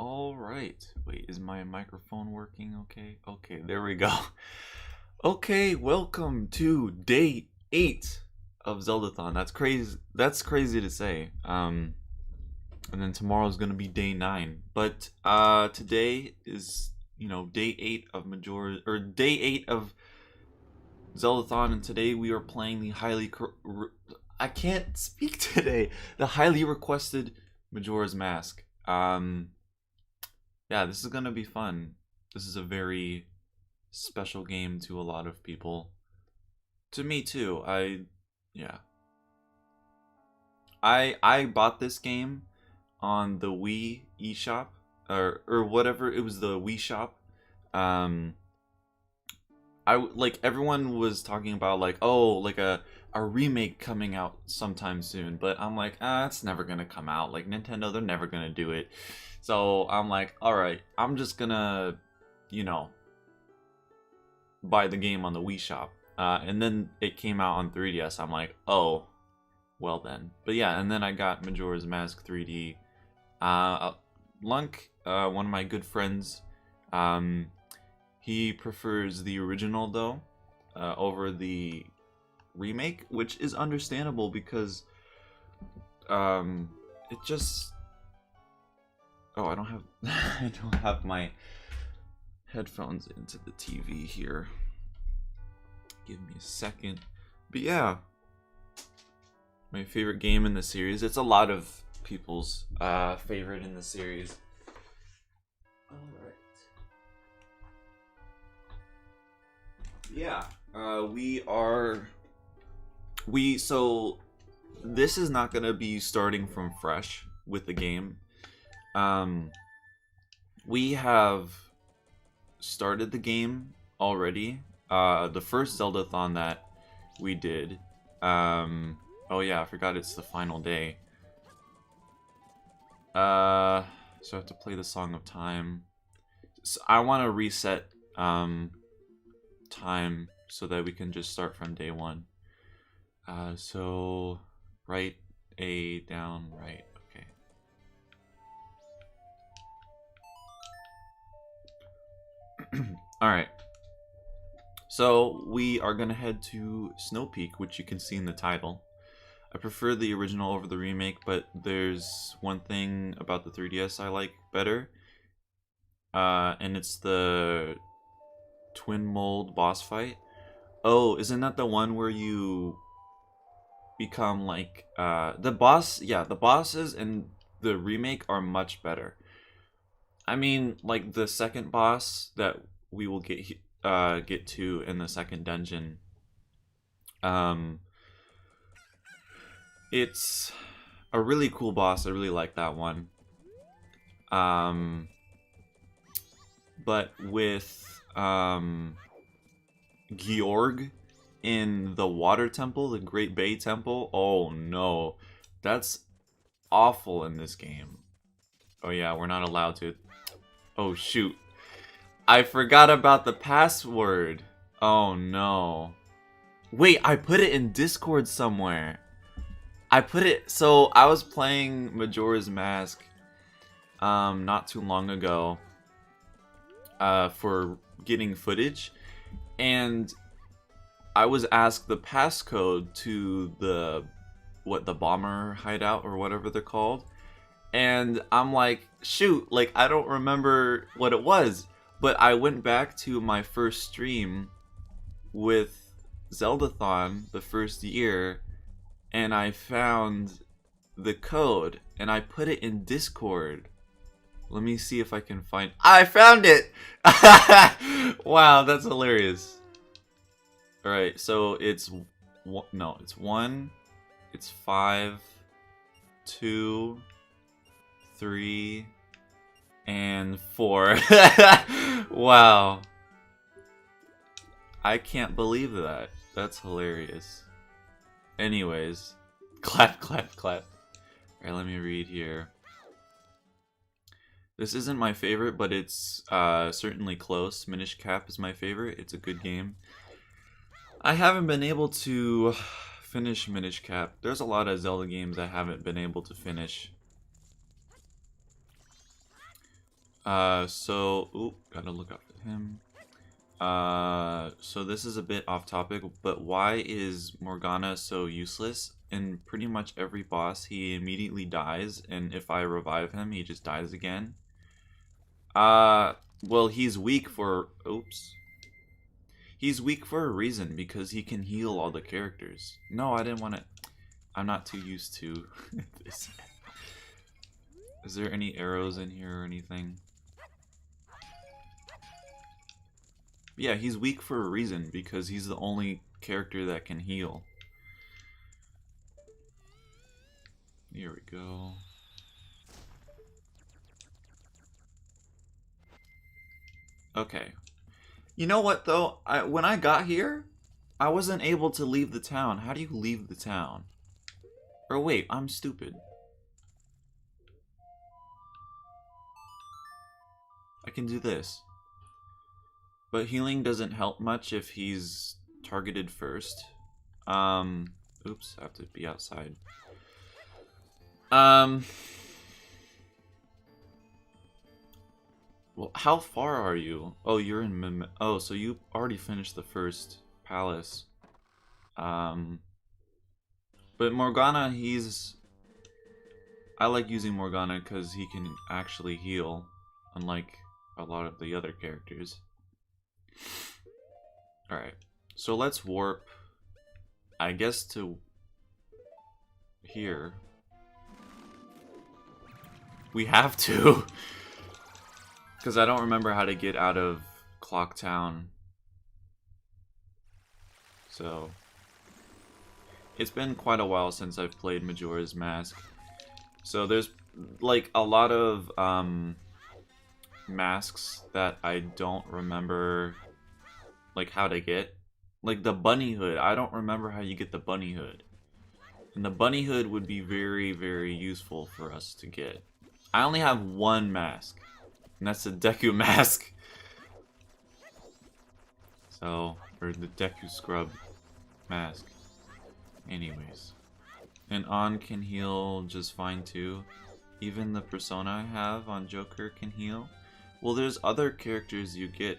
All right. Wait, is my microphone working okay? Okay, there we go. Okay, welcome to day 8 of Zeldathon. That's crazy. That's crazy to say. And then tomorrow's going to be day 9. But today is, day 8 of Majora, or day 8 of Zeldathon, and today we are playing the I can't speak today. The highly requested Majora's Mask. Yeah, this is gonna be fun. This is a very special game to a lot of people. To me too. Yeah. I bought this game on the Wii eShop or whatever. It was the Wii Shop. Like everyone was talking about like, oh, like a remake coming out sometime soon, but I'm like, it's never gonna come out. Like Nintendo, they're never gonna do it. So I'm like, all right, I'm just gonna, buy the game on the Wii Shop. And then it came out on 3DS. I'm like, oh, well then. But yeah, and then I got Majora's Mask 3D. Lunk, one of my good friends, he prefers the original though, over the remake, which is understandable because it just I don't have I don't have my headphones into the TV here. Give me a second. But yeah, my favorite game in the series. It's a lot of people's favorite in the series. Alright. Yeah, so this is not gonna be starting from fresh with the game. We have started the game already. The first Zeldathon that we did. Oh yeah, I forgot it's the final day. So I have to play the Song of Time. So I want to reset time so that we can just start from day one. So right A down right. Okay. All right. So we are gonna head to Snow Peak, which you can see in the title. I prefer the original over the remake, but there's one thing about the 3DS I like better. And it's the twin mold boss fight. Oh, isn't that the one where you become like the boss? Yeah, the bosses in the remake are much better. I mean, like the second boss that we will get to in the second dungeon. It's a really cool boss. I really like that one. But with Georg in the Water Temple, the Great Bay Temple, oh no, that's awful in this game. Oh yeah, we're not allowed to. Oh shoot, I forgot about the password. Oh no. Wait, I put it in Discord somewhere. I put it, so I was playing Majora's Mask not too long ago for getting footage, and I was asked the passcode to the bomber hideout or whatever they're called, and I'm like, shoot, like I don't remember what it was. But I went back to my first stream with Zeldathon the first year, and I found the code, and I put it in Discord. Let me see if I can find... I found it! Wow, that's hilarious. Alright, so it's... No, it's 1, it's 5, 2, 3, and 4. Wow. I can't believe that. That's hilarious. Anyways, clap, clap, clap. Alright, let me read here. This isn't my favorite, but it's certainly close. Minish Cap is my favorite. It's a good game. I haven't been able to finish Minish Cap. There's a lot of Zelda games I haven't been able to finish. Ooh, gotta look out for him. So this is a bit off topic, but why is Morgana so useless? In pretty much every boss, he immediately dies, and if I revive him, he just dies again. Well, he's weak for... Oops. He's weak for a reason, because he can heal all the characters. No, I didn't want to... I'm not too used to this. Is there any arrows in here or anything? Yeah, he's weak for a reason, because he's the only character that can heal. Here we go. Okay. You know what, though? When I got here, I wasn't able to leave the town. How do you leave the town? Or wait, I'm stupid. I can do this. But healing doesn't help much if he's targeted first. Oops, I have to be outside. Well, how far are you? Oh, you're in oh, so you already finished the first palace. But Morgana, I like using Morgana because he can actually heal, unlike a lot of the other characters. Alright, so let's warp, I guess, to here. We have to, because I don't remember how to get out of Clock Town. So, it's been quite a while since I've played Majora's Mask. So there's like a lot of masks that I don't remember like how to get. Like the bunny hood, I don't remember how you get the bunny hood. And the bunny hood would be very, very useful for us to get. I only have one mask, and that's the Deku mask. So, or the Deku scrub mask. Anyways. And On can heal just fine too. Even the persona I have on Joker can heal. Well, there's other characters you get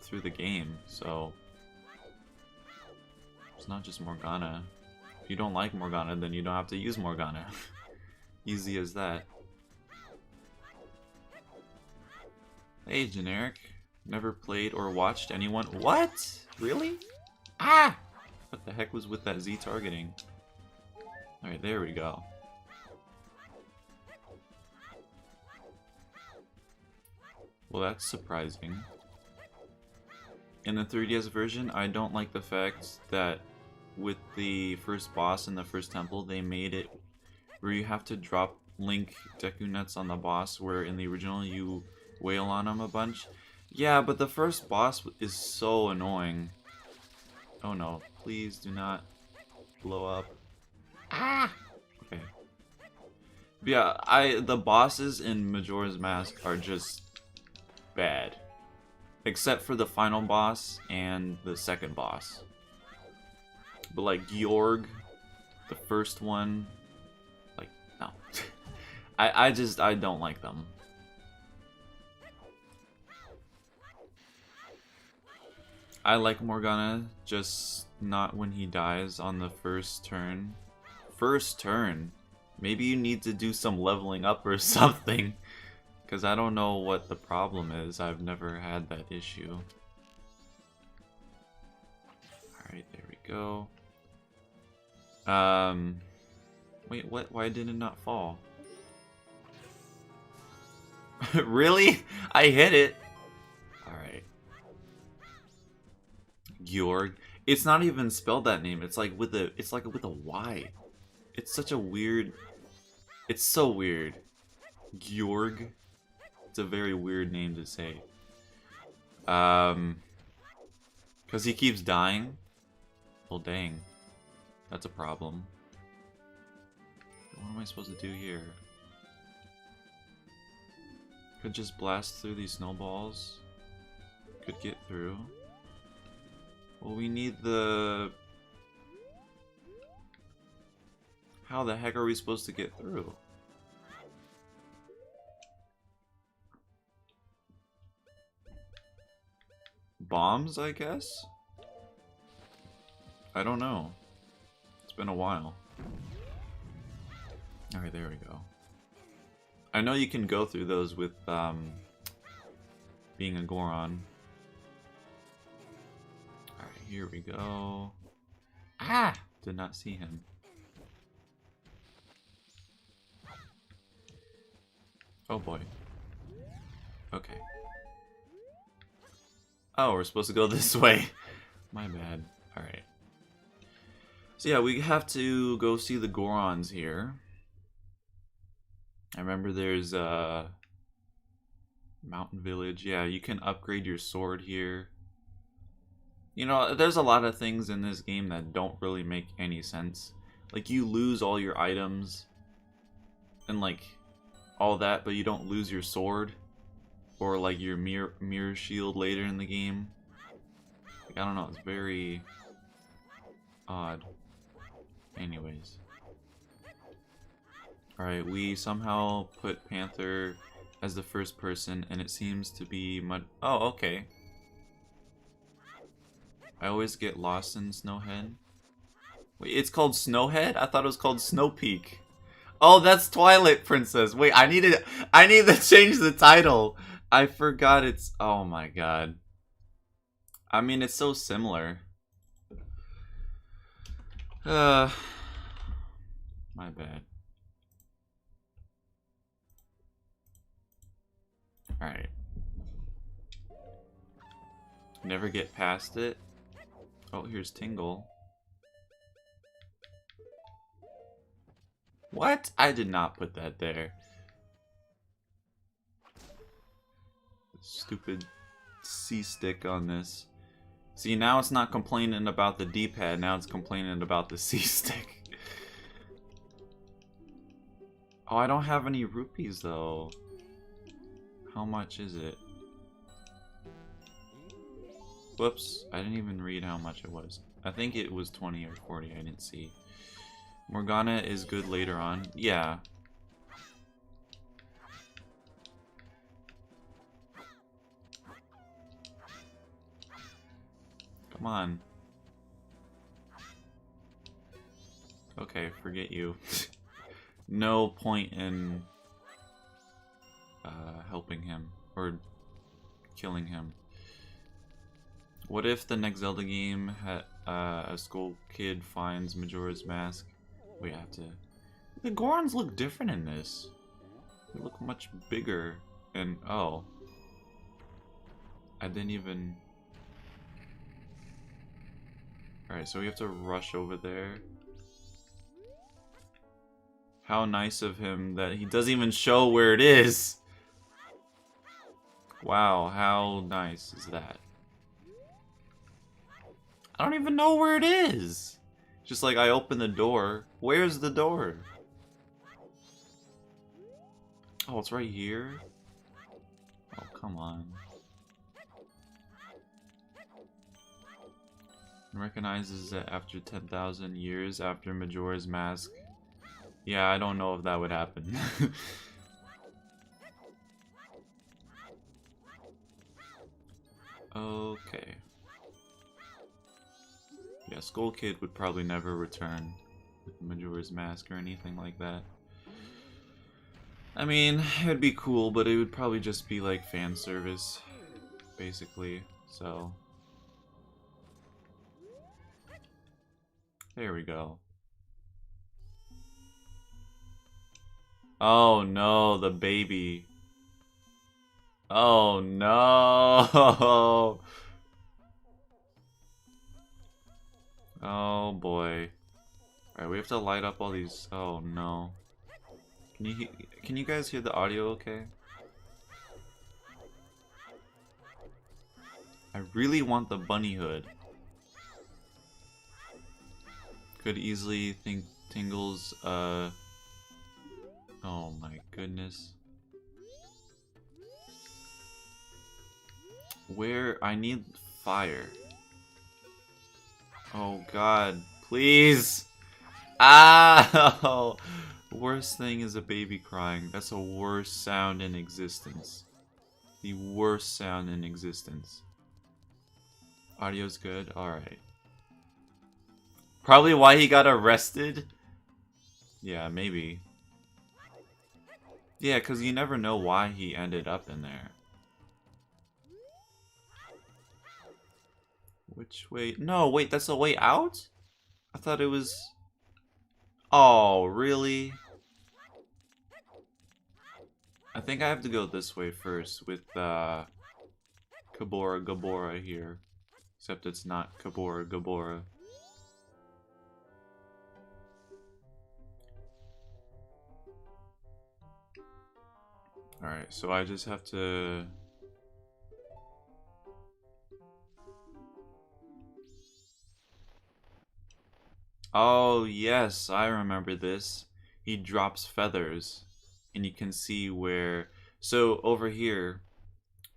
through the game, so it's not just Morgana. If you don't like Morgana, then you don't have to use Morgana. Easy as that. Hey, generic. Never played or watched anyone. What? Really? Ah! What the heck was with that Z targeting? Alright, there we go. Well, that's surprising. In the 3DS version, I don't like the fact that with the first boss in the first temple, they made it where you have to drop Link Deku Nuts on the boss, where in the original you wail on him a bunch. Yeah, but the first boss is so annoying. Oh no, please do not blow up. Ah! Okay. But yeah, the bosses in Majora's Mask are just bad. Except for the final boss and the second boss. But like Georg, the first one, like, no. I don't like them. I like Morgana, just not when he dies on the first turn. First turn? Maybe you need to do some leveling up or something. Because I don't know what the problem is. I've never had that issue. Alright, there we go. Wait, what? Why did it not fall? Really? I hit it. Alright. Georg. It's not even spelled that name. It's like with a Y. It's such a weird. It's so weird. Georg. It's a very weird name to say. Because he keeps dying. Well, dang. That's a problem. What am I supposed to do here? Could just blast through these snowballs. Could get through. Well, we need the... How the heck are we supposed to get through? Bombs, I guess? I don't know. It's been a while. Alright, there we go. I know you can go through those with being a Goron. Alright, here we go. Ah! Did not see him. Oh boy. Okay. Oh, we're supposed to go this way. My bad. Alright. So yeah, we have to go see the Gorons here. I remember there's a Mountain Village. Yeah, you can upgrade your sword here. You know, there's a lot of things in this game that don't really make any sense. Like, you lose all your items and like all that, but you don't lose your sword. Or like your mirror shield later in the game. Like, I don't know, it's very odd. Anyways. Alright, we somehow put Panther as the first person, and it seems to be oh, okay. I always get lost in Snowhead. Wait, it's called Snowhead? I thought it was called Snow Peak. Oh, that's Twilight Princess. Wait, I need to change the title. I forgot it's... Oh my god. I mean, it's so similar. My bad. Alright. Never get past it. Oh, here's Tingle. What? I did not put that there. Stupid C-stick on this. See, now it's not complaining about the D-pad, now it's complaining about the C-stick. Oh, I don't have any rupees though. How much is it? Whoops, I didn't even read how much it was. I think it was 20 or 40, I didn't see. Morgana is good later on. Yeah. Come on. Okay, forget you. No point in helping him or killing him. What if the next Zelda game a school kid finds Majora's Mask? We have to. The Gorons look different in this. They look much bigger. And oh, I didn't even. All right, so we have to rush over there. How nice of him that he doesn't even show where it is. Wow, how nice is that? I don't even know where it is. Just like I open the door. Where's the door? Oh, it's right here? Oh, come on. Recognizes that after 10,000 years after Majora's Mask. Yeah, I don't know if that would happen. Okay. Yeah, Skull Kid would probably never return with Majora's Mask or anything like that. I mean, it'd be cool, but it would probably just be like fan service, basically, so. There we go. Oh no, the baby. Oh no! Oh boy. Alright, we have to light up all these. Oh no. Can you guys hear the audio okay? I really want the bunny hood. Could easily think Tingle's oh my goodness. Where I need fire. Oh god, please. Ah! Worst thing is a baby crying. That's the worst sound in existence. The worst sound in existence. Audio's good? Alright. Probably why he got arrested? Yeah, maybe. Yeah, because you never know why he ended up in there. Which way? No, wait, that's the way out? I thought it was... Oh, really? I think I have to go this way first with Kabora Gabora here. Except it's not Kabora Gabora. Alright, so I just have to... Oh, yes, I remember this. He drops feathers. And you can see where... So, over here,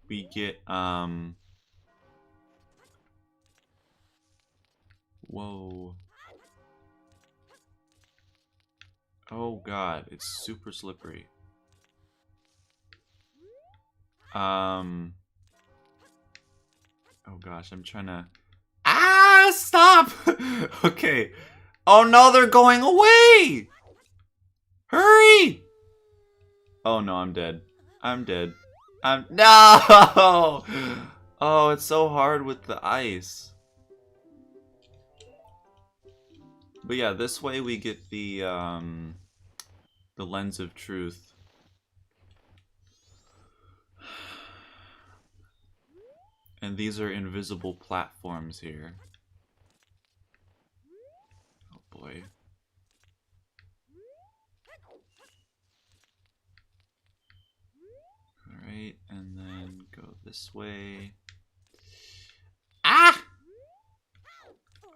we get, Whoa. Oh, God, it's super slippery. Oh, gosh, I'm trying to... Ah, stop! Okay. Oh, no, they're going away! Hurry! Oh no, I'm dead. I'm dead. No! Oh, it's so hard with the ice. But yeah, this way we get the lens of truth. And these are invisible platforms here. Oh boy. Alright, and then go this way. Ah!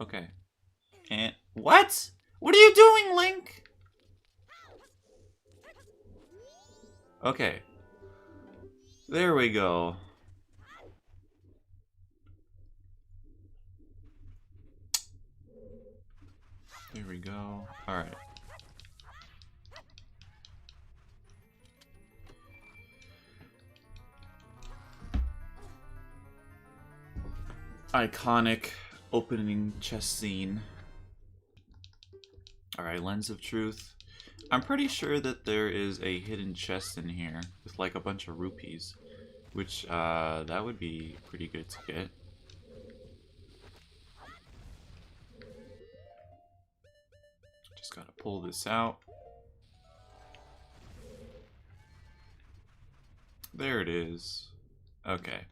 Okay. And what? What are you doing, Link? Okay. There we go. There we go. Alright. Iconic opening chest scene. Alright, Lens of Truth. I'm pretty sure that there is a hidden chest in here with like a bunch of rupees. Which, that would be pretty good to get. Just gotta pull this out. There it is. Okay.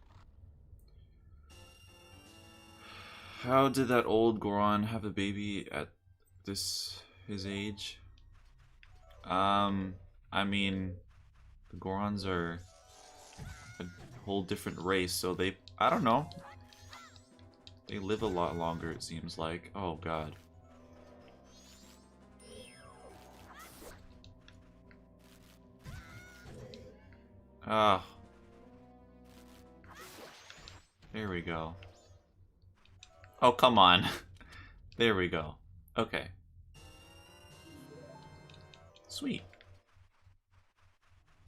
How did that old Goron have a baby at his age? I mean, the Gorons are a whole different race, so I don't know. They live a lot longer, it seems like. Oh, God. Ah. There we go. Oh, come on. There we go. Okay. Sweet.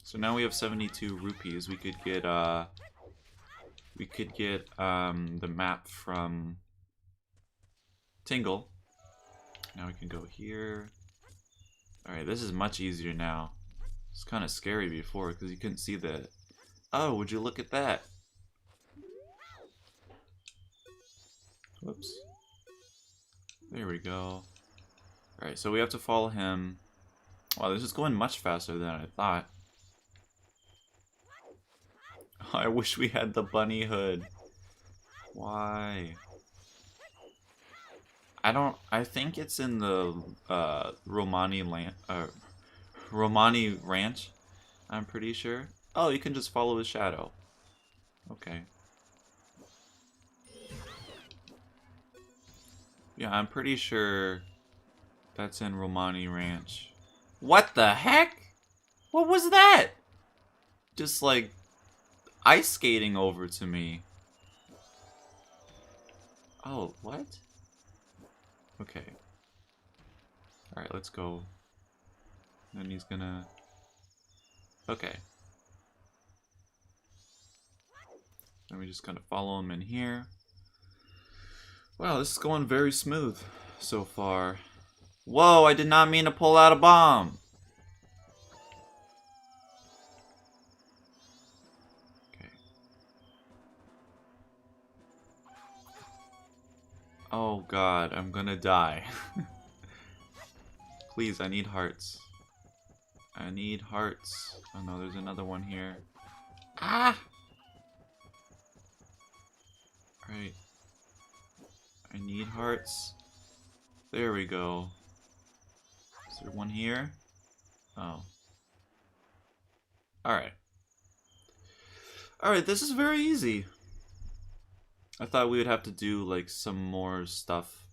So now we have 72 rupees. We could get the map from Tingle. Now we can go here. Alright, this is much easier now. It's kind of scary before because you couldn't see the... Oh, would you look at that? Whoops. There we go. Alright, so we have to follow him. Wow, this is going much faster than I thought. I wish we had the bunny hood. Why? I think it's in the Romani Ranch. I'm pretty sure. Oh, you can just follow his shadow. Okay. Yeah, I'm pretty sure that's in Romani Ranch. What the heck? What was that? Just like ice skating over to me. Oh, what? Okay. Alright, let's go. Then he's gonna... Okay. Then we just kind of follow him in here. Wow, this is going very smooth so far. Whoa, I did not mean to pull out a bomb. Okay. Oh God, I'm gonna die. Please, I need hearts. I need hearts. Oh no, there's another one here. Ah! Right. I need hearts. There we go. Is there one here? Oh. Alright. Alright, this is very easy. I thought we would have to do like some more stuff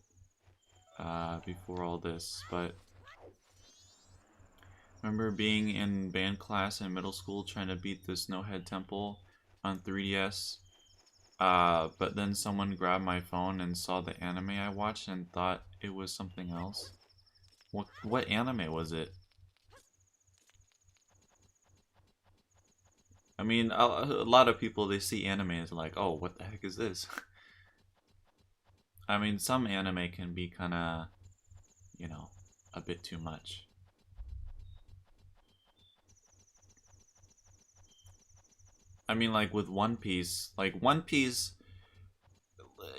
before all this, but remember being in band class in middle school trying to beat the Snowhead Temple on 3DS? But then someone grabbed my phone and saw the anime I watched and thought it was something else. What anime was it? I mean, a lot of people, they see anime and like, oh, what the heck is this? I mean, some anime can be kind of, you know, a bit too much. I mean, like with One Piece,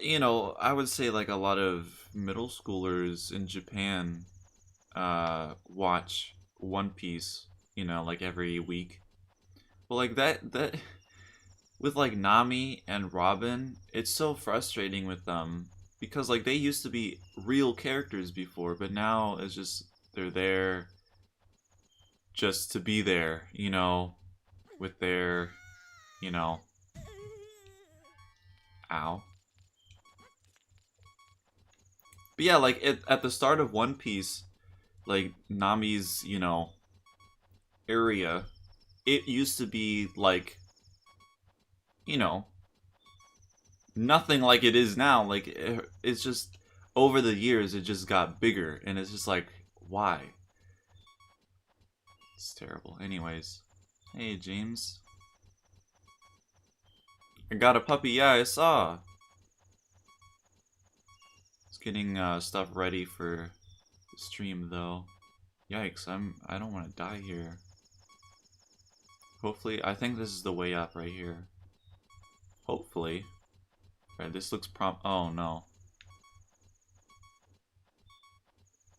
you know, I would say like a lot of middle schoolers in Japan watch One Piece, you know, like every week. But like that with like Nami and Robin, it's so frustrating with them because like they used to be real characters before, but now it's just they're there just to be there, you know, with their, you know, ow. But yeah, like at the start of One Piece, like Nami's, you know, area, it used to be like, you know, nothing like it is now. Like it's just over the years it just got bigger, and it's just like, why? It's terrible. Anyways, hey James, I got a puppy. Yeah, I saw. It's getting stuff ready for the stream though. Yikes! I don't want to die here. Hopefully, I think this is the way up right here. Hopefully. Right, this looks oh no.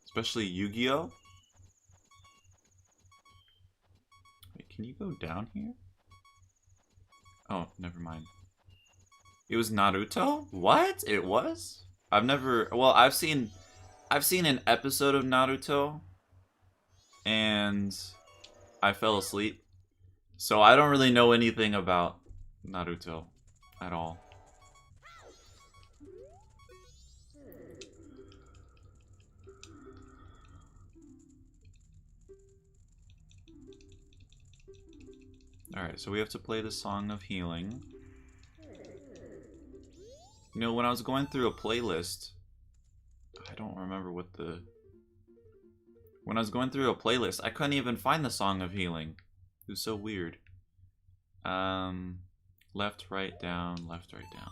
Especially Yu-Gi-Oh? Wait, can you go down here? Oh, never mind. It was Naruto? What? It was? I've never, well, I've seen an episode of Naruto and I fell asleep. So I don't really know anything about Naruto at all. Alright, so we have to play the Song of Healing. You know, when I was going through a playlist, I don't remember what the... When I was going through a playlist, I couldn't even find the Song of Healing. It was so weird. Left, right, down, left, right, down.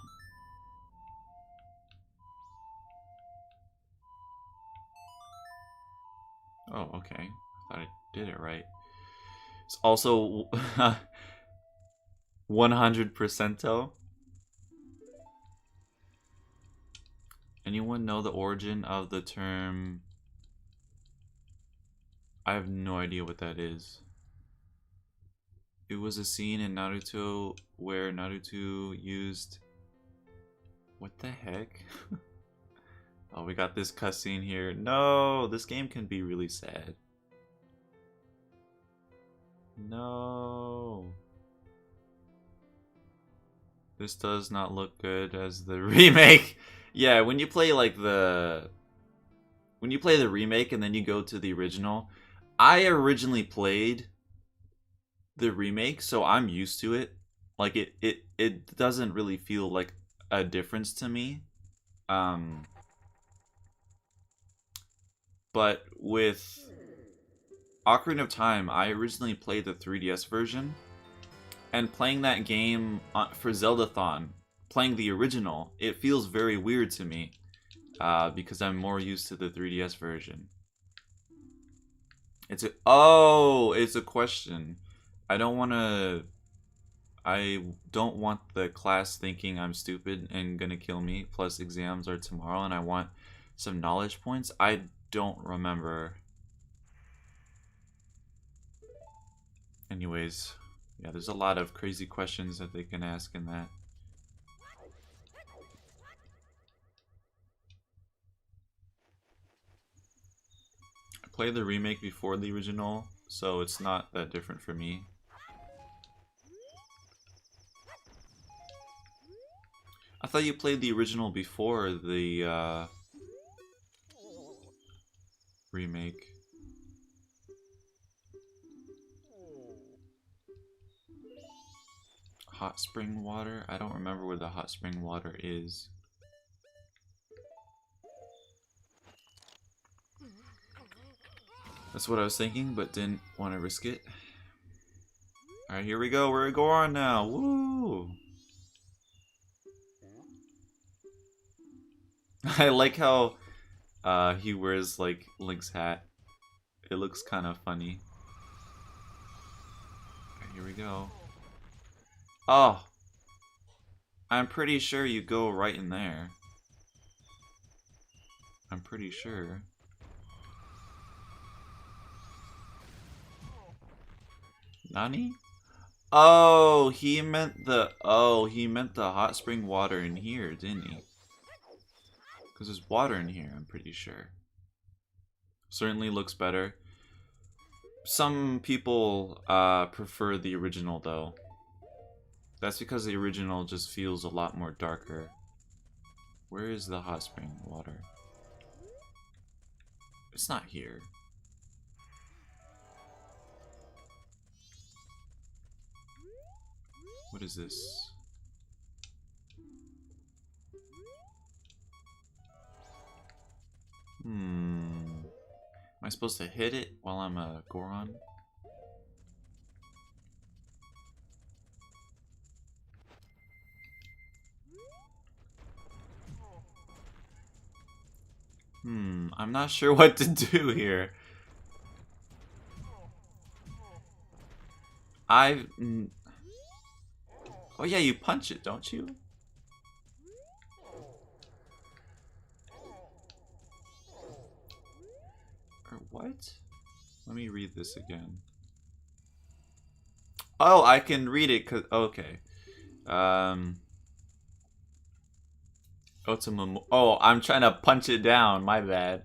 Oh, okay. I thought I did it right. It's also 100%. Anyone know the origin of the term? I have no idea what that is. It was a scene in Naruto where Naruto used... What the heck? Oh, we got this cutscene here. No, this game can be really sad. No. This does not look good as the remake. Yeah, when you play like when you play the remake and then you go to the original, I originally played the remake, so I'm used to it. Like it doesn't really feel like a difference to me. But with Ocarina of Time, I originally played the 3DS version, and playing that game for Zeldathon, playing the original, it feels very weird to me because I'm more used to the 3DS version. It's a question. I don't want the class thinking I'm stupid and gonna kill me. Plus exams are tomorrow, and I want some knowledge points. I don't remember. Anyways, yeah, there's a lot of crazy questions that they can ask in that. I played the remake before the original, so it's not that different for me. I thought you played the original before the remake. Hot spring water? I don't remember where the hot spring water is. That's what I was thinking, but didn't want to risk it. Alright, here we go. We're going now. Woo! I like how he wears like Link's hat. It looks kind of funny. Alright, here we go. Oh! I'm pretty sure you go right in there. I'm pretty sure. Nani? Oh, he meant the hot spring water in here, didn't he? Because there's water in here, I'm pretty sure. Certainly looks better. Some people prefer the original though. That's because the original just feels a lot more darker. Where is the hot spring water? It's not here. What is this? Am I supposed to hit it while I'm a Goron? I'm not sure what to do here. Oh yeah, you punch it, don't you? Or what? Let me read this again. Oh, I can read it cause okay. Oh, I'm trying to punch it down. My bad.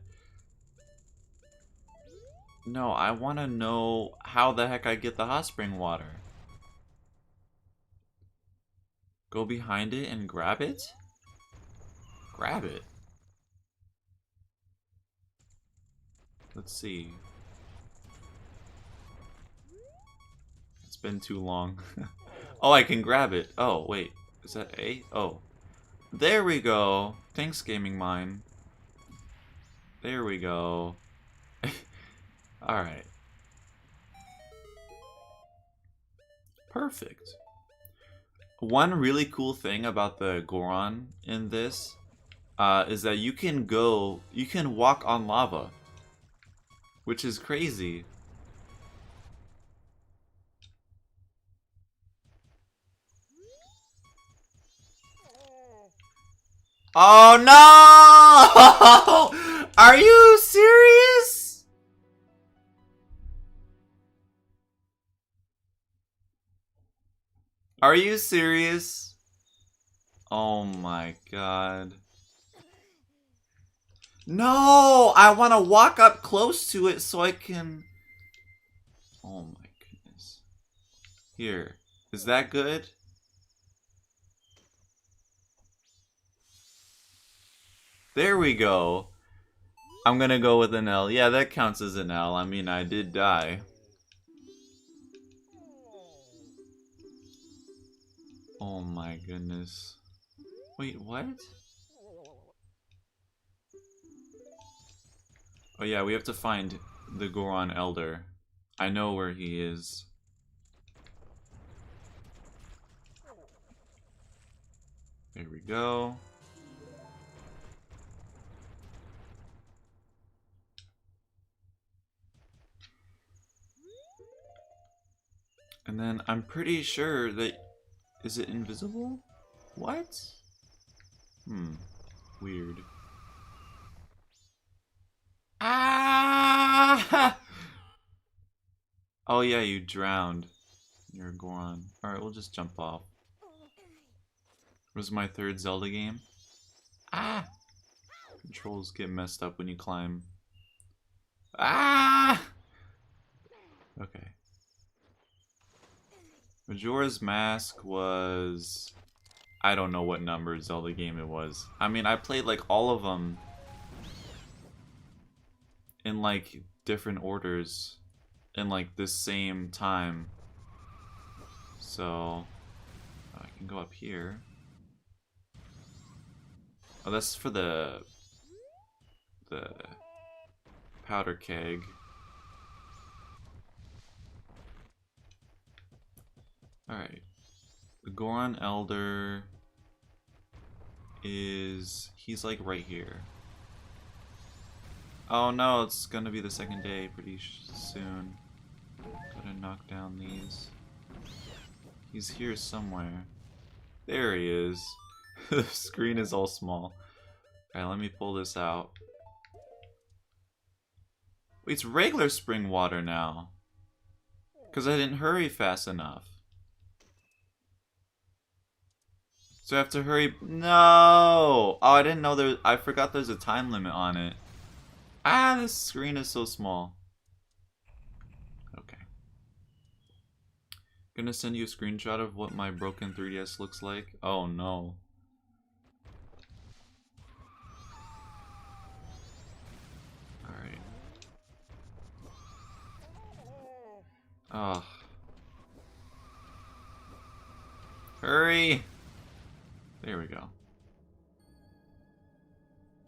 No, I want to know how the heck I get the hot spring water. Go behind it and grab it? Grab it. Let's see. It's been too long. Oh, I can grab it. Oh, wait. Is that A? Oh. There we go. Thanks, Gaming Mine. There we go. Alright. Perfect. One really cool thing about the Goron in this is that you can walk on lava. Which is crazy. Oh no! Are you serious? Are you serious? Oh my god. No! I want to walk up close to it so I can... Oh my goodness. Here. Is that good? There we go. I'm gonna go with an L. Yeah, that counts as an L. I mean, I did die. Oh my goodness. Wait, what? Oh yeah, we have to find the Goron Elder. I know where he is. There we go. And then I'm pretty sure that... Is it invisible? What? Weird. Ah! Oh yeah, you drowned. You're a Goron. Alright, we'll just jump off. Was my third Zelda game? Ah! Controls get messed up when you climb. Ah! Okay. Majora's Mask was... I don't know what number Zelda game it was. I mean, I played like all of them in like different orders in like the same time. So I can go up here. Oh, that's for the powder keg. Alright. The Goron Elder is... he's like right here. Oh no, it's gonna be the second day pretty soon. Gotta knock down these. He's here somewhere. There he is. The screen is all small. Alright, let me pull this out. Wait, it's regular spring water now. Because I didn't hurry fast enough. So I have to hurry. No! Oh, I didn't know there. I forgot there's a time limit on it. Ah, this screen is so small. Okay. Gonna send you a screenshot of what my broken 3DS looks like. Oh no. Alright. Ah. Hurry! There we go.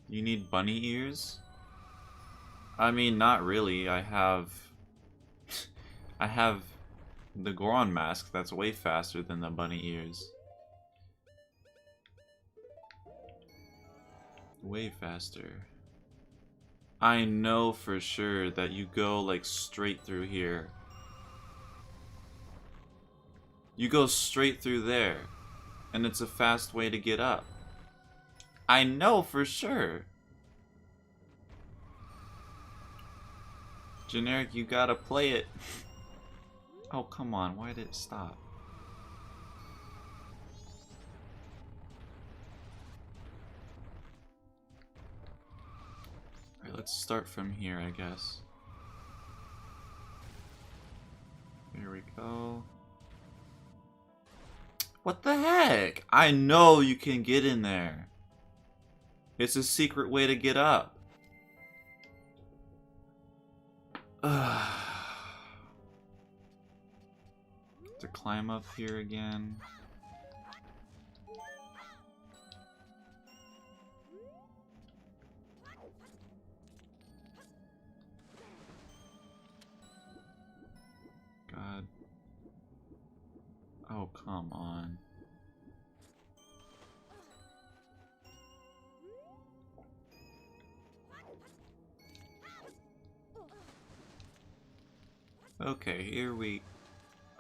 You need bunny ears? I mean, not really. I have the Goron mask that's way faster than the bunny ears. Way faster. I know for sure that you go like straight through here. You go straight through there, and it's a fast way to get up. I know for sure. Generic, you gotta play it. Oh, come on, why did it stop? Alright, let's start from here, I guess. Here we go. What the heck? I know you can get in there. It's a secret way to get up. To climb up here again. God. Oh, come on. Okay, here we...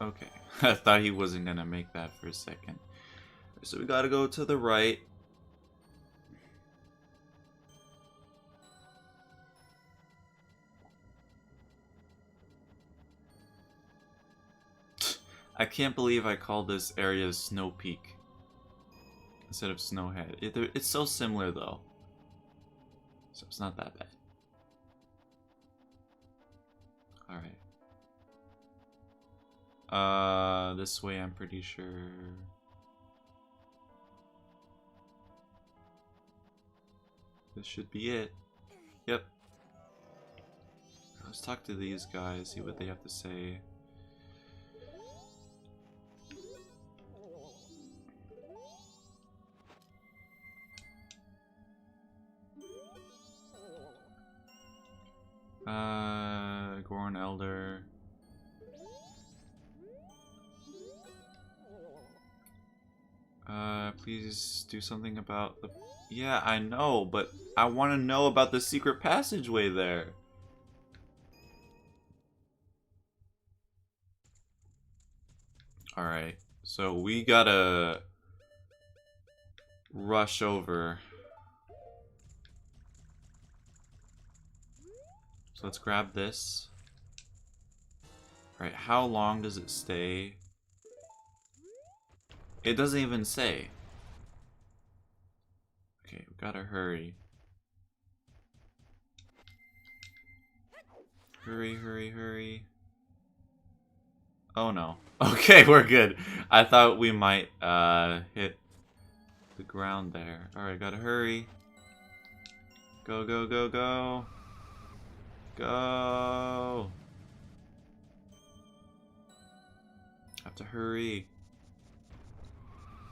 Okay. I thought he wasn't gonna make that for a second. So we gotta go to the right. I can't believe I called this area Snow Peak instead of Snowhead. It's so similar though, so it's not that bad. Alright. This way I'm pretty sure. This should be it. Yep. Let's talk to these guys, see what they have to say. Goron Elder. Please do something about the... Yeah, I know, but I want to know about the secret passageway there. Alright, so we gotta rush over. So let's grab this. Alright, how long does it stay? It doesn't even say. Okay, we gotta hurry. Hurry, hurry, hurry. Oh no. Okay, we're good. I thought we might hit the ground there. Alright, gotta hurry. Go, go, go, go. Go. Have to hurry.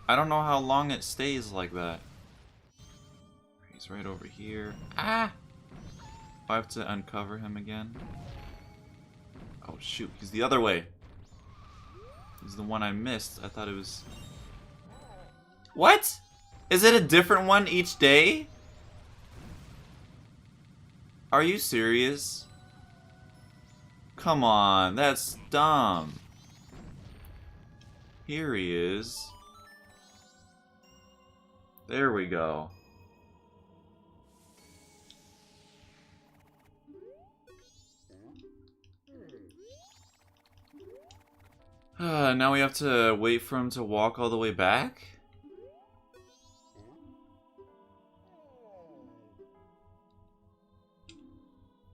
I don't know how long it stays like that. He's right over here. Ah! I have to uncover him again. Oh shoot, he's the other way. He's the one I missed. I thought it was... What? Is it a different one each day? Are you serious? Come on, that's dumb. Here he is. There we go. Now we have to wait for him to walk all the way back?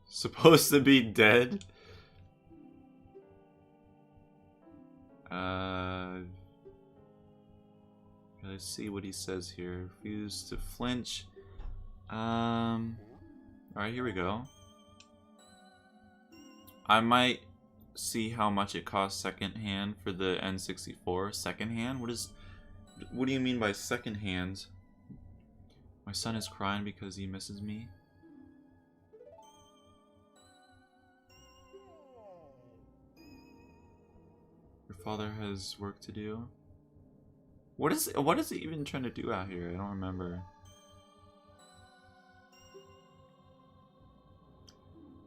Supposed to be dead? Let's see what he says here. Refuse to flinch. Alright, here we go. I might see how much it costs second hand for the N64. Second hand? What is What do you mean by second hand? My son is crying because he misses me. Your father has work to do. What is he even trying to do out here? I don't remember.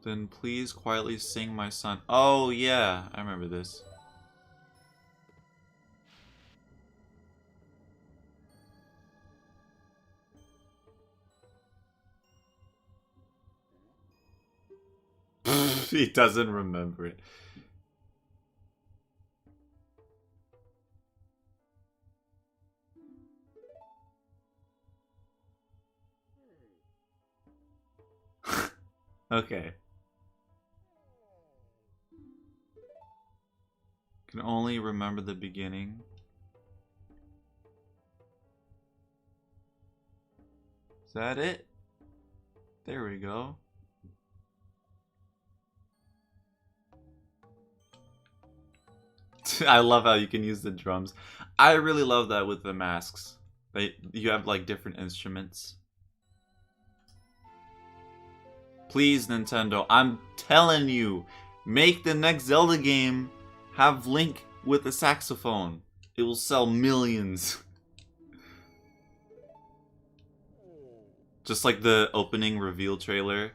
Then please quietly sing my son. Oh yeah, I remember this. He doesn't remember it. Okay. Can only remember the beginning. Is that it? There we go. I love how you can use the drums. I really love that with the masks. You have like different instruments. Please, Nintendo, I'm telling you, make the next Zelda game have Link with a saxophone. It will sell millions. Just like the opening reveal trailer,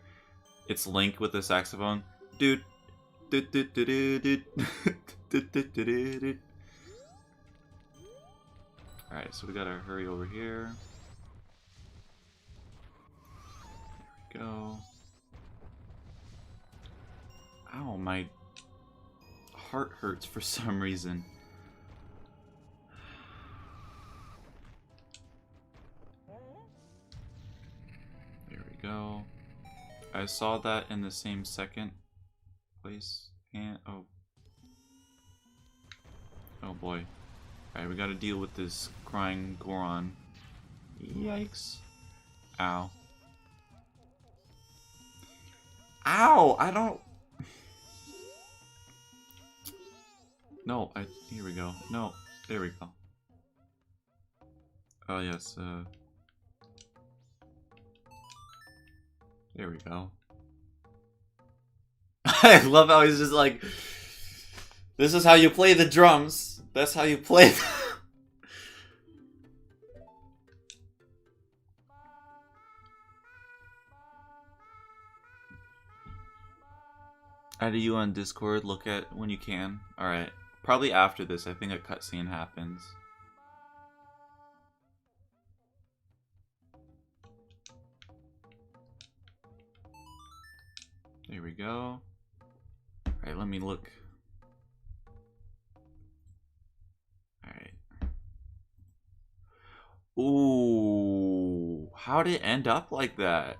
it's Link with a saxophone. Dude. Alright, so we gotta hurry over here. There we go. Ow, my heart hurts for some reason. There we go. I saw that in the same second. Place and oh boy. Alright, we gotta deal with this crying Goron. Yikes. Ow. Ow! I don't... No, here we go. No, there we go. Oh yes, there we go. I love how he's just like, this is how you play the drums. That's how you play them. Add you on Discord, look at when you can. Alright. Probably after this, I think a cutscene happens. There we go. Alright, let me look. Alright. Ooh. How'd it end up like that?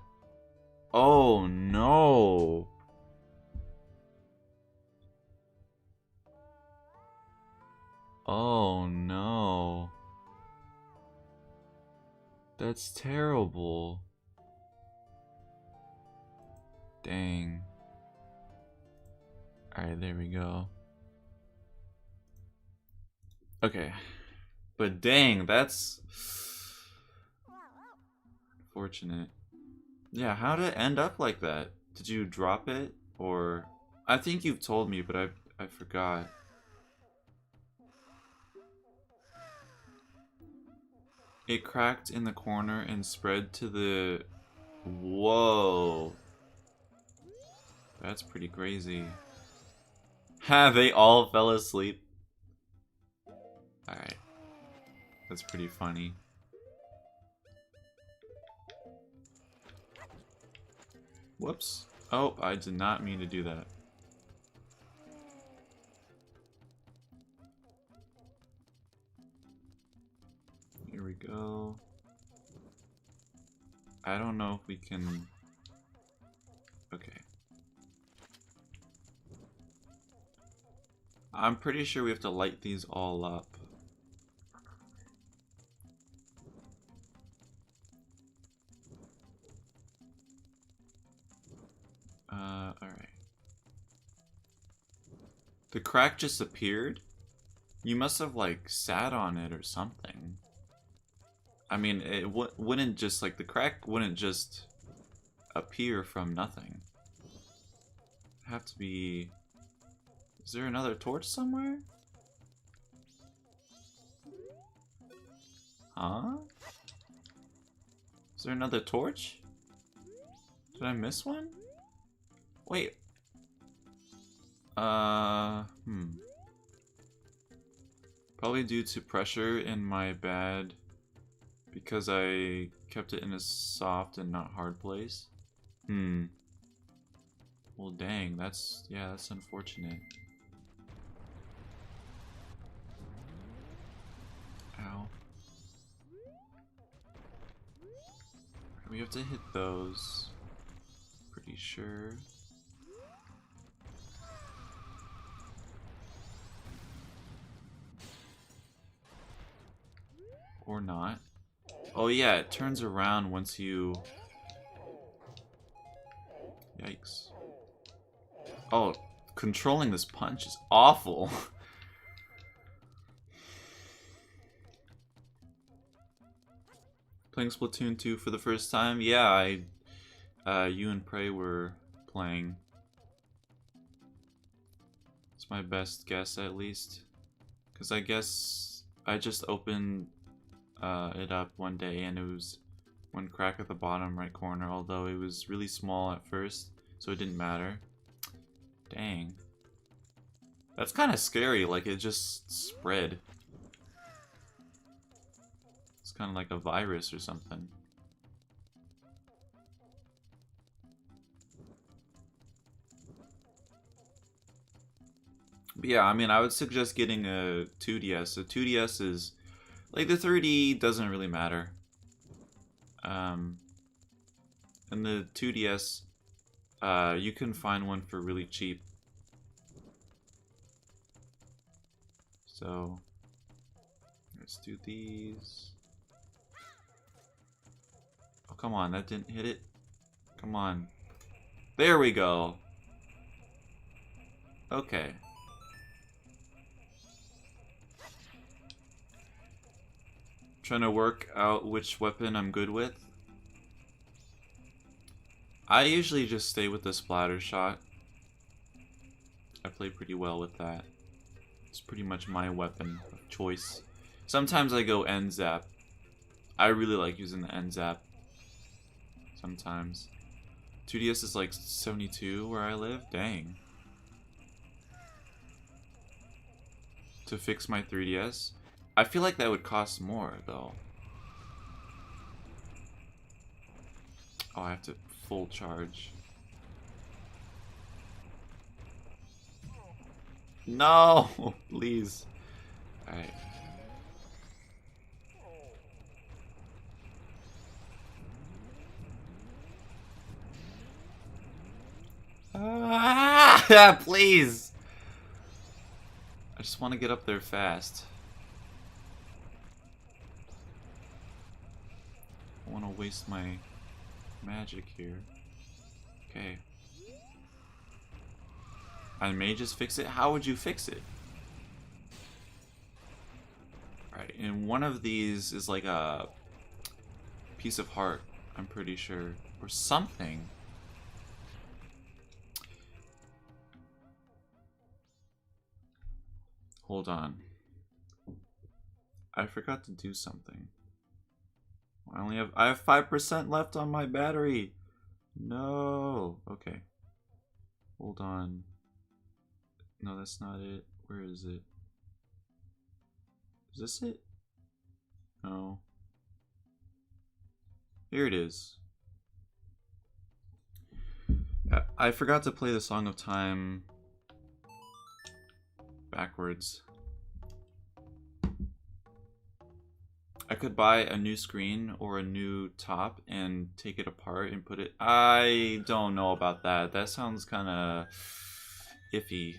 Oh no. Oh no. That's terrible. Dang. Alright, there we go. Okay. But dang, that's unfortunate. Yeah, how'd it end up like that? Did you drop it? Or... I think you've told me, but I forgot. It cracked in the corner and spread to the... Whoa. That's pretty crazy. Ha, they all fell asleep. Alright. That's pretty funny. Whoops. Oh, I did not mean to do that. Here we go. I don't know if we can... Okay. I'm pretty sure we have to light these all up. Alright. The crack just appeared? You must have, like, sat on it or something. I mean, it wouldn't just, like, the crack wouldn't just appear from nothing. It'd have to be... Is there another torch somewhere? Huh? Is there another torch? Did I miss one? Wait. Probably due to pressure in my bed because I kept it in a soft and not hard place. Well, dang, that's unfortunate. Ow. We have to hit those. Pretty sure. Or not. Oh yeah, it turns around once you... Yikes. Oh, controlling this punch is awful. Playing Splatoon 2 for the first time? Yeah, you and Prey were playing. It's my best guess, at least. Because I guess I just opened it up one day and it was one crack at the bottom right corner, although it was really small at first, so it didn't matter. Dang. That's kind of scary, like it just spread. It's kind of like a virus or something. But yeah, I mean, I would suggest getting a 2DS. So 2DS is... Like, the 3D doesn't really matter. And the 2DS, you can find one for really cheap. So, let's do these. Oh, come on, that didn't hit it. Come on. There we go. Okay. Trying to work out which weapon I'm good with. I usually just stay with the splatter shot. I play pretty well with that. It's pretty much my weapon of choice. Sometimes I go end zap. I really like using the end zap. Sometimes. 2DS is like 72 where I live? Dang. To fix my 3DS? I feel like that would cost more, though. Oh, I have to full charge. No! Please. Alright. Ah, please! I just want to get up there fast. I want to waste my magic here. Okay. I may just fix it. How would you fix it? Right, and one of these is like a piece of heart, I'm pretty sure. Or something. Hold on. I forgot to do something. I have 5% left on my battery. No. Okay. Hold on. No, that's not it. Where is it? Is this it? No. Here it is. I forgot to play the Song of Time backwards. I could buy a new screen or a new top and take it apart and put it... I don't know about that. That sounds kind of iffy.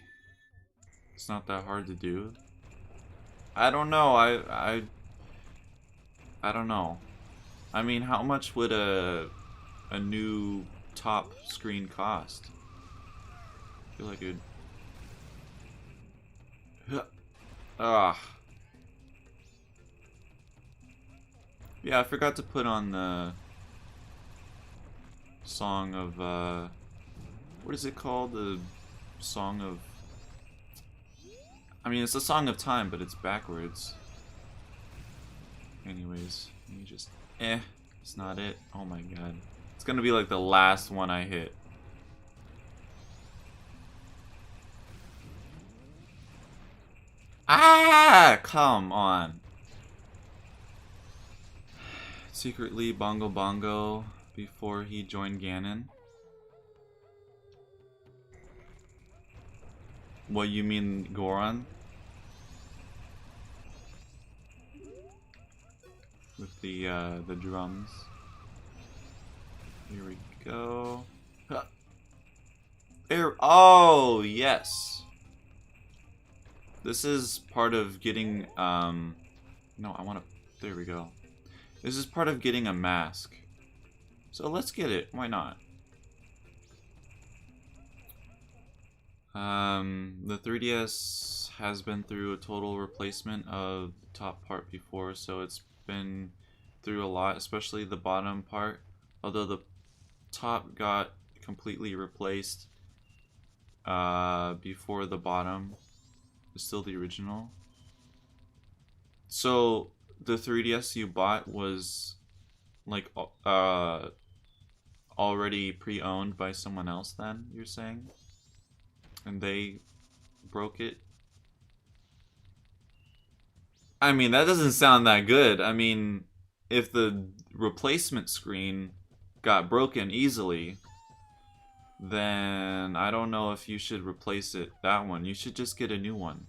It's not that hard to do. I don't know. I don't know. I mean, how much would a new top screen cost? I feel like it would... Ah. Yeah, I forgot to put on the song of, what is it called? The song of... I mean, it's a song of time, but it's backwards. Anyways, let me just... it's not it. Oh my god. It's gonna be like the last one I hit. Ah! Come on. Secretly Bongo Bongo before he joined Ganon. What, you mean Goron? With the drums. Here we go. There. Oh, yes. This is part of getting, no, I want to, there we go. This is part of getting a mask. So let's get it, why not? The 3DS has been through a total replacement of the top part before, so it's been through a lot, especially the bottom part. Although the top got completely replaced before the bottom. It's still the original. So the 3DS you bought was like already pre-owned by someone else then, you're saying? And they broke it? I mean, that doesn't sound that good. I mean, if the replacement screen got broken easily, then I don't know if you should replace that one. You should just get a new one.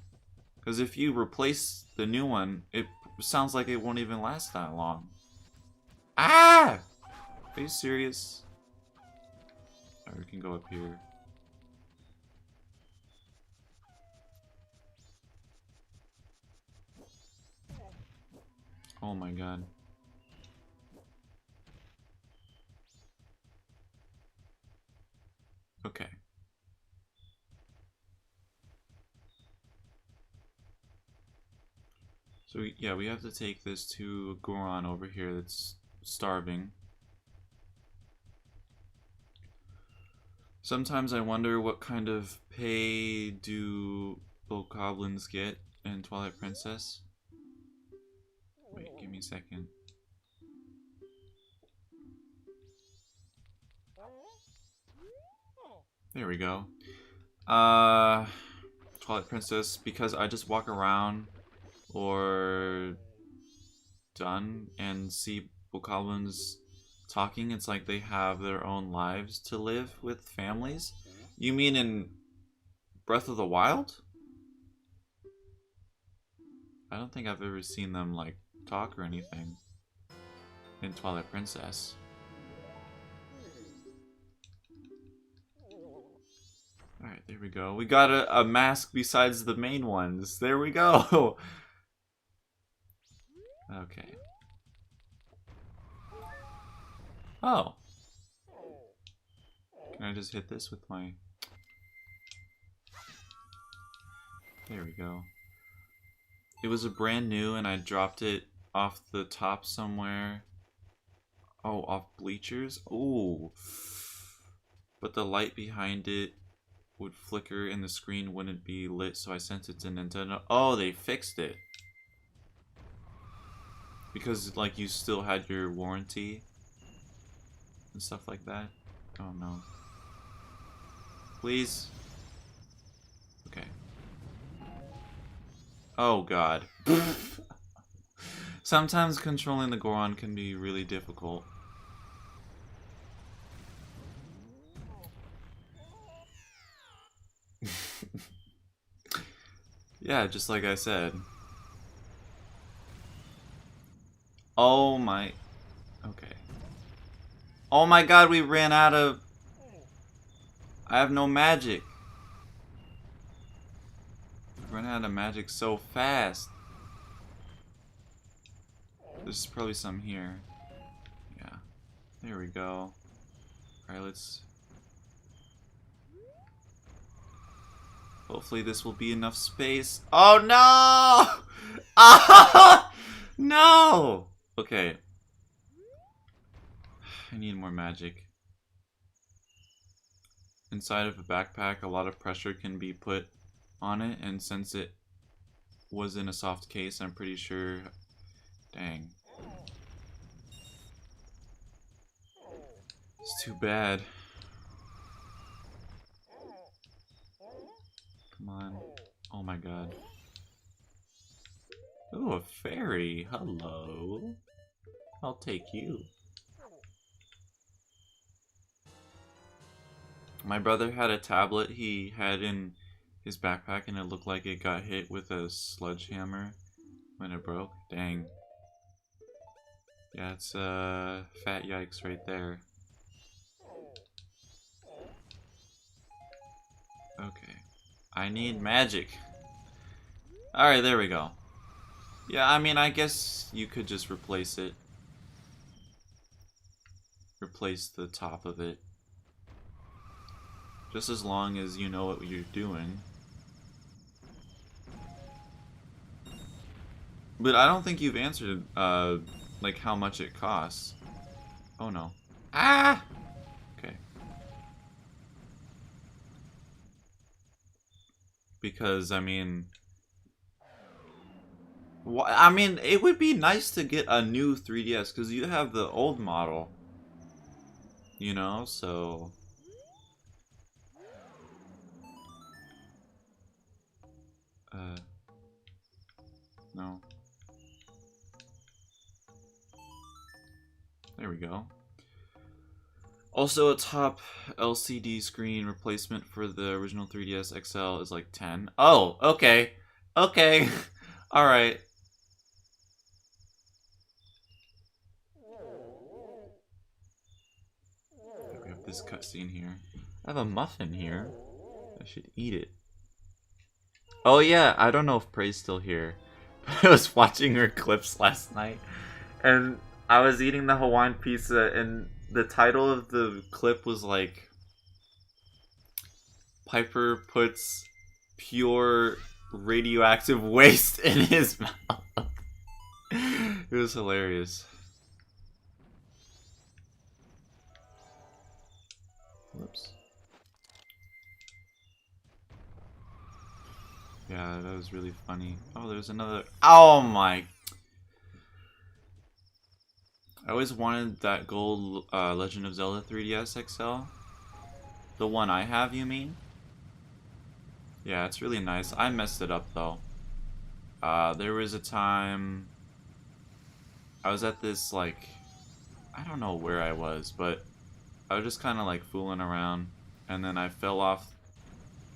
Because if you replace the new one, it sounds like it won't even last that long. Ah! Are you serious? Alright, we can go up here. Oh my god. Okay. So yeah, we have to take this to Goron over here that's starving. Sometimes I wonder what kind of pay do bokoblins get in Twilight Princess. Wait, give me a second. There we go. Twilight Princess, because I just walk around or done and see bokoblins talking, it's like they have their own lives to live with families. You mean in Breath of the Wild? I don't think I've ever seen them like talk or anything in Twilight Princess. Alright, there we go. We got a mask besides the main ones. There we go. Okay. Oh. Can I just hit this with my... There we go. It was a brand new and I dropped it off the top somewhere. Oh, off bleachers? Ooh. But the light behind it would flicker and the screen wouldn't be lit, so I sent it to Nintendo. Oh, they fixed it. Because, like, you still had your warranty and stuff like that. Oh, no. Please? Okay. Oh, God. Sometimes controlling the Goron can be really difficult. Yeah, just like I said. Oh my... Okay. Oh my god, we ran out of... I have no magic. We ran out of magic so fast. There's probably some here. Yeah. There we go. Alright, let's... Hopefully this will be enough space. Oh no! Ah! No! Okay. I need more magic. Inside of a backpack, a lot of pressure can be put on it, and since it was in a soft case, I'm pretty sure... Dang. It's too bad. Come on. Oh my god. Ooh, a fairy. Hello. I'll take you. My brother had a tablet he had in his backpack and it looked like it got hit with a sledgehammer when it broke. Dang. Yeah, it's fat yikes right there. Okay. I need magic. Alright, there we go. Yeah, I mean, I guess you could just replace it. Replace the top of it. Just as long as you know what you're doing. But I don't think you've answered, like, how much it costs. Oh, no. Ah! Okay. Because, I mean... it would be nice to get a new 3DS, because you have the old model. You know, so... No. There we go. Also, a top LCD screen replacement for the original 3DS XL is like 10. Oh, okay. Okay. Alright. We have this cutscene here. I have a muffin here. I should eat it. Oh yeah, I don't know if Prey's still here. I was watching her clips last night, and I was eating the Hawaiian pizza, and the title of the clip was like, Piper puts pure radioactive waste in his mouth. It was hilarious. Whoops. Yeah, that was really funny. Oh, there's another... Oh my... I always wanted that gold Legend of Zelda 3DS XL. The one I have, you mean? Yeah, it's really nice. I messed it up, though. There was a time... I was at this, like... I don't know where I was, but... I was just kind of, like, fooling around. And then I fell off...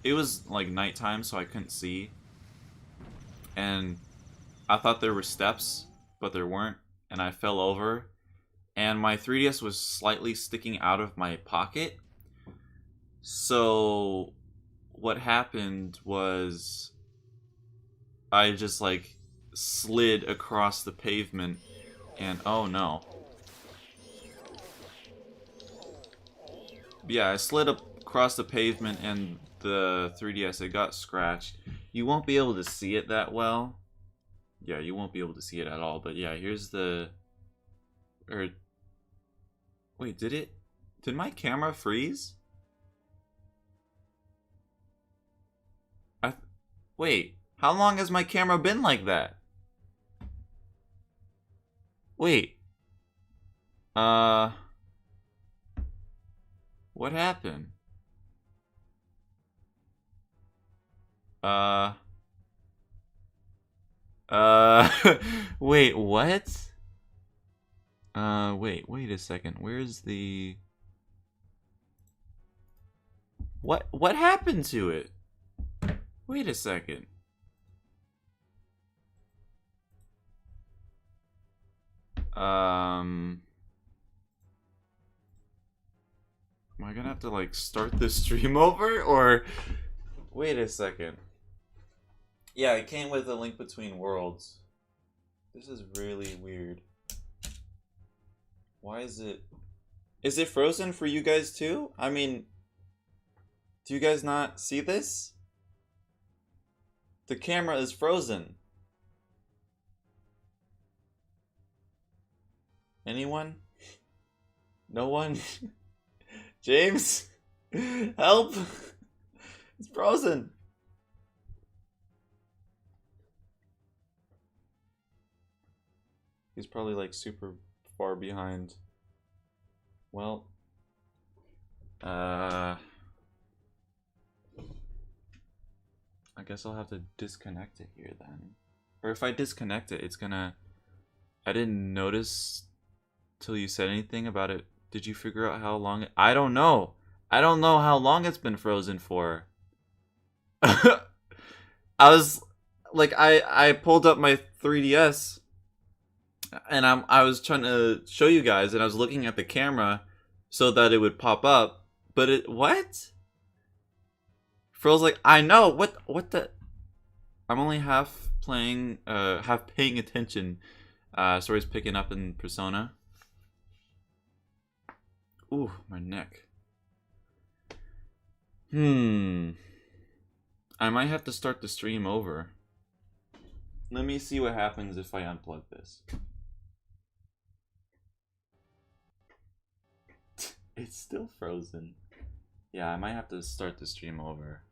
It was, like, nighttime, so I couldn't see. And I thought there were steps, but there weren't. And I fell over. And my 3DS was slightly sticking out of my pocket. So what happened was I just like slid across the pavement and oh no. Yeah, I slid across the pavement and the 3DS, it got scratched. You won't be able to see it that well. Yeah, you won't be able to see it at all. But yeah, here's the... Wait, did my camera freeze? Wait, how long has my camera been like that? Wait. What happened? Wait, what? Wait a second. Where's the... What happened to it? Wait a second. Am I gonna have to like start the stream over or wait a second. Yeah, it came with a link between worlds. This is really weird. Why is it... Is it frozen for you guys too? I mean, do you guys not see this? The camera is frozen. Anyone? No one? James? Help! It's frozen! He's probably like super far behind. Well, I guess I'll have to disconnect it here then. Or if I disconnect it, it's gonna... I didn't notice till you said anything about it. Did you figure out how long it... I don't know. I don't know how long it's been frozen for. I was like, I pulled up my 3DS and I was trying to show you guys, and I was looking at the camera so that it would pop up, but it... What? Froze like, I know, what the... I'm only half playing, half paying attention. Story's picking up in Persona. Ooh, my neck. I might have to start the stream over. Let me see what happens if I unplug this. It's still frozen. Yeah, I might have to start the stream over.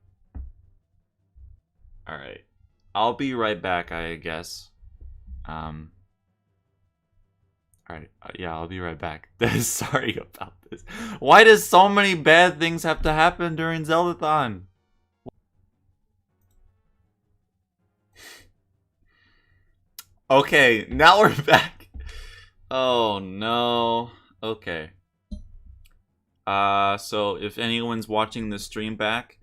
Alright. I'll be right back, I guess. Alright, yeah, I'll be right back. Sorry about this. Why does so many bad things have to happen during Zeldathon? Okay, now we're back. Oh no. Okay. So if anyone's watching the stream back,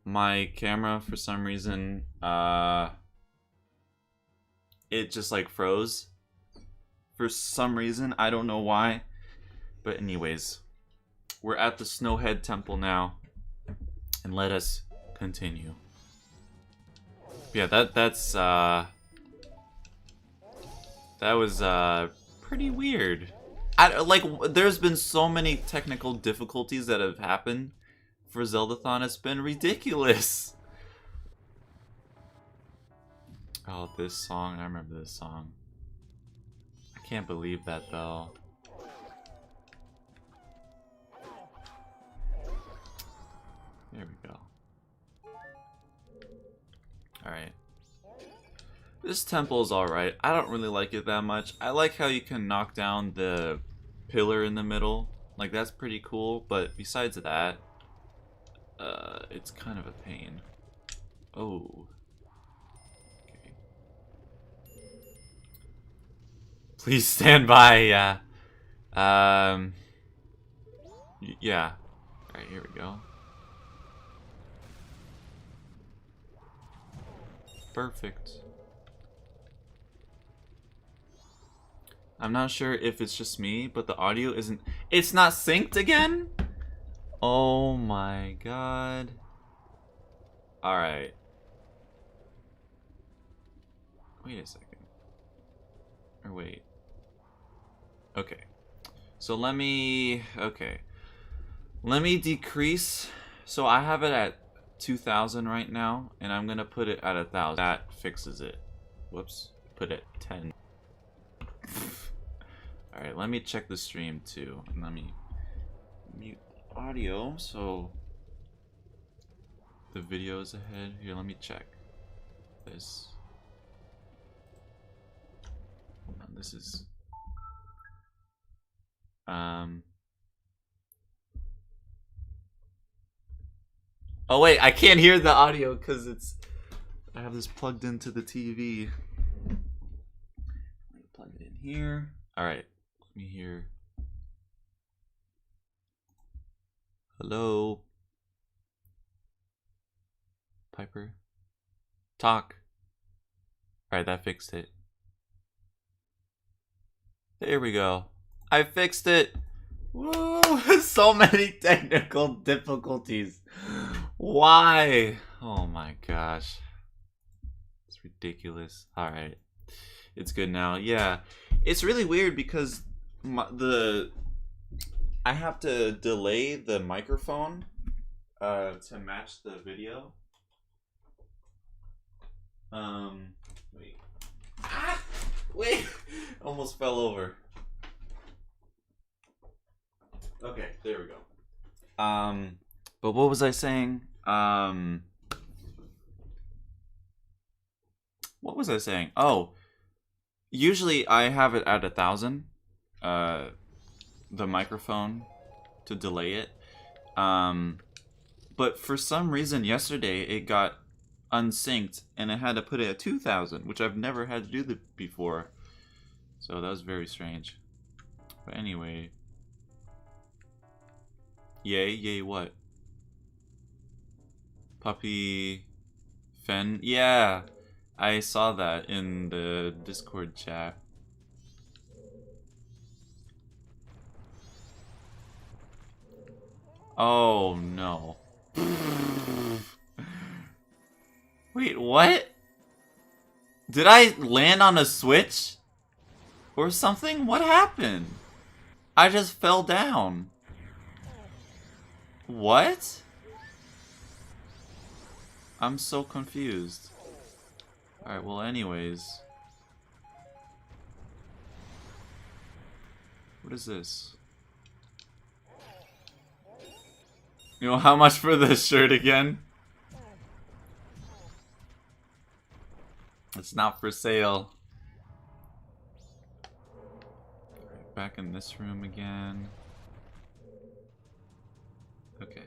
my camera for some reason, it just like froze. For some reason, I don't know why. But anyways, we're at the Snowhead Temple now. And let us continue. Yeah, that was pretty weird. Like, there's been so many technical difficulties that have happened for Zeldathon. It's been ridiculous. Oh, this song. I remember this song. I can't believe that, though. There we go. Alright. This temple is alright. I don't really like it that much. I like how you can knock down the pillar in the middle. Like, that's pretty cool. But besides that, it's kind of a pain. Oh. Okay. Please stand by, yeah. Yeah. Alright, here we go. Perfect. I'm not sure if it's just me, but the audio isn't... It's not synced again? Oh my god. Alright. Wait a second. Or wait. Okay. So let me... Okay. Let me decrease. So I have it at 2,000 right now, and I'm gonna put it at 1,000. That fixes it. Whoops. Put it 10. Alright, let me check the stream too. And let me mute audio so the video is ahead. Here, let me check this. Hold on, this is oh wait, I can't hear the audio because I have this plugged into the TV. Let me plug it in here. Alright, let me hear. Hello? Piper? Talk. Alright, that fixed it. There we go. I fixed it! Woo! So many technical difficulties. Why? Oh my gosh. It's ridiculous. Alright. It's good now. Yeah. It's really weird because I have to delay the microphone to match the video. Wait. Ah! Wait! Almost fell over. There we go. But what was I saying? What was I saying? Oh, usually I have it at 1,000. The microphone to delay it. But for some reason yesterday it got unsynced and I had to put it at 2,000, which I've never had to do before. So that was very strange. But anyway. Yay, yay what? Puppy Fen? Yeah, I saw that in the Discord chat. Oh no. Wait, what? Did I land on a switch? Or something? What happened? I just fell down. What? I'm so confused. Alright, well anyways. What is this? You know, how much for this shirt again? It's not for sale. Alright, back in this room again. Okay.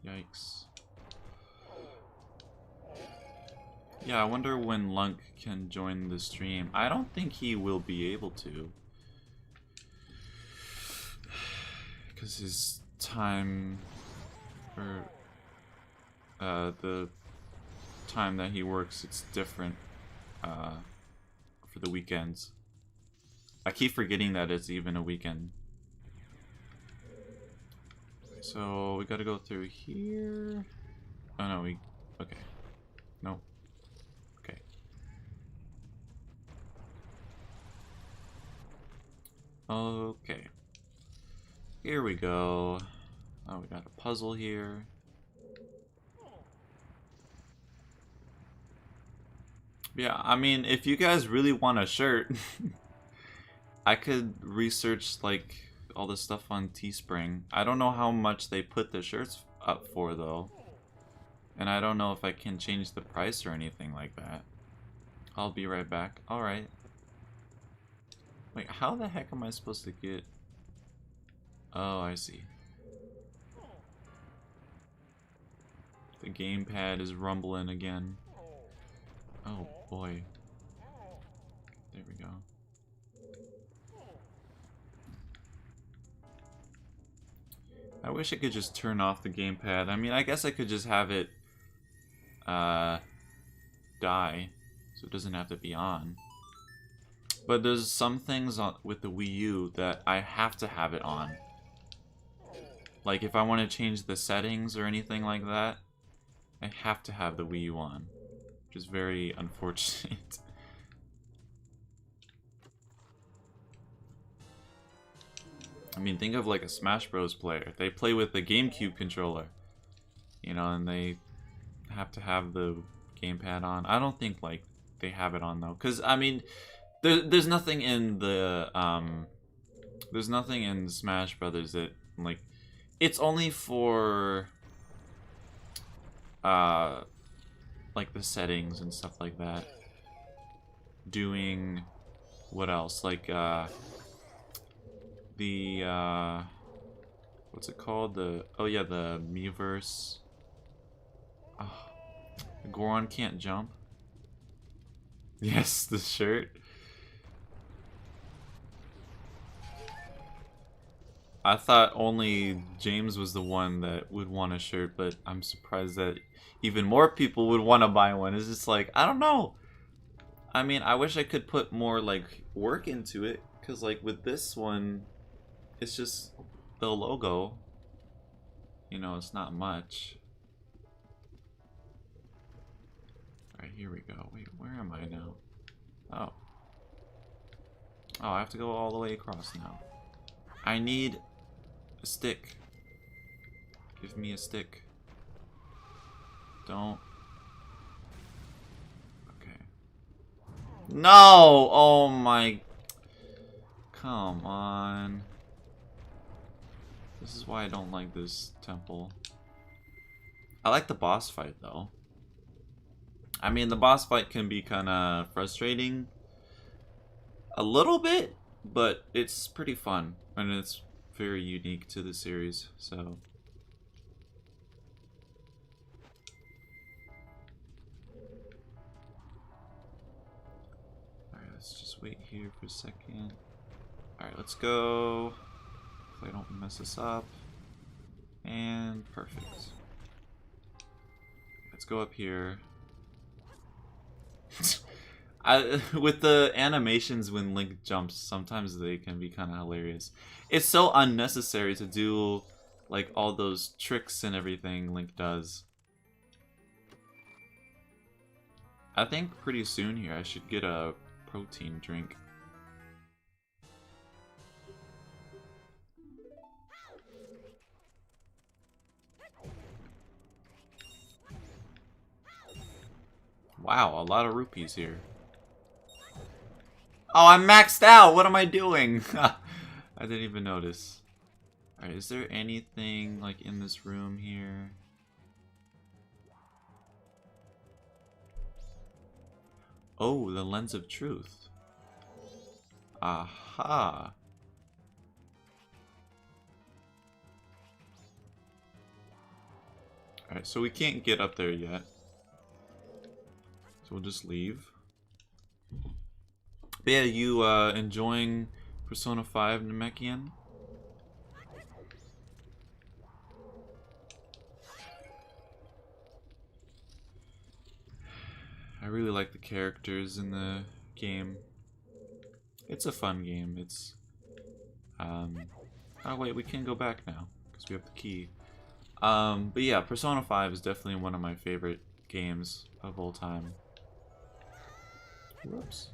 Yikes. Yeah, I wonder when Lunk can join the stream. I don't think he will be able to. Because his time, or the time that he works, it's different for the weekends. I keep forgetting that it's even a weekend. So we gotta go through here. Oh no, okay. No. Okay. Okay. Here we go. Oh, we got a puzzle here. Yeah, I mean, if you guys really want a shirt, I could research, like, all this stuff on Teespring. I don't know how much they put the shirts up for, though. And I don't know if I can change the price or anything like that. I'll be right back. Alright. Wait, how the heck am I supposed to get... Oh, I see. The gamepad is rumbling again. Oh, boy. There we go. I wish I could just turn off the gamepad. I mean, I guess I could just have it die, so it doesn't have to be on. But there's some things with the Wii U that I have to have it on. Like if I want to change the settings or anything like that, I have to have the Wii U on, which is very unfortunate. I mean, think of like a Smash Bros. Player. They play with the GameCube controller, you know, and they have to have the gamepad on. I don't think like they have it on though, because I mean, there's nothing in the there's nothing in Smash Brothers that like, it's only for like the settings and stuff like that. Doing what else? Like the what's it called? The oh yeah, the Miiverse. Oh, Goron can't jump. Yes, the shirt. I thought only James was the one that would want a shirt, but I'm surprised that even more people would want to buy one. It's just like, I don't know. I mean, I wish I could put more like work into it, because like with this one, it's just the logo. You know, it's not much. Alright, here we go. Wait, where am I now? Oh. Oh, I have to go all the way across now. I need a stick. Give me a stick. Don't. Okay. No! Oh my. come on. This is why I don't like this temple. I like the boss fight though. I mean, the boss fight can be kind of frustrating a little bit, but it's pretty fun and it's very unique to the series, so. Alright, let's just wait here for a second. Alright, let's go. Hopefully I don't mess this up. And perfect. Let's go up here. With the animations when Link jumps, sometimes they can be kind of hilarious. It's so unnecessary to do like all those tricks and everything Link does. I think pretty soon here I should get a protein drink. Wow, a lot of rupees here. Oh, I'm maxed out! What am I doing? I didn't even notice. Alright, is there anything like in this room here? Oh, the lens of truth. Aha. Alright, so we can't get up there yet. So we'll just leave. But yeah, you enjoying Persona 5 Namekian? I really like the characters in the game. It's a fun game. It's oh wait, we can go back now because we have the key. But yeah, Persona 5 is definitely one of my favorite games of all time. Whoops.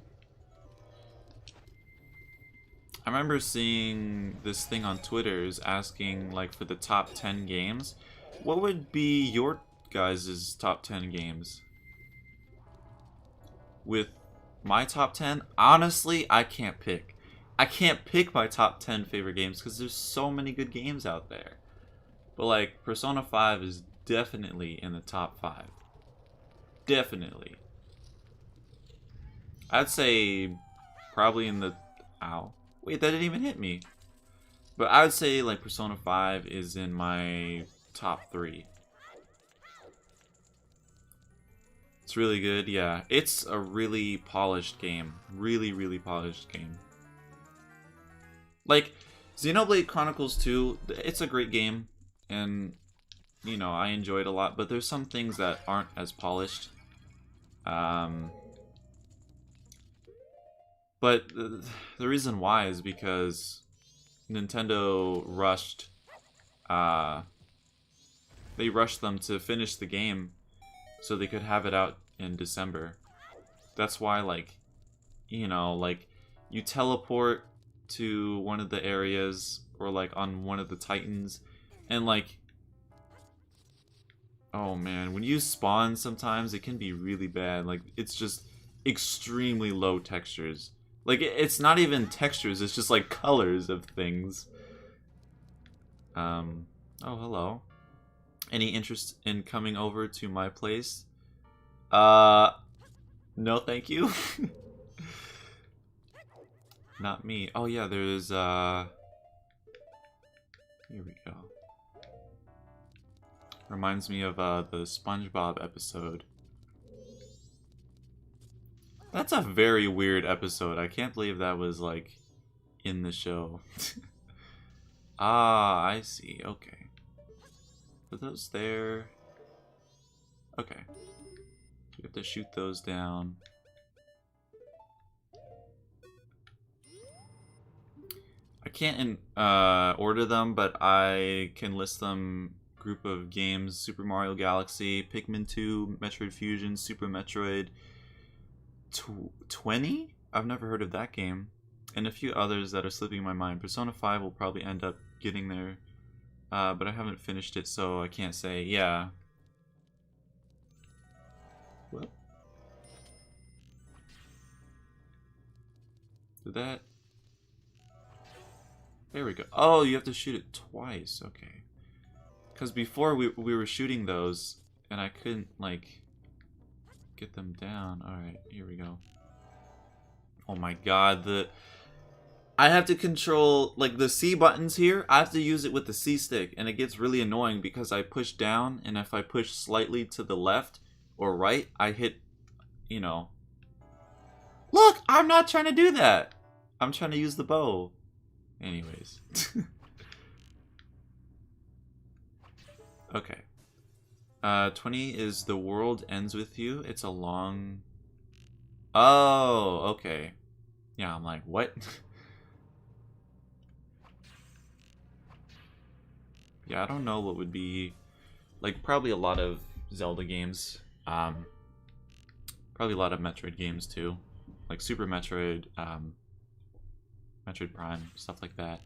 I remember seeing this thing on Twitter is asking like for the top 10 games. What would be your guys' top 10 games? With my top 10, honestly, I can't pick. I can't pick my top 10 favorite games because there's so many good games out there. But like, Persona 5 is definitely in the top 5. Definitely. I'd say probably in the... Ow. Wait, that didn't even hit me. But I would say like Persona 5 is in my top 3. It's really good, yeah. It's a really polished game. Really, really polished game. Like, Xenoblade Chronicles 2, it's a great game. And, you know, I enjoy it a lot. But there's some things that aren't as polished. But the reason why is because Nintendo rushed... they rushed them to finish the game so they could have it out in December. That's why, like, you know, like, you teleport to one of the areas or, like, on one of the Titans, and, like, oh man, when you spawn sometimes, it can be really bad. Like, it's just extremely low textures. Like, it's not even textures, it's just, like, colors of things. Oh, hello. Any interest in coming over to my place? No thank you. Not me. Oh yeah, there's, here we go. Reminds me of, the SpongeBob episode. That's a very weird episode. I can't believe that was, like, in the show. Ah, I see. Okay. Are those there? Okay. We have to shoot those down. I can't order them, but I can list them. Group of games: Super Mario Galaxy, Pikmin 2, Metroid Fusion, Super Metroid 20? I've never heard of that game. And a few others that are slipping my mind. Persona 5 will probably end up getting there. But I haven't finished it, so I can't say. Yeah. What? Did that... There we go. Oh, you have to shoot it twice. Okay. Because before we were shooting those, and I couldn't, like, get them down. Alright, here we go. Oh my god, I have to control, like, the C buttons here. I have to use it with the C stick, and it gets really annoying because I push down, and if I push slightly to the left or right, I hit, you know. Look, I'm not trying to do that. I'm trying to use the bow. Anyways. Okay. 20 is the world ends with you. It's a long... Oh, okay. Yeah, I'm like, what? Yeah, I don't know what would be... Like, probably a lot of Zelda games. Probably a lot of Metroid games, too. Like Super Metroid, Metroid Prime, stuff like that.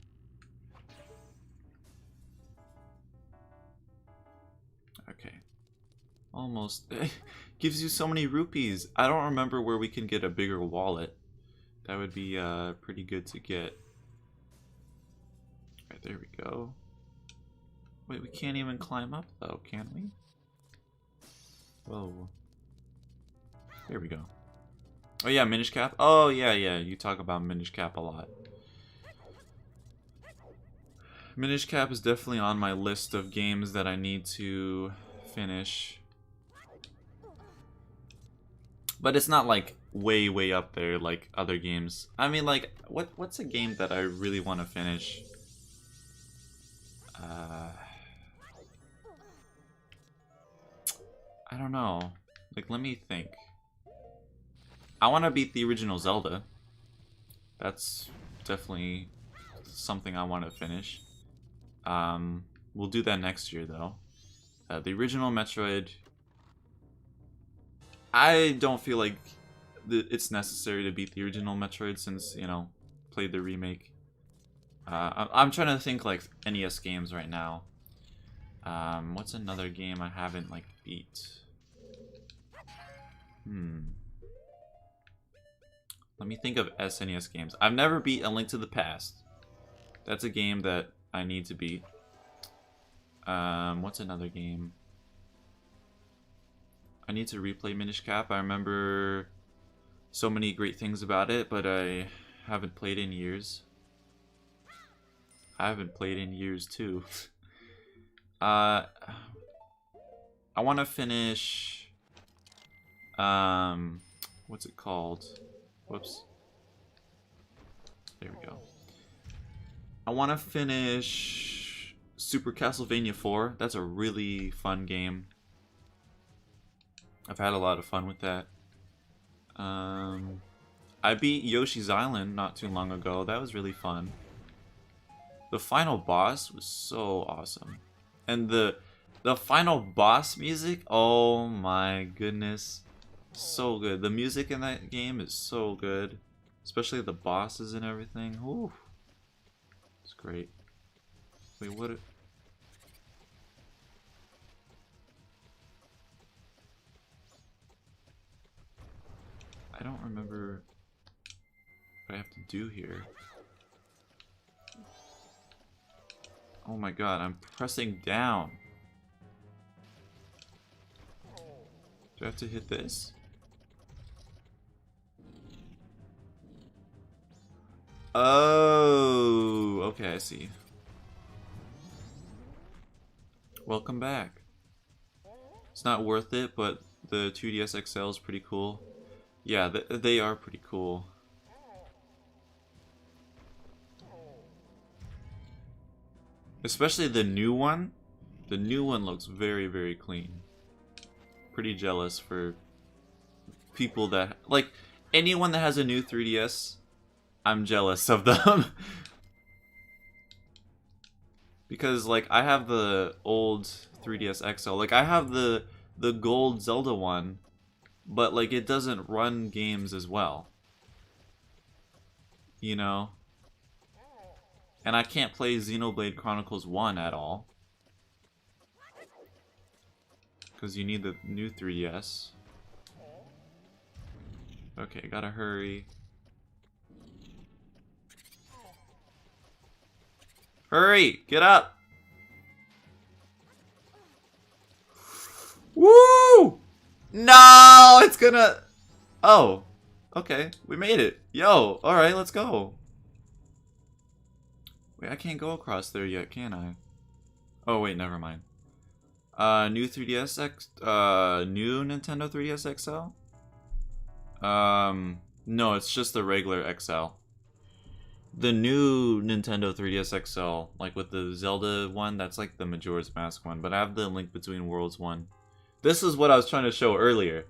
Okay. Almost. Gives you so many rupees. I don't remember where we can get a bigger wallet. That would be pretty good to get. Right, there we go. Wait, we can't even climb up though, can we? Whoa. There we go. Oh yeah, Minish Cap. Oh yeah, you talk about Minish Cap a lot. Minish Cap is definitely on my list of games that I need to finish. But it's not like way up there like other games. I mean, like, what's a game that I really want to finish? I don't know. Like, let me think. I want to beat the original Zelda. That's definitely something I want to finish. We'll do that next year, though. The original Metroid... I don't feel like it's necessary to beat the original Metroid since, you know, played the remake. I'm trying to think, like, NES games right now. What's another game I haven't, like, beat? Let me think of SNES games. I've never beat A Link to the Past. That's a game that I need to beat. What's another game? I need to replay Minish Cap. I remember so many great things about it, but I haven't played in years. I haven't played in years too. I want to finish... what's it called? Whoops. There we go. I want to finish Super Castlevania 4. That's a really fun game. I've had a lot of fun with that. I beat Yoshi's Island not too long ago. That was really fun. The final boss was so awesome. And the final boss music, oh my goodness. So good. The music in that game is so good. Especially the bosses and everything. Ooh. It's great. Wait, what? I don't remember what I have to do here. Oh my god, I'm pressing down. Do I have to hit this? Oh, okay, I see. Welcome back. It's not worth it, but the 2DS XL is pretty cool. Yeah, they are pretty cool. Especially the new one. The new one looks very clean. Pretty jealous for people that... Like, anyone that has a new 3DS, I'm jealous of them. Because, like, I have the old 3DS XL. Like, I have the gold Zelda one. But, like, it doesn't run games as well. You know? And I can't play Xenoblade Chronicles 1 at all. Because you need the new 3DS. Okay, gotta hurry. Hurry! Get up! Woo! No! It's gonna... Oh. Okay. We made it. Yo. Alright, let's go. Wait, I can't go across there yet, can I? Oh, wait, never mind. New 3DS X... new Nintendo 3DS XL? No, it's just the regular XL. The new Nintendo 3DS XL, like with the Zelda one, that's like the Majora's Mask one, but I have the Link Between Worlds one. This is what I was trying to show earlier.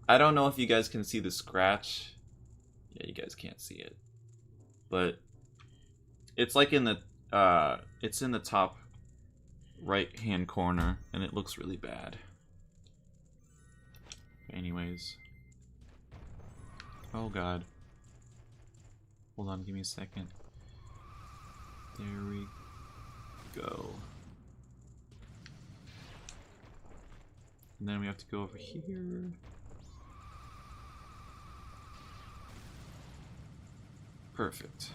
I don't know if you guys can see the scratch. Yeah, you guys can't see it. But it's like in the it's in the top right hand corner and it looks really bad. Anyways. Oh god. Hold on, give me a second. There we go. And then we have to go over here. Perfect.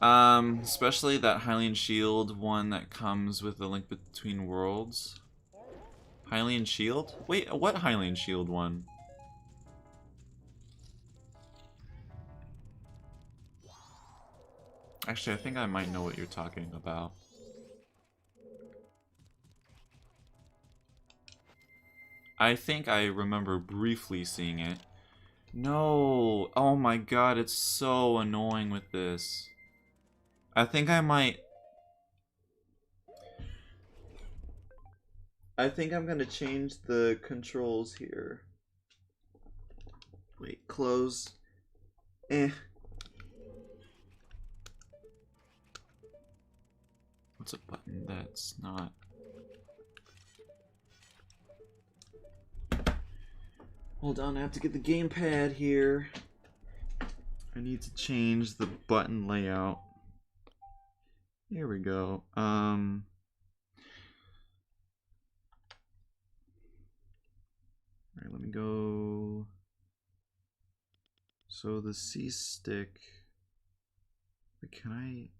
Especially that Hylian Shield one that comes with the Link Between Worlds. Hylian Shield? Wait, what Hylian Shield one? Actually, I think I might know what you're talking about. I think I remember briefly seeing it. No! Oh my god, it's so annoying with this. I think I might... I think I'm gonna change the controls here. Wait, close. What's a button that's not... Hold on, I have to get the gamepad here. I need to change the button layout. Here we go. Alright, let me go. So the C stick. Wait, can I?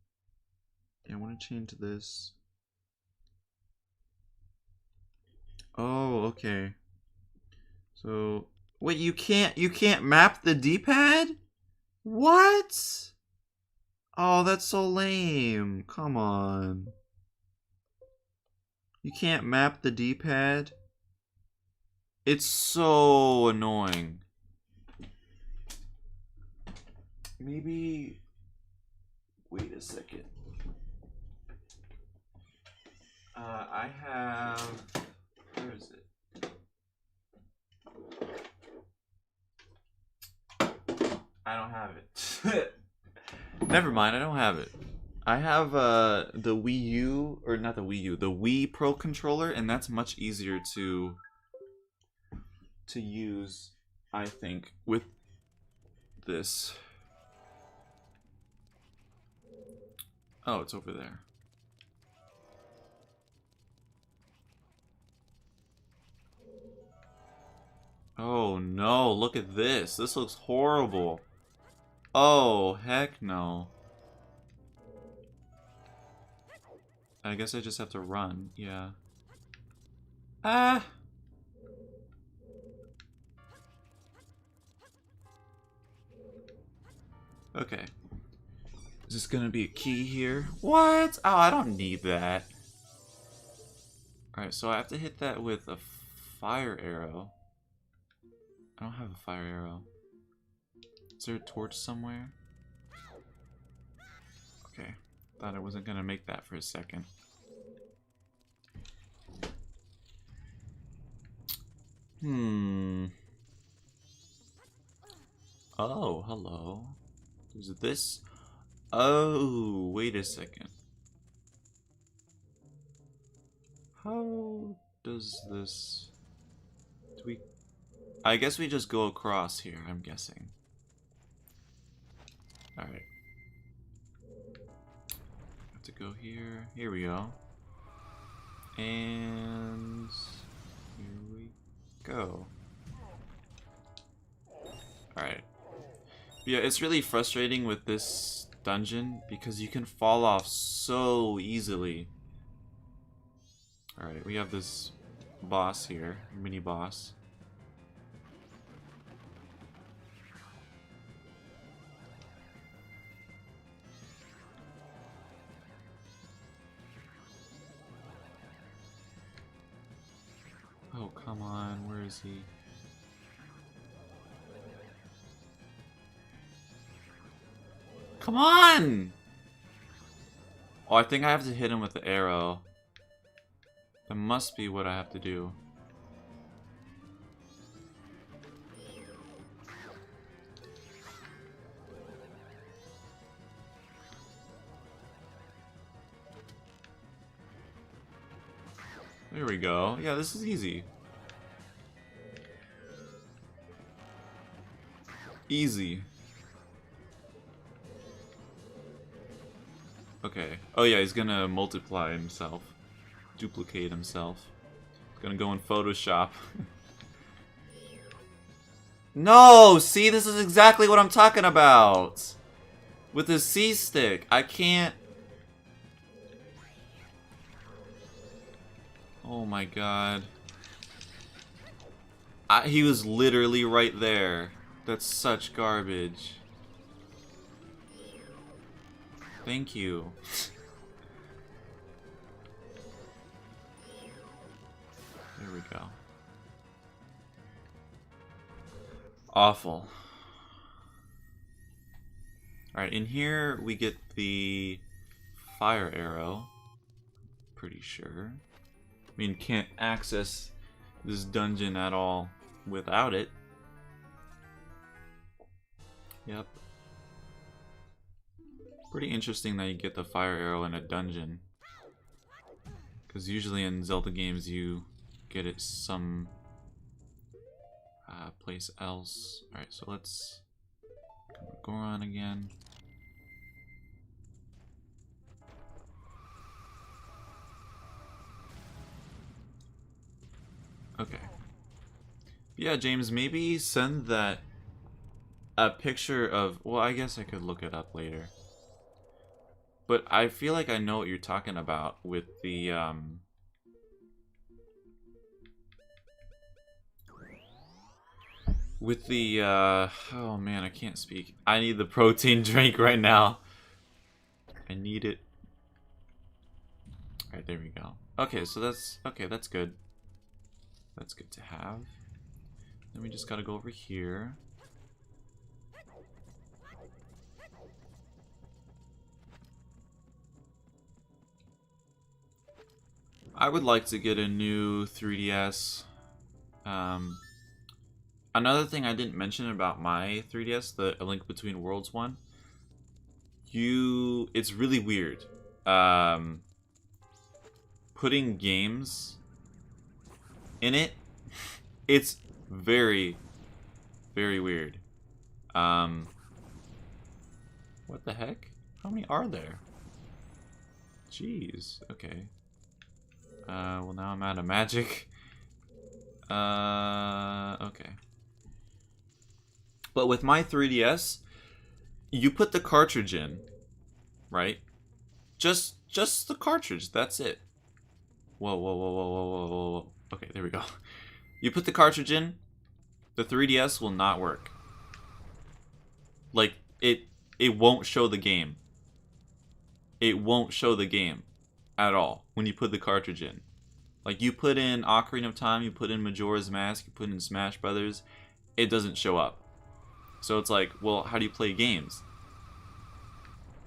Yeah, I want to change this. Oh, okay. So wait, you can't map the D-pad? What? Oh, that's so lame. Come on. You can't map the D-pad? It's so annoying. Maybe... Wait a second. I have... Where is it? I don't have it. Never mind, I don't have it. I have the Wii U, or not the Wii U, the Wii Pro controller, and that's much easier to use, I think, with this. Oh, it's over there. Oh no, look at this. This looks horrible. Oh, heck no. I guess I just have to run, yeah. Ah! Okay. Is this gonna be a key here? What? Oh, I don't need that. Alright, so I have to hit that with a fire arrow. I don't have a fire arrow. Is there a torch somewhere? Okay. Thought I wasn't gonna make that for a second. Oh, hello. There's this. Oh, wait a second. How does this... Do we... I guess we just go across here, I'm guessing. Alright. Have to go here. Here we go. And... here we go. Alright. Yeah, it's really frustrating with this dungeon because you can fall off so easily. Alright, we have this boss here, mini boss. Oh, come on, where is he? Come on! Oh, I think I have to hit him with the arrow. That must be what I have to do. There we go. Yeah, this is easy. Easy. Okay. Oh yeah, he's gonna multiply himself. Duplicate himself. He's gonna go in Photoshop. No! See, this is exactly what I'm talking about! With the C-stick, I can't... Oh my god. He was literally right there. That's such garbage. Thank you. There we go. Awful. Alright, in here we get the fire arrow. Pretty sure. I mean, can't access this dungeon at all without it. Yep. Pretty interesting that you get the fire arrow in a dungeon. Because usually in Zelda games you get it some place else. Alright, so let's go on again. Okay. Yeah, James, maybe send that a picture of... Well, I guess I could look it up later. But I feel like I know what you're talking about with the, oh man, I can't speak. I need the protein drink right now. I need it. Alright, there we go. Okay, so that's good. That's good to have. Then we just gotta go over here. I would like to get a new 3DS. Another thing I didn't mention about my 3DS, the A Link Between Worlds one, it's really weird. Putting games in it, it's very, very weird. What the heck? How many are there? Jeez, okay. Well now I'm out of magic. Okay. But with my 3DS, you put the cartridge in, right? Just the cartridge, that's it. Whoa, whoa, whoa, whoa, whoa, whoa, whoa, whoa. Okay, there we go. You put the cartridge in, the 3DS will not work. Like, it won't show the game. It won't show the game at all when you put the cartridge in. Like, you put in Ocarina of Time, you put in Majora's Mask, you put in Smash Brothers, it doesn't show up. So it's like, well, how do you play games?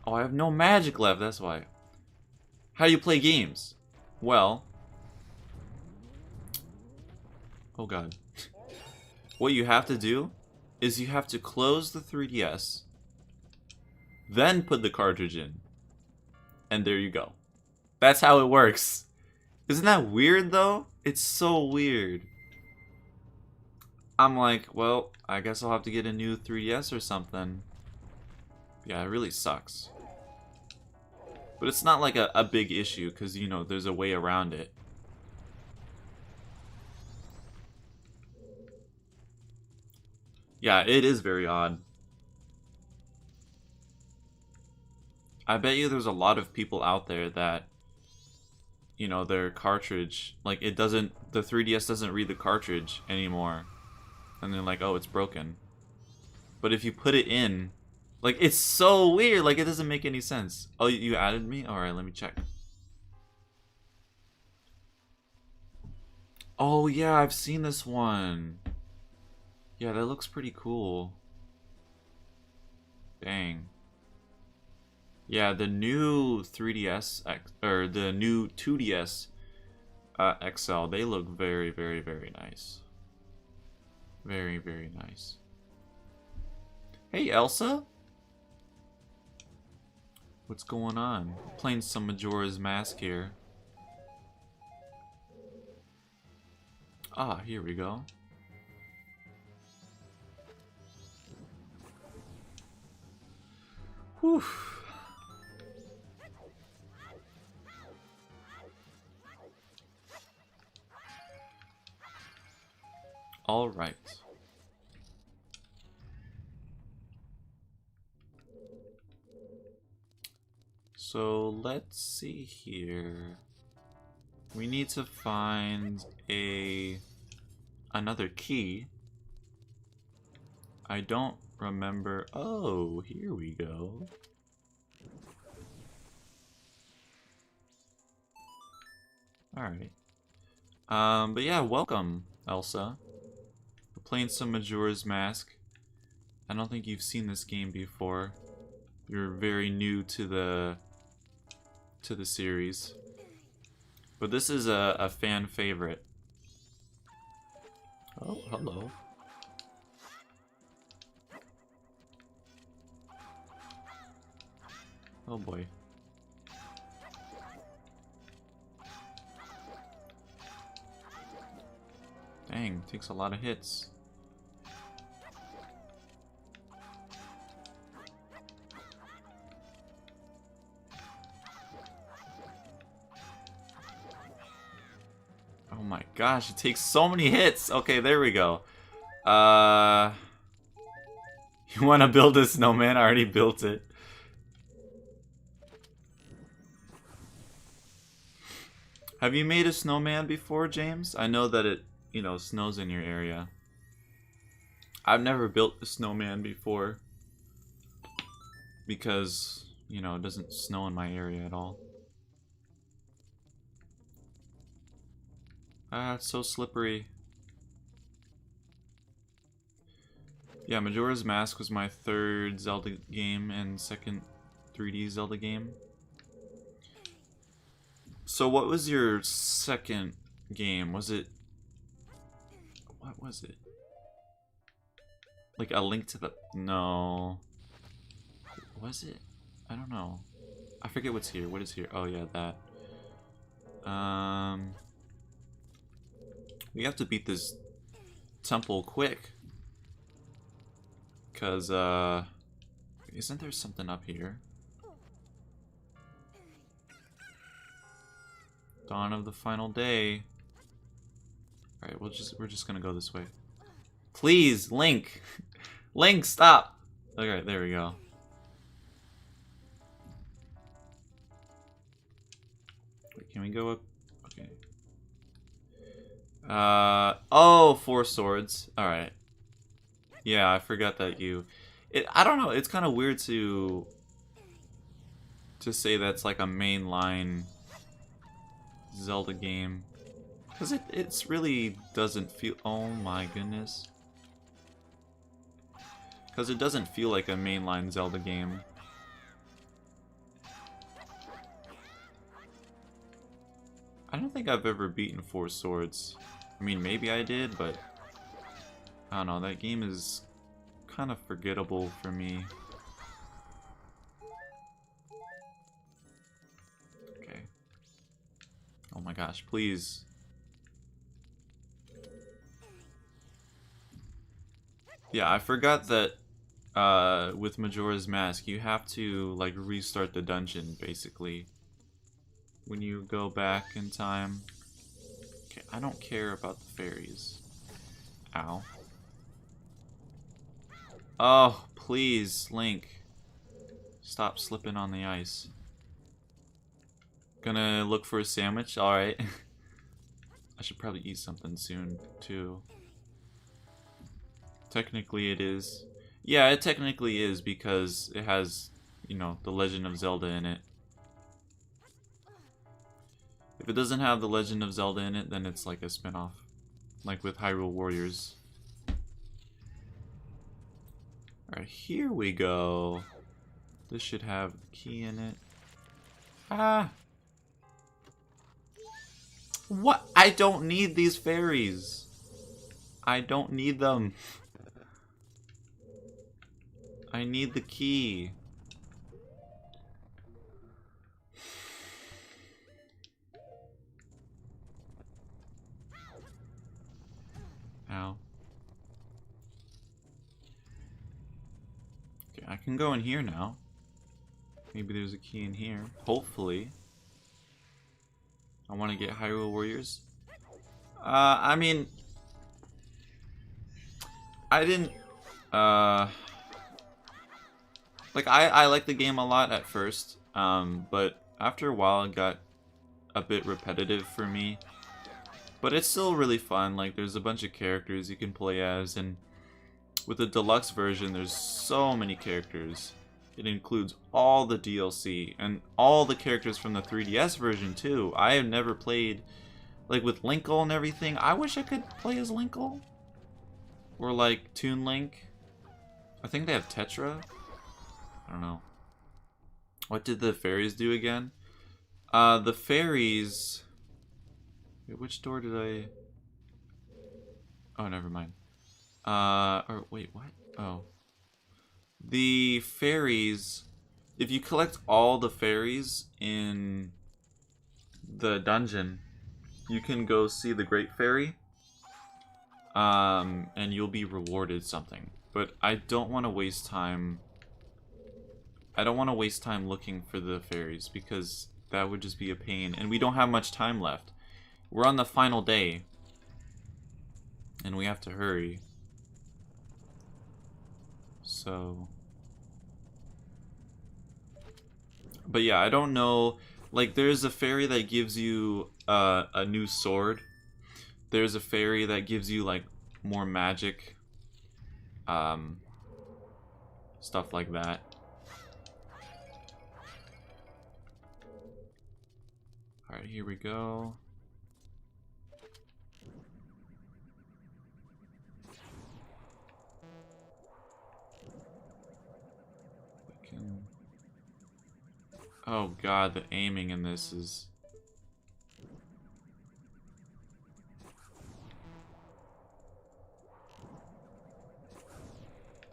Oh, I have no magic left, that's why. How do you play games? Well... Oh god. What you have to do is you have to close the 3DS, then put the cartridge in, and there you go. That's how it works. Isn't that weird though? It's so weird. I'm like, well, I guess I'll have to get a new 3DS or something. Yeah, it really sucks. But it's not like a big issue, because, you know, there's a way around it. Yeah, it is very odd. I bet you there's a lot of people out there that, you know, their cartridge, like, it doesn't, the 3DS doesn't read the cartridge anymore. And they're like, oh, it's broken. But if you put it in, like, it's so weird. Like, it doesn't make any sense. Oh, you added me? Alright, let me check. Oh, yeah, I've seen this one. Yeah, that looks pretty cool. Dang. Yeah, the new 3DS, or the new 2DS XL, they look very, very, very nice. Very, very nice. Hey, Elsa? What's going on? Playing some Majora's Mask here. Ah, here we go. Whew. All right. So let's see here. We need to find another key. I don't remember. Oh, here we go. All right. But yeah, welcome, Elsa. We're playing some Majora's Mask. I don't think you've seen this game before. You're very new to the series. But this is a fan favorite. Oh, hello. Oh boy. Dang, takes a lot of hits. Oh my gosh, it takes so many hits. Okay, there we go. You want to build a snowman? I already built it. Have you made a snowman before, James? I know that it, you know, snows in your area. I've never built a snowman before because, you know, it doesn't snow in my area at all. Ah, it's so slippery. Yeah, Majora's Mask was my third Zelda game and second 3D Zelda game. So what was your second game? Was it... What was it? Like A Link to the... No. Was it? I don't know. I forget what's here. What is here? Oh yeah, that. We have to beat this temple quick. Because, isn't there something up here? Dawn of the final day. Alright, we're just gonna go this way. Please, Link! Link, stop! Alright, there we go. Wait, can we go up? Okay. Oh, 4 swords. Alright. Yeah, I forgot that I don't know, it's kind of weird to say that's like a mainline Zelda game. Because it's really doesn't feel... Oh my goodness. Because it doesn't feel like a mainline Zelda game. I don't think I've ever beaten 4 swords. I mean, maybe I did, but... I don't know, that game is kind of forgettable for me. Okay. Oh my gosh, please. Yeah, I forgot that with Majora's Mask, you have to like restart the dungeon, basically. When you go back in time. Okay, I don't care about the fairies. Ow. Oh, please, Link. Stop slipping on the ice. Gonna look for a sandwich? Alright. I should probably eat something soon, too. Technically it is. Yeah, it technically is because it has, you know, The Legend of Zelda in it. If it doesn't have The Legend of Zelda in it, then it's like a spin-off. Like with Hyrule Warriors. Alright, here we go. This should have the key in it. Ah! What? I don't need these fairies. I don't need them. I need the key. Ow. Okay, I can go in here now. Maybe there's a key in here. Hopefully. I want to get Hyrule Warriors. I mean... I didn't... Like, I liked the game a lot at first. But after a while it got a bit repetitive for me. But it's still really fun. Like, there's a bunch of characters you can play as. And with the deluxe version, there's so many characters. It includes all the DLC and all the characters from the 3DS version too. I have never played, like with Linkle and everything. I wish I could play as Linkle. Or like Toon Link. I think they have Tetra. I don't know. What did the fairies do again? The fairies... Wait, which door did I... Oh, never mind. Or wait, what? Oh. The fairies, if you collect all the fairies in the dungeon, you can go see the Great Fairy, and you'll be rewarded something. But I don't want to waste time. I don't want to waste time looking for the fairies because that would just be a pain, and we don't have much time left. We're on the final day, and we have to hurry. So, but yeah, I don't know. Like, there's a fairy that gives you a new sword. There's a fairy that gives you like more magic, stuff like that. All right, here we go. Oh god, the aiming in this is...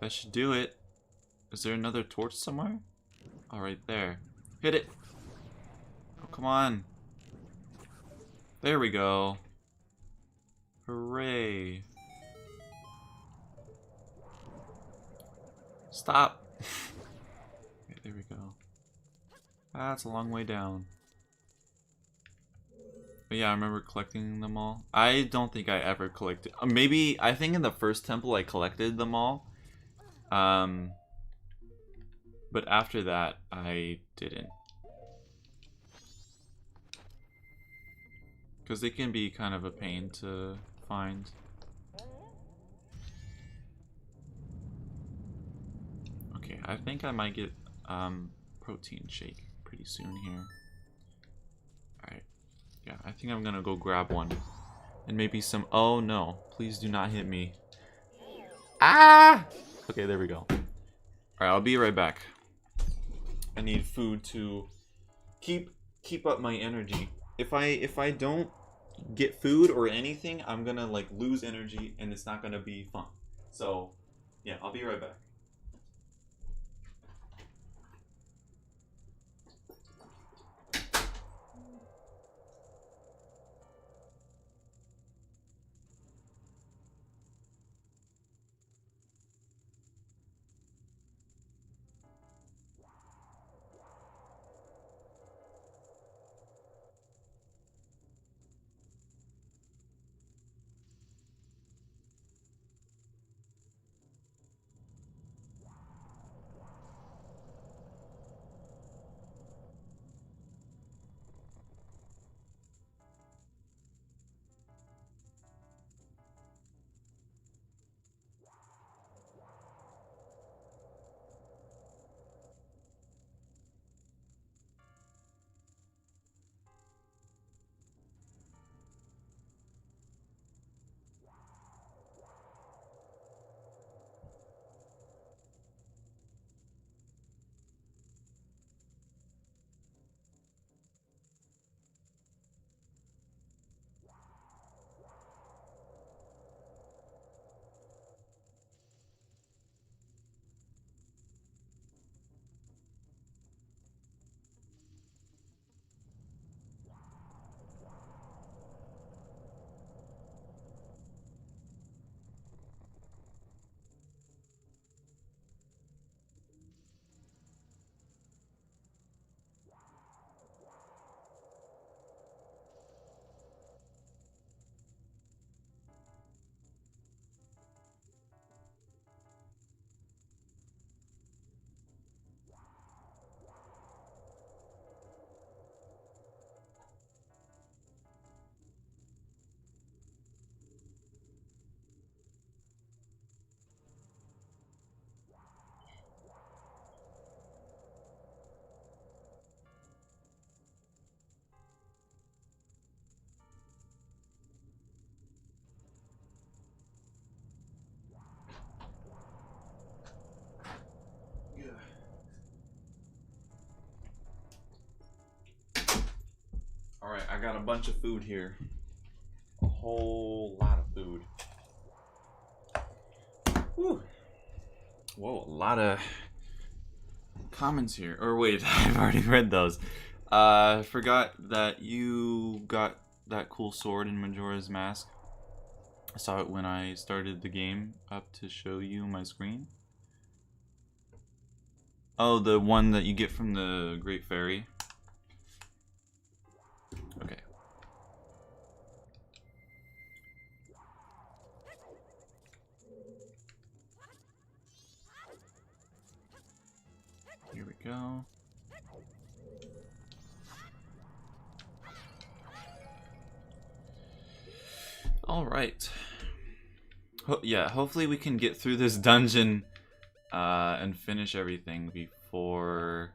That should do it. Is there another torch somewhere? Oh, right there. Hit it! Oh, come on. There we go. Hooray. Stop! Okay, there we go. Ah, it's a long way down. But yeah, I remember collecting them all. I don't think I ever collected... maybe, I think in the first temple I collected them all. But after that, I didn't. Because they can be kind of a pain to find. Okay, I think I might get protein shake pretty soon here. Alright. Yeah, I think I'm gonna go grab one. And maybe some... Oh no, please do not hit me. Ah! Okay, there we go. Alright, I'll be right back. I need food to keep up my energy. If I don't get food or anything, I'm gonna like lose energy and it's not gonna be fun. So yeah, I'll be right back. I got a bunch of food here. A whole lot of food. Whew. Whoa, a lot of comments here. Or wait, I've already read those. I forgot that you got that cool sword in Majora's Mask. I saw it when I started the game up to show you my screen. Oh, the one that you get from the Great Fairy. Okay. Here we go. Alright. Yeah, hopefully we can get through this dungeon and finish everything before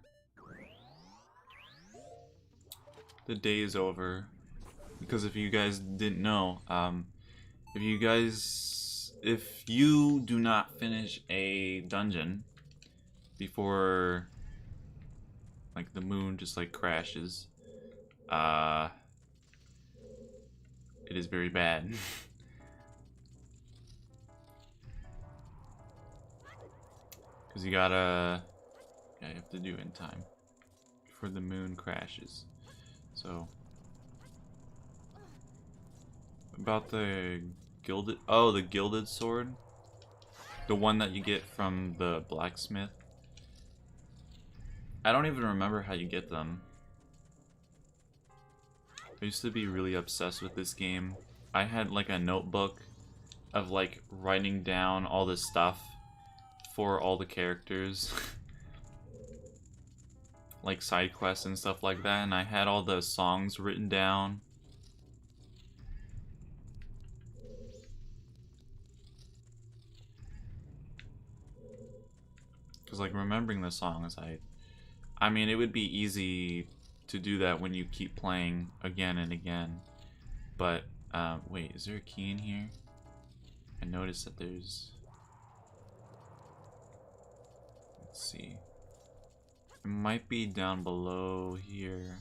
the day is over. Because if you guys didn't know, if you do not finish a dungeon before like the moon just like crashes, it is very bad. Because you have to do it in time before the moon crashes. So about the gilded sword, the one that you get from the blacksmith. I don't even remember how you get them. I used to be really obsessed with this game. I had like a notebook of like writing down all this stuff for all the characters. Like side quests and stuff like that, and I had all the songs written down. Cause like remembering the songs, I mean it would be easy to do that when you keep playing again and again. But wait, is there a key in here? I noticed that there's. Let's see. It might be down below here.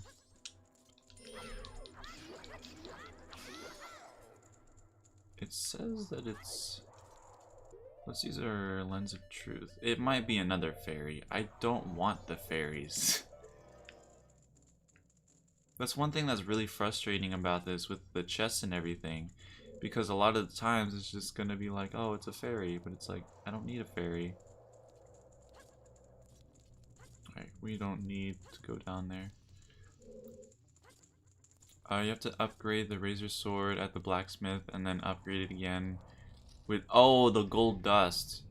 It says that it's. Let's use our lens of truth. It might be another fairy. I don't want the fairies. That's one thing that's really frustrating about this with the chests and everything. Because a lot of the times it's just gonna be like, oh, it's a fairy. But it's like, I don't need a fairy. Alright, we don't need to go down there. You have to upgrade the razor sword at the blacksmith and then upgrade it again with, oh, the gold dust.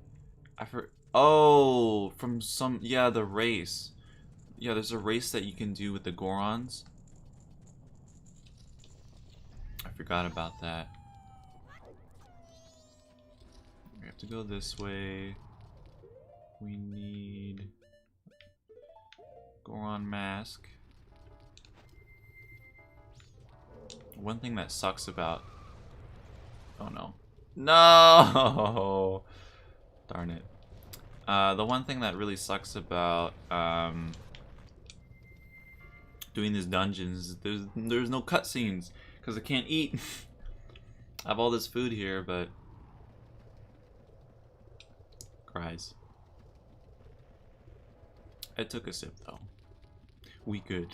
Oh, from some, yeah, the race. Yeah, there's a race that you can do with the Gorons. I forgot about that. We have to go this way. We need Goron mask. One thing that sucks about... Oh no. No! Darn it. The one thing that really sucks about doing these dungeons, there's no cutscenes because I can't eat. I have all this food here, but cries. I took a sip though. We good.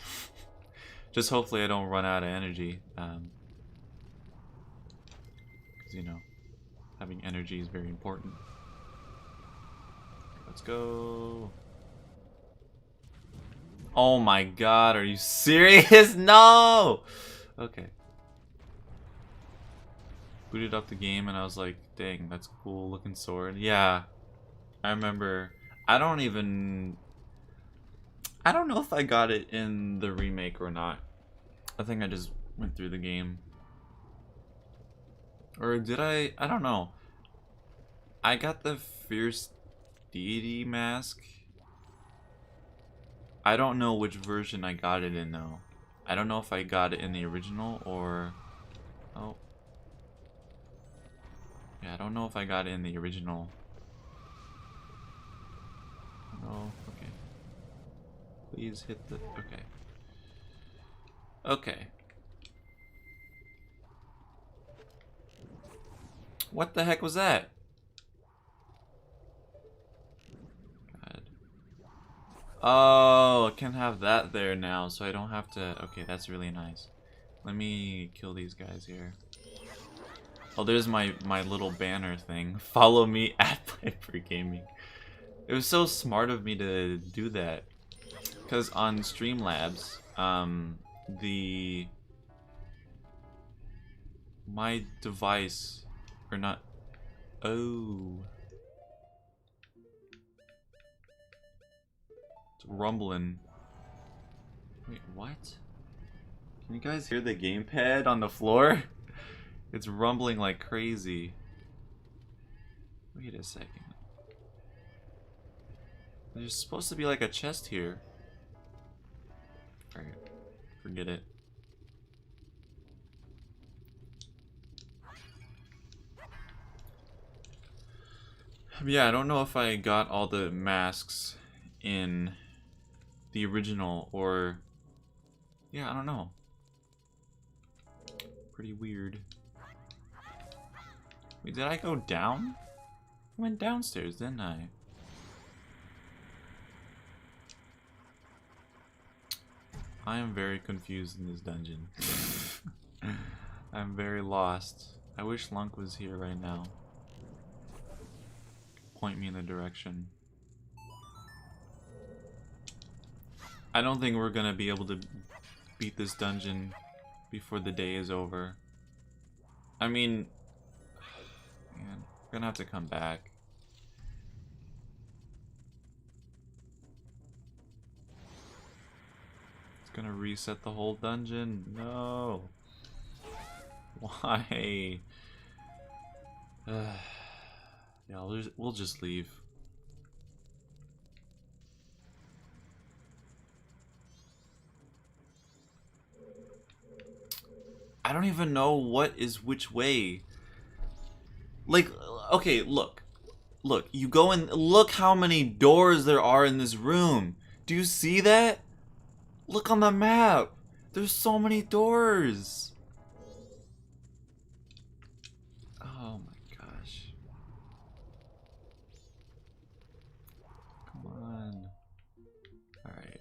Just hopefully I don't run out of energy. Because you know, having energy is very important. Let's go. Oh my god, are you serious? No! Okay. Booted up the game and I was like, dang, that's a cool looking sword. Yeah. I remember. I don't know if I got it in the remake or not. I think I just went through the game. Or did I? I don't know. I got the Fierce Deity mask. I don't know which version I got it in though. I don't know if I got it in the original or... Oh. Yeah, I don't know if I got it in the original. Oh, okay. Please hit the... Okay. Okay. What the heck was that? God. Oh, I can have that there now, so I don't have to... Okay, that's really nice. Let me kill these guys here. Oh, there's my little banner thing. Follow me at Piper Gaming. It was so smart of me to do that. Because on Streamlabs, my device, or not... Oh... It's rumbling. Wait, what? Can you guys hear the gamepad on the floor? It's rumbling like crazy. Wait a second. There's supposed to be like a chest here. Alright, forget it. Yeah, I don't know if I got all the masks in the original or... Yeah, I don't know. Pretty weird. Wait, did I go down? I went downstairs, didn't I? I am very confused in this dungeon. I'm very lost. I wish Lunk was here right now. Point me in a direction. I don't think we're gonna be able to beat this dungeon before the day is over. I mean, man, we're gonna have to come back. It's gonna reset the whole dungeon. No. Why? Yeah, we'll just leave. I don't even know what is which way. Like, okay, look. Look, you go and look how many doors there are in this room. Do you see that? Look on the map. There's so many doors. Oh my gosh. Come on. Alright.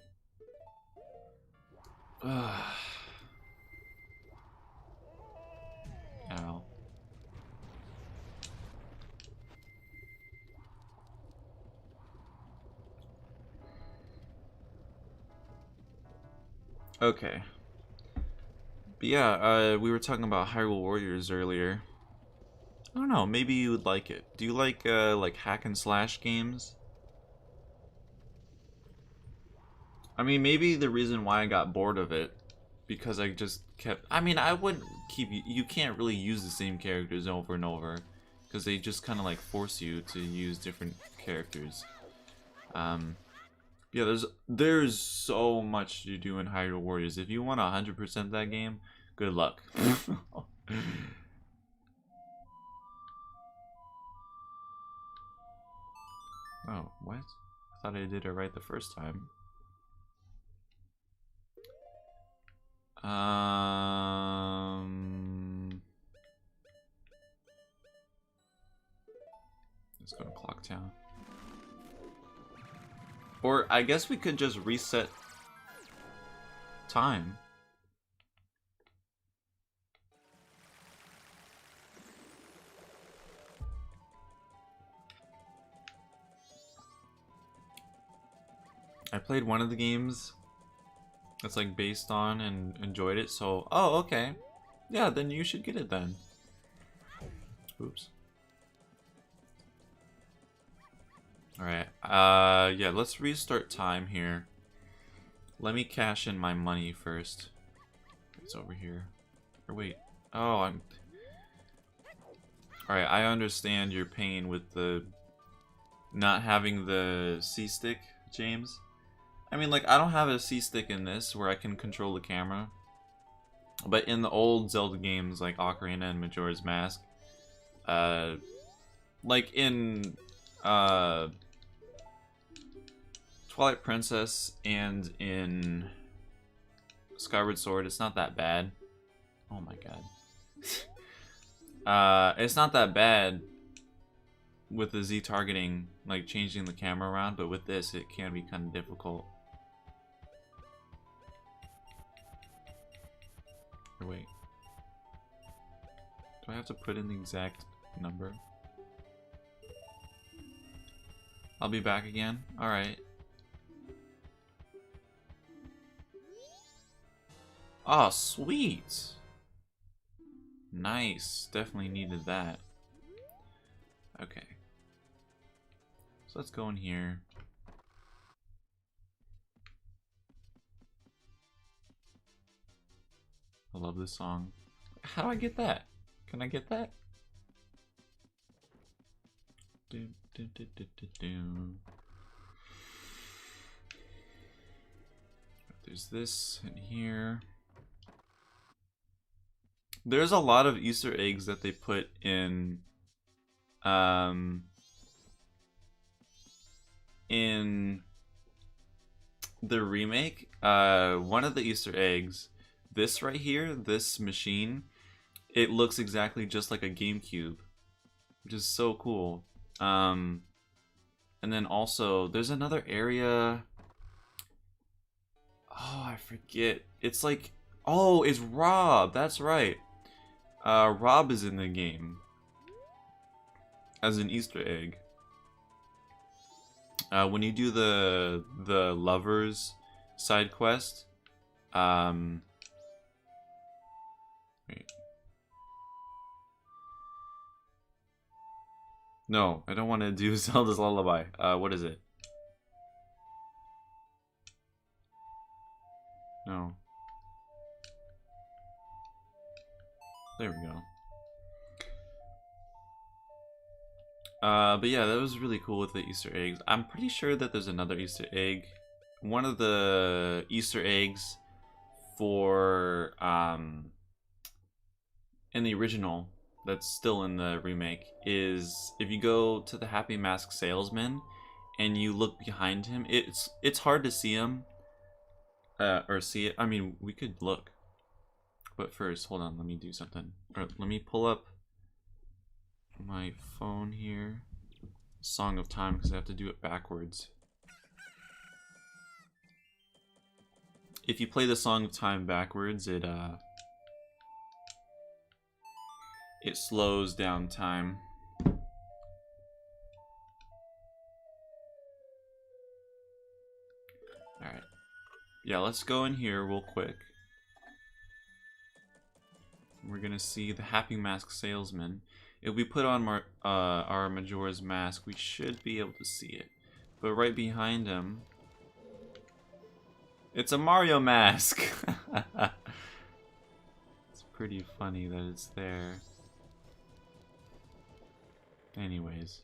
Ow. Okay. But yeah, we were talking about Hyrule Warriors earlier. I don't know, maybe you would like it. Do you like hack and slash games? I mean, maybe the reason why I got bored of it, because I just kept... I mean, I wouldn't keep... You can't really use the same characters over and over, because they just kind of like force you to use different characters. Yeah, there's so much to do in Hyrule Warriors. If you want 100% that game, good luck. Oh, what? I thought I did it right the first time. Let's go to Clock Town. Or I guess we could just reset time. I played one of the games that's like based on and enjoyed it, so oh, okay. Yeah, then you should get it then. Oops. Alright, yeah, let's restart time here. Let me cash in my money first. It's over here. Or wait. Oh, I'm... Alright, I understand your pain with the... not having the C-stick, James. I mean, like, I don't have a C-stick in this where I can control the camera. But in the old Zelda games, like Ocarina and Majora's Mask, like in, Twilight Princess and in Skyward Sword, it's not that bad. Oh my god. It's not that bad with the Z targeting, like changing the camera around, but with this it can be kind of difficult. Or wait. Do I have to put in the exact number? I'll be back again. Alright. Oh, sweet! Nice. Definitely needed that. Okay. So let's go in here. I love this song. How do I get that? Can I get that? There's this in here. There's a lot of Easter eggs that they put in the remake. One of the Easter eggs, this right here, this machine, it looks exactly just like a GameCube, which is so cool. And then also there's another area. Oh, I forget. It's like, oh, it's Rob. That's right. Rob is in the game as an Easter egg. When you do the lovers side quest, wait. No, I don't want to do Zelda's Lullaby. What is it? No. There we go. But yeah, that was really cool with the Easter eggs. I'm pretty sure that there's another Easter egg. One of the Easter eggs for in the original that's still in the remake is if you go to the Happy Mask salesman and you look behind him, it's hard to see him or see it. I mean, we could look. But first, hold on, let me do something. Or let me pull up my phone here. Song of Time, because I have to do it backwards. If you play the Song of Time backwards, it slows down time. Alright. Yeah, let's go in here real quick. We're gonna see the Happy Mask salesman. If we put on our Majora's Mask, we should be able to see it. But right behind him, it's a Mario mask! It's pretty funny that it's there. Anyways.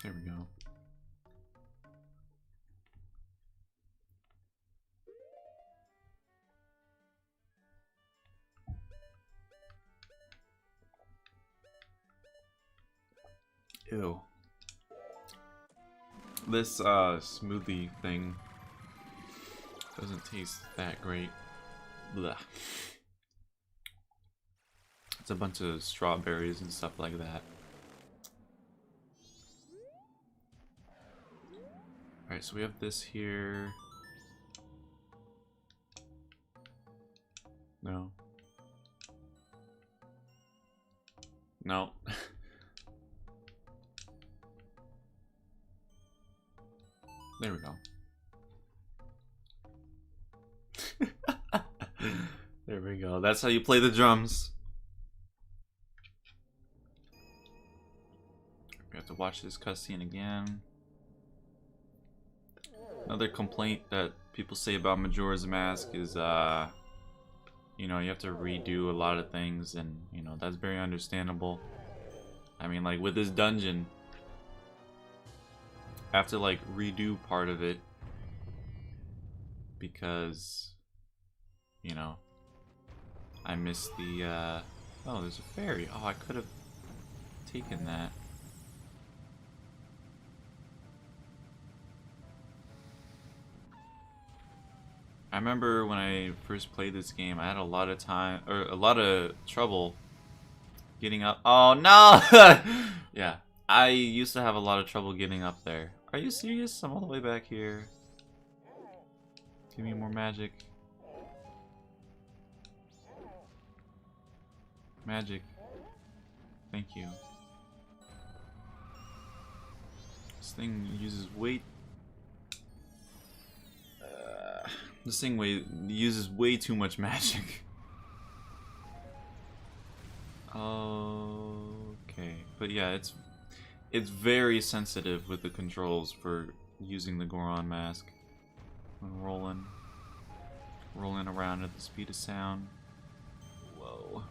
There we go. Ew. This smoothie thing doesn't taste that great. Blah. It's a bunch of strawberries and stuff like that. Alright, so we have this here. No. No. There we go. There we go. That's how you play the drums. We have to watch this cutscene again. Another complaint that people say about Majora's Mask is, you know, you have to redo a lot of things, and, you know, that's very understandable. I mean, like, with this dungeon, I have to, like, redo part of it because, you know, I missed the, oh, there's a fairy. Oh, I could have taken that. I remember when I first played this game, I had a lot of time, or a lot of trouble getting up. Oh no! Yeah, I used to have a lot of trouble getting up there. Are you serious? I'm all the way back here. Give me more magic. Magic. Thank you. This thing uses weight. This thing uses way too much magic. Okay, but yeah, it's very sensitive with the controls for using the Goron mask when rolling around at the speed of sound. Whoa.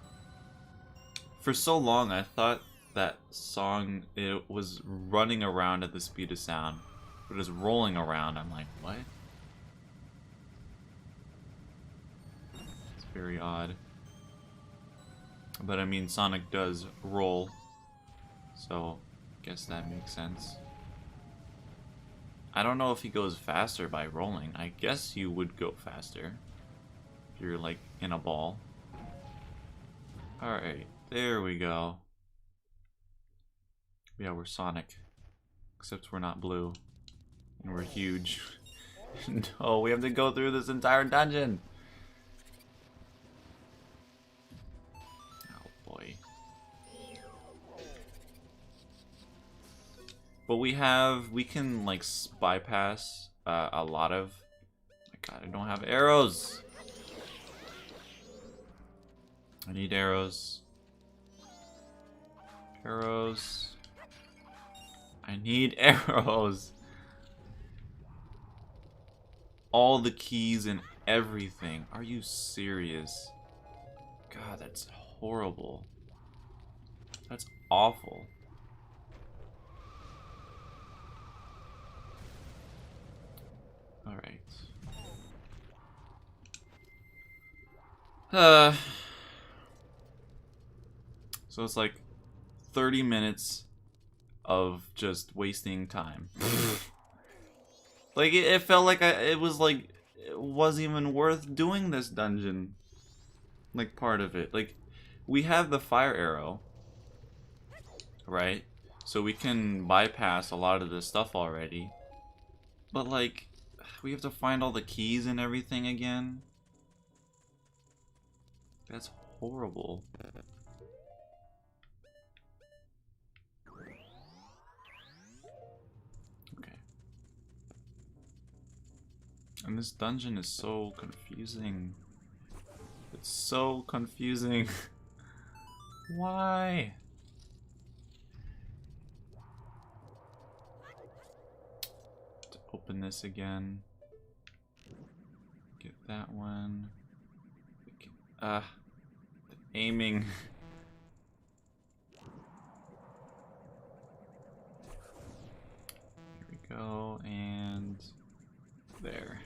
For so long, I thought that song it was running around at the speed of sound, but it's rolling around. I'm like, what? It's very odd. But I mean, Sonic does roll, so I guess that makes sense. I don't know if he goes faster by rolling. I guess you would go faster if you're like in a ball. Alright, there we go. Yeah, we're Sonic. Except we're not blue. And we're huge. No, we have to go through this entire dungeon. Oh boy. But we can like bypass a lot of... Oh my god, I don't have arrows. I need arrows. Arrows. I need arrows. All the keys and everything. Are you serious? God, that's horrible. That's awful. Alright. So it's like 30 minutes of just wasting time. Like it felt like it wasn't even worth doing this dungeon. Like part of it. Like we have the fire arrow, right? So we can bypass a lot of this stuff already. But like we have to find all the keys and everything again. That's horrible. And this dungeon is so confusing. It's so confusing. Why? To open this again. Get that one. The aiming. Here we go, and there.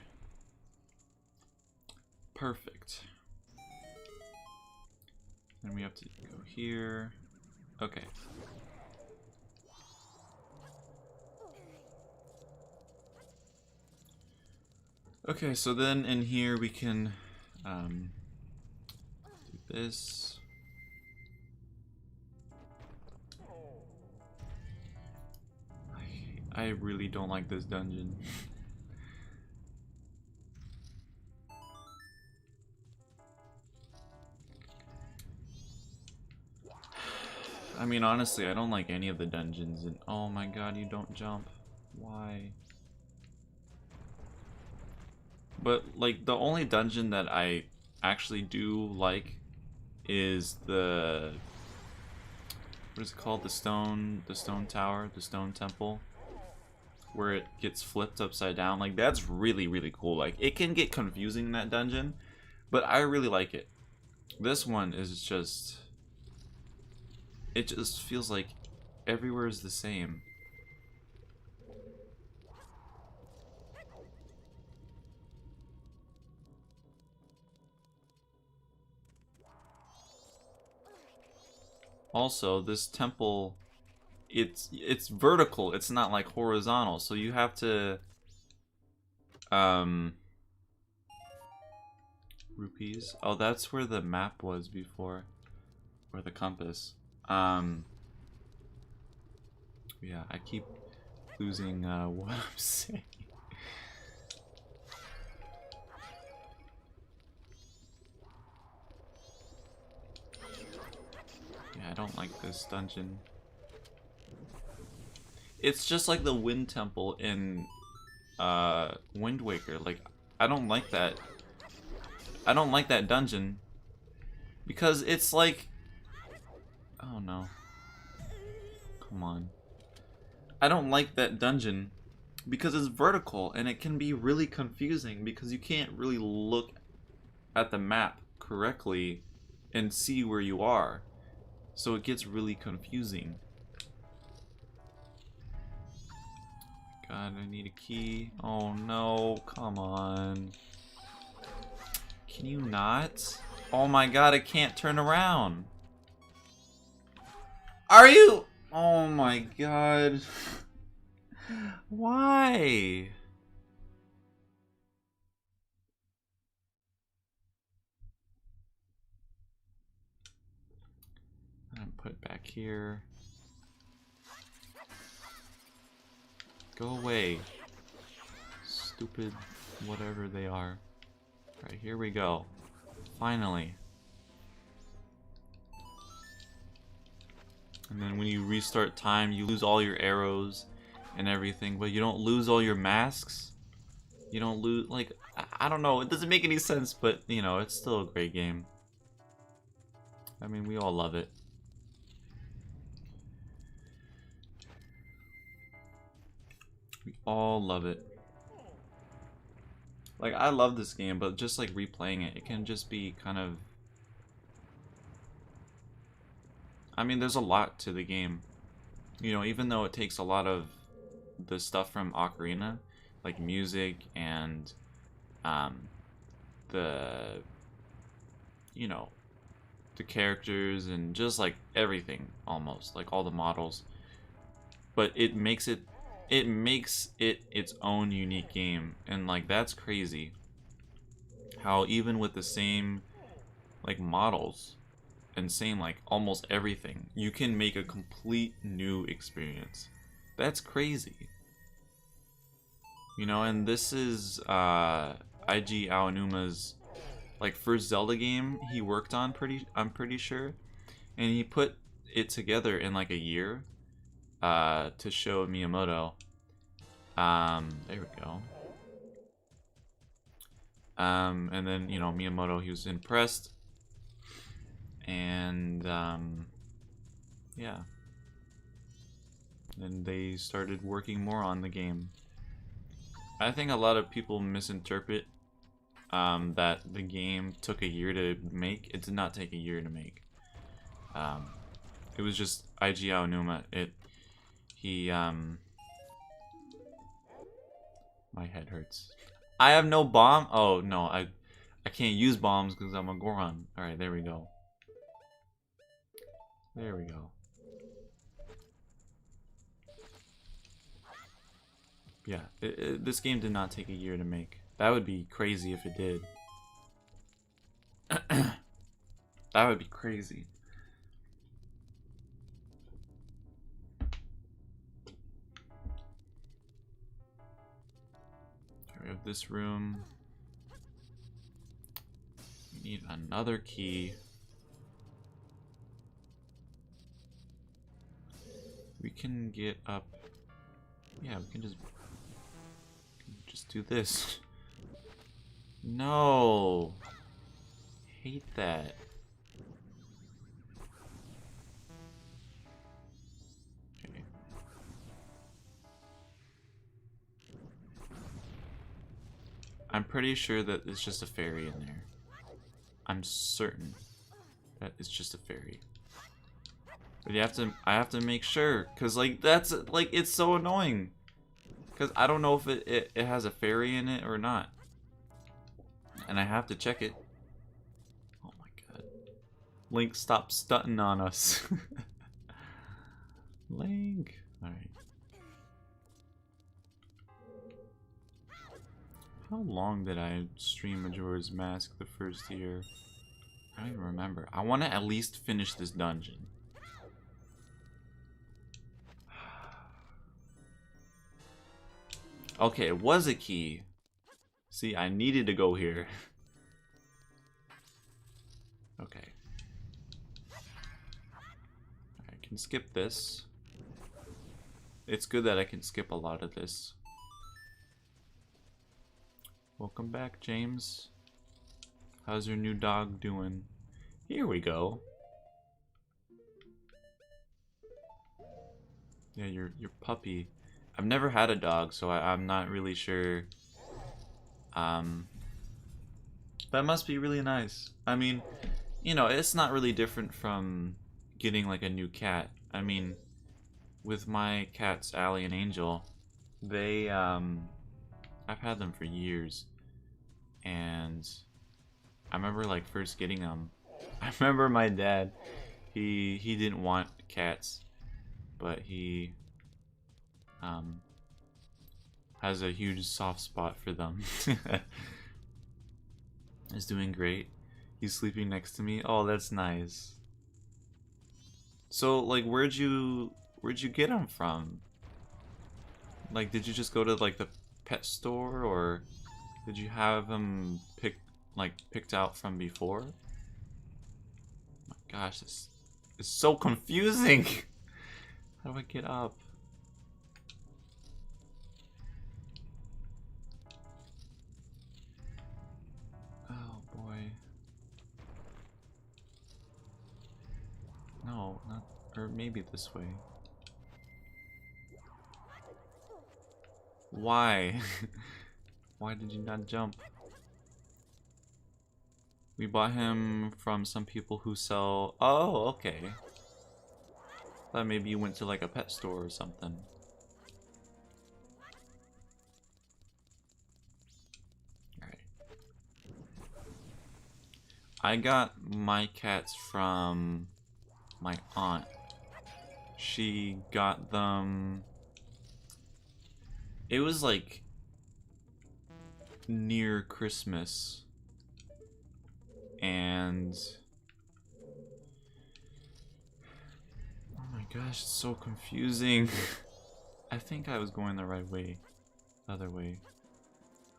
Perfect. Then we have to go here. Okay. Okay, so then in here we can do this. I really don't like this dungeon. I mean, honestly, I don't like any of the dungeons, and oh my god, you don't jump. Why? But, like, the only dungeon that I actually do like is the... What is it called? The stone tower? The stone temple? Where it gets flipped upside down. Like, that's really, really cool. Like, it can get confusing in that dungeon, but I really like it. This one is just... It just feels like everywhere is the same. Also, this temple, it's vertical. It's not like horizontal. So you have to rupees. Oh, that's where the map was before. Or the compass. Yeah, I keep losing what I'm saying. Yeah, I don't like this dungeon. It's just like the Wind Temple in Wind Waker. Like, I don't like that. I don't like that dungeon. Because it's like... Oh no. Come on. I don't like that dungeon because it's vertical and it can be really confusing because you can't really look at the map correctly and see where you are. So it gets really confusing. God, I need a key. Oh no, come on. Can you not? Oh my god, I can't turn around. Are you? Oh my god. Why? I'm put it back here. Go away. Stupid whatever they are. Right, here we go. Finally. And then when you restart time, you lose all your arrows and everything, but you don't lose all your masks. You don't lose, like, I don't know, it doesn't make any sense, but, you know, it's still a great game. I mean, we all love it. We all love it. Like, I love this game, but just, like, replaying it, it can just be kind of... I mean, there's a lot to the game. You know, even though it takes a lot of the stuff from Ocarina, like music and the, you know, the characters and just like everything almost, like all the models. But it makes it its own unique game, and like that's crazy. How even with the same like models and same like almost everything, you can make a complete new experience. That's crazy. You know, and this is IG Aonuma's like first Zelda game he worked on, I'm pretty sure. And he put it together in like a year to show Miyamoto. There we go. And then, you know, Miyamoto, he was impressed. And yeah. Then they started working more on the game. I think a lot of people misinterpret that the game took a year to make. It did not take a year to make. It was just IG Aonuma. He my head hurts. I have no bomb. Oh no, I can't use bombs because I'm a Goron. All right, there we go. There we go. Yeah, this game did not take a year to make. That would be crazy if it did. That would be crazy. We have this room. We need another key. We can get up. Yeah, we can just do this. No. Hate that. Okay. I'm pretty sure that it's just a fairy in there. I'm certain that it's just a fairy. But I have to make sure, cause like that's like it's so annoying. Cause I don't know if it has a fairy in it or not, and I have to check it. Oh my god, Link, stop stunting on us. Link, all right. How long did I stream Majora's Mask the first year? I don't even remember. I want to at least finish this dungeon. Okay, it was a key. See, I needed to go here. Okay. I can skip this. It's good that I can skip a lot of this. Welcome back, James. How's your new dog doing? Here we go. Yeah, your puppy. I've never had a dog, so I'm not really sure. That must be really nice. I mean, you know, it's not really different from getting like a new cat. I mean, with my cats, Allie and Angel, they, I've had them for years. And I remember like first getting them. I remember my dad, he didn't want cats, but he has a huge soft spot for them. He's doing great. He's sleeping next to me. Oh, that's nice. So like where'd you get him from? Like did you just go to like the pet store, or did you have him picked out from before? Oh my gosh, this is so confusing. How do I get up? Oh boy. No, not, or maybe this way. Why? Why did you not jump? We bought him from some people who sell... Oh, okay. Thought maybe you went to like a pet store or something. Alright. I got my cats from my aunt. She got them... It was like near Christmas. And oh my gosh, it's so confusing. I think I was going the right way. The other way.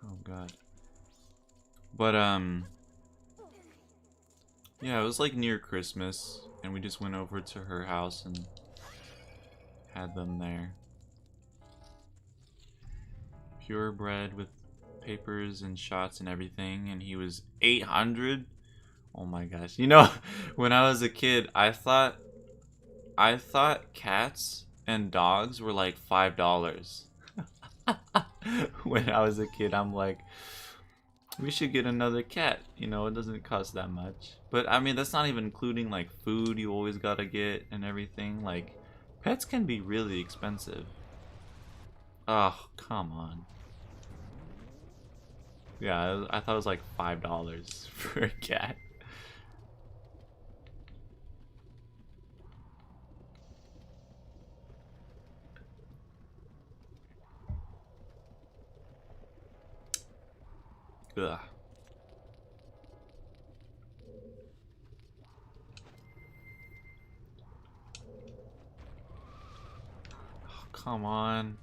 Oh god. But yeah, it was like near Christmas, and we just went over to her house and had them there. Purebred with papers and shots and everything, and he was 800. Oh my gosh. You know, when I was a kid, I thought cats and dogs were like $5. When I was a kid, I'm like, we should get another cat. You know, it doesn't cost that much. But I mean, that's not even including like food you always gotta get and everything. Like, pets can be really expensive. Oh, come on. Yeah, I thought it was like $5 for a cat. Ugh. Oh, come on.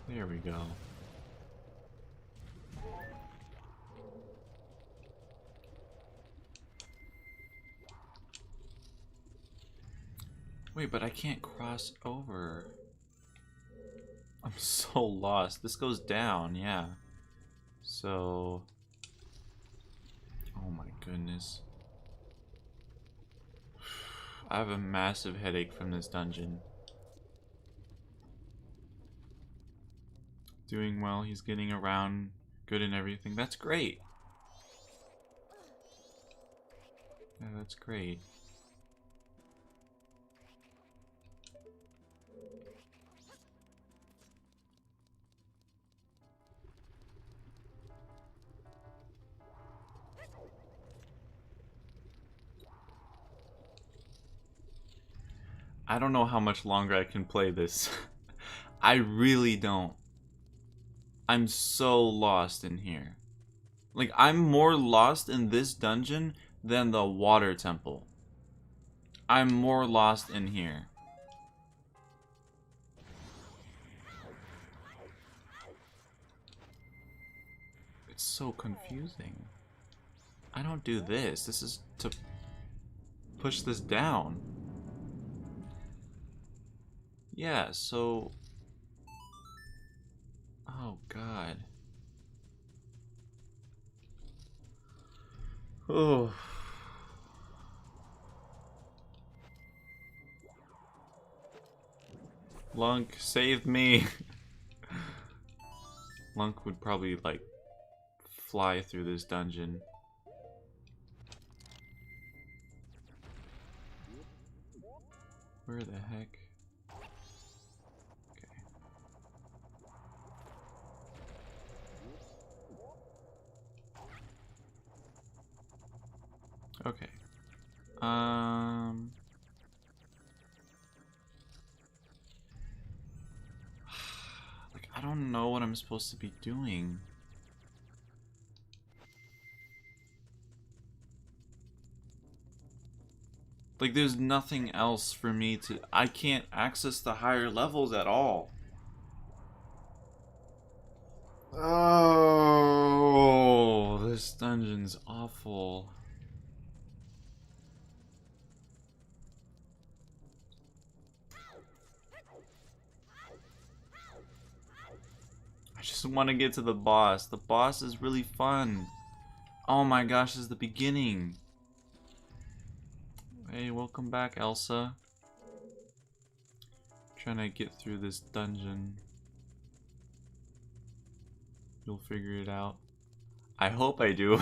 There we go. Wait, but I can't cross over. I'm so lost. This goes down, yeah. So... Oh my goodness. I have a massive headache from this dungeon. Doing well, he's getting around good and everything. That's great. Yeah, that's great. I don't know how much longer I can play this. I really don't. I'm so lost in here. Like, I'm more lost in this dungeon than the water temple. I'm more lost in here. It's so confusing. I don't do this. This is to push this down. Yeah, so... Oh, God. Oh. Lunk, save me. Lunk would probably, like, fly through this dungeon. Where the heck? Okay. Like, I don't know what I'm supposed to be doing. Like, there's nothing else for me to... I can't access the higher levels at all. Oh, this dungeon's awful. I just want to get to the boss. The boss is really fun. Oh my gosh, this is the beginning. Hey, welcome back, Elsa. Trying to get through this dungeon. You'll figure it out. I hope I do.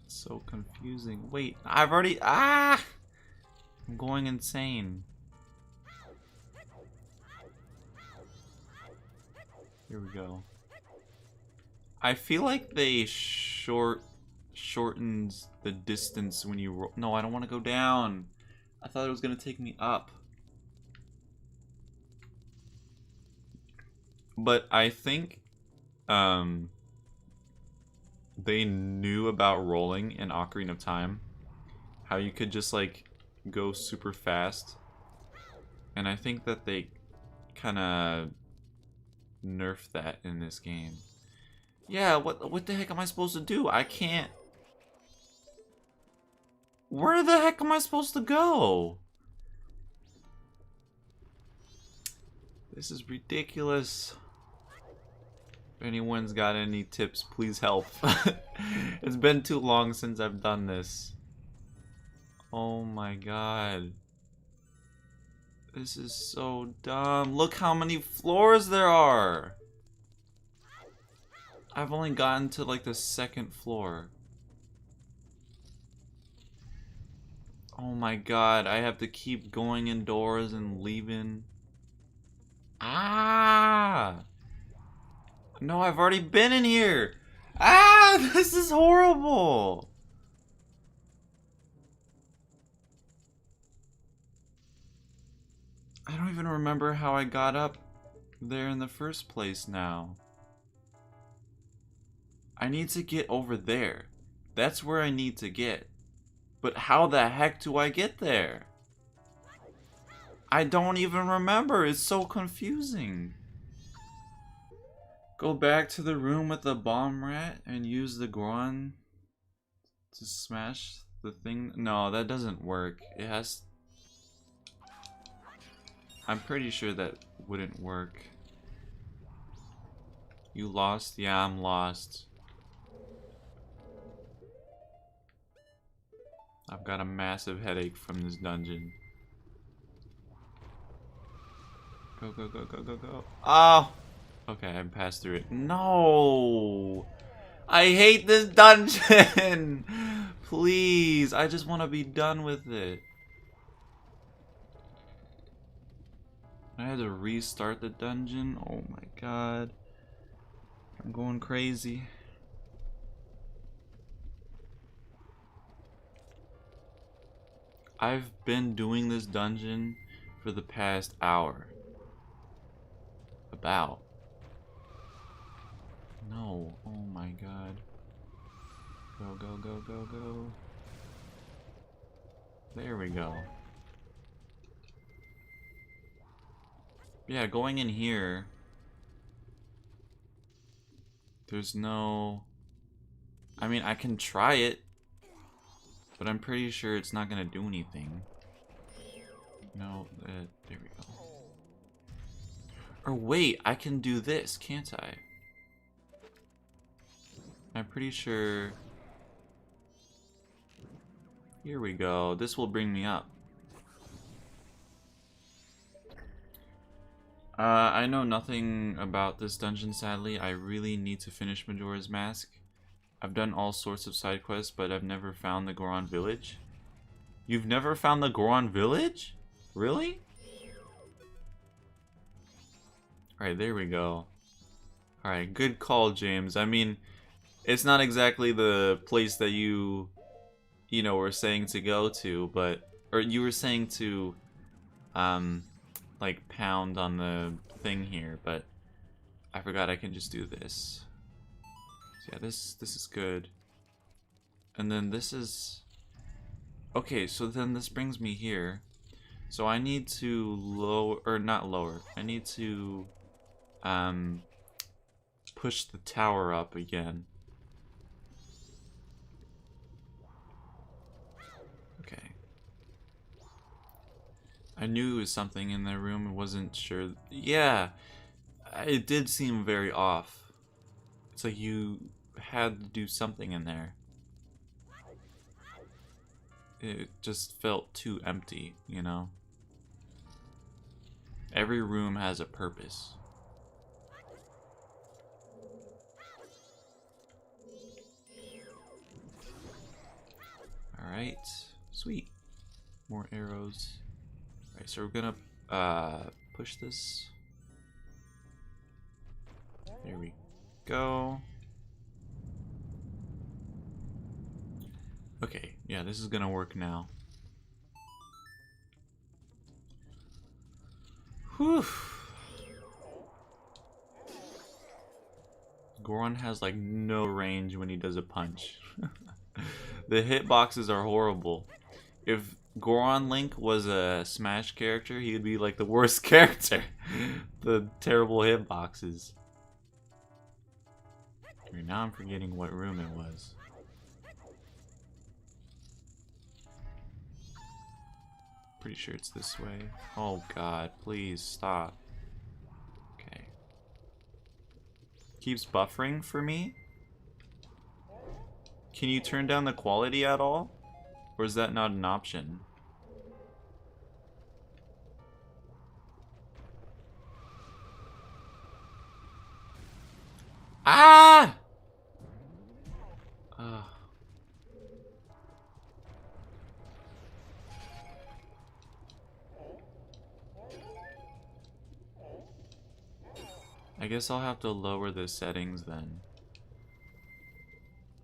It's so confusing. Wait, I've already... Ah! I'm going insane. Here we go. I feel like they shortens the distance when you roll. No, I don't want to go down. I thought it was going to take me up. But I think they knew about rolling in Ocarina of Time. How you could just like go super fast. And I think that they kind of nerfed that in this game. Yeah, what the heck am I supposed to do? I can't... Where the heck am I supposed to go? This is ridiculous. If anyone's got any tips, please help. It's been too long since I've done this. Oh my god. This is so dumb. Look how many floors there are. I've only gotten to like the second floor. Oh my god, I have to keep going indoors and leaving. Ah! No, I've already been in here. Ah, this is horrible. I don't even remember how I got up there in the first place now. I need to get over there. That's where I need to get. But how the heck do I get there? I don't even remember. It's so confusing. Go back to the room with the bomb rat and use the Goron to smash the thing. No, that doesn't work. It has... I'm pretty sure that wouldn't work. You lost? Yeah, I'm lost. I've got a massive headache from this dungeon. Go, go, go, go, go, go. Oh! Okay, I passed through it. No! I hate this dungeon! Please, I just want to be done with it. I had to restart the dungeon? Oh my god. I'm going crazy. I've been doing this dungeon for the past hour. About. No. Oh my god. Go, go, go, go, go. There we go. Yeah, going in here, there's no... I mean, I can try it, but I'm pretty sure it's not gonna do anything. No, there we go. Or wait, I can do this, can't I? I'm pretty sure... Here we go. This will bring me up. I know nothing about this dungeon, sadly. I really need to finish Majora's Mask. I've done all sorts of side quests, but I've never found the Goron Village. You've never found the Goron Village? Really? Alright, there we go. Alright, good call, James. I mean, it's not exactly the place that you know, were saying to go to, but... Or you were saying to, like, pound on the thing here, but I forgot I can just do this. So yeah, this is good. And then this is... Okay, so then this brings me here. So I need to lower... Or not lower. I need to... push the tower up again. Okay. I knew it was something in the room. I wasn't sure. Yeah, it did seem very off. It's like you had to do something in there. It just felt too empty, you know? Every room has a purpose. Alright, sweet. More arrows. Alright, so we're gonna push this. There we go. Okay, yeah, this is gonna work now. Whew. Goron has like no range when he does a punch. The hitboxes are horrible. If Goron Link was a Smash character, he would be like the worst character. The terrible hitboxes. Now I'm forgetting what room it was. Pretty sure it's this way. Oh god, please stop. Okay. Keeps buffering for me? Can you turn down the quality at all? Or is that not an option? Ah! I guess I'll have to lower the settings then.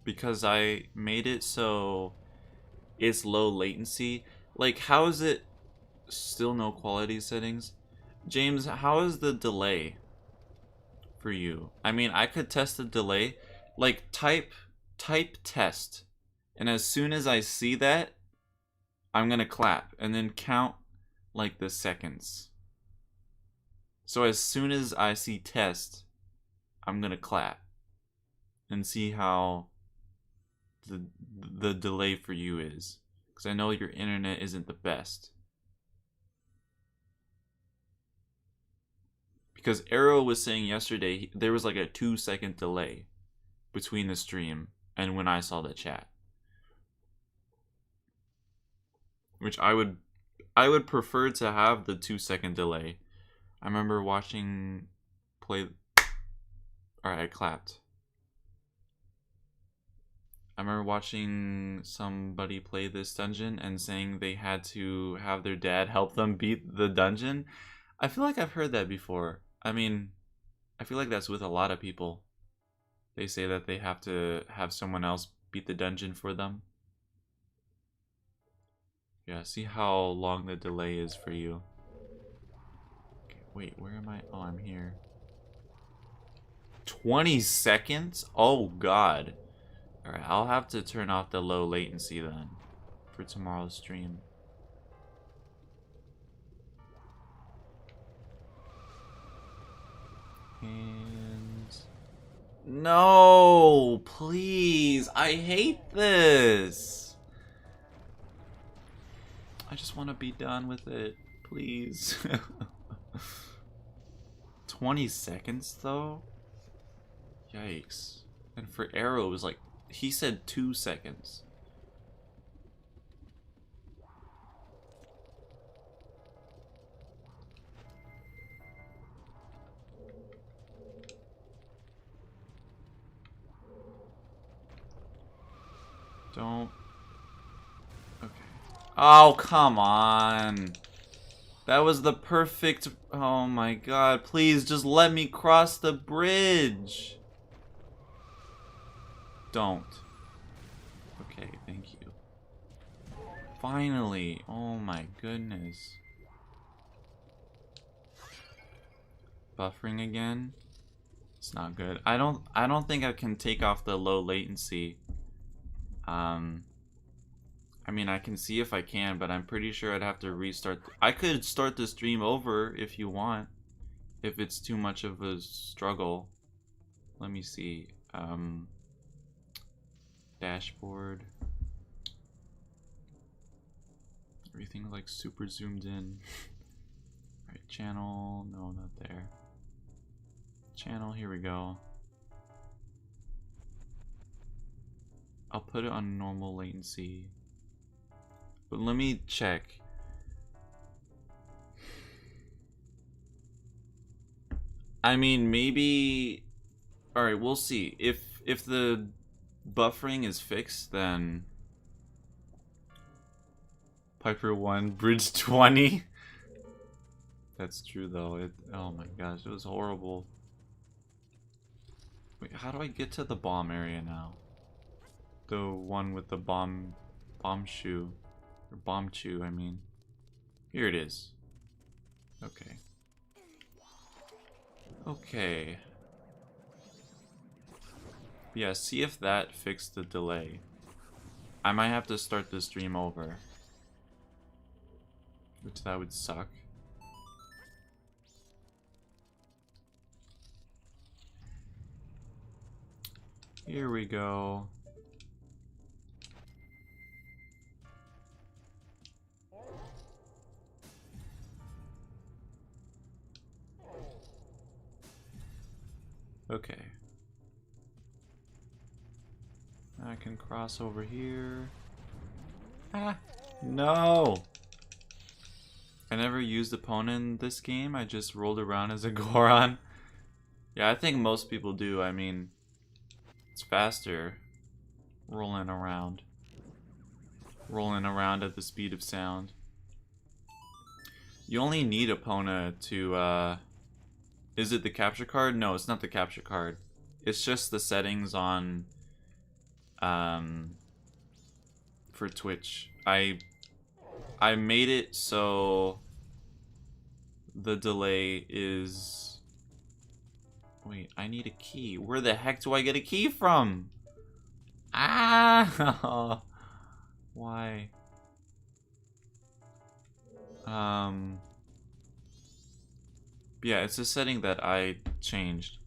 Because I made it so it's low latency. Like, how is it still no quality settings? James, how is the delay for you? I mean, I could test the delay. Like, type test. And as soon as I see that, I'm gonna clap. And then count, like, the seconds. So as soon as I see test, I'm gonna clap. And see how the delay for you is. Because I know your internet isn't the best. Because Arrow was saying yesterday there was like a 2-second delay between the stream and when I saw the chat. Which I would prefer to have the 2-second delay. I remember watching play... Alright, I clapped. I remember watching somebody play this dungeon and saying they had to have their dad help them beat the dungeon. I feel like I've heard that before. I mean, I feel like that's with a lot of people. They say that they have to have someone else beat the dungeon for them. Yeah, see how long the delay is for you. Wait, where am I? Oh, I'm here. 20 seconds? Oh, God. Alright, I'll have to turn off the low latency then for tomorrow's stream. And... No! Please! I hate this! I just want to be done with it. Please. 20 seconds, though? Yikes. And for Arrow, it was like... He said 2 seconds. Don't... Okay. Oh, come on. That was the perfect... Oh my god, please just let me cross the bridge. Don't. Okay, thank you. Finally. Oh my goodness. Buffering again? It's not good. I don't think I can take off the low latency. I mean, I can see if I can, but I'm pretty sure I'd have to restart. I could start the stream over if you want. If it's too much of a struggle. Let me see. Dashboard. Everything like super zoomed in. Alright, channel. No, not there. Channel, here we go. I'll put it on normal latency. But let me check. I mean, maybe... Alright, we'll see. If the buffering is fixed, then... Piper 1, Bridge 20? That's true, though. Oh my gosh, it was horrible. Wait, how do I get to the bomb area now? The one with the bomb shoe. Or bomb chew, I mean. Here it is. Okay. Okay. Yeah, see if that fixed the delay. I might have to start the stream over. Which that would suck. Here we go. Okay. I can cross over here. Ah, no! I never used opponent in this game. I just rolled around as a Goron. Yeah, I think most people do. I mean, it's faster rolling around. Rolling around at the speed of sound. You only need opponent to, is it the capture card? No, it's not the capture card. It's just the settings on, for Twitch. I made it so the delay is... Wait, I need a key. Where the heck do I get a key from? Ah! Why? Yeah, it's a setting that I changed.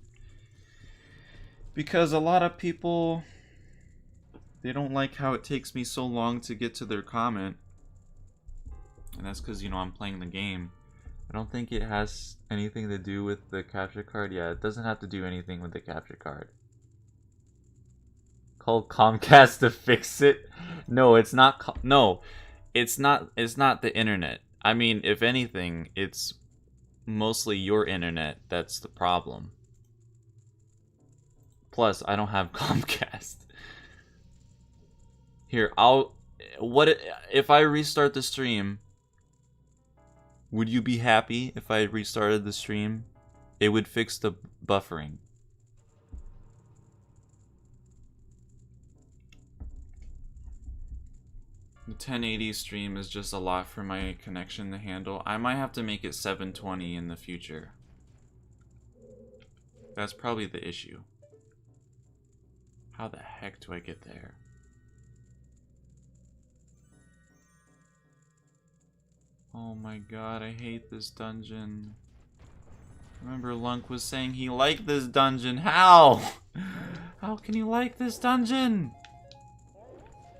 Because a lot of people, they don't like how it takes me so long to get to their comment. And that's because, you know, I'm playing the game. I don't think it has anything to do with the capture card. Yeah, it doesn't have to do anything with the capture card. Call Comcast to fix it? No, it's not. No, it's not. It's not the internet. I mean, if anything, it's mostly your internet that's the problem. Plus, I don't have Comcast. Here, what if I restart the stream? Would you be happy if I restarted the stream? It would fix the buffering. 1080 stream is just a lot for my connection to handle. I might have to make it 720 in the future. That's probably the issue. How the heck do I get there? Oh my god, I hate this dungeon. Remember Lunk was saying he liked this dungeon. How? How can you like this dungeon?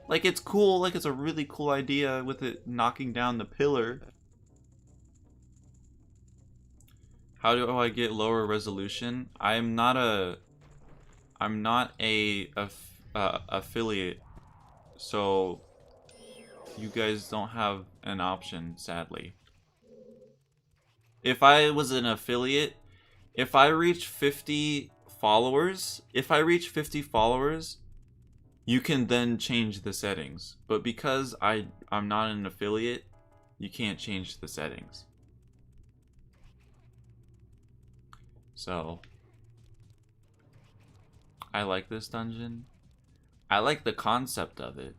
Like, it's cool, like it's a really cool idea with it knocking down the pillar. How do I get lower resolution? I'm not a affiliate, so you guys don't have an option, sadly. If I was an affiliate, if I reach 50 followers, you can then change the settings. But because I'm not an affiliate, you can't change the settings. So, I like this dungeon. I like the concept of it,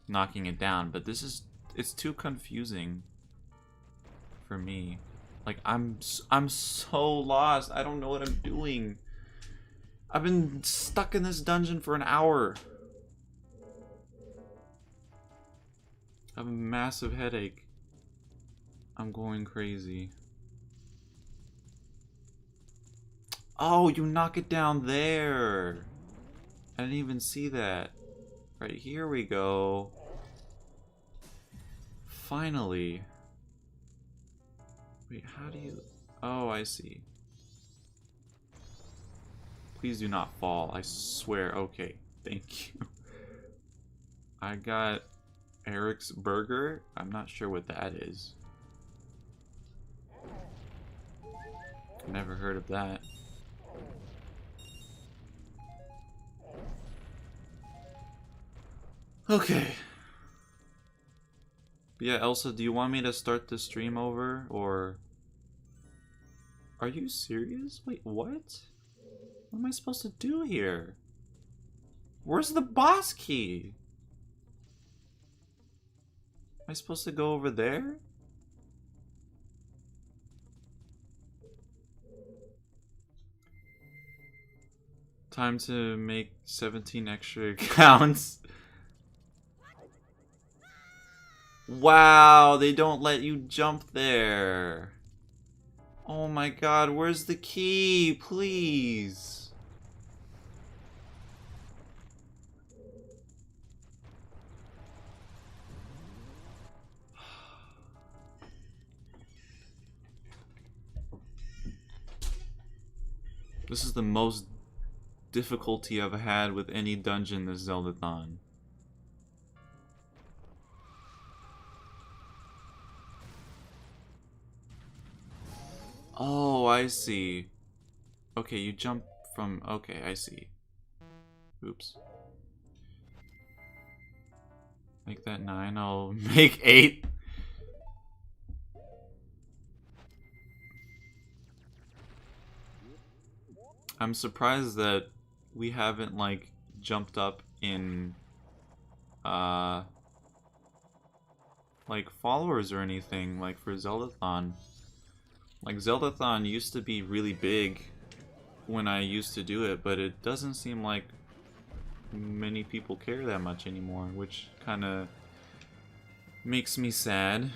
knocking it down, but it's too confusing for me. Like, I'm so lost. I don't know what I'm doing. I've been stuck in this dungeon for an hour. I have a massive headache. I'm going crazy. Oh, you knock it down there. I didn't even see that. Right, here we go. Finally. Wait, how do you... Oh, I see. Please do not fall, I swear. Okay, thank you. I got Eric's Burger. I'm not sure what that is. Never heard of that. Okay. But yeah, Elsa, do you want me to start the stream over, or... Are you serious? Wait, what? What am I supposed to do here? Where's the boss key? Am I supposed to go over there? Time to make 17 extra accounts. Wow, they don't let you jump there. Oh my god, where's the key? Please. This is the most difficulty I've had with any dungeon this Zeldathon. Oh, I see. Okay, you jump from... Okay, I see. Oops. Make that 9, I'll make 8. I'm surprised that we haven't, like, jumped up in, like, followers or anything, like, for Zeldathon. Like, Zeldathon used to be really big when I used to do it, but it doesn't seem like many people care that much anymore, which kind of makes me sad.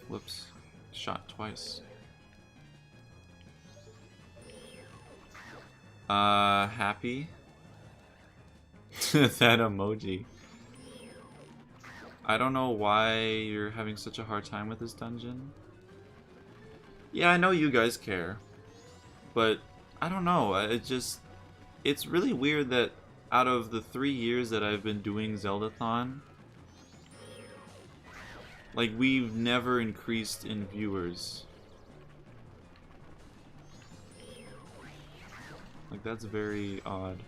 Whoops. Shot twice. Happy? That emoji. I don't know why you're having such a hard time with this dungeon. Yeah, I know you guys care. But, I don't know, it's really weird that out of the 3 years that I've been doing Zeldathon, like, we've never increased in viewers. Like, that's very odd.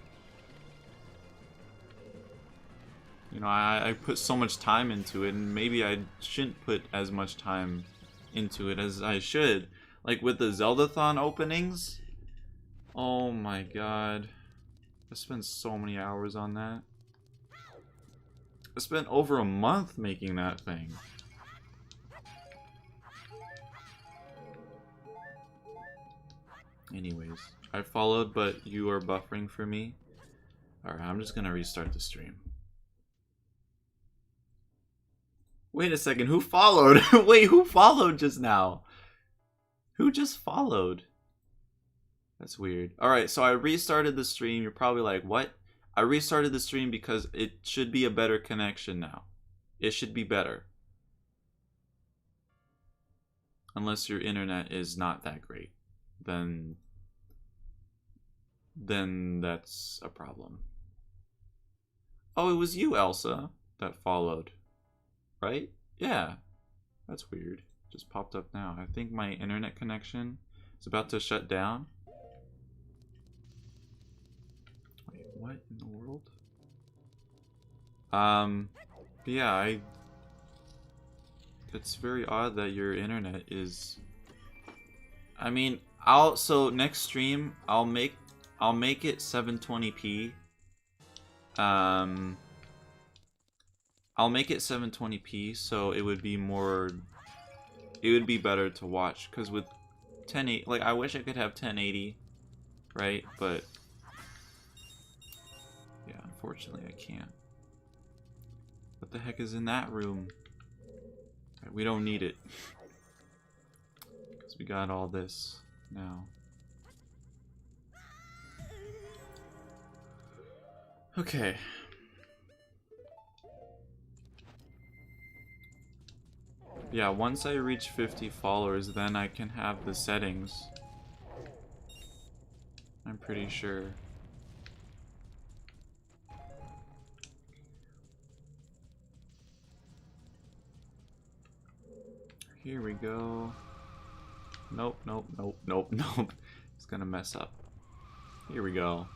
You know, I put so much time into it, and maybe I shouldn't put as much time into it as I should. Like with the Zeldathon openings. Oh my god. I spent so many hours on that. I spent over a month making that thing. Anyways, I followed, but you are buffering for me. Alright, I'm just gonna restart the stream. Wait a second, who followed? Wait, who followed just now? Who just followed? That's weird. Alright, so I restarted the stream. You're probably like, what? I restarted the stream because it should be a better connection now. It should be better. Unless your internet is not that great. Then that's a problem. Oh, it was you, Elsa, that followed. Right? Yeah. That's weird. Just popped up now. I think my internet connection is about to shut down. Wait, what in the world? Yeah, it's very odd that your internet is... I mean, so next stream, I'll make it 720p. I'll make it 720p, so it would be better to watch, because with 1080, like, I wish I could have 1080, right? But yeah, unfortunately I can't. What the heck is in that room? Right, we don't need it, because we got all this now. Okay. Yeah, once I reach 50 followers, then I can have the settings. I'm pretty sure. Here we go. Nope, nope, nope, nope, nope. It's gonna mess up. Here we go.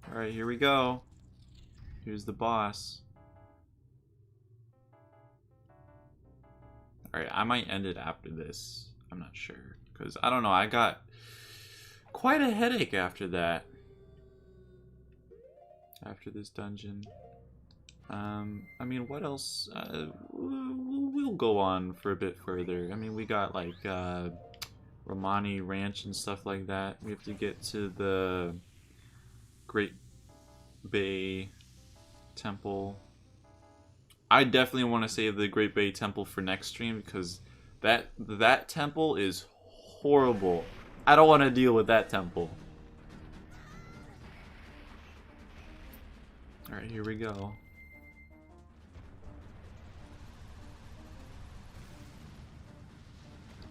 Alright, here we go. Here's the boss. Alright, I might end it after this. I'm not sure. Because, I don't know, I got quite a headache after that. After this dungeon. I mean, what else? We'll go on for a bit further. I mean, we got, like, Romani Ranch and stuff like that. We have to get to the Great Bay Temple. I definitely want to save the Great Bay Temple for next stream, because that temple is horrible. I don't want to deal with that temple. Alright, here we go.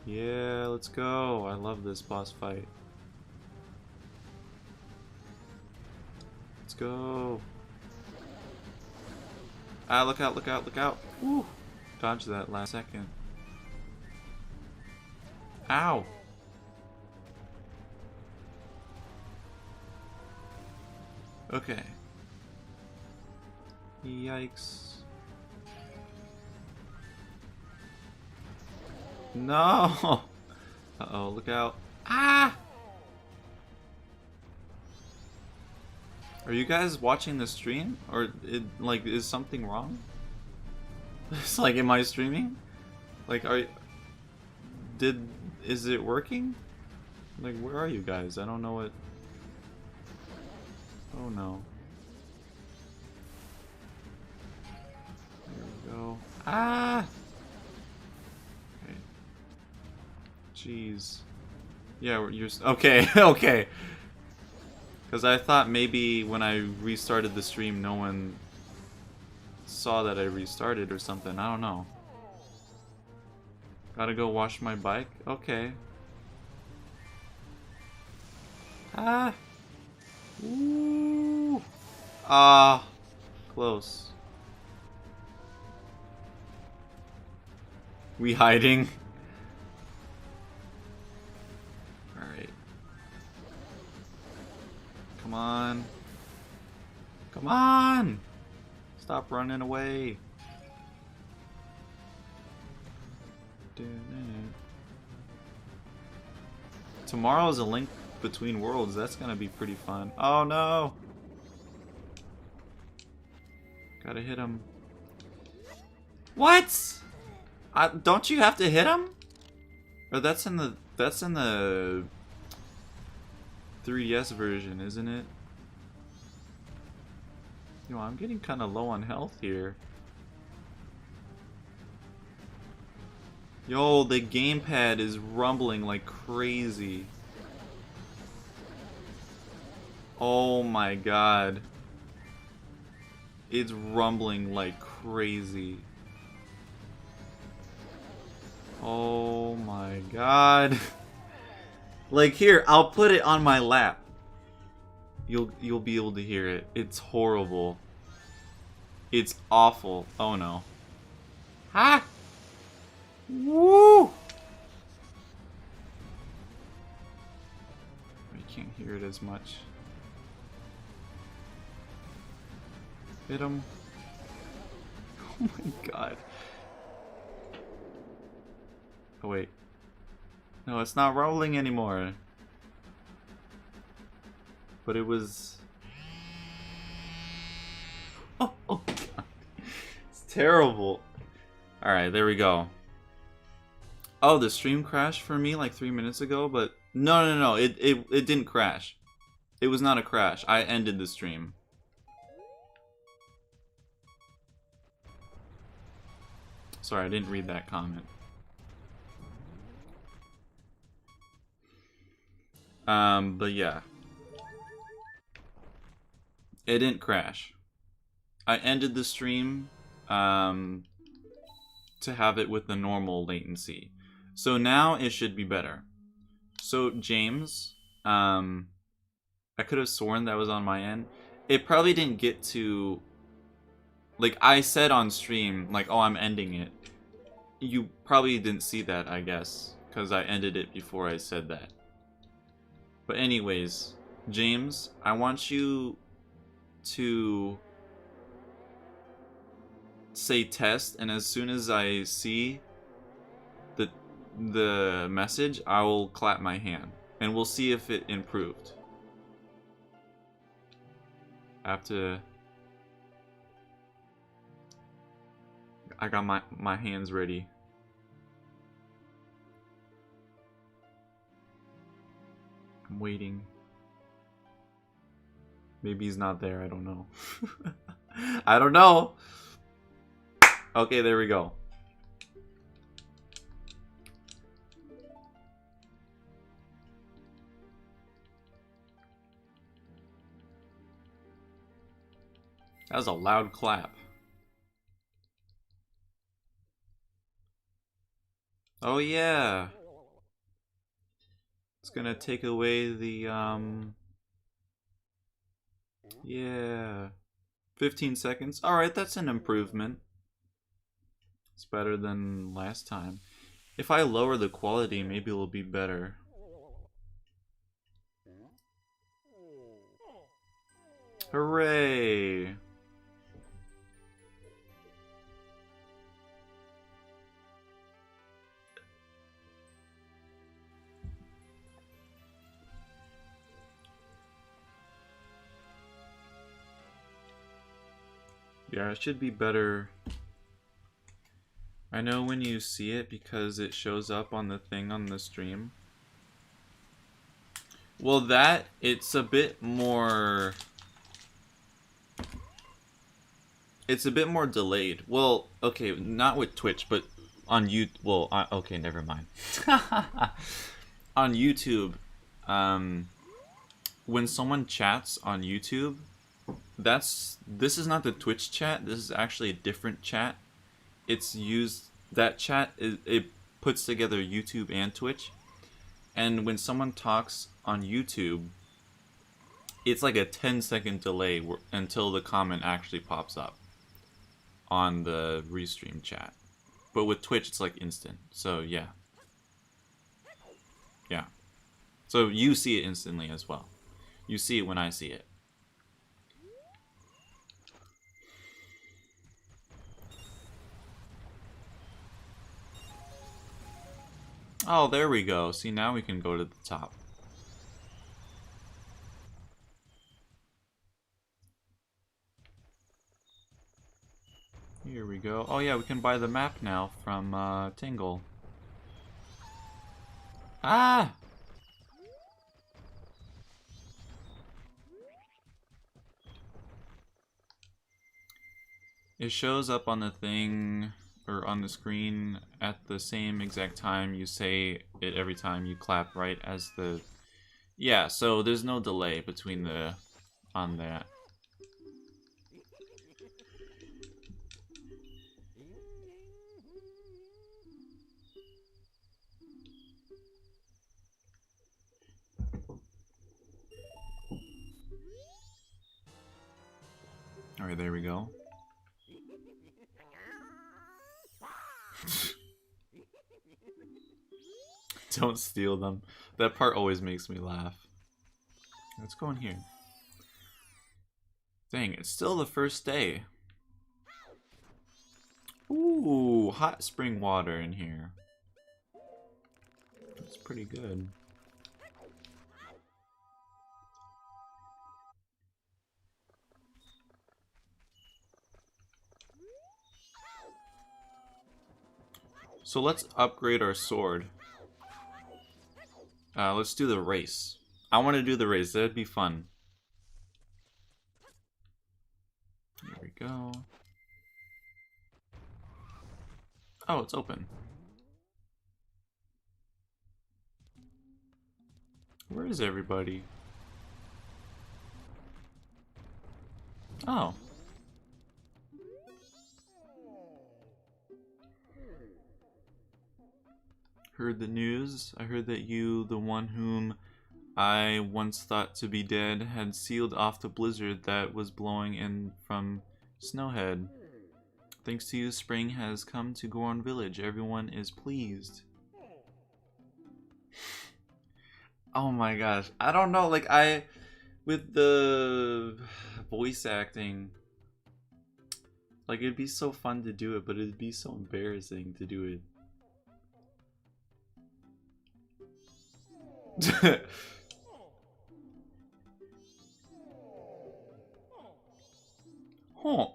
Yeah, let's go. I love this boss fight. Let's go. Ah, look out, look out, look out. Woo! Dodged that last second. Ow! Okay. Yikes. No! Uh-oh, look out. Ah! Are you guys watching the stream? Or, is something wrong? It's like, am I streaming? Like, is it working? Like, where are you guys? I don't know what... Oh no. There we go. Ah! Okay. Jeez. Yeah, you're... Okay, okay. Because I thought maybe when I restarted the stream, no one saw that I restarted or something. I don't know. Gotta go wash my bike? Okay. Ah! Ooh! Ah! Close. We hiding? Alright. Come on. Come on! Stop running away. Tomorrow is a Link Between Worlds. That's gonna be pretty fun. Oh no! Gotta hit him. What? Don't you have to hit him? Or that's in the 3DS version, isn't it? Yo, I'm getting kind of low on health here. Yo, the gamepad is rumbling like crazy. Oh my god. It's rumbling like crazy. Oh my god. Like here, I'll put it on my lap. You'll be able to hear it. It's horrible. It's awful. Oh no. Ha! Woo! I can't hear it as much. Hit him. Oh my god. Oh wait. No, it's not rolling anymore. But it was... Oh god. It's terrible. Alright, there we go. Oh, the stream crashed for me like 3 minutes ago, but... No, it didn't crash. It was not a crash. I ended the stream. Sorry, I didn't read that comment. But yeah. It didn't crash. I ended the stream, to have it with the normal latency. So now it should be better. So, James, I could have sworn that was on my end. It probably didn't get to... Like, I said on stream, like, oh, I'm ending it. You probably didn't see that, I guess, because I ended it before I said that. But anyways, James, I want you to say test, and as soon as I see the message, I will clap my hand, and we'll see if it improved. I have to... I got my hands ready. I'm waiting. Maybe he's not there, I don't know. I don't know! Okay, there we go. That was a loud clap. Oh yeah! It's gonna take away the, yeah. 15 seconds. Alright, that's an improvement. It's better than last time. If I lower the quality, maybe it'll be better. Hooray! Yeah, it should be better. I know when you see it because it shows up on the thing on the stream. Well, that, it's a bit more... It's a bit more delayed. Well, okay, not with Twitch, but on YouTube. Well, okay, never mind. On YouTube, when someone chats on YouTube, this is not the Twitch chat. This is actually a different chat. It's used, that chat, it puts together YouTube and Twitch. And when someone talks on YouTube, it's like a 10-second delay until the comment actually pops up on the restream chat. But with Twitch, it's like instant. So yeah. Yeah. So you see it instantly as well. You see it when I see it. Oh, there we go. See, now we can go to the top. Here we go. Oh yeah, we can buy the map now from Tingle. Ah! It shows up on the thing, or on the screen, at the same exact time you say it every time you clap, right? As the... Yeah, so there's no delay between the... on that. Alright, there we go. Don't steal them. That part always makes me laugh. Let's go in here. Dang, it's still the first day. Ooh, hot spring water in here. That's pretty good. So let's upgrade our sword. Let's do the race. I want to do the race. That'd be fun. Here we go. Oh, it's open. Where is everybody? Oh. Heard the news. I heard that you, the one whom I once thought to be dead, had sealed off the blizzard that was blowing in from Snowhead. Thanks to you, spring has come to Goron Village. Everyone is pleased. Oh my gosh. I don't know, like with the voice acting, like it'd be so fun to do it, but it'd be so embarrassing to do it. Huh.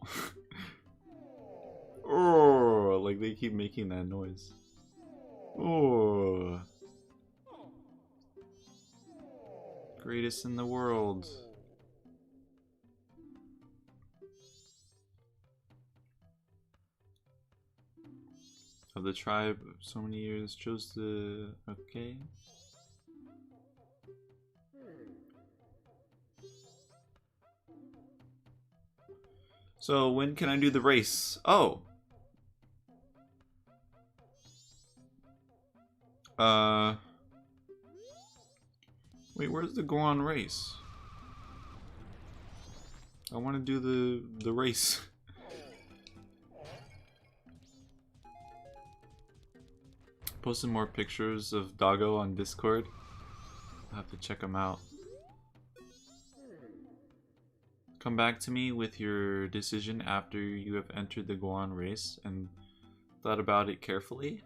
Oh, like they keep making that noise. Oh. Greatest in the world. Of the tribe, so many years chose the... Okay. So when can I do the race? Oh. Wait, where's the Goron race? I want to do the race. Posting more pictures of Doggo on Discord. I'll have to check them out. Come back to me with your decision after you have entered the Goron race and thought about it carefully.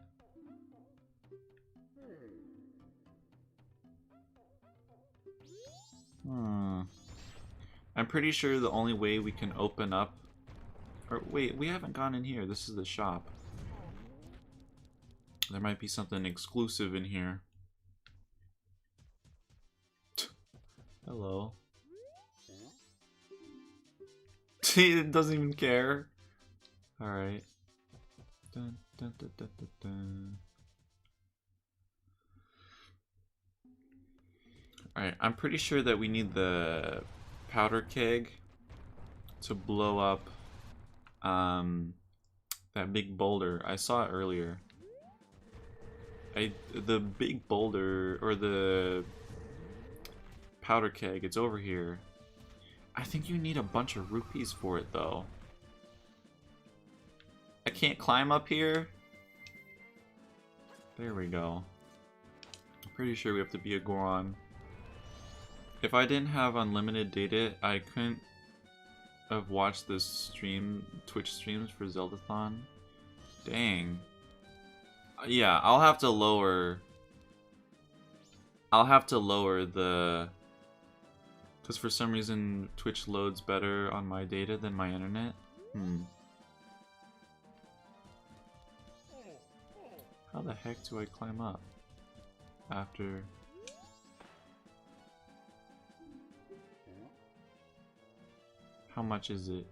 I'm pretty sure the only way we can open up... Or wait, we haven't gone in here. This is the shop. There might be something exclusive in here. Hello. It doesn't even care. Alright. Dun, dun, dun, dun, dun, dun. Alright, I'm pretty sure that we need the powder keg to blow up that big boulder. I saw it earlier. The big boulder, or the powder keg, it's over here. I think you need a bunch of rupees for it though. I can't climb up here? There we go. I'm pretty sure we have to be a Goron. If I didn't have unlimited data, I couldn't have watched this stream, Twitch streams for Zeldathon. Dang. Yeah, I'll have to lower I'll have to lower the... Because for some reason Twitch loads better on my data than my internet. How the heck do I climb up? After... How much is it?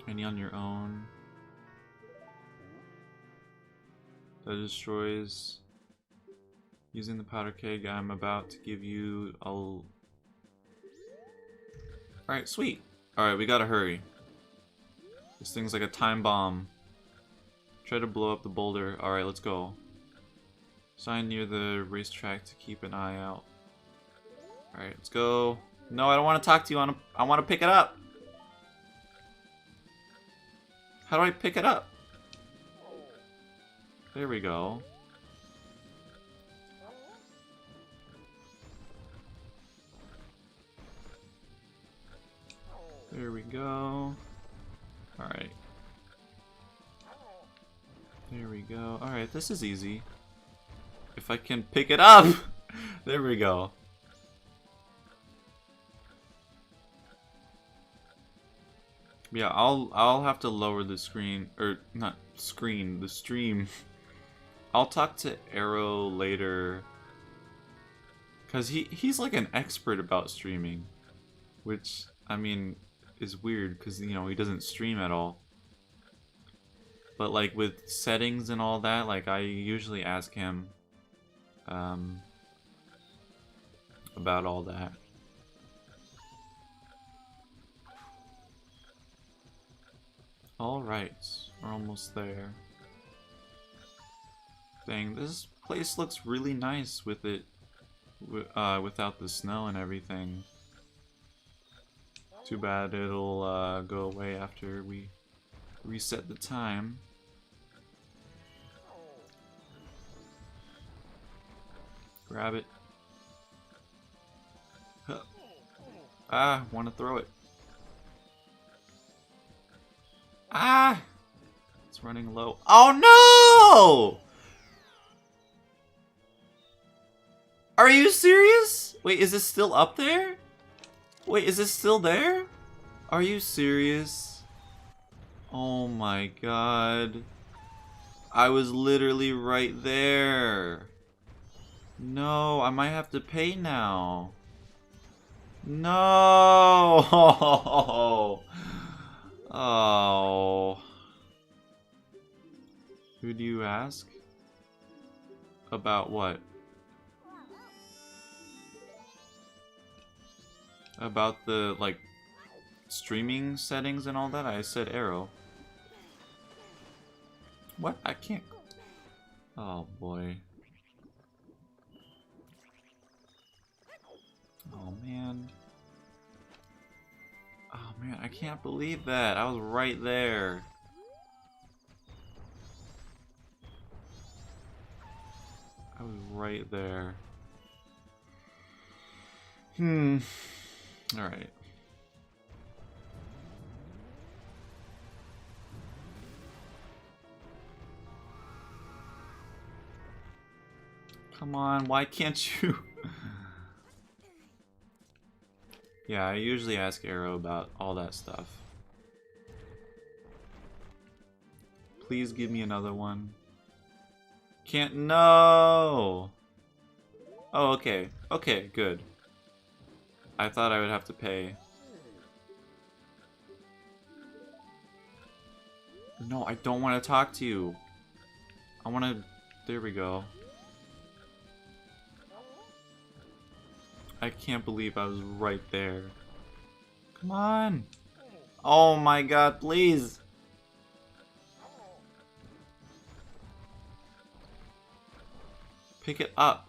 Any on your own? That destroys... Using the powder keg I'm about to give you, I'll... Alright, sweet. Alright, we gotta hurry. This thing's like a time bomb. Try to blow up the boulder. Alright, let's go. Sign near the racetrack to keep an eye out. Alright, let's go. No, I don't want to talk to you. I want to pick it up. How do I pick it up? There we go. There we go. Alright. There we go. Alright, this is easy. If I can pick it up! There we go. Yeah, I'll have to lower the screen, or not screen, the stream. I'll talk to Arrow later, cause he's like an expert about streaming, which I mean is weird, cause you know he doesn't stream at all. But like with settings and all that, like I usually ask him about all that. Alright, we're almost there. Dang, this place looks really nice with it, without the snow and everything. Too bad it'll go away after we reset the time. Grab it. Huh. Ah, want to throw it. Ah! It's running low. Oh no! Are you serious? Wait, is this still up there? Wait, is this still there? Are you serious? Oh my god. I was literally right there. No, I might have to pay now. No! Oh. Who do you ask? About what? About the, like, streaming settings and all that? I said Arrow. What? I can't... Oh, boy. Oh, man. Oh, man, I can't believe that. I was right there. I was right there. Alright. Come on, why can't you? Yeah, I usually ask Arrow about all that stuff. Please give me another one. Can't, no! Oh, okay. Okay, good. I thought I would have to pay. No, I don't want to talk to you. I want to... There we go. I can't believe I was right there. Come on! Oh my god, please! Pick it up.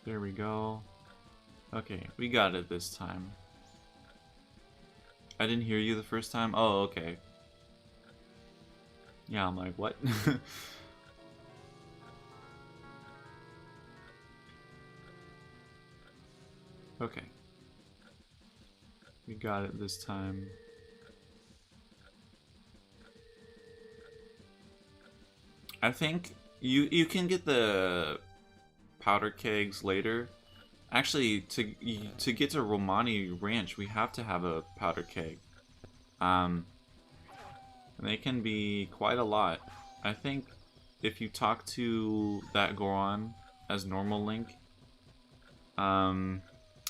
There we go. Okay, we got it this time. I didn't hear you the first time? Oh, okay. Yeah, I'm like, what? Okay. We got it this time. I think you can get the powder kegs later. Actually, to get to Romani Ranch, we have to have a powder keg. And they can be quite a lot. I think if you talk to that Goron as normal Link,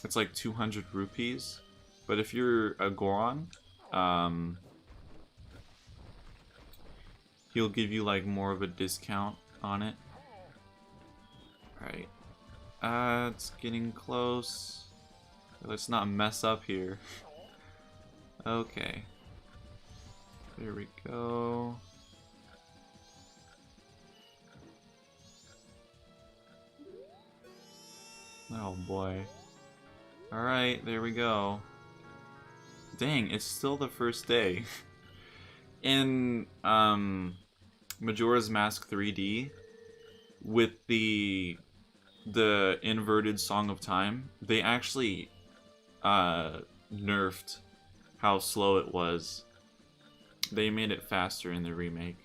it's like 200 rupees. But if you're a Goron, he'll give you like more of a discount on it. Alright. It's getting close. Let's not mess up here. Okay. There we go. Oh boy. Alright, there we go. Dang, it's still the first day. In Majora's Mask 3D, with the inverted Song of Time, they actually nerfed how slow it was. They made it faster in the remake.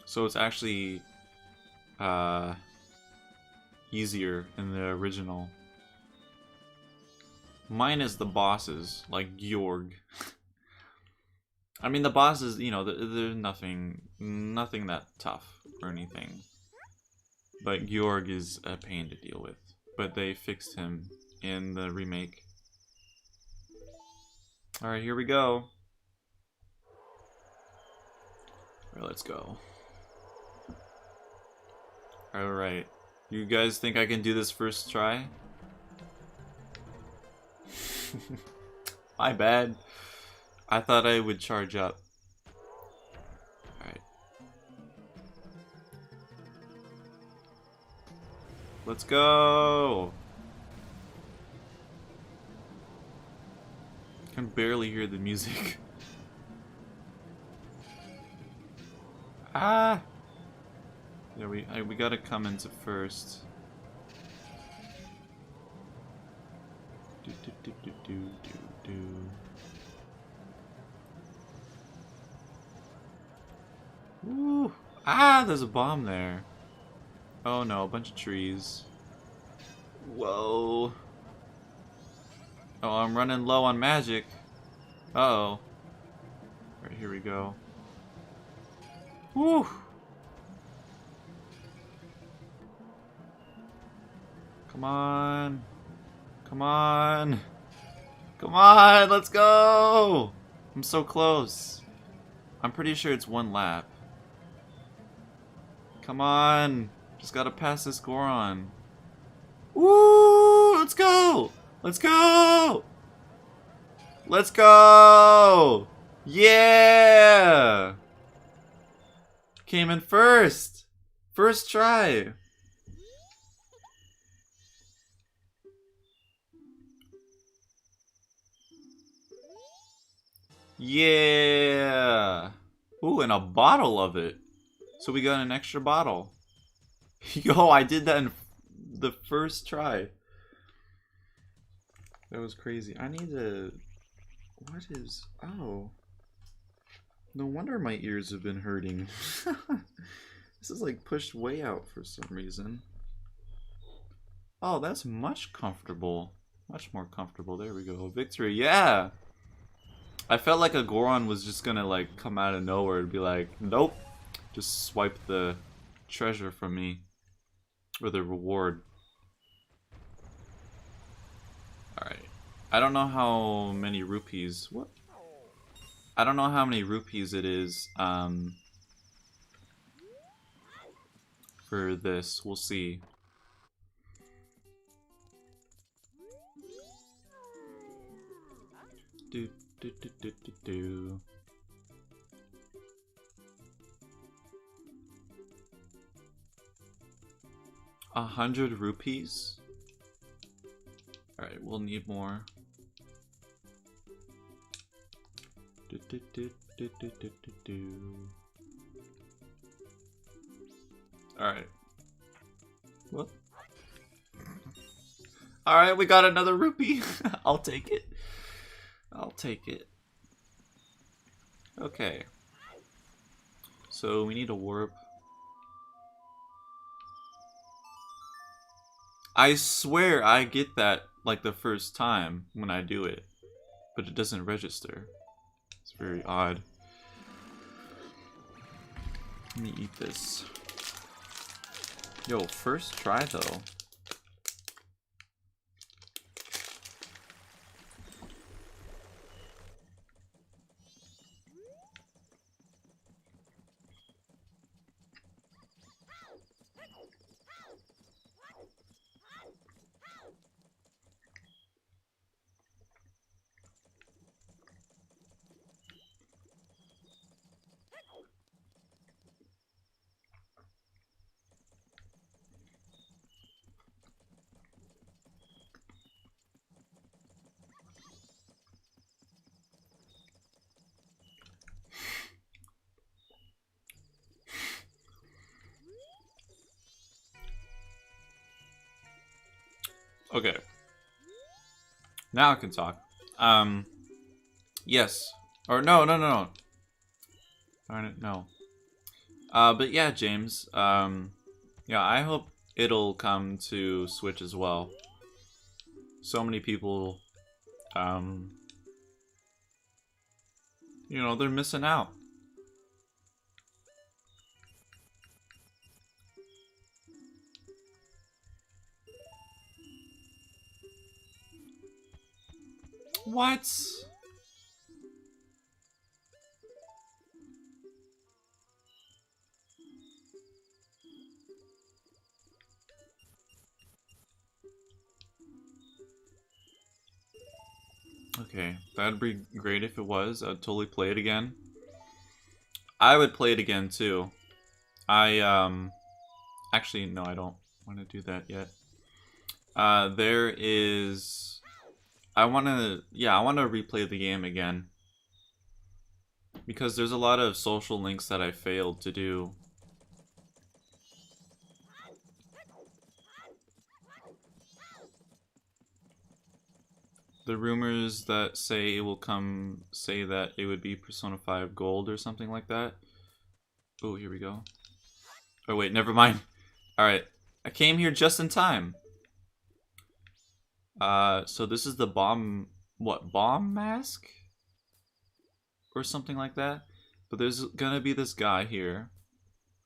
So it's actually easier in the original. Minus the bosses, like Georg. I mean, the bosses, you know, they're nothing that tough or anything. But Georg is a pain to deal with. But they fixed him in the remake. Alright, here we go. Alright, let's go. Alright. You guys think I can do this first try? My bad. I thought I would charge up. Alright. Let's go! I can barely hear the music. Ah! Yeah, we gotta come into first. Do do do do do do do. Ooh! Ah! There's a bomb there. Oh no, a bunch of trees. Whoa! Oh, I'm running low on magic. Uh-oh. Alright, here we go. Woo! Come on. Come on. Come on, let's go! I'm so close. I'm pretty sure it's one lap. Come on. Just gotta pass this Goron. Woo! Let's go! Let's go! Let's go! Yeah! Came in first! First try! Yeah! Ooh, and a bottle of it. So we got an extra bottle. Yo, I did that in the first try. That was crazy. I need to... What is... Oh. No wonder my ears have been hurting. This is like pushed way out for some reason. Oh, that's much comfortable. Much more comfortable. There we go. Victory. Yeah! I felt like a Goron was just gonna like come out of nowhere and be like, nope. Just swipe the treasure from me. Or the reward. Alright. I don't know how many rupees. What? I don't know how many rupees it is for this. We'll see. Do do do do do do. 100 rupees? Alright, we'll need more. Do, do, do, do, do, do, do, do. Alright. What? Alright, we got another rupee. I'll take it. I'll take it. Okay. So we need a warp. I swear I get that like the first time when I do it, but it doesn't register. It's very odd. Let me eat this. Yo, first try though. Okay. Now I can talk. Yes. Or no. Darn it, no. But yeah, James. Yeah, I hope it'll come to Switch as well. So many people, you know, they're missing out. What? Okay, that'd be great if it was. I'd totally play it again. I would play it again too. Actually, no, I don't want to do that yet. There is... I want to replay the game again. Because there's a lot of social links that I failed to do. The rumors that say it will come say that it would be Persona 5 Gold or something like that. Oh, here we go. Oh wait, never mind. Alright, I came here just in time. So this is the bomb mask? Or something like that. But there's gonna be this guy here.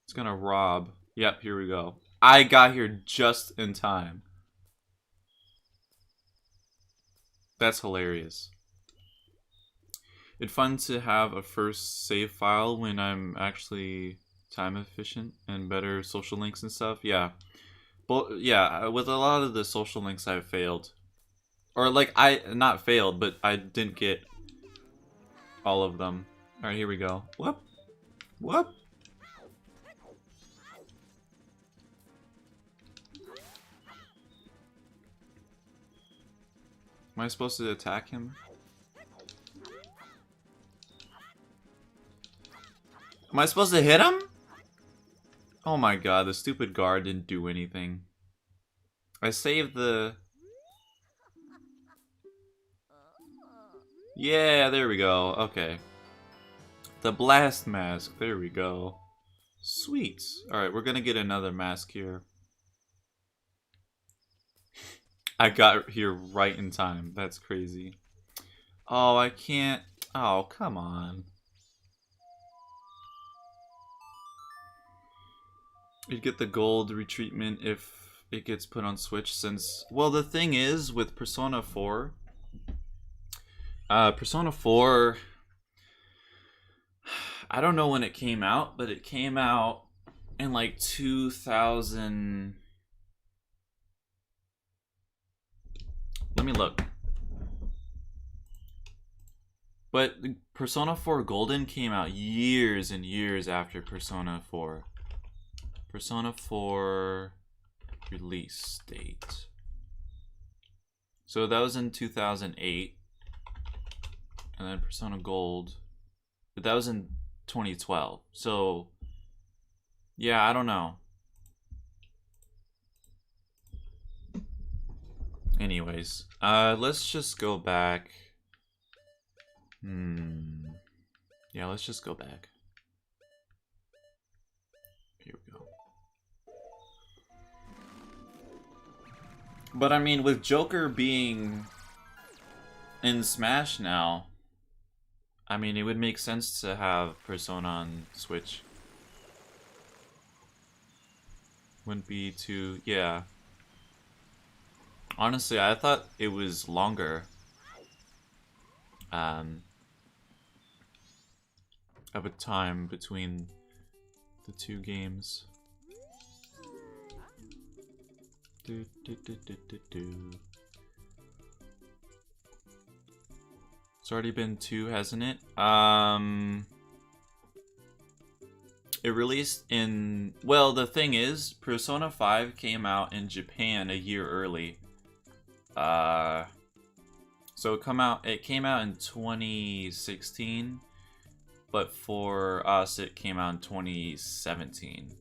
It's gonna rob. Yep, here we go. I got here just in time. That's hilarious. It's fun to have a first save file when I'm actually time efficient and better social links and stuff. Yeah. But yeah, with a lot of the social links I've failed. Or like not failed, but I didn't get all of them. Alright, here we go. Whoop. Whoop. Am I supposed to attack him? Am I supposed to hit him? Oh my god, the stupid guard didn't do anything. I saved the... Yeah, there we go. Okay. The blast mask. There we go. Sweet. Alright, we're gonna get another mask here. I got here right in time. That's crazy. Oh, I can't... Oh, come on. You'd get the gold retreatment if it gets put on Switch since... Well, the thing is, with Persona 4... Persona 4... I don't know when it came out, but it came out in like 2000... Let me look. But Persona 4 Golden came out years and years after Persona 4. Persona 4 release date. So that was in 2008. And then Persona Gold. But that was in 2012. So, yeah, I don't know. Anyways, let's just go back. Yeah, let's just go back. Here we go. But I mean, with Joker being in Smash now, I mean, it would make sense to have Persona on Switch. Wouldn't be too... yeah. Honestly, I thought it was longer. Of a time between the two games. It's already been 2, hasn't it? It released in... well, the thing is, Persona 5 came out in Japan a year early. So it came out in 2016, but for us it came out in 2017.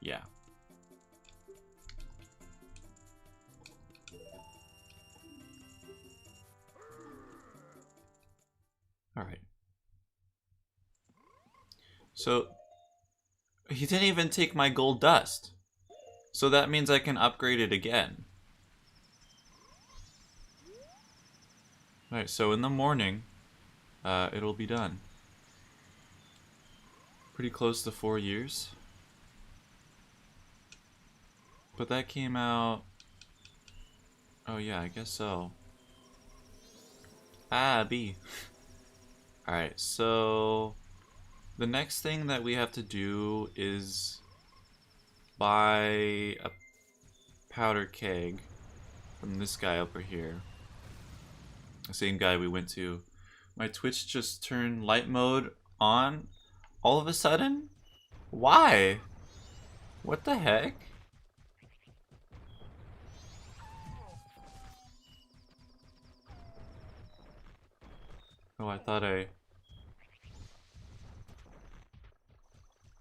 Yeah. Alright. So, he didn't even take my gold dust. So that means I can upgrade it again. Alright, so in the morning, it'll be done. Pretty close to 4 years. But that came out... oh yeah, I guess so. B. Alright, so... the next thing that we have to do is buy a powder keg from this guy over here. The same guy we went to. My Twitch just turned light mode on all of a sudden? Why? What the heck? Oh, I thought I...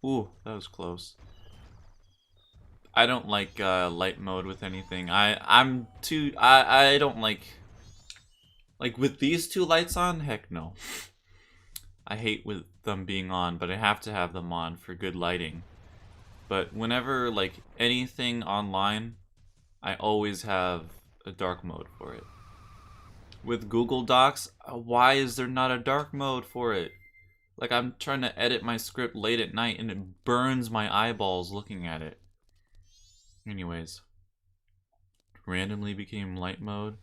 ooh, that was close. I don't like light mode with anything. I don't like with these two lights on, heck no. I hate with them being on, but I have to have them on for good lighting. But whenever like anything online, I always have a dark mode for it. With Google Docs, why is there not a dark mode for it? Like, I'm trying to edit my script late at night and it burns my eyeballs looking at it. Anyways. Randomly became light mode.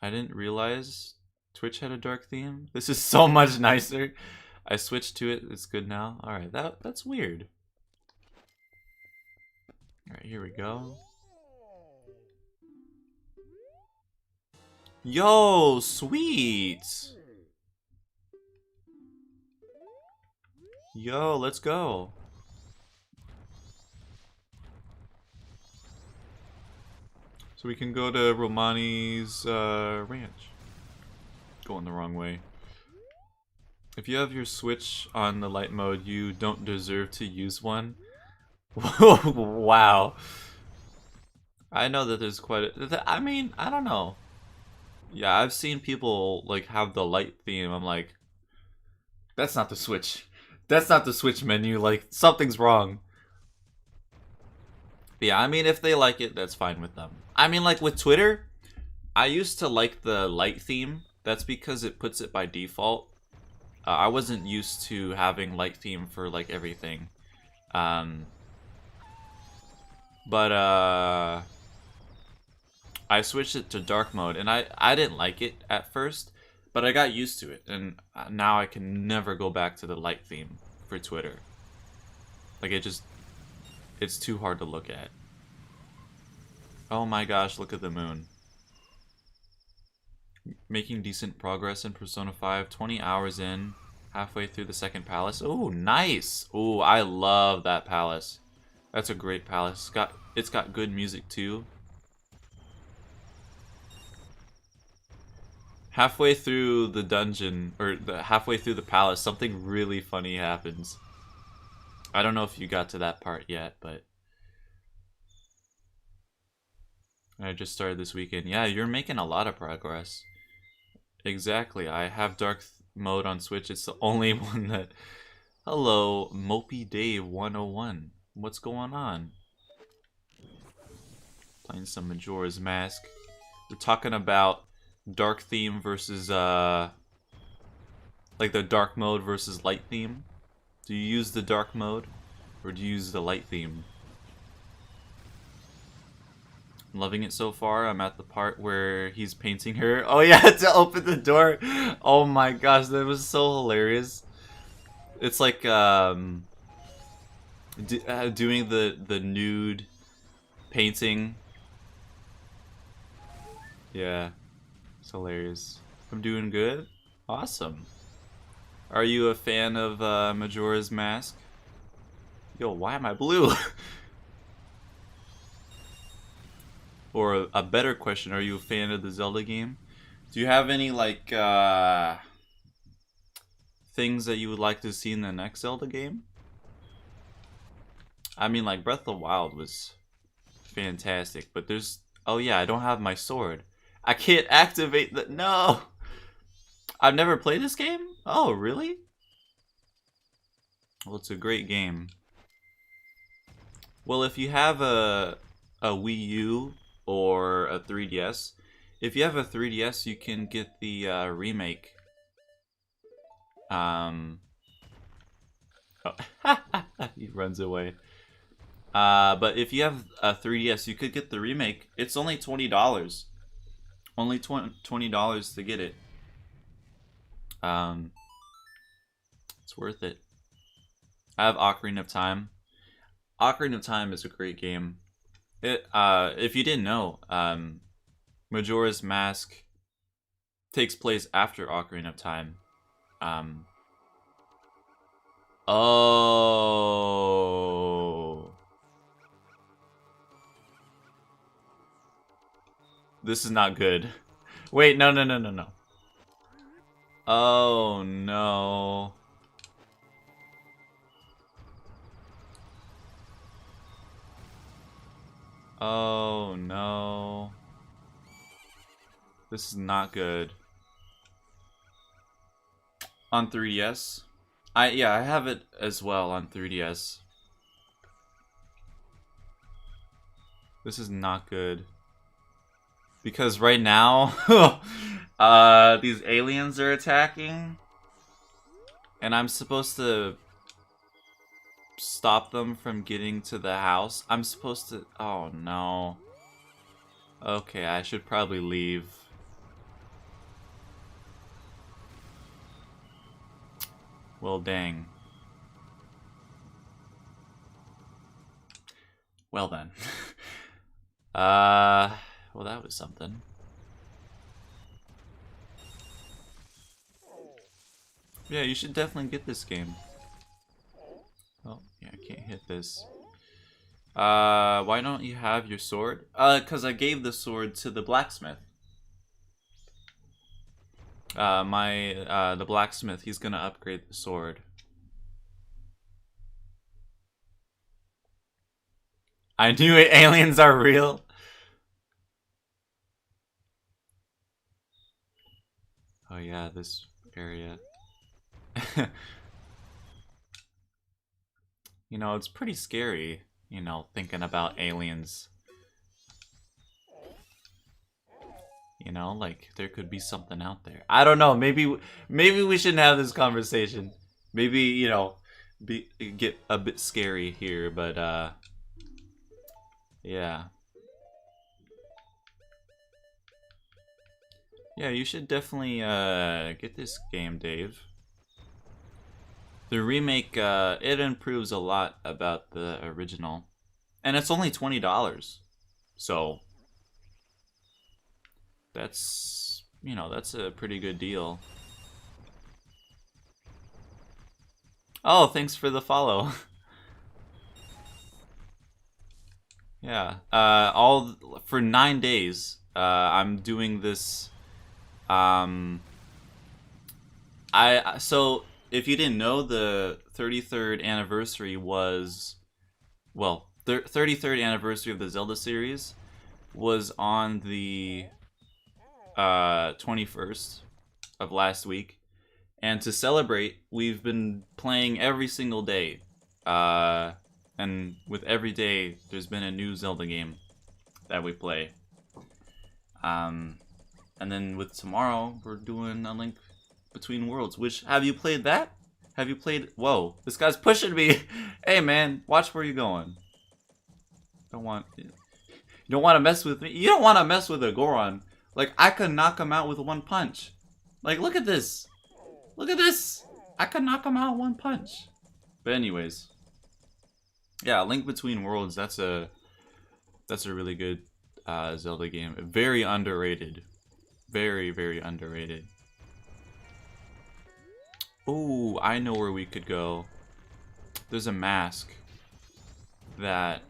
I didn't realize Twitch had a dark theme. This is so much nicer. I switched to it. It's good now. Alright, that's weird. Alright, here we go. Yo, sweet! Yo, let's go. So we can go to Romani's ranch. Going the wrong way. If you have your Switch on the light mode, you don't deserve to use one. Wow. I know that there's quite a... I mean, I don't know. Yeah, I've seen people like have the light theme. I'm like, that's not the Switch. That's not the Switch menu. Like, something's wrong. But yeah, I mean, if they like it, that's fine with them. I mean, like with Twitter, I used to like the light theme. That's because it puts it by default. I wasn't used to having light theme for like everything. But I switched it to dark mode, and I didn't like it at first, but I got used to it, and now I can never go back to the light theme for Twitter. Like, it's too hard to look at. Oh my gosh, look at the moon. Making decent progress in Persona 5, 20 hours in, halfway through the second palace. Oh, nice! Oh, I love that palace. That's a great palace. It's got good music too. Halfway through the dungeon, or halfway through the palace, something really funny happens. I don't know if you got to that part yet, but I just started this weekend. Yeah, you're making a lot of progress. Exactly. I have dark mode on Switch. It's the only one that. Hello, Mopey Dave 101. What's going on? Playing some Majora's Mask. We're talking about dark theme versus like the dark mode versus light theme. Do you use the dark mode or do you use the light theme? I'm loving it so far. I'm at the part where he's painting her. Oh yeah, to open the door. Oh my gosh, that was so hilarious. It's like doing the nude painting. Yeah, it's hilarious. I'm doing good. Awesome. Are you a fan of Majora's Mask? Yo, why am I blue? Or a better question, are you a fan of the Zelda game? Do you have any like things that you would like to see in the next Zelda game? I mean, like Breath of the Wild was fantastic, but there's, oh yeah, I don't have my sword. I can't activate the, no! I've never played this game? Oh, really? Well, it's a great game. Well, if you have a Wii U or a 3DS, if you have a 3DS, you can get the remake. Oh. He runs away. But if you have a 3DS, you could get the remake. It's only $20. Only $20 to get it. It's worth it. I have Ocarina of Time. Ocarina of Time is a great game. It if you didn't know, Majora's Mask takes place after Ocarina of Time. Oh. This is not good. Wait, no. Oh, no. Oh, no. This is not good. On 3DS? Yeah, I have it as well on 3DS. This is not good. Because right now, these aliens are attacking. And I'm supposed to stop them from getting to the house. I'm supposed to, oh no. Okay, I should probably leave. Well, dang. Well then. Well, that was something. Yeah, you should definitely get this game. Oh, yeah, I can't hit this. Why don't you have your sword? Cause I gave the sword to the blacksmith. The blacksmith, he's gonna upgrade the sword. I knew it, aliens are real. Oh yeah, this area. You know, it's pretty scary, you know, thinking about aliens. You know, like there could be something out there. I don't know. Maybe we shouldn't have this conversation. Maybe, you know, get a bit scary here, but yeah. Yeah, you should definitely get this game, Dave. The remake it improves a lot about the original. And it's only $20. So that's, you know, that's a pretty good deal. Oh, thanks for the follow. Yeah. All for 9 days. I'm doing this. So if you didn't know, the 33rd anniversary was, well, the 33rd anniversary of the Zelda series was on the 21st. of last week. And to celebrate, we've been playing every single day. And with every day, there's been a new Zelda game that we play. And then with tomorrow, we're doing A Link Between Worlds. Which, have you played that? Have you played... Whoa, this guy's pushing me. Hey, man, watch where you're going. You don't want to mess with me. You don't want to mess with a Goron. Like, I could knock him out with one punch. Like, look at this. Look at this. I could knock him out with one punch. But anyways. Yeah, Link Between Worlds, that's a really good Zelda game. Very underrated. Very, very underrated. Ooh, I know where we could go. There's a mask that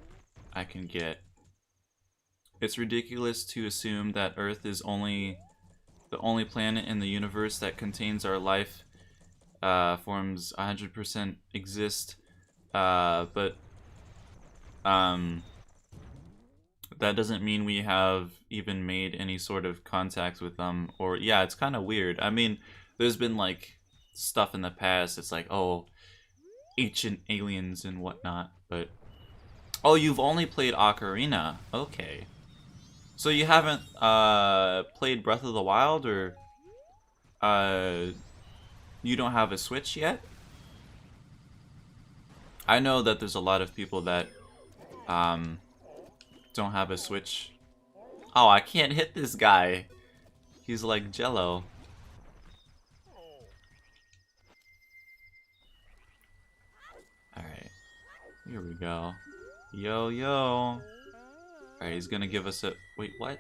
I can get. It's ridiculous to assume that Earth is the only planet in the universe that contains our life forms 100% exist. But that doesn't mean we have even made any sort of contact with them. Or, yeah, it's kind of weird. I mean, there's been, like, stuff in the past. It's like, oh, ancient aliens and whatnot. But, oh, you've only played Ocarina. Okay. So you haven't played Breath of the Wild, or you don't have a Switch yet? I know that there's a lot of people that don't have a Switch. Oh, I can't hit this guy. He's like Jello. Alright. Here we go. Yo, yo. Alright, he's gonna give us a... Wait, what?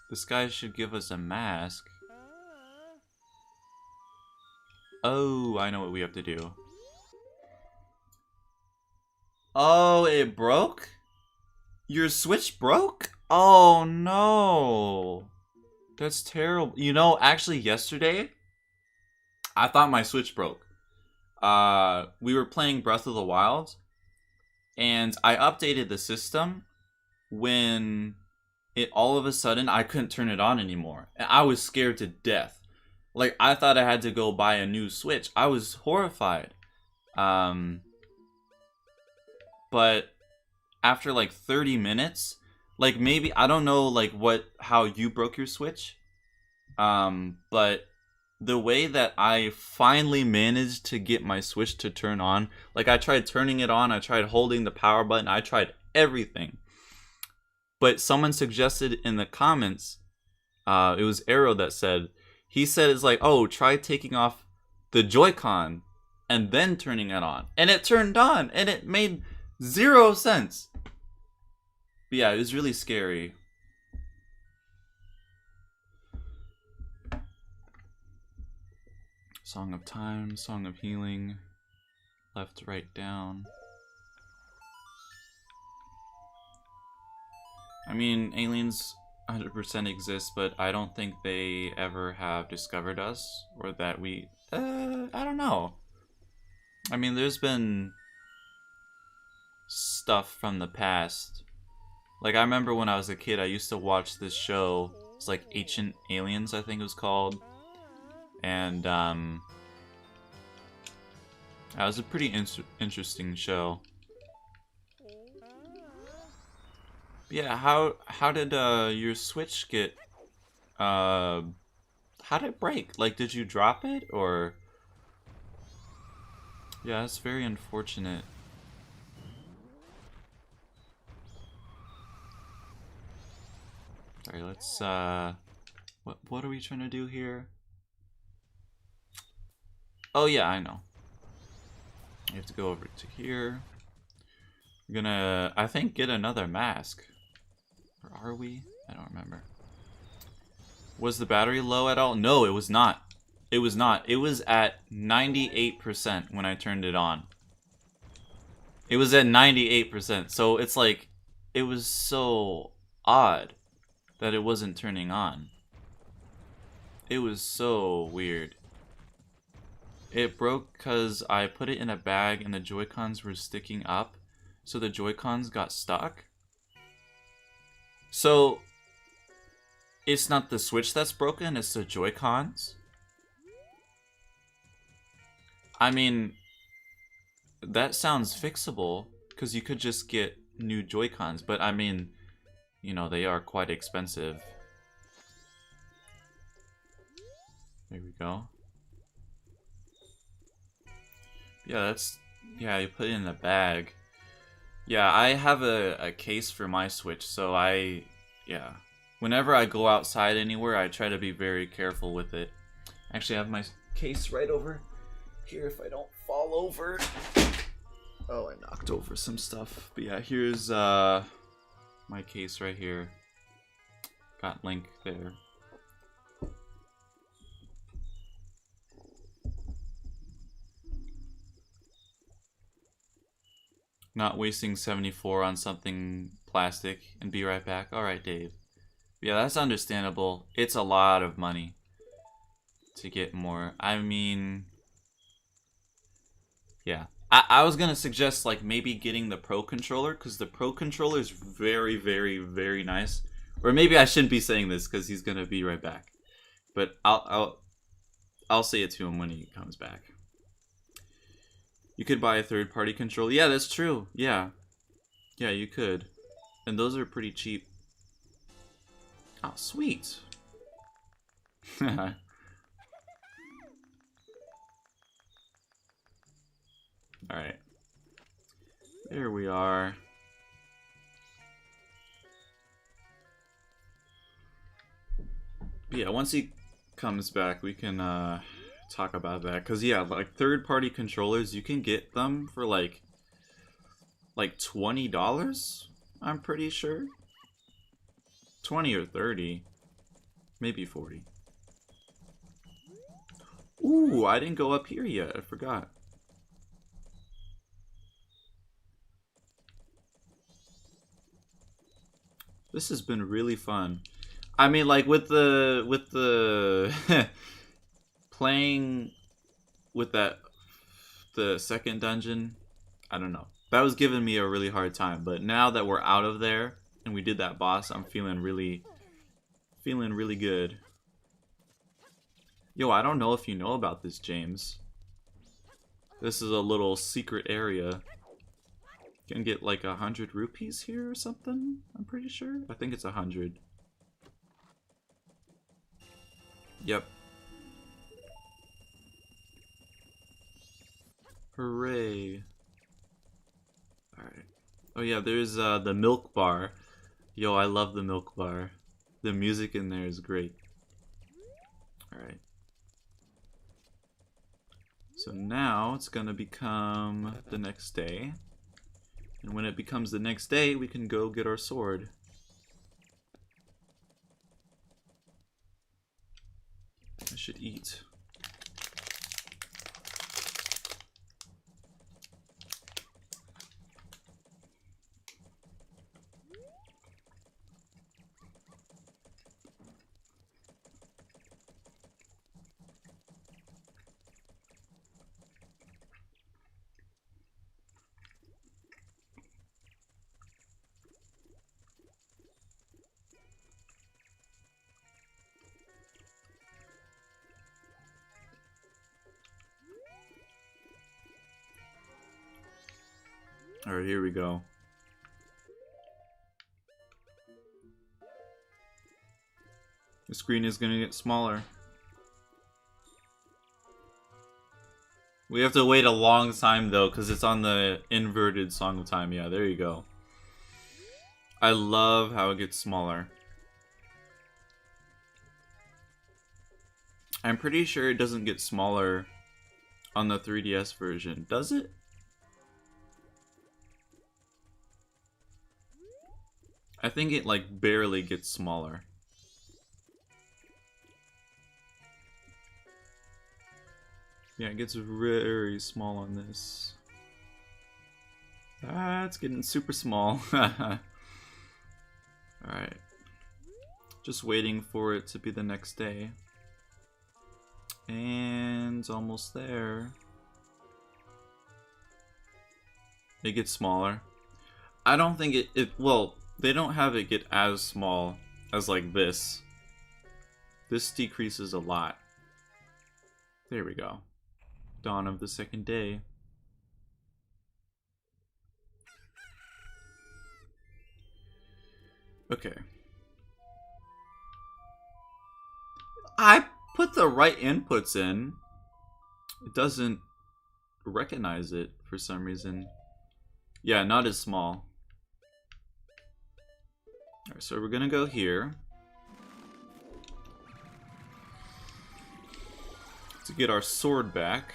This guy should give us a mask. Oh, I know what we have to do. Oh, it broke? Your Switch broke? Oh, no. That's terrible. You know, actually, yesterday, I thought my Switch broke. We were playing Breath of the Wild, and I updated the system when all of a sudden I couldn't turn it on anymore. And I was scared to death. Like, I thought I had to go buy a new Switch. I was horrified. But after like 30 minutes, like maybe, I don't know like how you broke your Switch. But the way that I finally managed to get my Switch to turn on, like I tried turning it on, I tried holding the power button, I tried everything. But someone suggested in the comments, it was Arrow that said, he said it's like, oh, try taking off the Joy-Con and then turning it on. And it turned on, and it made 0 sense. But yeah, it was really scary. Song of Time, Song of Healing, left, right, down. I mean, aliens 100% exist, but I don't think they ever have discovered us, or that we... I don't know. I mean, there's been stuff from the past. Like, I remember when I was a kid, I used to watch this show. It's like Ancient Aliens, I think it was called. And, that was a pretty interesting show. Yeah, how did your Switch get how did it break? Like, did you drop it, or... Yeah, it's very unfortunate. Alright, let's what are we trying to do here? Oh yeah, I know. You have to go over to here. We're gonna, I think, get another mask. Or are we? I don't remember. Was the battery low at all? No, it was not. It was not. It was at 98% when I turned it on. It was at 98%. So it's like, it was so odd that it wasn't turning on. It was so weird. It broke because I put it in a bag and the Joy-Cons were sticking up. So the Joy-Cons got stuck. So It's not the Switch that's broken, it's the Joy-Cons. I mean, that sounds fixable, because you could just get new Joy-Cons, but I mean, you know, they are quite expensive. There we go. Yeah, you put it in the bag. Yeah, I have a case for my Switch, so yeah. Whenever I go outside anywhere, I try to be very careful with it. Actually, I have my case right over here if I don't fall over. Oh, I knocked over some stuff. But yeah, here's my case right here. Got Link there. Not wasting 74 on something plastic and be right back. Alright, Dave. Yeah, that's understandable. It's a lot of money to get more. I mean, yeah. I was gonna suggest like maybe getting the Pro Controller, because the Pro Controller is very, very, very nice. Or maybe I shouldn't be saying this because he's gonna be right back. But I'll say it to him when he comes back. You could buy a third-party controller. Yeah, that's true. Yeah. Yeah, you could. And those are pretty cheap. Oh, sweet. Alright. There we are. But yeah, once he comes back, we can talk about that. Because, yeah, like third-party controllers, you can get them for like $20, I'm pretty sure. 20 or 30. Maybe 40. Ooh, I didn't go up here yet. I forgot. This has been really fun. I mean, like with the playing with the second dungeon, I don't know. That was giving me a really hard time, but now that we're out of there and we did that boss, I'm feeling really good. Yo, I don't know if you know about this, James. This is a little secret area. You can get like 100 rupees here or something, I'm pretty sure. I think it's 100. Yep. Hooray. Alright. Oh yeah, there's the milk bar. Yo, I love the milk bar. The music in there is great. Alright. So now it's gonna become the next day. And when it becomes the next day, we can go get our sword. I should eat. Alright, here we go. The screen is gonna get smaller. We have to wait a long time though, because it's on the inverted Song of Time. Yeah, there you go. I love how it gets smaller. I'm pretty sure it doesn't get smaller on the 3DS version. Does it? I think it like barely gets smaller. Yeah, it gets very small on this. Ah, it's getting super small. Alright. Just waiting for it to be the next day. And almost there. It gets smaller. I don't think well, they don't have it get as small as like this. This decreases a lot. There we go. Dawn of the second day. Okay. I put the right inputs in. It doesn't recognize it for some reason. Yeah, not as small. Alright, so we're gonna go here to get our sword back.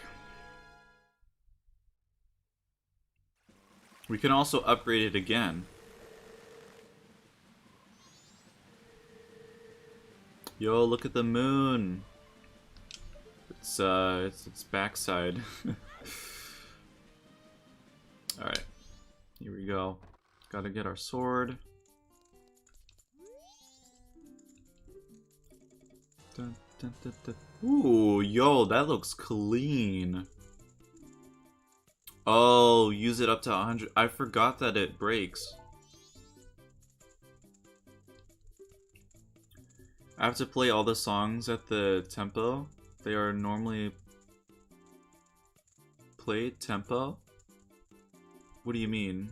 We can also upgrade it again. Yo, look at the moon. It's its backside. Alright. Here we go. Gotta get our sword. Dun, dun, dun, dun. Ooh, yo, that looks clean. Oh, use it up to 100. I forgot that it breaks. I have to play all the songs at the tempo. They are normally played tempo. What do you mean?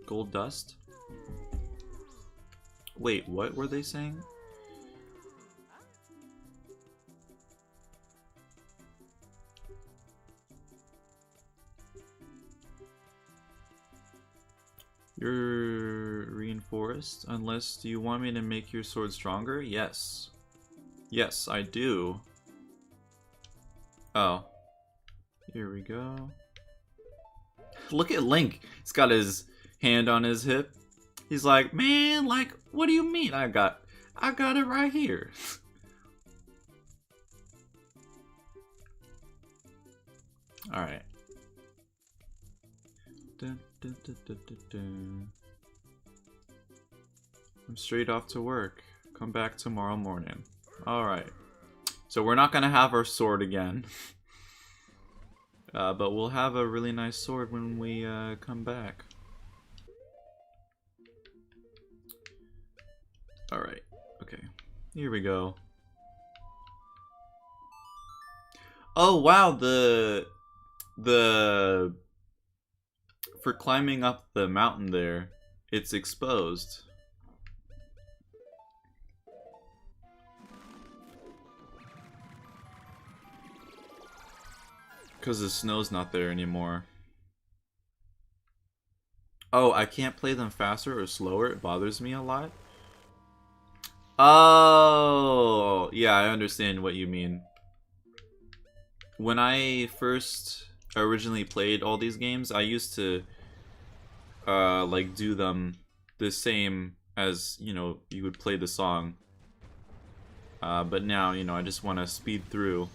Gold dust? Wait, what were they saying? You're reinforced. Unless, do you want me to make your sword stronger? Yes. Yes, I do. Oh. Here we go. Look at Link. He's got his hand on his hip. He's like, man, like, what do you mean? I got it right here. Alright. Dun, dun, dun, dun, dun, dun. I'm straight off to work. Come back tomorrow morning. Alright. So we're not gonna have our sword again. But we'll have a really nice sword when we come back. Alright. Okay. Here we go. Oh wow, the for climbing up the mountain there, it's exposed. Because the snow's not there anymore. Oh, I can't play them faster or slower. It bothers me a lot. Oh, yeah, I understand what you mean. When I first originally played all these games, I used to like do them the same as, you know, you would play the song. But now, you know, I just want to speed through.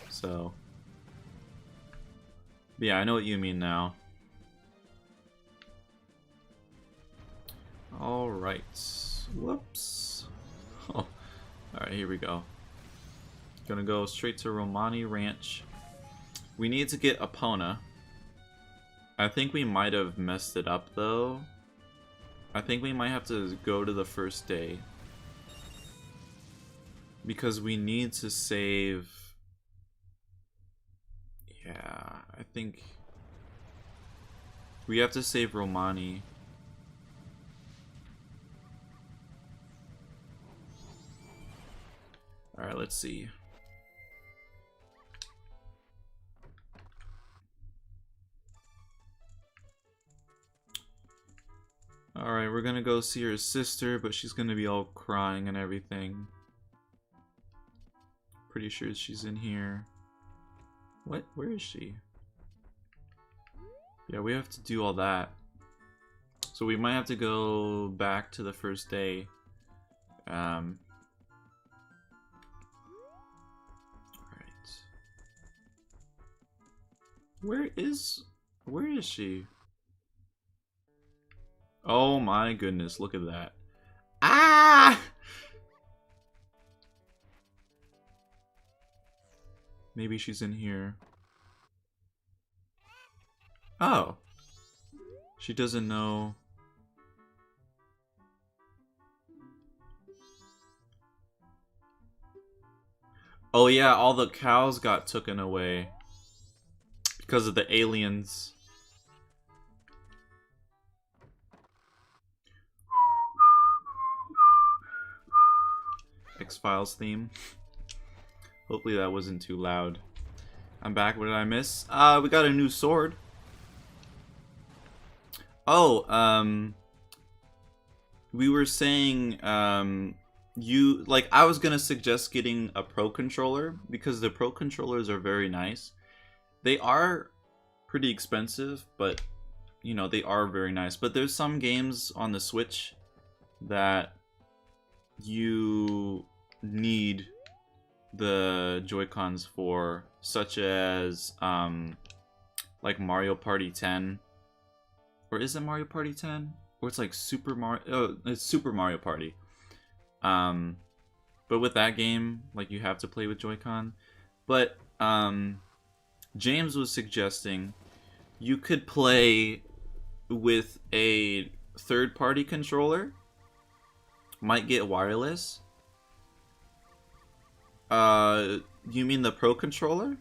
So, yeah, I know what you mean now. Alright. Whoops. Oh. Alright, here we go. Gonna go straight to Romani Ranch. We need to get Epona. I think we might have messed it up, though. I think we might have to go to the first day. Because we need to save... Yeah, I think... we have to save Romani. Alright, let's see. Alright, we're gonna go see her sister, but she's gonna be all crying and everything. Pretty sure she's in here. What? Where is she? Yeah, we have to do all that. So we might have to go back to the first day. Alright. Where is she? Oh my goodness, look at that. Ah! Maybe she's in here. Oh. She doesn't know. Oh yeah, all the cows got taken away because of the aliens. X-Files theme. Hopefully that wasn't too loud. I'm back. What did I miss? We got a new sword. Oh, we were saying, I was gonna suggest getting a Pro Controller because the Pro Controllers are very nice. They are pretty expensive, but, you know, they are very nice. But there's some games on the Switch that you need the Joy-Cons for, such as, like Mario Party 10. Or is it Mario Party 10? Or it's like Super Mario... Oh, it's Super Mario Party. But with that game, like, you have to play with Joy-Con. But, James was suggesting you could play with a third-party controller. Might get wireless. You mean the Pro Controller?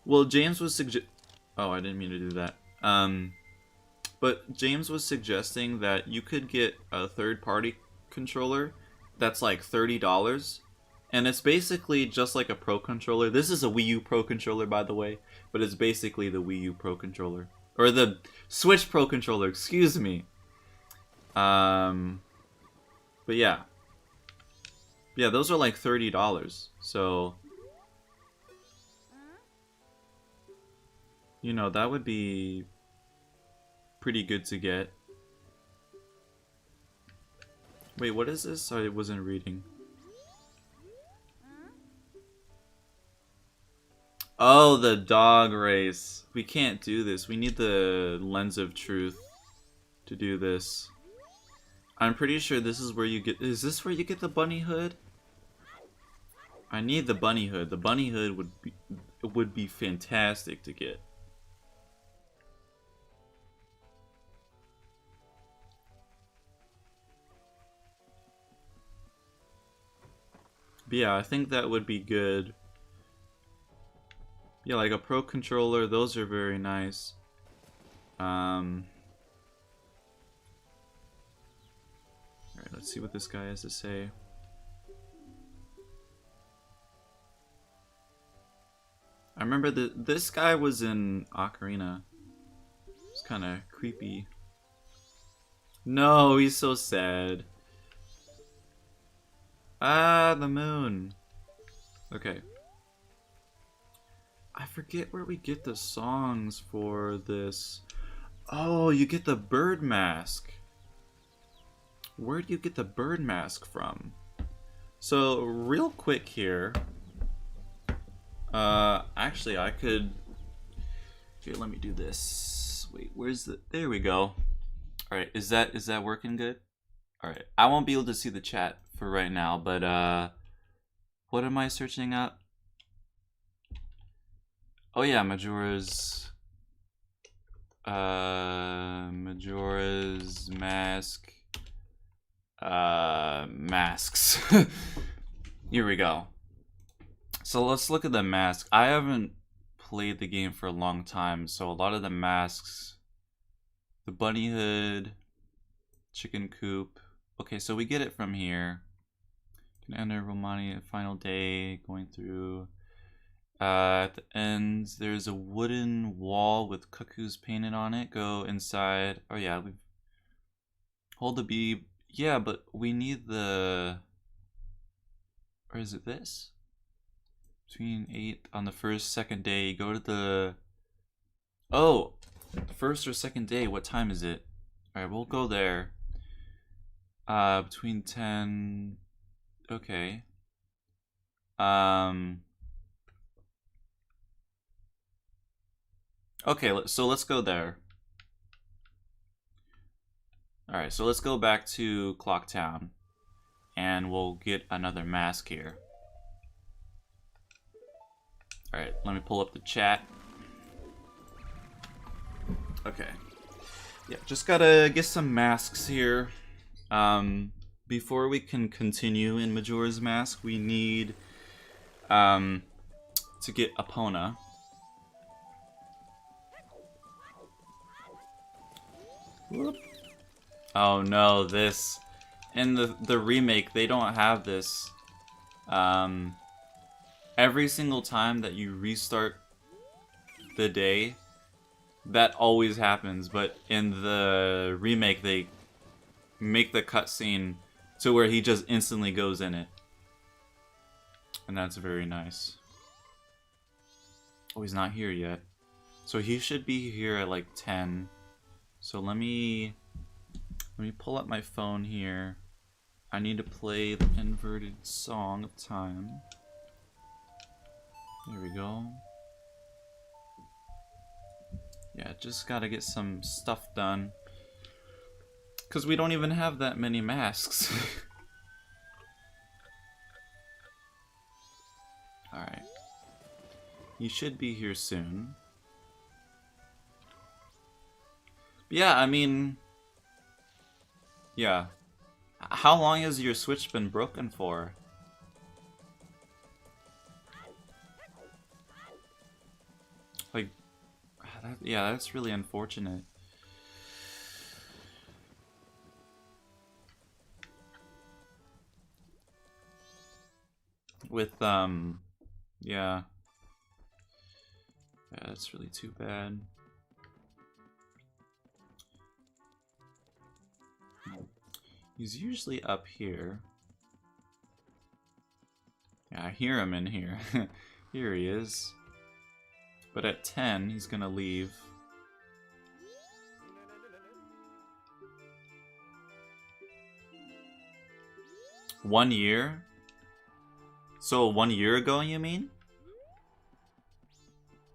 Well, James was Oh, I didn't mean to do that. But James was suggesting that you could get a third-party controller that's like $30. And it's basically just like a Pro Controller. This is a Wii U Pro Controller, by the way. But it's basically the Wii U Pro Controller. Or the Switch Pro Controller, excuse me. But yeah. Yeah, those are like $30. So, you know, that would be pretty good to get. Wait, what is this? I wasn't reading. Oh, the dog race. We can't do this. We need the Lens of Truth to do this. I'm pretty sure this is where you get... Is this where you get the bunny hood? I need the bunny hood. The bunny hood would be fantastic to get. But yeah, I think that would be good. Yeah, like a Pro Controller, those are very nice. Alright, let's see what this guy has to say. I remember this guy was in Ocarina. It's kind of creepy. No, he's so sad. Ah, the moon. Okay. I forget where we get the songs for this. Oh, you get the bird mask. Where do you get the bird mask from? So, real quick here. Actually, I could... Here, let me do this. Wait, where's the... There we go. Alright, is that working good? Alright, I won't be able to see the chat for right now, but, what am I searching up? Oh yeah, Majora's mask. Masks. Here we go. So let's look at the mask. I haven't played the game for a long time, so a lot of the masks, the bunny hood, chicken coop. Okay, so we get it from here. Can enter Romani at final day, going through. At the end, there's a wooden wall with cuckoos painted on it. Go inside. Oh yeah, we hold the B. Yeah, but we need the. Or is it this? Between 8 on the second day. Go to the. Oh, first or second day. What time is it? All right, we'll go there. Between 10. Okay. Okay, so let's go there. Alright, so let's go back to Clock Town. And we'll get another mask here. Alright, let me pull up the chat. Okay. Yeah, just gotta get some masks here. before we can continue in Majora's Mask, we need to get Epona. Whoop. Oh no, this in the remake they don't have this. Every single time that you restart the day, that always happens, but in the remake they make the cutscene to where he just instantly goes in it. And that's very nice. Oh, he's not here yet. So he should be here at like 10. So let me pull up my phone here. I need to play the inverted song of time. There we go. Yeah, just gotta get some stuff done. Because we don't even have that many masks. Alright. You should be here soon. Yeah, I mean... Yeah. How long has your Switch been broken for? Like... yeah, that's really unfortunate. With, yeah. Yeah, that's really too bad. He's usually up here. Yeah, I hear him in here. Here he is. But at 10, he's gonna leave. One year? So 1 year ago, you mean?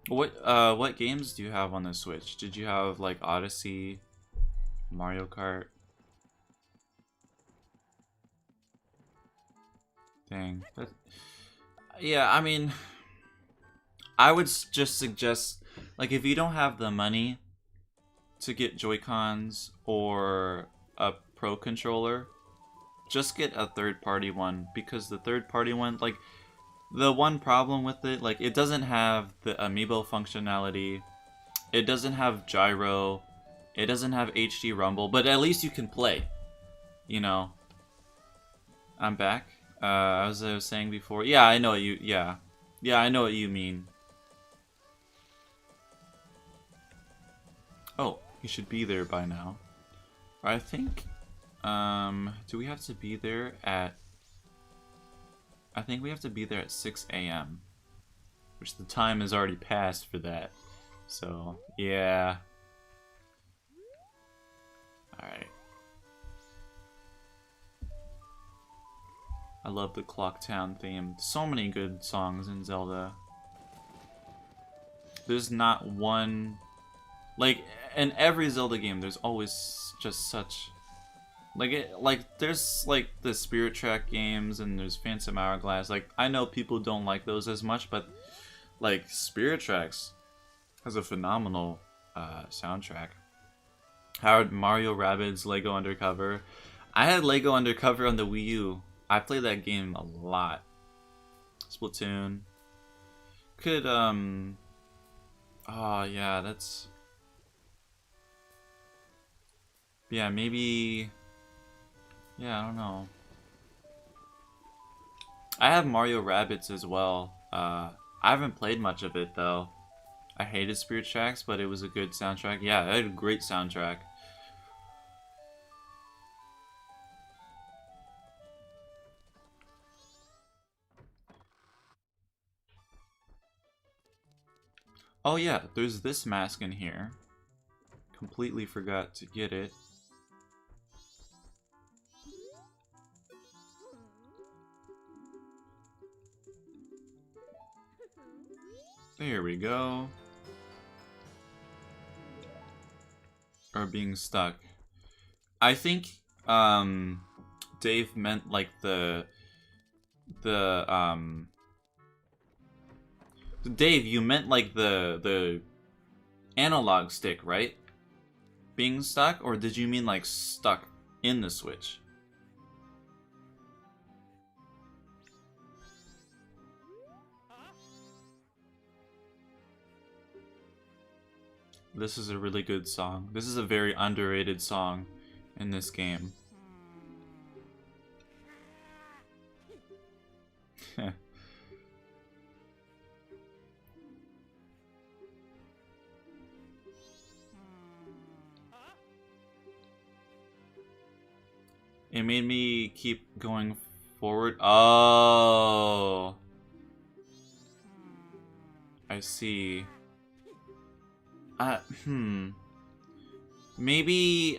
What games do you have on the Switch? Did you have like Odyssey, Mario Kart? Dang. Yeah, I mean, I would just suggest, like, if you don't have the money to get Joy-Cons or a Pro controller, just get a third-party one, because the third-party one, like, the one problem with it, like, it doesn't have the amiibo functionality, it doesn't have gyro, it doesn't have HD rumble, but at least you can play, you know. I'm back. As I was saying before, yeah, I know what you, yeah, I know what you mean. Oh, he should be there by now. I think, do we have to be there at, I think we have to be there at 6 AM, which the time is already passed for that, so, yeah. Alright. I love the Clock Town theme. So many good songs in Zelda. There's not one... Like, in every Zelda game, there's always just such... there's, like, the Spirit Track games, and there's Phantom Hourglass. Like, I know people don't like those as much, but, like, Spirit Tracks has a phenomenal soundtrack. Mario Rabbids, Lego Undercover. I had Lego Undercover on the Wii U. I played that game a lot. Splatoon. Could, oh, yeah, that's... Yeah, maybe... Yeah, I don't know. I have Mario Rabbids as well. I haven't played much of it, though. I hated Spirit Tracks, but it was a good soundtrack. Yeah, it had a great soundtrack. Oh yeah, there's this mask in here. Completely forgot to get it. There we go. Or being stuck. I think Dave meant like the Dave, you meant like the analog stick, right? Being stuck, or did you mean like stuck in the Switch? This is a really good song. This is a very underrated song in this game. It made me keep going forward. Oh, I see. Maybe,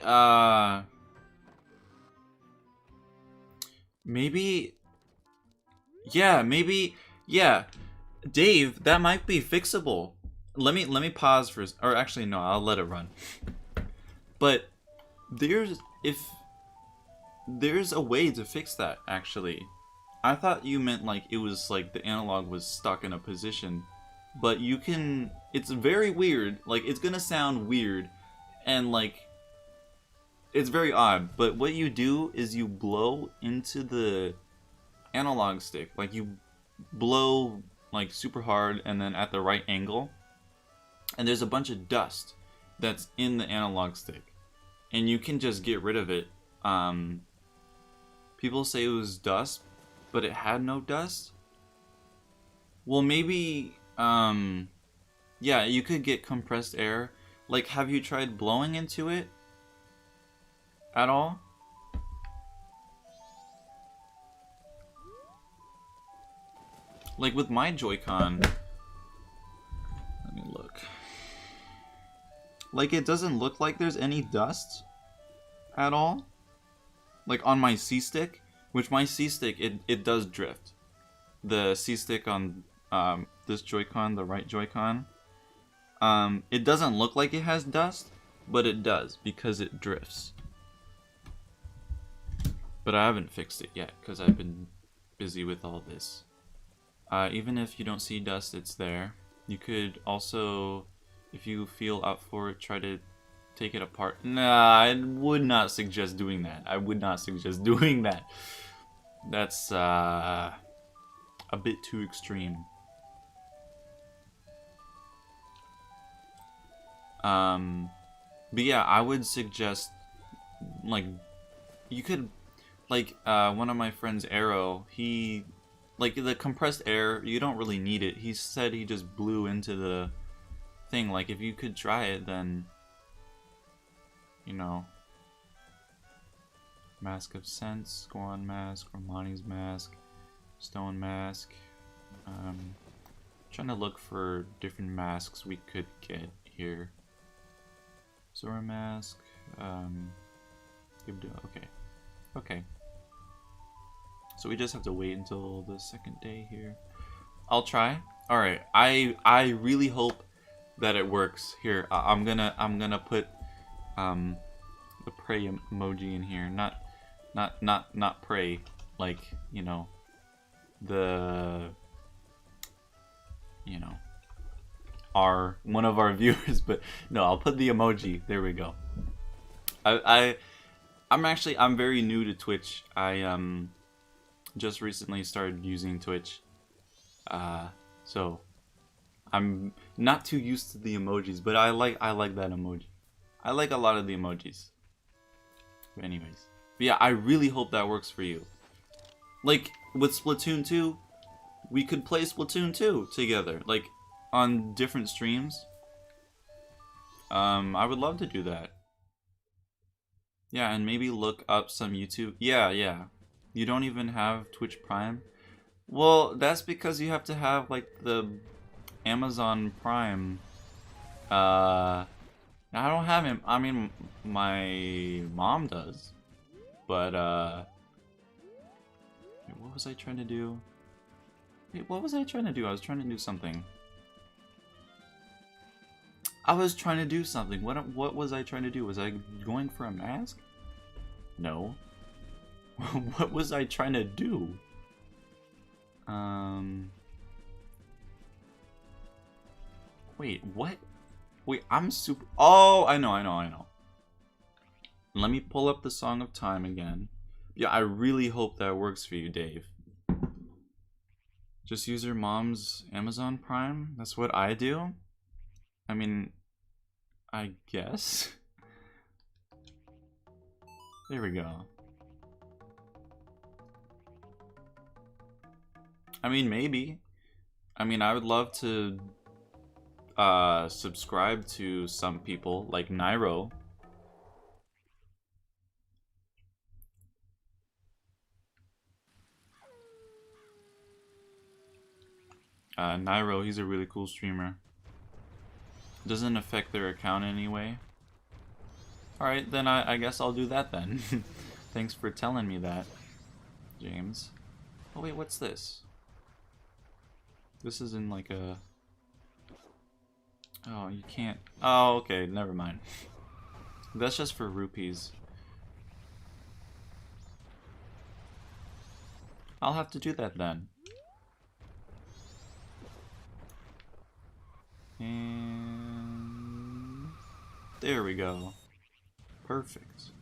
maybe, yeah. Dave, that might be fixable. Let me pause for, or actually no, I'll let it run. But there's a way to fix that, actually. I thought you meant like it was like the analog was stuck in a position. But you can, it's very weird, like it's gonna sound weird and like it's very odd, but what you do is you blow into the analog stick, like you blow like super hard and then at the right angle, and there's a bunch of dust that's in the analog stick and you can just get rid of it. People say it was dust, but it had no dust. Well, maybe yeah, you could get compressed air. Like, have you tried blowing into it at all? Like with my Joy-Con, let me look. Like, it doesn't look like there's any dust at all. Like on my C-Stick, which my C-Stick, it does drift. The C-Stick on this Joy-Con, the right Joy-Con, it doesn't look like it has dust, but it does because it drifts. But I haven't fixed it yet because I've been busy with all this. Even if you don't see dust, it's there. You could also, if you feel up for it, try to take it apart. Nah, I would not suggest doing that. I would not suggest doing that. That's a bit too extreme. But yeah, I would suggest, like, you could, like, one of my friends, Arrow, he, like, the compressed air, you don't really need it. He said he just blew into the thing. Like, if you could try it, then, you know, Mask of Sense, Goron Mask, Romani's Mask, Stone Mask. Trying to look for different masks we could get here. Zora Mask, okay. Okay. So we just have to wait until the second day here. I'll try. Alright, I really hope that it works. Here, I'm gonna put the pray emoji in here. Not pray, like, you know, one of our viewers, but no, I'll put the emoji. There we go. I'm very new to Twitch. I just recently started using Twitch. So I'm not too used to the emojis, but I like that emoji. I like a lot of the emojis. But anyways. But yeah, I really hope that works for you. Like with Splatoon 2, we could play Splatoon 2 together, like on different streams. I would love to do that. Yeah, and maybe look up some YouTube. Yeah. You don't even have Twitch Prime? Well, that's because you have to have like the Amazon Prime. I don't have him. I mean, my mom does. But what was I trying to do? Wait, what was I trying to do? I was trying to do something. What was I trying to do? Was I going for a mask? No. What was I trying to do? Wait, what? Wait, I'm super... Oh, I know. Let me pull up the Song of Time again. Yeah, I really hope that works for you, Dave. Just use your mom's Amazon Prime? That's what I do? I mean, I guess. There we go. I mean, maybe. I mean, I would love to subscribe to some people like Nairo. Nairo, he's a really cool streamer. Doesn't affect their account anyway. Alright, then I guess I'll do that then. Thanks for telling me that, James. Oh wait, what's this? This is in like a... Oh, you can't... Oh, okay, never mind. That's just for rupees. I'll have to do that then. And... there we go. Perfect.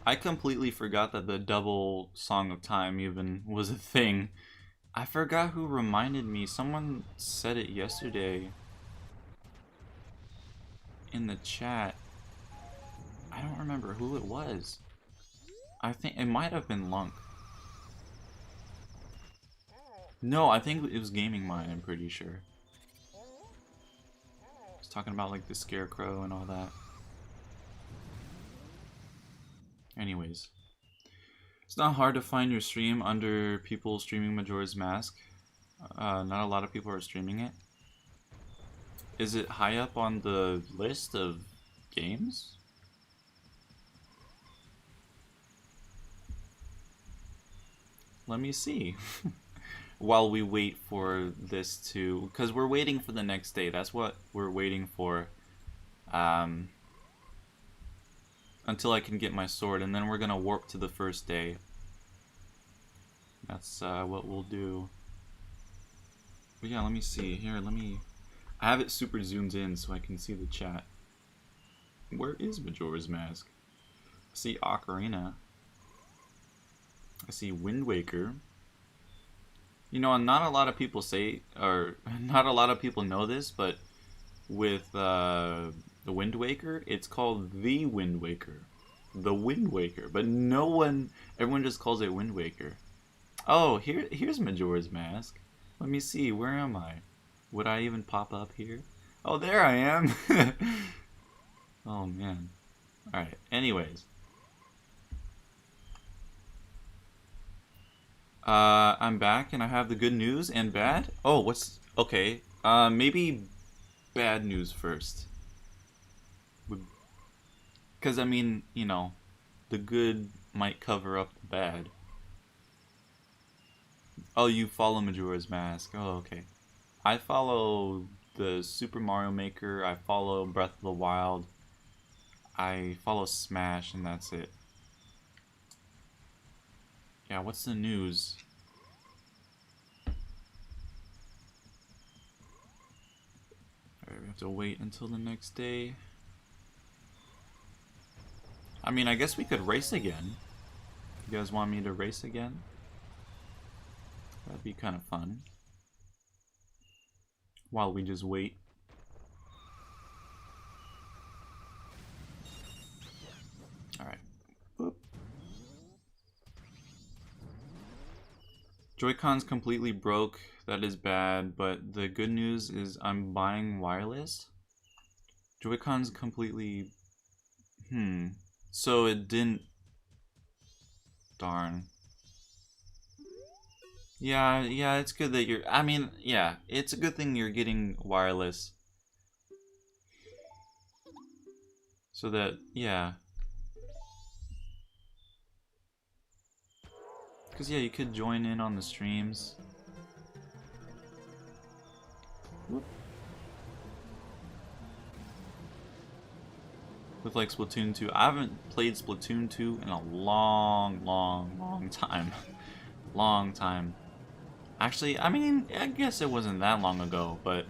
I completely forgot that the double Song of Time even was a thing. I forgot who reminded me. Someone said it yesterday in the chat. I don't remember who it was. I think it might have been Lunk. No, I think it was Gaming Mind, I'm pretty sure. It's talking about like the scarecrow and all that. Anyways. It's not hard to find your stream under people streaming Majora's Mask. Not a lot of people are streaming it. Is it high up on the list of games? Let me see. While we wait for this to... because we're waiting for the next day. That's what we're waiting for. Until I can get my sword. And then we're going to warp to the first day. That's what we'll do. But yeah, let me see. Here, let me... I have it super zoomed in so I can see the chat. Where is Majora's Mask? I see Ocarina. I see Wind Waker. You know, not a lot of people say, or not a lot of people know this, but with the Wind Waker, it's called the Wind Waker. The Wind Waker. But no one, everyone just calls it Wind Waker. Oh, here's Majora's Mask. Let me see, where am I? Would I even pop up here? Oh, there I am! Oh, man. Alright, anyways. I'm back and I have the good news and bad. Oh, what's... okay. Maybe bad news first. Because, I mean, you know, the good might cover up the bad. Oh, you follow Majora's Mask. Oh, okay. I follow the Super Mario Maker. I follow Breath of the Wild. I follow Smash, and that's it. Yeah, what's the news? Alright, we have to wait until the next day. I mean, I guess we could race again. You guys want me to race again? That'd be kind of fun. While we just wait. Alright. Boop. Joy-Con's completely broke. That is bad, but the good news is I'm buying wireless. Joy-Con's completely... So it didn't... Darn. Yeah, it's good that you're... I mean, yeah, it's a good thing you're getting wireless. So that, yeah. Because, yeah, you could join in on the streams. Whoop. With, like, Splatoon 2. I haven't played Splatoon 2 in a long time. Long time. Actually, I mean, I guess it wasn't that long ago, but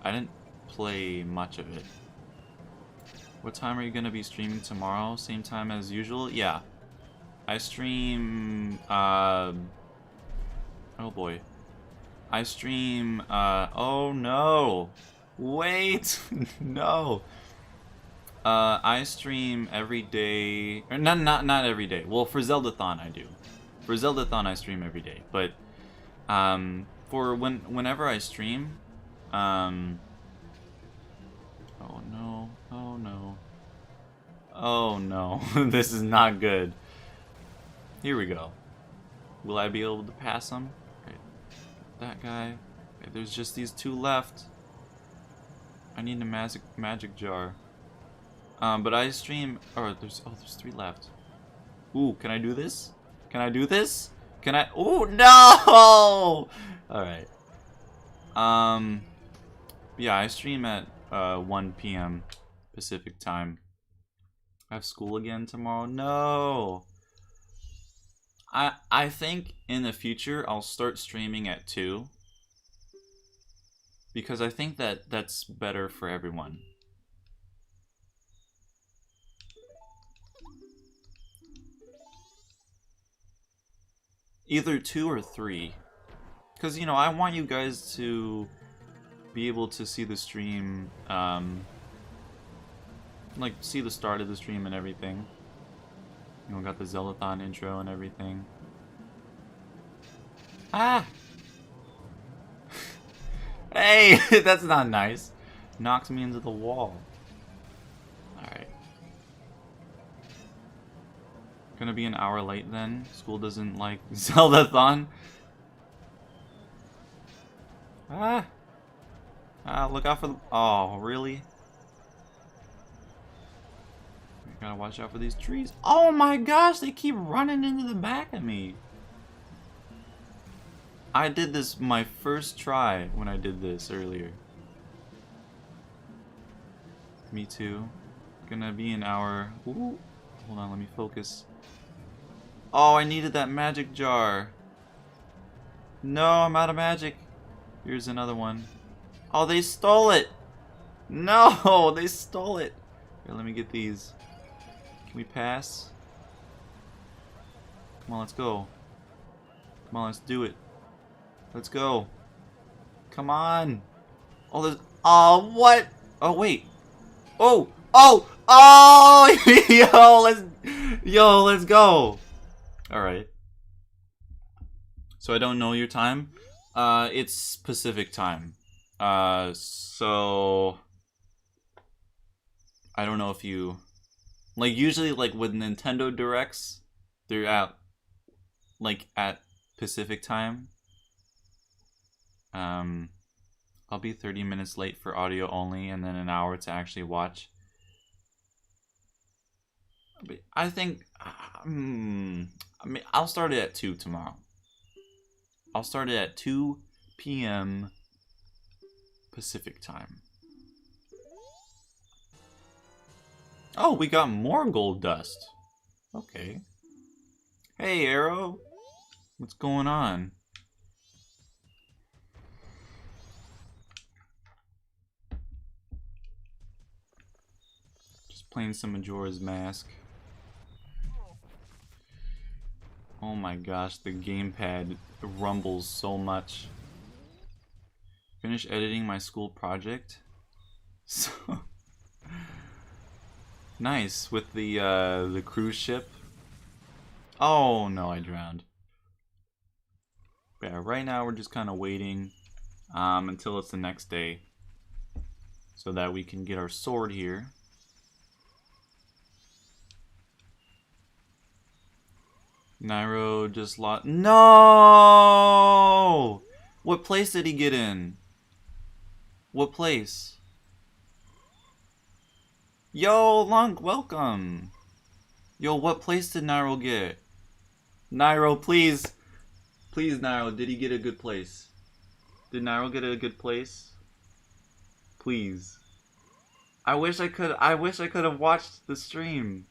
I didn't play much of it. What time are you going to be streaming tomorrow? Same time as usual? Yeah. I stream, oh boy. I stream, oh no. Wait, no. I stream every day, or not every day. Well, for Zeldathon I do. For Zeldathon I stream every day, but for whenever I stream, oh no, oh no, oh no, this is not good. Here we go. Will I be able to pass him? Right. That guy. Okay, there's just these two left. I need a magic jar. But I stream. Oh, there's three left. Ooh, can I do this? Can I do this? Can I? Ooh, no! All right. Yeah, I stream at 1 p.m. Pacific time. I have school again tomorrow. No. I think in the future I'll start streaming at 2. Because I think that's better for everyone. Either 2 or 3. Because, you know, I want you guys to be able to see the stream, like, see the start of the stream and everything. You know, got the Zeldathon intro and everything. Ah! Hey! That's not nice. Knocks me into the wall. Alright. Gonna be an hour late then. School doesn't like Zeldathon. Ah! Ah, look out for the... Oh, really? Gotta watch out for these trees. Oh my gosh, they keep running into the back of me. I did this my first try when I did this earlier. Me too. Gonna be an hour. Ooh. Hold on, let me focus. Oh, I needed that magic jar. No, I'm out of magic. Here's another one. Oh, they stole it. No, they stole it. Here, let me get these. Can we pass? Come on, let's go. Come on, let's do it. Let's go. Come on. Oh, there's... Oh, what? Oh, wait. Oh! Oh! Oh! Yo, let's go. Alright. So I don't know your time. It's Pacific time. So... I don't know if you... Like, usually, like, with Nintendo Directs, they're at, like, at Pacific time. I'll be 30 minutes late for audio only, and then an hour to actually watch. But I think, I mean, I'll start it at 2 tomorrow. I'll start it at 2 p.m. Pacific time. Oh, we got more gold dust. Okay. Hey, Arrow. What's going on? Just playing some Majora's Mask. Oh my gosh, the gamepad rumbles so much. Finish editing my school project. So... Nice, with the cruise ship. Oh no, I drowned. Yeah, right now we're just kind of waiting until it's the next day, so that we can get our sword here. Nairo just lost. No! What place did he get in? What place? Yo, Lunk, welcome. Yo, what place did Nairo get? Nairo, please. Please, Nairo, did he get a good place? Did Nairo get a good place? Please. I wish I could have watched the stream.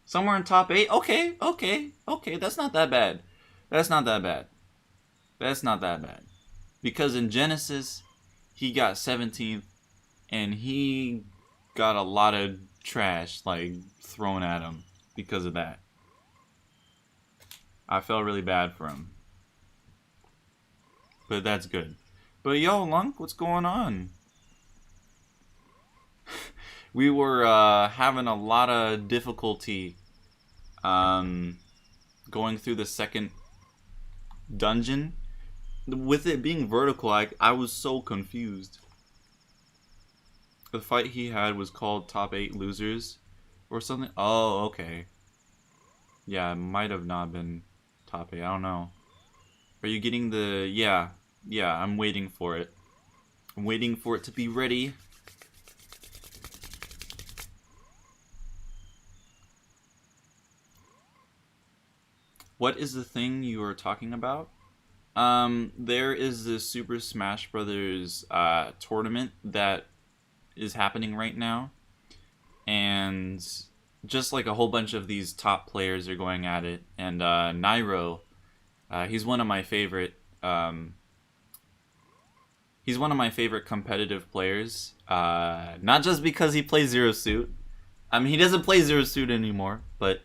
Somewhere in top 8? Okay, okay, okay, that's not that bad. That's not that bad. That's not that bad. Because in Genesis, he got 17th. And he got a lot of trash, like, thrown at him because of that. I felt really bad for him. but that's good. But yo, Lunk, what's going on? We were having a lot of difficulty going through the second dungeon. With it being vertical, I was so confused. The fight he had was called Top 8 Losers or something. Oh, okay. Yeah, it might have not been Top 8. I don't know. Are you getting the... Yeah, I'm waiting for it. I'm waiting for it to be ready. What is the thing you are talking about? There is this Super Smash Brothers tournament that is happening right now. And just like a whole bunch of these top players are going at it. And Nairo, he's one of my favorite... he's one of my favorite competitive players. Not just because he plays Zero Suit. I mean, he doesn't play Zero Suit anymore, but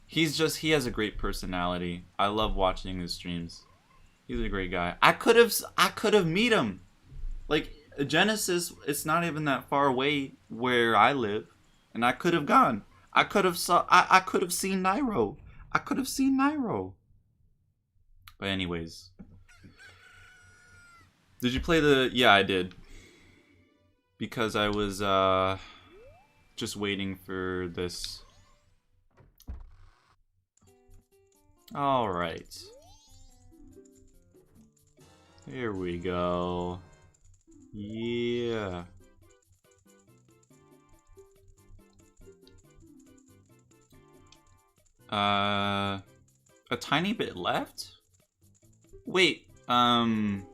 he has a great personality. I love watching his streams. He's a great guy. I could have met him. Like Genesis, it's not even that far away where I live, and I could have gone. I could have seen Nairo. I could have seen Nairo. But anyways, did you play the... Yeah, I did. Because I was just waiting for this. Alright. Here we go. Yeah. A tiny bit left? Wait, Lunk,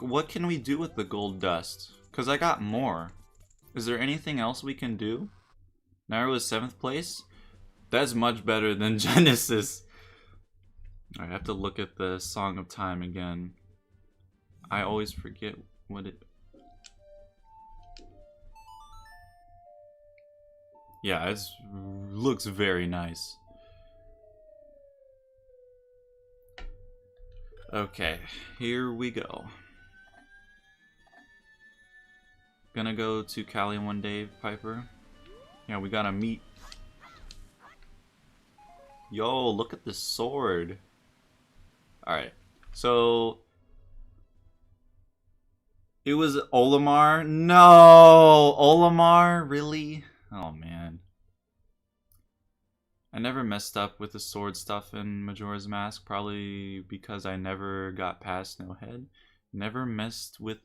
what can we do with the gold dust? Because I got more. Is there anything else we can do? Nairo is 7th place? That's much better than Genesis. I have to look at the Song of Time again. I always forget what it... Yeah, it looks very nice. Okay, here we go. Gonna go to Cali one day, Piper. Yeah, we gotta meet. Yo, look at this sword. Alright, so... It was Olimar? No! Olimar? Really? Oh, man. I never messed up with the sword stuff in Majora's Mask, probably because I never got past Snowhead. Never messed with...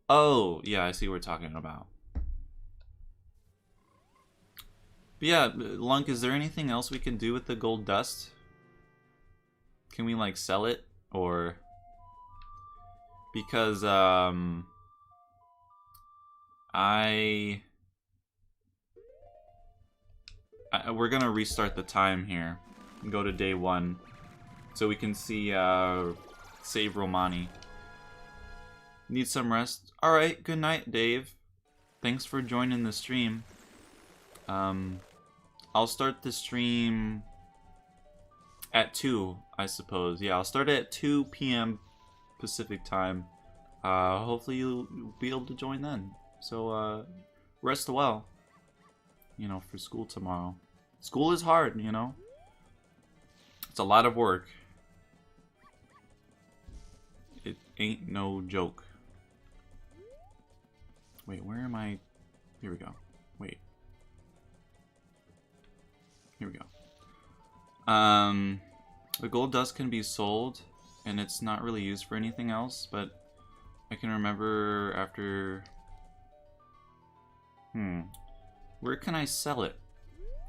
Oh, yeah, I see what we're talking about. But yeah, Lunk, is there anything else we can do with the gold dust? Can we, like, sell it? Or... Because, we're gonna restart the time here and go to day 1 so we can see save Romani. Need some rest? Alright, good night, Dave. Thanks for joining the stream. I'll start the stream at 2, I suppose. Yeah, I'll start at 2 p.m. Pacific time. Hopefully you'll be able to join then. So, rest well. You know, for school tomorrow. School is hard, you know? It's a lot of work. It ain't no joke. Wait, where am I? Here we go. Wait. Here we go. The gold dust can be sold, and it's not really used for anything else, but I can remember after... Where can I sell it?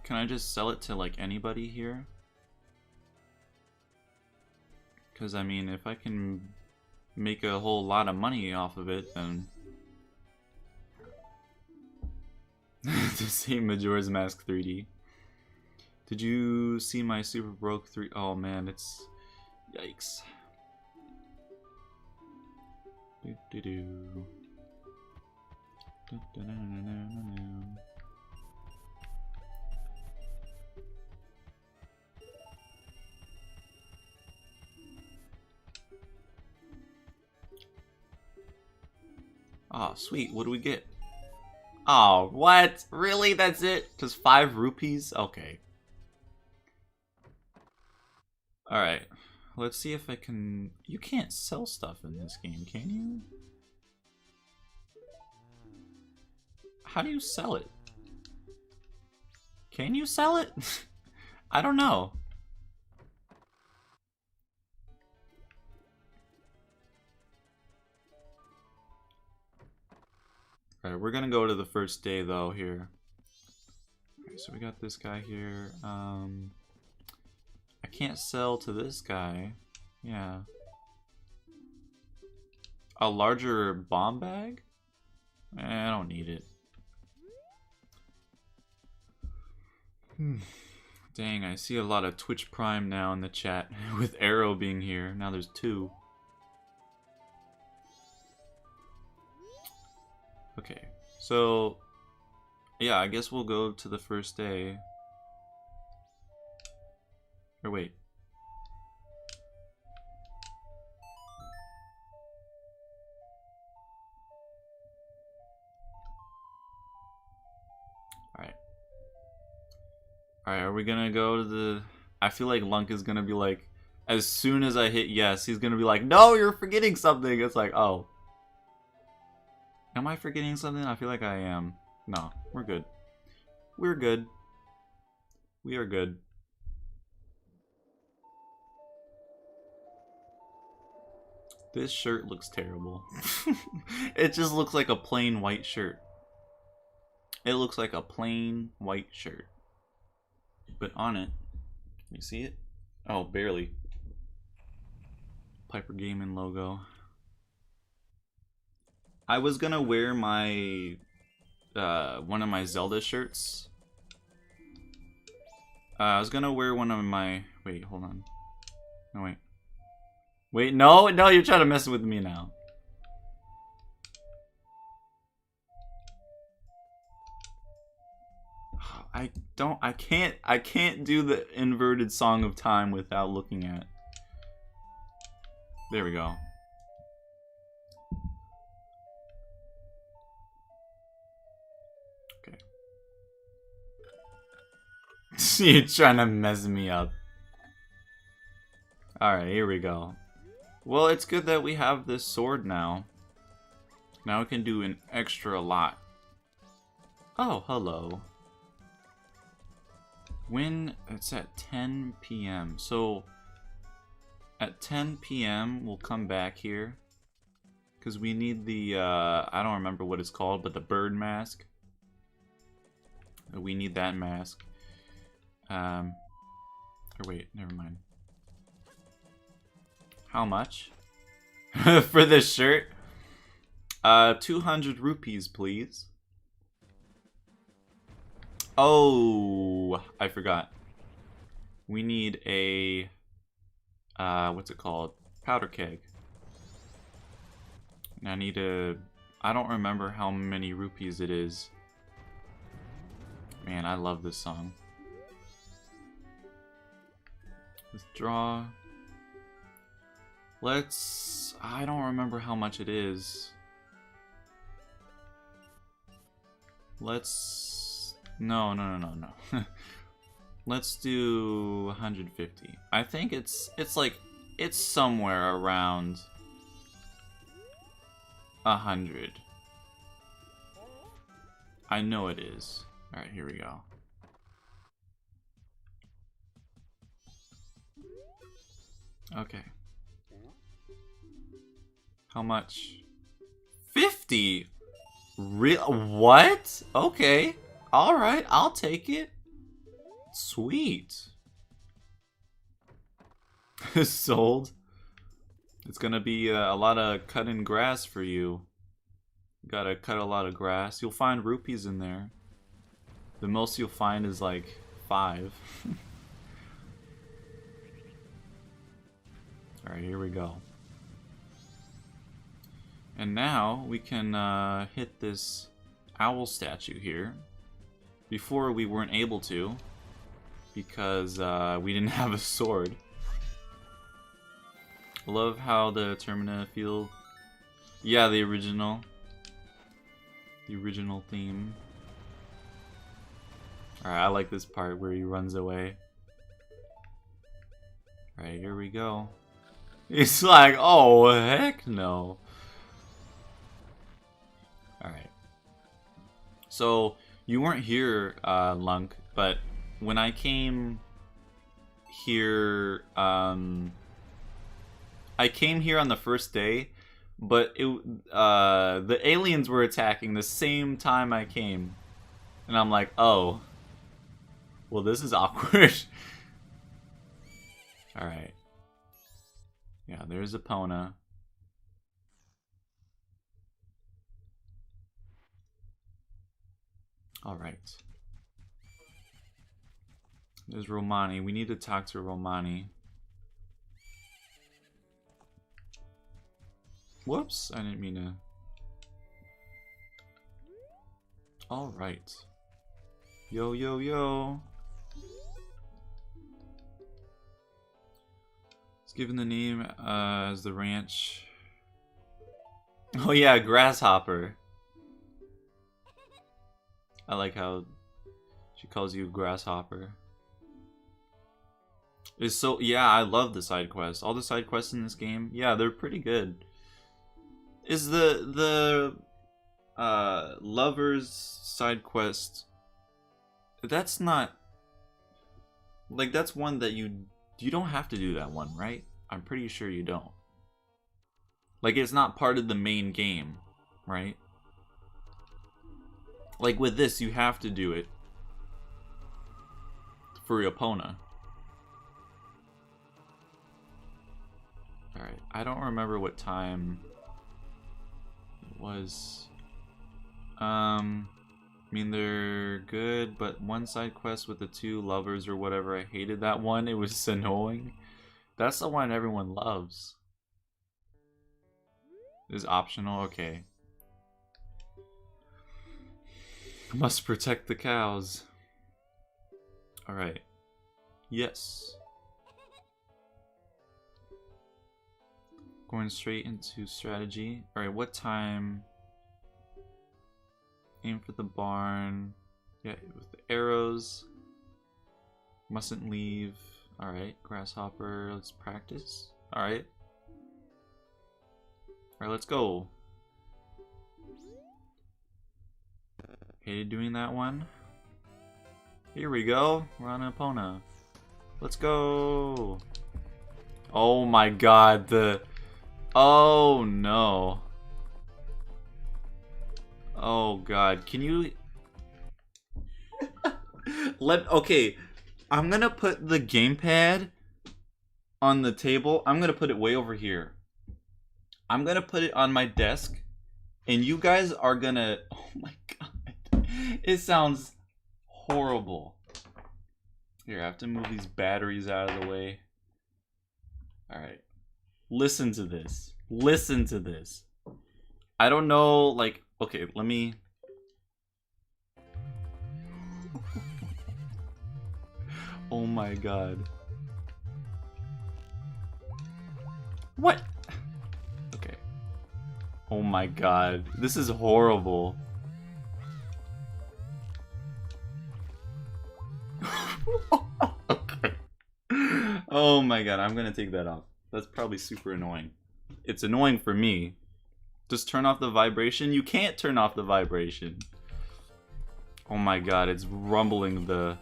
Can I just sell it to, like, anybody here? Because, I mean, if I can make a whole lot of money off of it, then... To see Majora's Mask 3D. Did you see my Super Broke 3? Oh, man, it's... Yikes. Do-do-do. Do-do-do-do-do-do. Oh, sweet. What do we get? Oh, what? Really? That's it? Just 5 rupees? Okay. Alright. Let's see if I can... You can't sell stuff in this game, can you? How do you sell it? Can you sell it? I don't know. Alright, we're gonna go to the first day though here. Okay, so we got this guy here. I can't sell to this guy. Yeah. A larger bomb bag? I don't need it. Dang, I see a lot of Twitch Prime now in the chat with Arrow being here. Now there's 2. Okay, so yeah, I guess we'll go to the first day. Or wait. Alright. Alright, are we gonna go to the... I feel like Lunk is gonna be like, as soon as I hit yes, he's gonna be like, no, you're forgetting something. It's like, oh. Am I forgetting something? I feel like I am. No, we're good. We're good. We are good. This shirt looks terrible. It just looks like a plain white shirt. It looks like a plain white shirt. But on it, can you see it? Oh, barely. Piper Gaming logo. I was gonna wear my one of my Zelda shirts. I was gonna wear one of my... Wait, hold on. No, wait. Wait, no, you're trying to mess with me now. I can't do the inverted Song of Time without looking at. There we go. Okay. You're trying to mess me up. Alright, here we go. Well, it's good that we have this sword now. Now we can do an extra lot. Oh, hello. When it's at 10 p.m. So at 10 p.m. we'll come back here because we need the I don't remember what it's called, but the bird mask. We need that mask. Or wait, never mind. How much for this shirt? 200 rupees, please. Oh, I forgot. We need a, what's it called? Powder keg. And I need a, I don't remember how many rupees it is. Man, I love this song. Withdraw. Let's, I don't remember how much it is. Let's, no. Let's do 150. I think it's like, it's somewhere around 100. I know it is. Alright, here we go. Okay. How much? 50? What? Okay. Alright, I'll take it. Sweet. Sold. It's gonna be a lot of cutting grass for you. You gotta cut a lot of grass. You'll find rupees in there. The most you'll find is like 5. Alright, here we go. And now we can hit this owl statue here. Before we weren't able to, because we didn't have a sword. Love how the Termina feel. Yeah, the original. The original theme. Alright, I like this part where he runs away. Alright, here we go. It's like, oh, heck no. Alright. So, you weren't here, Lunk, but when I came here, I came here on the first day, but the aliens were attacking the same time I came. And I'm like, oh. Well, this is awkward. Alright. Yeah, there's Epona. Alright. There's Romani. We need to talk to Romani. Whoops, I didn't mean to. Alright. Yo, yo, yo. It's given the name as the ranch. Oh yeah, Grasshopper. I like how she calls you Grasshopper. It's so, yeah, I love the side quests. All the side quests in this game, yeah, they're pretty good. Is the lovers side quest, that's not, like, that's one that you don't have to do that one, right? I'm pretty sure you don't. Like, it's not part of the main game, right? Like with this, you have to do it for Epona. Alright, I don't remember what time it was. I mean, they're good, but one side quest with the two lovers or whatever, I hated that one. It was annoying. That's the one everyone loves. Is optional? Okay. Must protect the cows. Alright. Yes. Going straight into strategy. Alright, what time? Aim for the barn. Yeah, with the arrows. Mustn't leave. Alright, Grasshopper. Let's practice. Alright. Alright, let's go. Hated doing that one. Here we go. We're on Epona. Let's go. Oh my god, the... Oh no. Oh god, can you... Okay, I'm gonna put the gamepad on the table. I'm gonna put it way over here. I'm gonna put it on my desk. And you guys are gonna... Oh my god. It sounds horrible. Here, I have to move these batteries out of the way. Alright. Listen to this. Listen to this. I don't know, like... Okay, let me... Oh my god. What? Okay. Oh my god. This is horrible. Okay. Oh my god, I'm gonna take that off. That's probably super annoying. It's annoying for me. Just turn off the vibration? You can't turn off the vibration. Oh my god, it's rumbling the...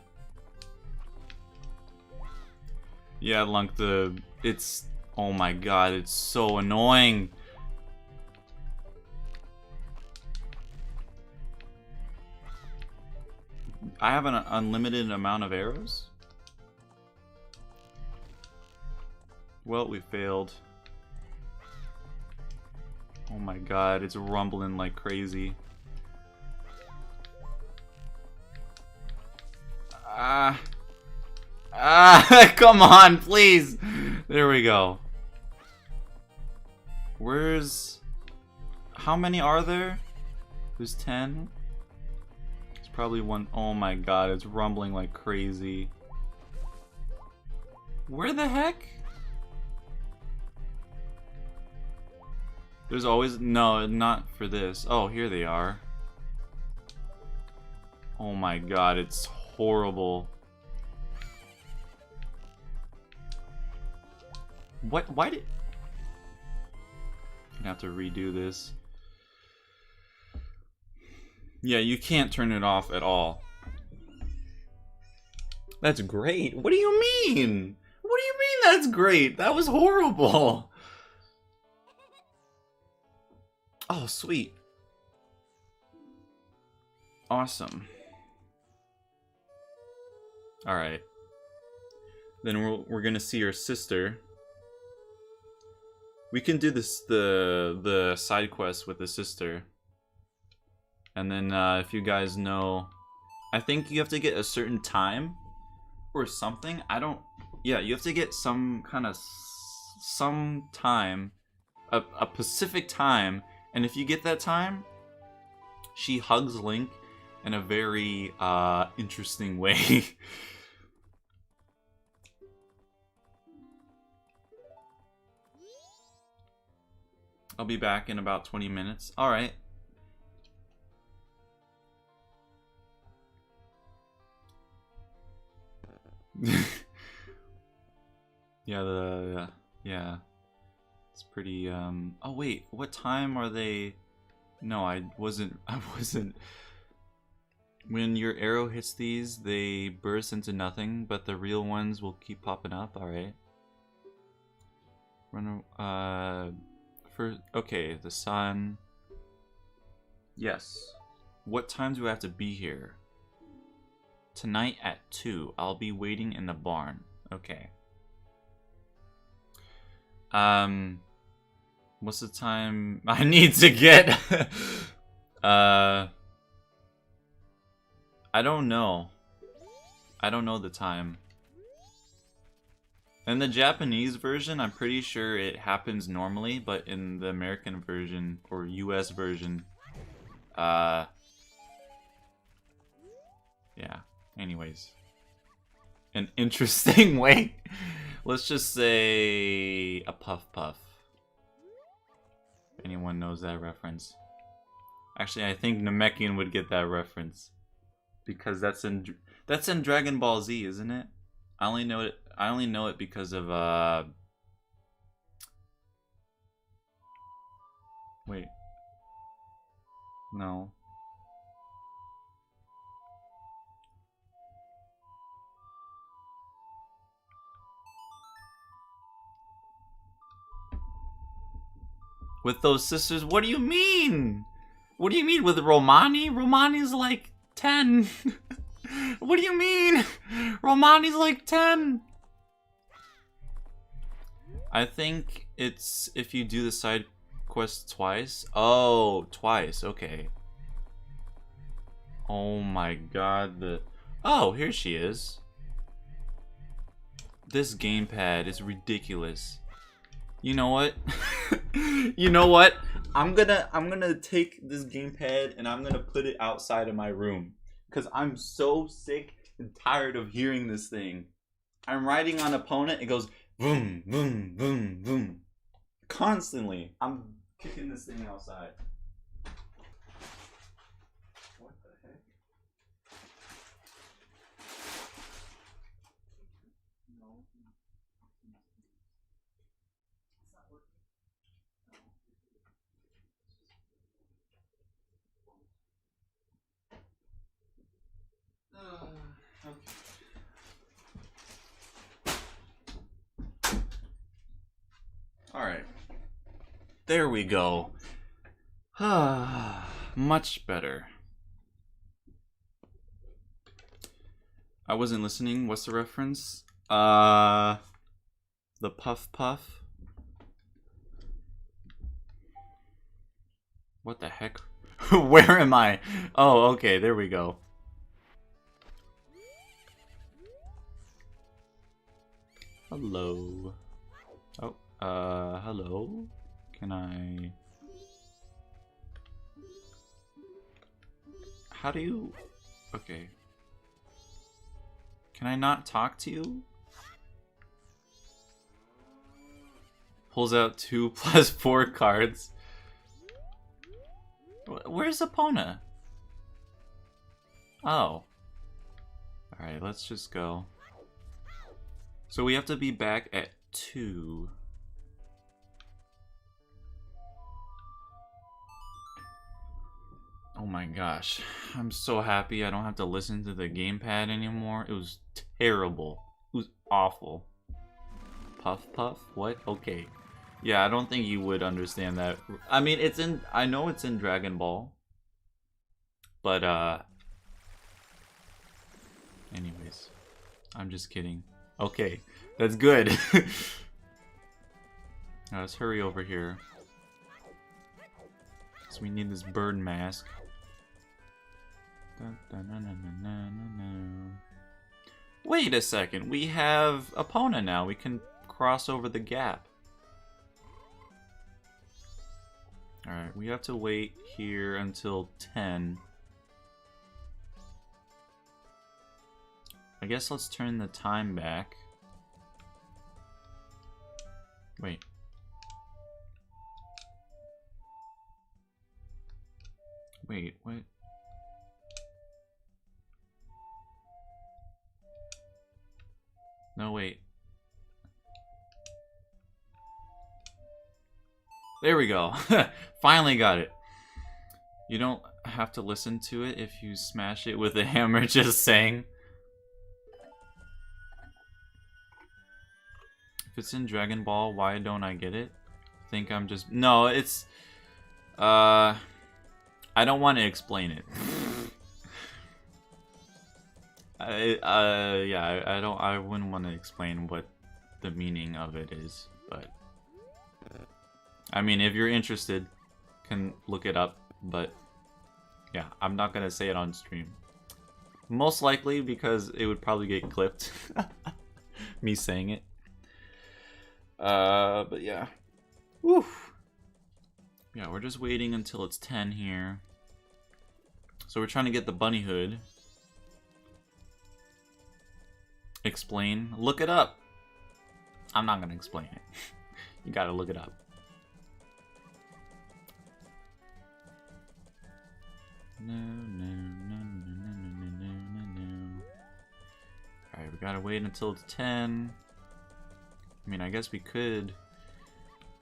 Yeah, Lunk, it's... Oh my god, it's so annoying. I have an unlimited amount of arrows? Well, we failed. Oh my god, it's rumbling like crazy. Come on, please! There we go. Where's... How many are there? There's 10? There's probably one... Oh my god, it's rumbling like crazy. Where the heck? There's always... No, not for this. Oh, here they are. Oh my god, it's horrible. What? Why did... I'm gonna have to redo this. Yeah, you can't turn it off at all. That's great. What do you mean? What do you mean that's great? That was horrible. Oh, sweet. Awesome. Alright. Then we're gonna see her sister. We can do this the side quest with the sister. And then if you guys know, I think you have to get a certain time or something. I don't... Yeah, you have to get some kind of... some time. A specific time. And if you get that time, she hugs Link in a very interesting way. I'll be back in about 20 minutes. Alright. Yeah, yeah. It's pretty, oh wait, what time are they? No, I wasn't. When your arrow hits these, they burst into nothing, but the real ones will keep popping up, alright. Okay, the sun. Yes. What time do I have to be here? Tonight at 2. I'll be waiting in the barn. Okay. What's the time I need to get? I don't know. I don't know the time. In the Japanese version, I'm pretty sure it happens normally, but in the American version, or US version, yeah. Anyways. An interesting way. Let's just say a puff puff. If anyone knows that reference. Actually, I think Namekian would get that reference. Because that's in Dragon Ball Z, isn't it? I only know it because of wait. No. With those sisters, what do you mean? What do you mean with Romani? Romani's like 10. What do you mean? Romani's like 10. I think it's if you do the side quest twice. Oh, twice. Okay. Oh my god. Oh, here she is. This gamepad is ridiculous. You know what? You know what? I'm gonna take this gamepad and I'm gonna put it outside of my room. Because I'm so sick and tired of hearing this thing. I'm riding on opponent, it goes boom, boom, boom, boom. Constantly. I'm kicking this thing outside. What the heck? No. It's not working. Okay. Alright. There we go. Much better. I wasn't listening. What's the reference? The puff puff. What the heck? Where am I? Oh, okay, there we go. Hello. Oh, hello? Can I... How do you... Okay. Can I not talk to you? Pulls out 2 + 4 cards. Where's Epona? Oh. Alright, let's just go. So we have to be back at 2. Oh my gosh. I'm so happy I don't have to listen to the gamepad anymore. It was terrible. It was awful. Puff puff? What? Okay. Yeah, I don't think you would understand that. I mean, it's in... I know it's in Dragon Ball. But, anyways. I'm just kidding. Okay. That's good. Now let's hurry over here. So we need this bird mask. Wait a second. We have Epona now. We can cross over the gap. Alright, we have to wait here until 10. I guess let's turn the time back. Wait. Wait, what? No, wait. There we go. Finally got it. You don't have to listen to it if you smash it with a hammer, just saying. If it's in Dragon Ball, why don't I get it? Think I'm just... No, it's... I don't want to explain it. I wouldn't want to explain what the meaning of it is, but... I mean, if you're interested, can look it up, but... Yeah, I'm not gonna say it on stream. Most likely because it would probably get clipped. Me saying it. But yeah. Woo! Yeah, we're just waiting until it's 10 here. So we're trying to get the bunny hood. Explain. Look it up. I'm not gonna explain it. You gotta look it up. No. Alright, we gotta wait until it's 10. I mean, I guess we could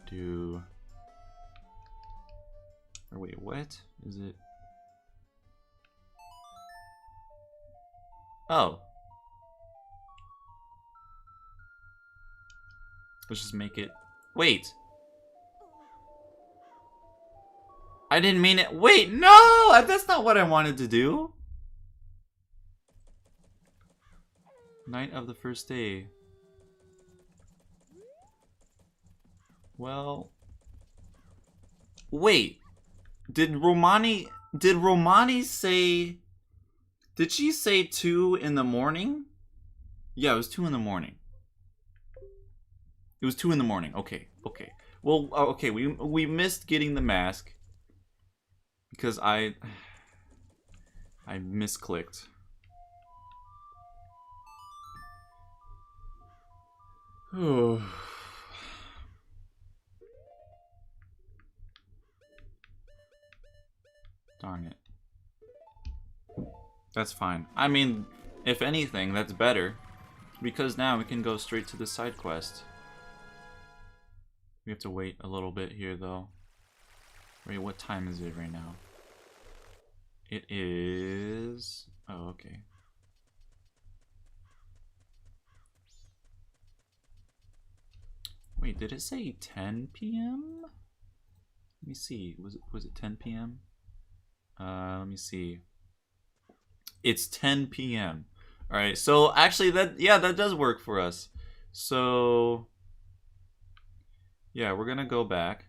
do... Or wait, what? Is it... Oh. Let's just make it... Wait! I didn't mean it. Wait, no! That's not what I wanted to do. Night of the first day. Well... Wait. Did Romani say... Did she say 2 in the morning? Yeah, it was 2 in the morning. It was 2 in the morning. Okay, okay. Well, okay, we missed getting the mask. Because I misclicked. Oh. Darn it. That's fine. I mean, if anything, that's better. Because now we can go straight to the side quest. We have to wait a little bit here, though. Wait, what time is it right now? It is... Oh, okay. Wait, did it say 10 p.m.? Let me see. Was it 10 p.m.? Let me see. It's 10 p.m. Alright, so actually that does work for us. So yeah, we're gonna go back.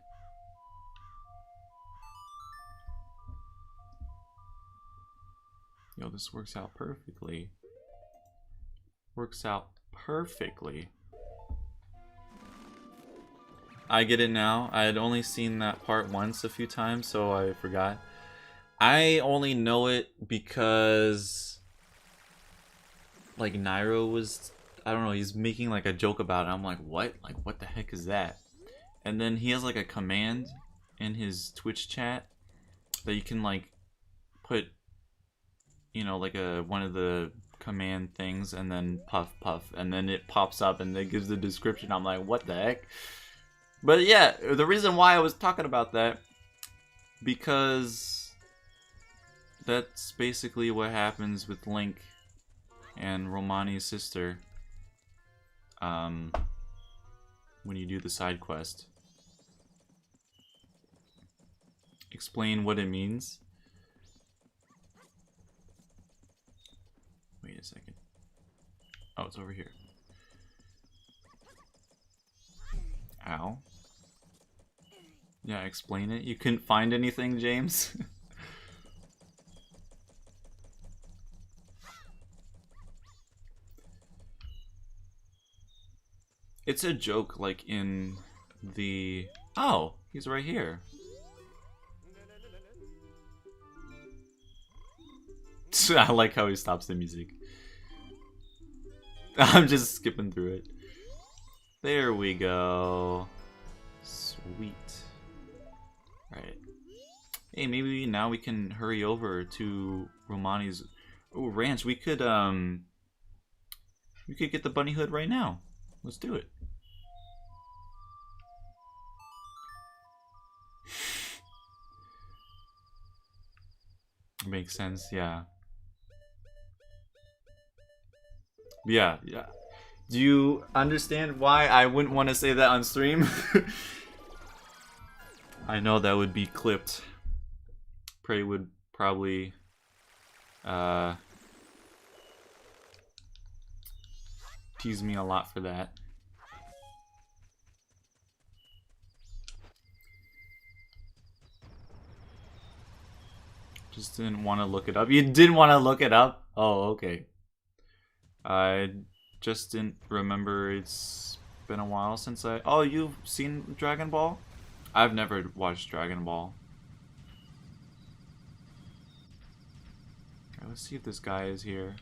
Yo, this works out perfectly. Works out perfectly. I get it now. I had only seen that part once a few times, so I forgot. I only know it because like Nairo was, I don't know, he's making like a joke about it. I'm like, what? Like, what the heck is that? And then he has like a command in his Twitch chat that you can like put you know, like one of the command things, and then puff puff, and then it pops up and it gives the description. I'm like, what the heck? But yeah, the reason why I was talking about that, because that's basically what happens with Link and Romani's sister when you do the side quest. Explain what it means. Wait a second. Oh, it's over here. Ow. Yeah, explain it. You couldn't find anything, James? It's a joke, like in the... Oh, he's right here. I like how he stops the music. I'm just skipping through it. There we go. Sweet. Right. Hey, maybe now we can hurry over to Romani's ranch. We could get the bunny hood right now. Let's do it. Makes sense, yeah. Yeah. Do you understand why I wouldn't want to say that on stream? I know that would be clipped. Prey would probably tease me a lot for that. Just didn't want to look it up. You didn't want to look it up? Oh, okay. I just didn't remember. It's been a while since I... Oh, you've seen Dragon Ball? I've never watched Dragon Ball. Okay, let's see if this guy is here.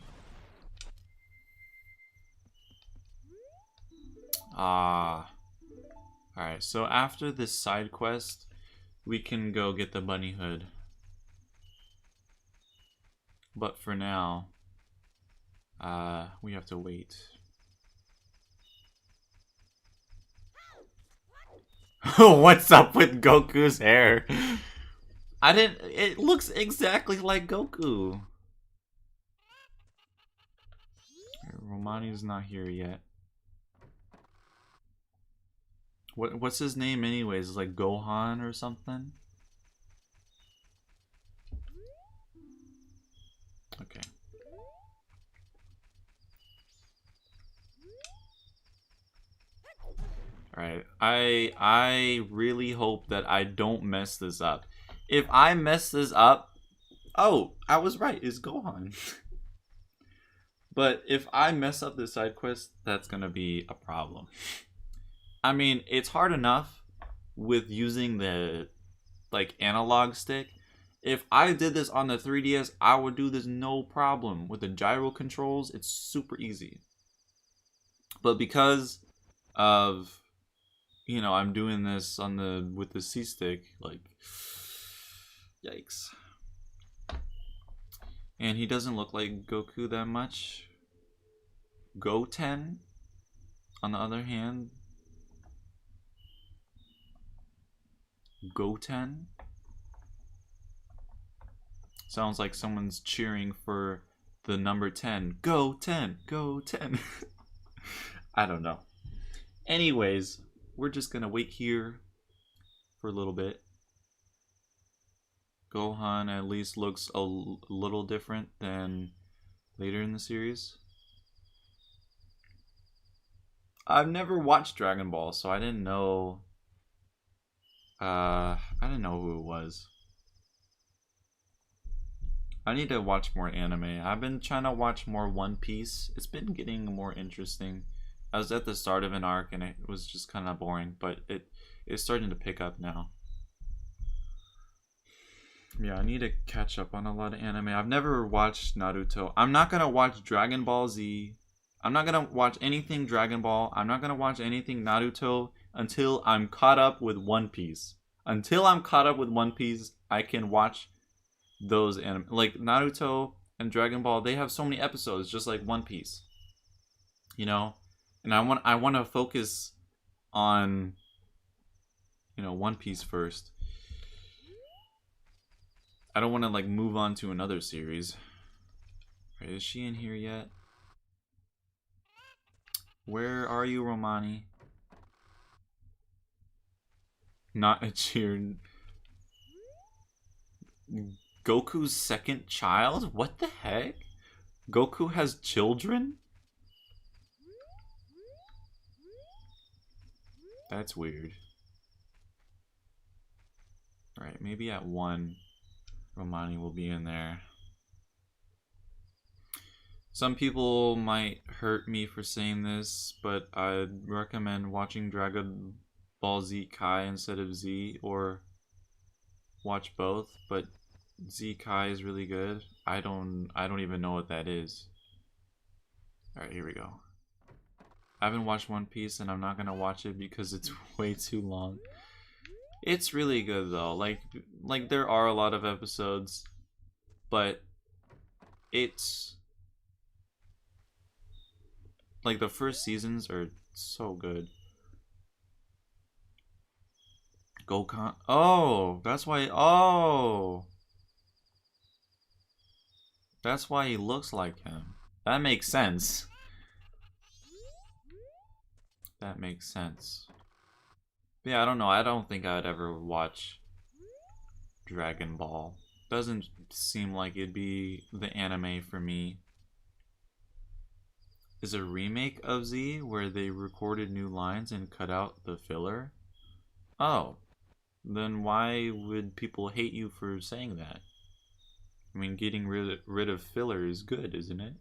Ah. Alright, so after this side quest, we can go get the bunny hood. But for now, we have to wait. What's up with Goku's hair? It looks exactly like Goku. Romani's not here yet. What's his name anyways? Is like Gohan or something? Okay. Alright, I really hope that I don't mess this up. If I mess this up... Oh, I was right, it's Gohan. But if I mess up this side quest, that's gonna be a problem. I mean, it's hard enough with using the, like, analog stick. If I did this on the 3DS, I would do this no problem. With the gyro controls, it's super easy. But because of... You know, I'm doing this on with the C-stick, like, yikes. And he doesn't look like Goku that much. Goten, on the other hand. Goten? Sounds like someone's cheering for the number 10. Go 10! Go 10! I don't know. Anyways... We're just gonna wait here for a little bit. Gohan at least looks a little different than later in the series. I've never watched Dragon Ball, so I didn't know. I didn't know who it was. I need to watch more anime. I've been trying to watch more One Piece. It's been getting more interesting. I was at the start of an arc and it was just kind of boring, but it's starting to pick up now. Yeah, I need to catch up on a lot of anime. I've never watched Naruto. I'm not gonna watch Dragon Ball Z. I'm not gonna watch anything Dragon Ball. I'm not gonna watch anything Naruto until I'm caught up with One Piece. Until I'm caught up with One Piece, I can watch those anime. Like Naruto, and Dragon Ball, they have so many episodes, just like One Piece. You know? And I want to focus on, you know, One Piece first. I don't want to like move on to another series. Right, is she in here yet? Where are you, Romani? Not a cheer. Goku's second child? What the heck? Goku has children? That's weird. Alright, maybe at 1, Romani will be in there. Some people might hurt me for saying this, but I'd recommend watching Dragon Ball Z Kai instead of Z, or watch both, but Z Kai is really good. I don't even know what that is. Alright, here we go. I haven't watched One Piece and I'm not gonna watch it because it's way too long. It's really good though. Like there are a lot of episodes, but it's like the first seasons are so good. Gokhan. Oh, that's why. Oh, that's why he looks like him. That makes sense. That makes sense. Yeah, I don't know. I don't think I'd ever watch Dragon Ball. Doesn't seem like it'd be the anime for me. Is a remake of Z where they recorded new lines and cut out the filler? Oh, then why would people hate you for saying that? I mean, getting rid of filler is good, isn't it?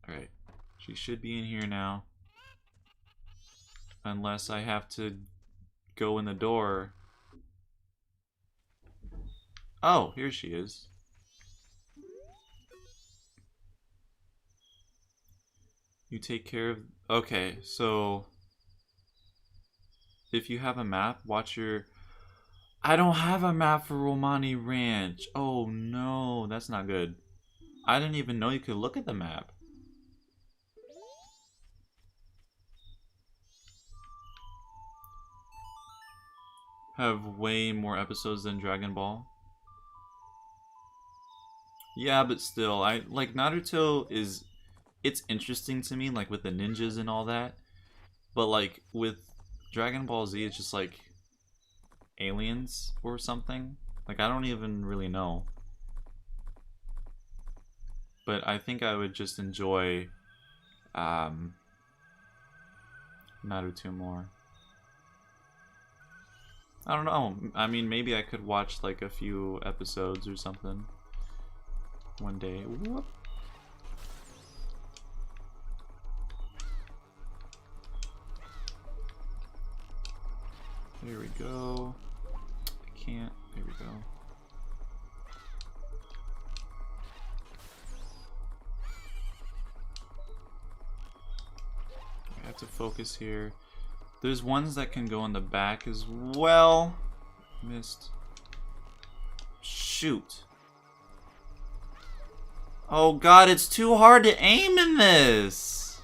Alright, she should be in here now. Unless I have to go in the door. Oh, here she is. You take care of... Okay, so... if you have a map, watch your... I don't have a map for Romani Ranch. Oh no, that's not good. I didn't even know you could look at the map. Have way more episodes than Dragon Ball. Yeah, but still, I like Naruto is... it's interesting to me, like with the ninjas and all that. But like with Dragon Ball Z, it's just like aliens or something. Like I don't even really know. But I think I would just enjoy Naruto more. I don't know. I mean, maybe I could watch like a few episodes or something one day. Whoop. There we go. I can't. There we go. I have to focus here. There's ones that can go in the back as well. Missed. Shoot. Oh god, it's too hard to aim in this.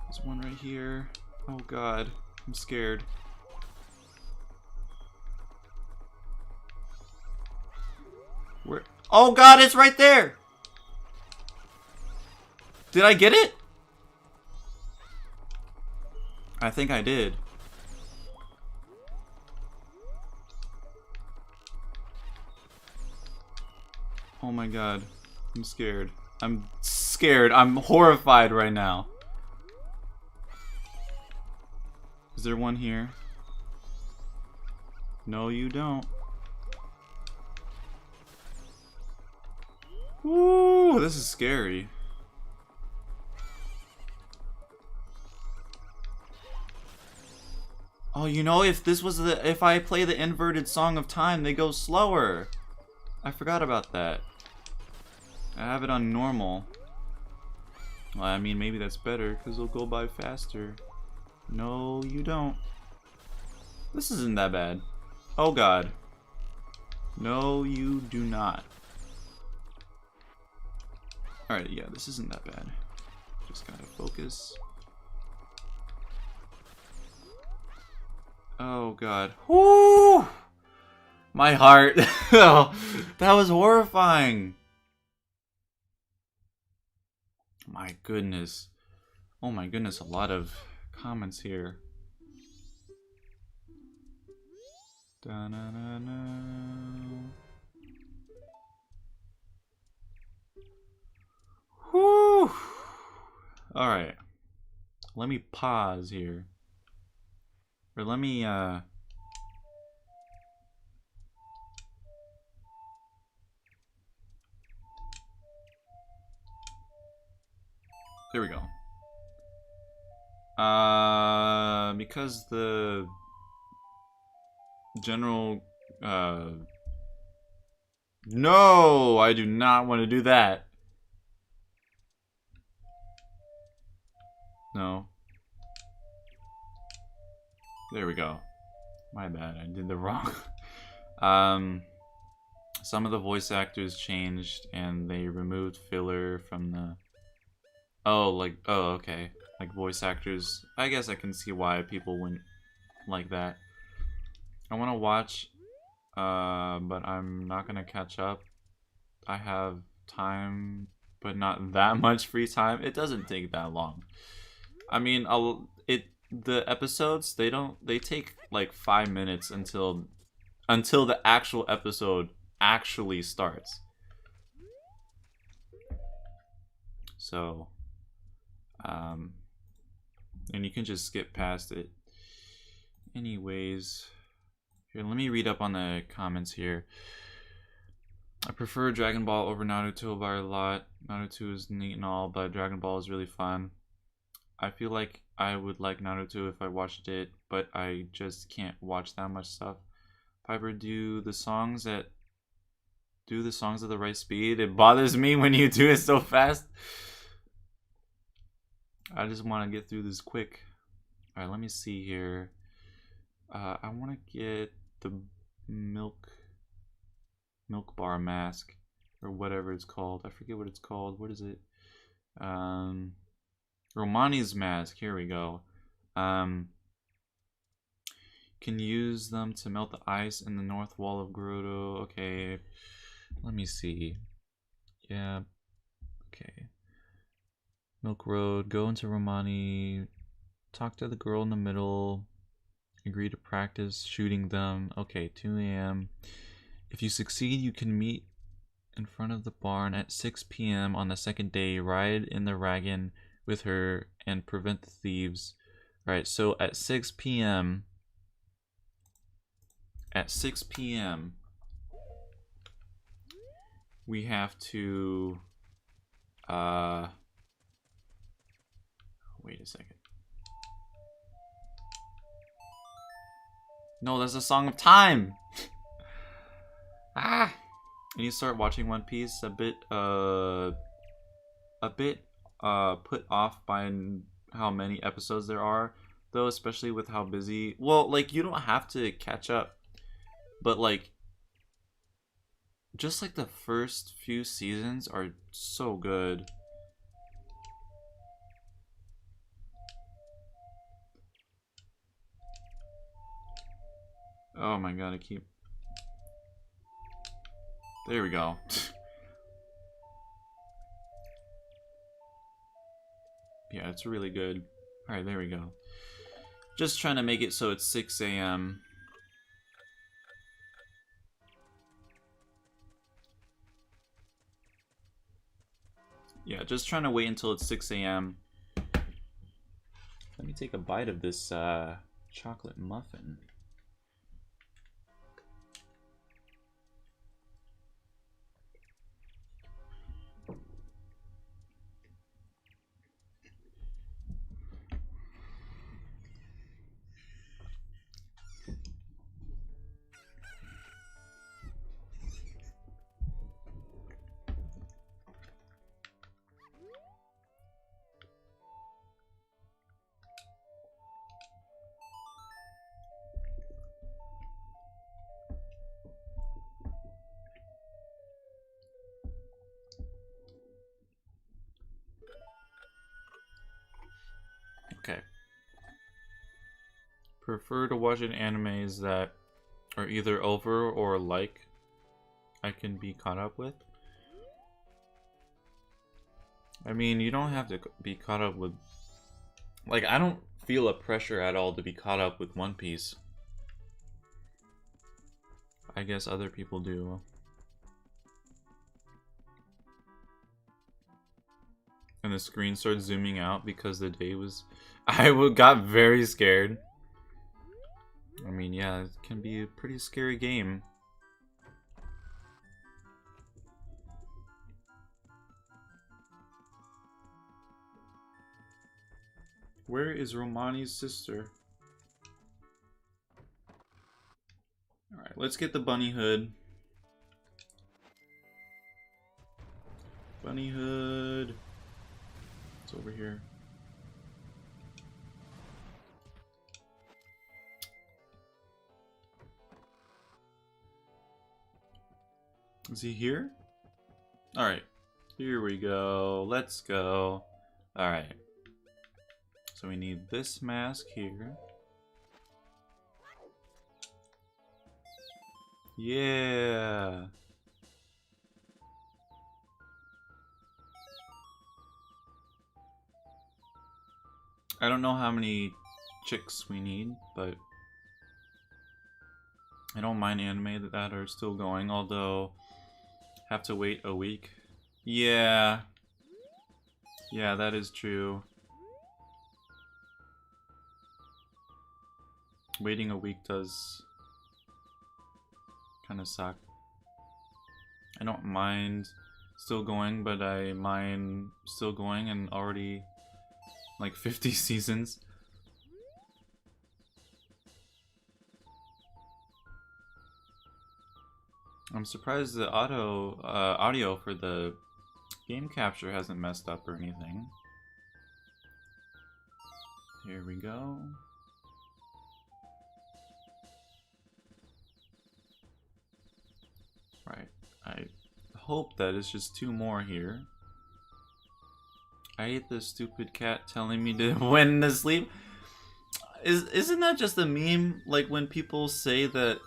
There's one right here. Oh god, I'm scared. Where? Oh god, it's right there. Did I get it? I think I did. Oh my god. I'm scared. I'm scared. I'm horrified right now. Is there one here? No, you don't. Ooh, this is scary. Oh, you know, if I play the inverted Song of Time, they go slower. I forgot about that. I have it on normal. Well, I mean, maybe that's better, because they'll go by faster. No, you don't. This isn't that bad. Oh god. No, you do not. Alright, yeah, this isn't that bad. Just gotta focus. Oh god. Whoo! My heart. Oh, that was horrifying. My goodness. Oh my goodness, a lot of comments here. Da-na-na-na. Whew. Alright. Let me pause here. Or let me, there we go. Because the general, no, I do not want to do that. No. There we go. My bad, I did the wrong. Some of the voice actors changed and they removed filler from the... Oh, okay. Like voice actors. I guess I can see why people wouldn't like that. I want to watch, but I'm not going to catch up. I have time, but not that much free time. It doesn't take that long. I mean, the episodes, they take like 5 minutes until the actual episode actually starts. So, and you can just skip past it. Anyways, here, let me read up on the comments here. I prefer Dragon Ball over Naruto by a lot. Naruto is neat and all, but Dragon Ball is really fun. I feel like I would like Naruto if I watched it, but I just can't watch that much stuff. Piper, do the songs at the right speed. It bothers me when you do it so fast. I just want to get through this quick. Alright, let me see here. I want to get the milk bar mask, or whatever it's called. I forget what it's called. What is it? Romani's mask. Here we go. Can use them to melt the ice in the north wall of Gerudo. Okay. Let me see. Yeah. Okay. Milk Road. Go into Romani. Talk to the girl in the middle. Agree to practice shooting them. Okay, 2 a.m. If you succeed, you can meet in front of the barn at 6 p.m. on the second day. Ride in the wagon with her and prevent the thieves. Alright, so at 6 p.m. we have to wait a second. No, that's a Song of Time. And you start watching One Piece a bit put off by how many episodes there are, though, especially with how busy. Well, like, you don't have to catch up, but like, just like the first few seasons are so good. Oh my god, there we go. Yeah, it's really good. Alright, there we go. Just trying to make it so it's 6 a.m. Yeah, just trying to wait until it's 6 a.m. Let me take a bite of this chocolate muffin. prefer to watch animes that are either over or like I can be caught up with. I mean, you don't have to be caught up with... Like, I don't feel a pressure at all to be caught up with One Piece. I guess other people do. And the screen starts zooming out because the day was... I got very scared. I mean, yeah, it can be a pretty scary game. Where is Romani's sister? Alright, let's get the bunny hood. Bunny hood. It's over here. Is he here? Alright. Here we go. Let's go. Alright. So we need this mask here. Yeah. I don't know how many chicks we need, but I don't mind anime that are still going, although have to wait a week. Yeah. Yeah, that is true. Waiting a week does kind of suck. I don't mind still going, but I mind still going and already like 50 seasons. I'm surprised the audio for the game capture hasn't messed up or anything. Here we go. Right. I hope that it's just 2 more here. I hate this stupid cat telling me to when to sleep. Isn't that just a meme? Like when people say that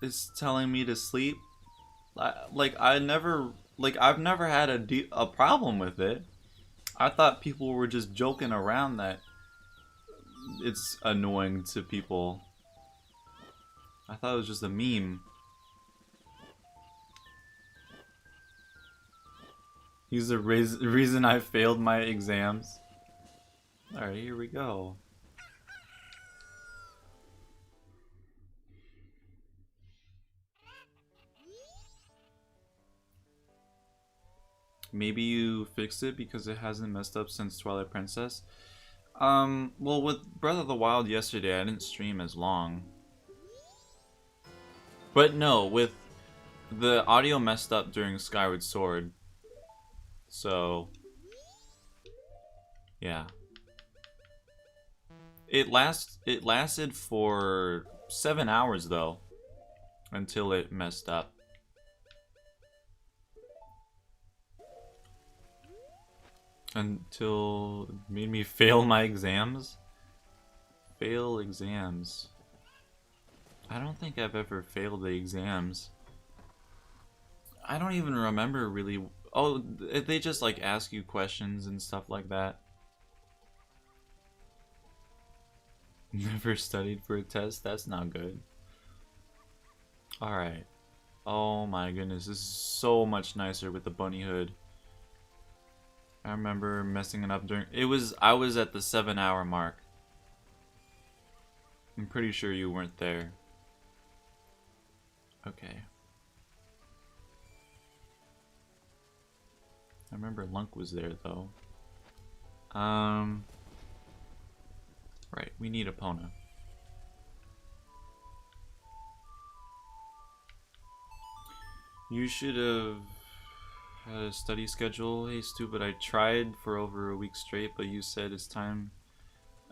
it's telling me to sleep? I've never had a problem with it. I thought people were just joking around that it's annoying to people. I thought it was just a meme. He's the reason I failed my exams. Alright, here we go. Maybe you fixed it because it hasn't messed up since Twilight Princess. Well, with Breath of the Wild yesterday, I didn't stream as long. But no, with the audio messed up during Skyward Sword. So, yeah. It lasted for 7 hours though, until it messed up. Until it made me fail my exams. Fail exams. I don't think I've ever failed the exams. I don't even remember really. Oh, they just like ask you questions and stuff like that. Never studied for a test? That's not good. Alright. Oh my goodness, this is so much nicer with the bunny hood. I remember messing it up during... I was at the 7-hour mark. I'm pretty sure you weren't there. Okay. I remember Lunk was there though. Right, we need Epona. You should have had a study schedule. Hey, stupid, I tried for over a week straight, but you said it's time.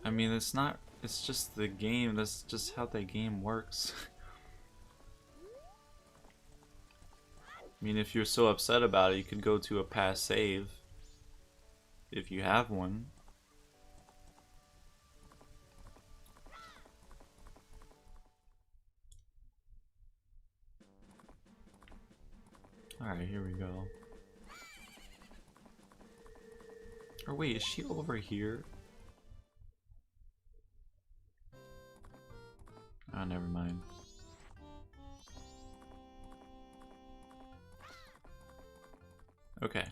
I mean, it's not, it's just the game. That's just how that game works. I mean, if you're so upset about it, you could go to a past save. If you have one. Alright, here we go. Or wait, is she over here? Oh, never mind. Okay.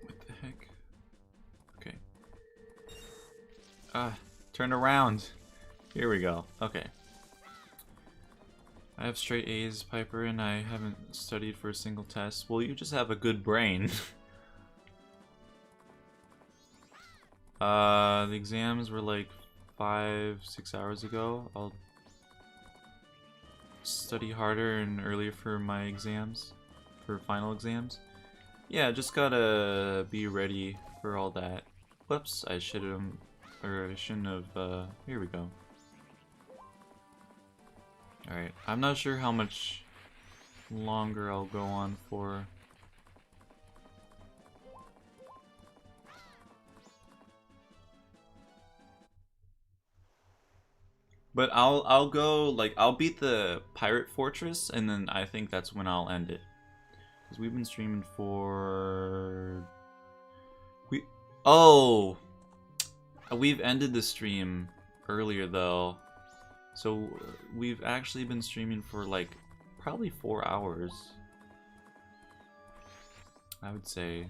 What the heck? Okay. Turn around. Here we go. Okay. I have straight A's, Piper, and I haven't studied for a single test. Well, you just have a good brain. The exams were like 5-6 hours ago. I'll study harder and earlier for my exams, for final exams. Yeah, just gotta be ready for all that. Whoops, I shouldn't have, here we go. Alright, I'm not sure how much longer I'll go on for. But I'll go, like, I'll beat the Pirate Fortress, and then I think that's when I'll end it. Because we've been streaming for... Oh! We've ended the stream earlier, though. So we've actually been streaming for, like, probably 4 hours. I would say.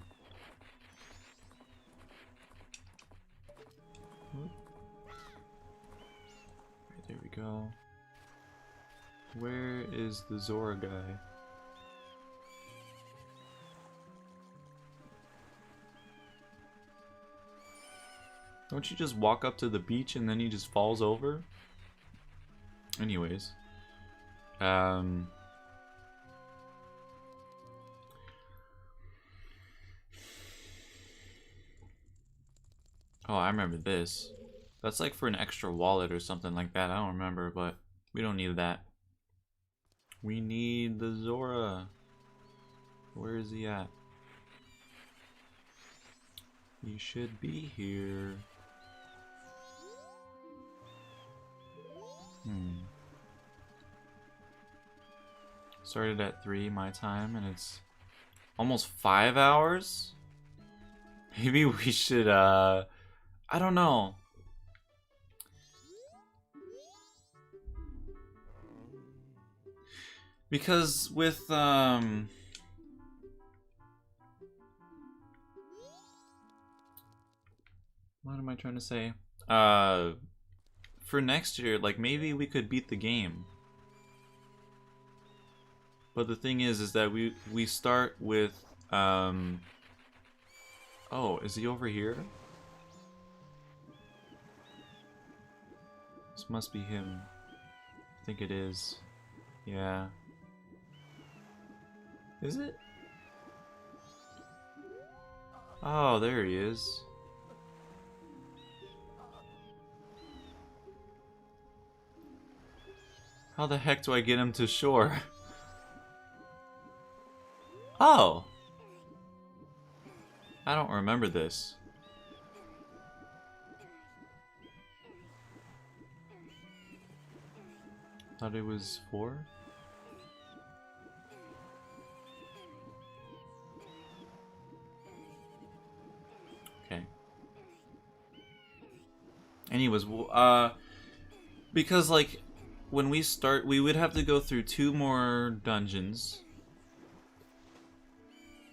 There we go. Where is the Zora guy? Don't you just walk up to the beach and then he just falls over? Anyways. Oh, I remember this. That's like for an extra wallet or something like that. I don't remember, but we don't need that. We need the Zora. Where is he at? He should be here. Started at 3 my time, and it's almost 5 hours? Maybe we should, I don't know. Because with, what am I trying to say? For next year, like, maybe we could beat the game. But the thing is that we start with, oh, is he over here? This must be him. I think it is. Yeah. Is it? Oh, there he is. How the heck do I get him to shore? Oh! I don't remember this. Thought it was 4? Okay. Anyways, because like when we start, we would have to go through 2 more dungeons.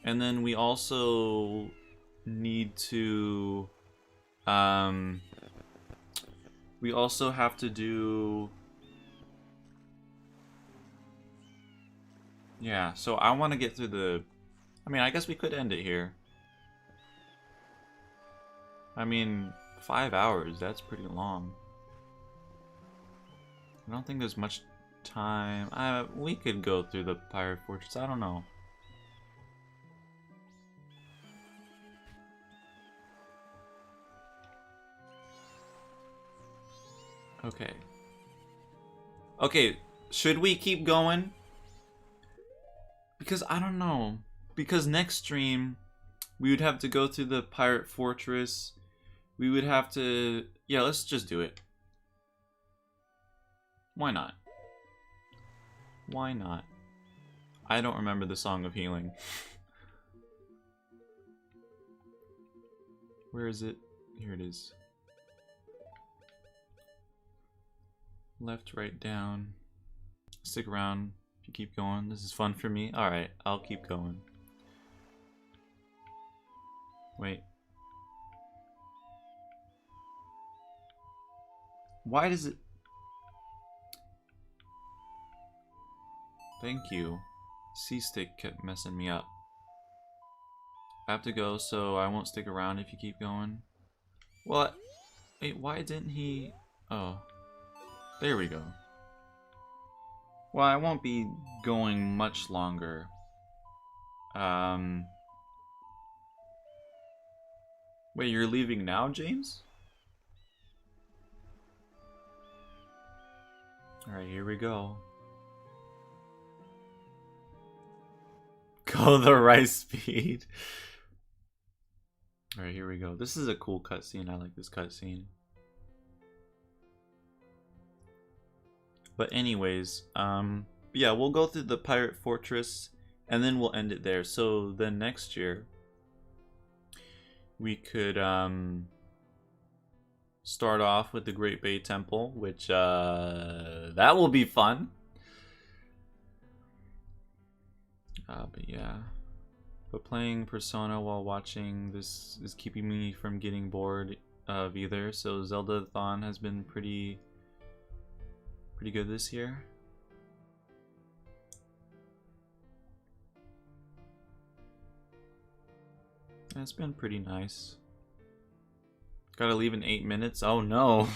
And then we also need to, we also have to do, yeah, so I want to get through the, I mean, I guess we could end it here. I mean, 5 hours, that's pretty long. I don't think there's much time. We could go through the Pirate Fortress, I don't know. Okay. Okay, should we keep going? Because I don't know. Because next stream, we would have to go through the Pirate Fortress. We would have to... Yeah, let's just do it. Why not? Why not? I don't remember the Song of Healing. Where is it? Here it is. Left, right, down. Stick around if you keep going. This is fun for me. Alright, I'll keep going. Wait. Why does it... Thank you. C-stick kept messing me up. I have to go, so I won't stick around if you keep going. What? Wait, why didn't he... Oh. There we go. Well, I won't be going much longer. Wait, you're leaving now, James? Alright, here we go. Go the right speed. Alright, here we go. This is a cool cutscene. I like this cutscene. But anyways, yeah, we'll go through the Pirate Fortress and then we'll end it there. So then next year we could start off with the Great Bay Temple, which that will be fun. But yeah, but playing Persona while watching this is keeping me from getting bored of either. So Zeldathon has been pretty good this year. It's been pretty nice. Gotta leave in 8 minutes. Oh no.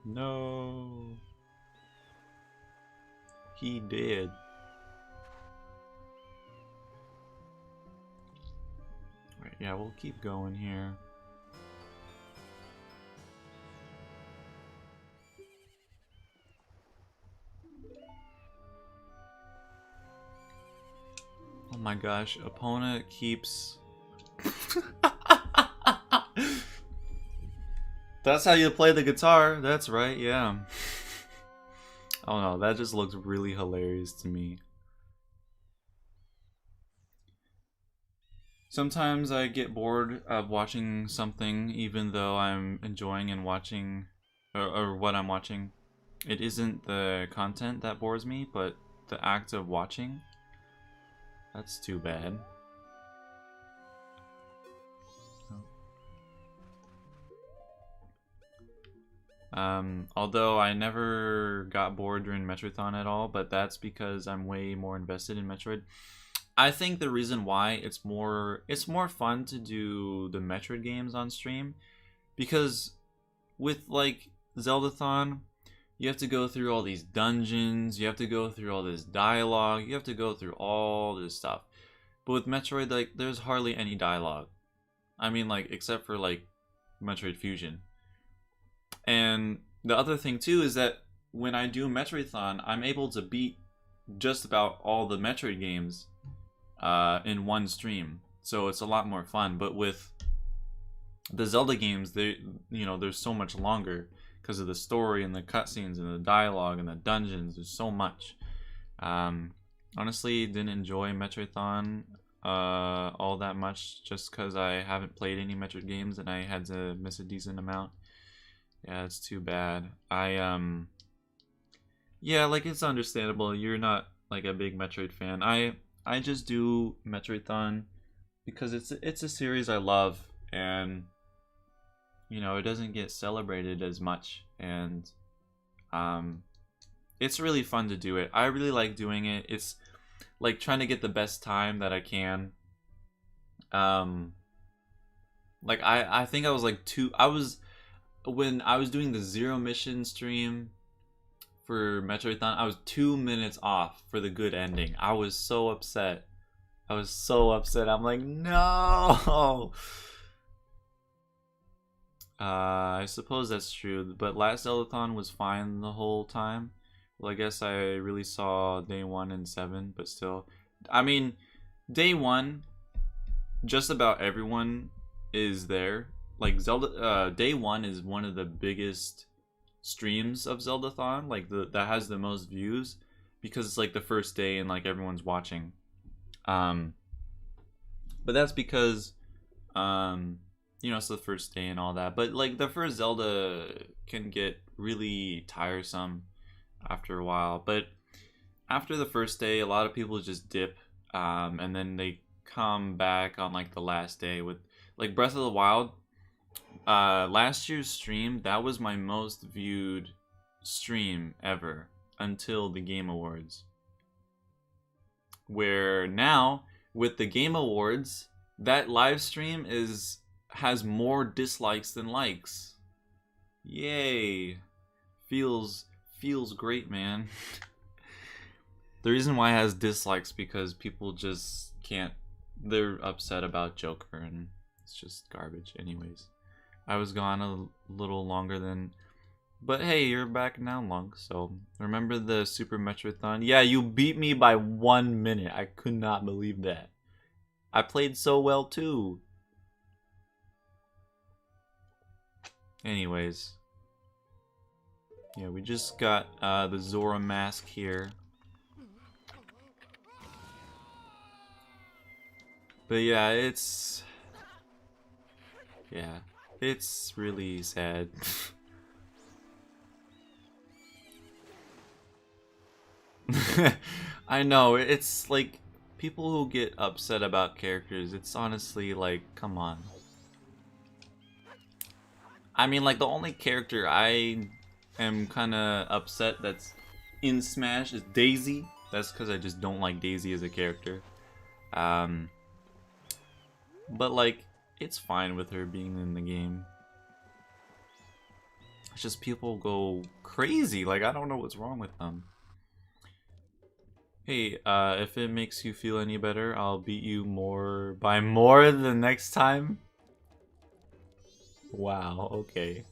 No. He did. Right, yeah, we'll keep going here. Oh my gosh, opponent keeps... That's how you play the guitar. That's right, yeah. Oh no, that just looks really hilarious to me. Sometimes I get bored of watching something even though I'm enjoying and watching or what I'm watching. It isn't the content that bores me, but the act of watching. That's too bad. Although I never got bored during Metroidthon at all, but that's because I'm way more invested in Metroid. I think the reason why it's more fun to do the Metroid games on stream, because with like Zeldathon, you have to go through all these dungeons, you have to go through all this dialogue, you have to go through all this stuff. But with Metroid, like, there's hardly any dialogue. I mean, like, except for like Metroid Fusion. And the other thing too is that when I do Metroidthon, I'm able to beat just about all the Metroid games in one stream, so it's a lot more fun. But with the Zelda games, they're so much longer because of the story and the cutscenes and the dialogue and the dungeons. There's so much. Honestly, didn't enjoy Metroidthon all that much just because I haven't played any Metroid games and I had to miss a decent amount. Yeah, it's too bad. Yeah, like, it's understandable. You're not like a big Metroid fan. I just do Metroidthon because it's a series I love, and it doesn't get celebrated as much, and it's really fun to do it. I really like doing it. It's like trying to get the best time that I can. Like I think I was like when I was doing the Zero Mission stream for Metroidthon, I was 2 minutes off for the good ending. I was so upset. I'm like, no. I suppose that's true, but last Zeldathon was fine the whole time. Well, I guess I really saw day 1 and 7, but still. I mean, day 1, just about everyone is there. like Zelda day 1 is one of the biggest streams of Zeldathon, like that has the most views because it's like the first day and like everyone's watching. But that's because you know, it's the first day and all that. But like the first Zelda can get really tiresome after a while. But after the first day, a lot of people just dip, and then they come back on like the last day with like Breath of the Wild. Last year's stream, that was my most viewed stream ever until the Game Awards. Where now with the Game Awards, that live stream has more dislikes than likes. Yay. Feels great, man. The reason why it has dislikes because people just can't, they're upset about Joker and it's just garbage anyways. I was gone a little longer than, but hey, you're back now, Lunk. So remember the Super Metrothon? Yeah, you beat me by 1 minute. I could not believe that. I played so well too. Anyways, yeah, we just got the Zora mask here. But yeah, it's really sad. I know, it's like people who get upset about characters, it's honestly like, come on. I mean, like the only character I am kind of upset that's in Smash is Daisy. That's because I just don't like Daisy as a character. But like, it's fine with her being in the game. It's just people go crazy. Like, I don't know what's wrong with them. Hey, if it makes you feel any better, I'll beat you by more the next time. Wow, okay.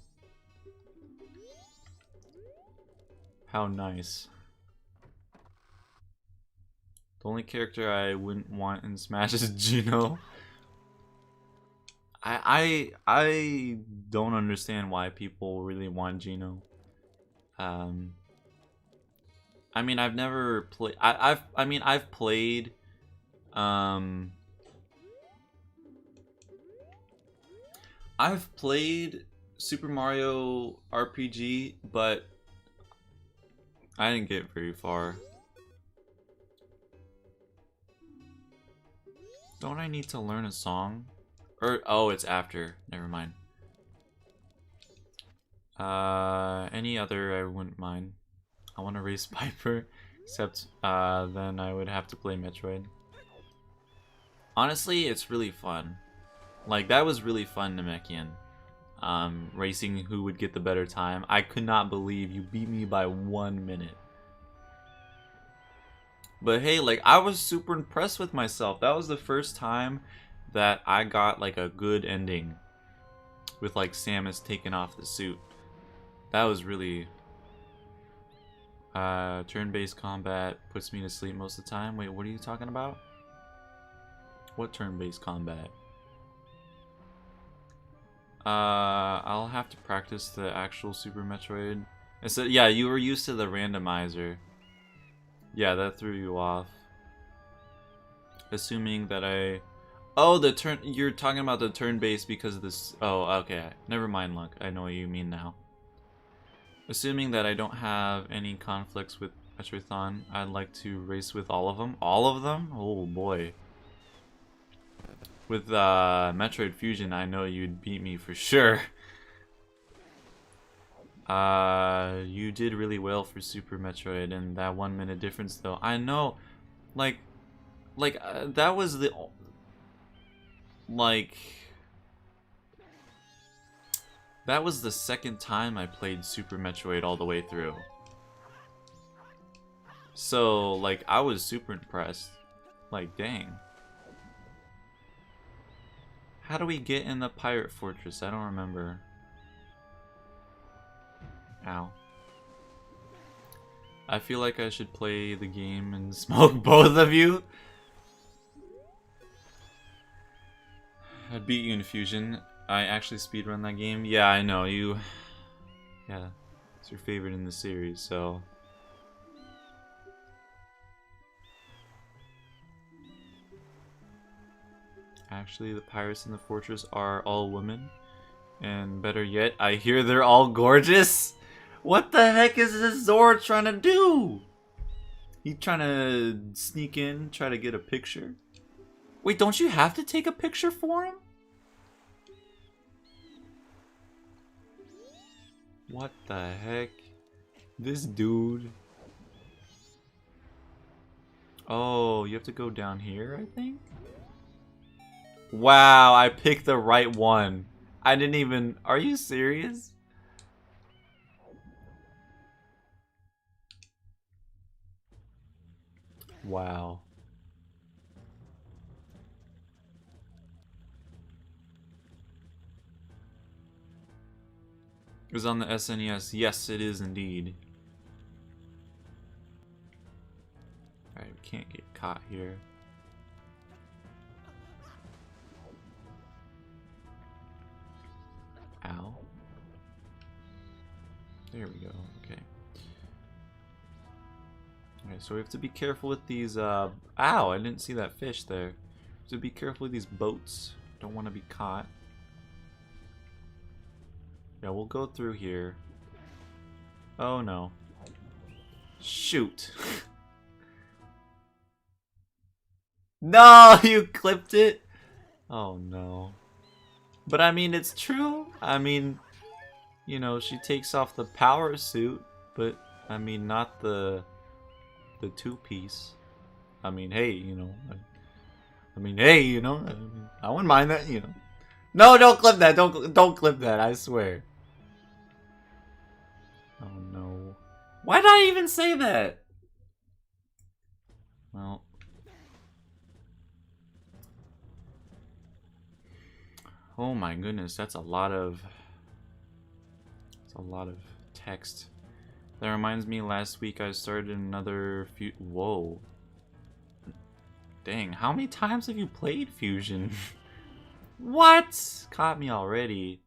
How nice. The only character I wouldn't want in Smash is Gino. I don't understand why people really want Gino. I mean, I've never played. I've played. I've played Super Mario RPG, but I didn't get very far. Don't I need to learn a song? Or oh, it's after. Never mind. Any other I wouldn't mind. I want to race Piper, except then I would have to play Metroid. Honestly, it's really fun. Like, that was really fun, Namekian. Racing who would get the better time. I could not believe you beat me by 1 minute. But hey, like, I was super impressed with myself. That was the first time that I got like a good ending with like Samus taking off the suit. That was really turn-based combat puts me to sleep most of the time. Wait, what are you talking about? What turn-based combat? I'll have to practice the actual Super Metroid. So yeah, you were used to the randomizer. Yeah, that threw you off. Assuming that oh, the turn. You're talking about the turn-based because of this. Oh, okay. Never mind, Luck. I know what you mean now. Assuming that I don't have any conflicts with Metrothon, I'd like to race with all of them. All of them? Oh boy. With Metroid Fusion, I know you'd beat me for sure. You did really well for Super Metroid, and that 1 minute difference, though. I know, like that was the. That was the second time I played Super Metroid all the way through. So, like, I was super impressed. Like, dang. How do we get in the Pirate Fortress? I don't remember. Ow. I feel like I should play the game and smoke both of you. I'd beat you in Fusion. I actually speedrun that game. Yeah, I know you. Yeah, it's your favorite in the series, so. Actually, the pirates in the fortress are all women. And better yet, I hear they're all gorgeous. What the heck is this Zord trying to do? He trying to sneak in, try to get a picture? Wait, don't you have to take a picture for him? What the heck? This dude. Oh, you have to go down here, I think? Wow, I picked the right one. I didn't even... Are you serious? Wow. It was on the SNES. Yes, it is indeed. Alright, we can't get caught here. Ow. There we go. Okay. Alright, so we have to be careful with these, Ow! I didn't see that fish there. So be careful with these boats. Don't want to be caught. Yeah, we'll go through here. Oh no. Shoot. No, you clipped it. Oh no. But I mean, it's true. I mean, you know, she takes off the power suit, but I mean, not the two-piece. I mean, hey, you know. I mean, hey, you know. I wouldn't mind that, you know. No, don't clip that. Don't clip that. I swear. Oh no. Why did I even say that? Well. Oh my goodness, that's a lot of text. That reminds me, last week I started another whoa. Dang, how many times have you played Fusion? What? Caught me already.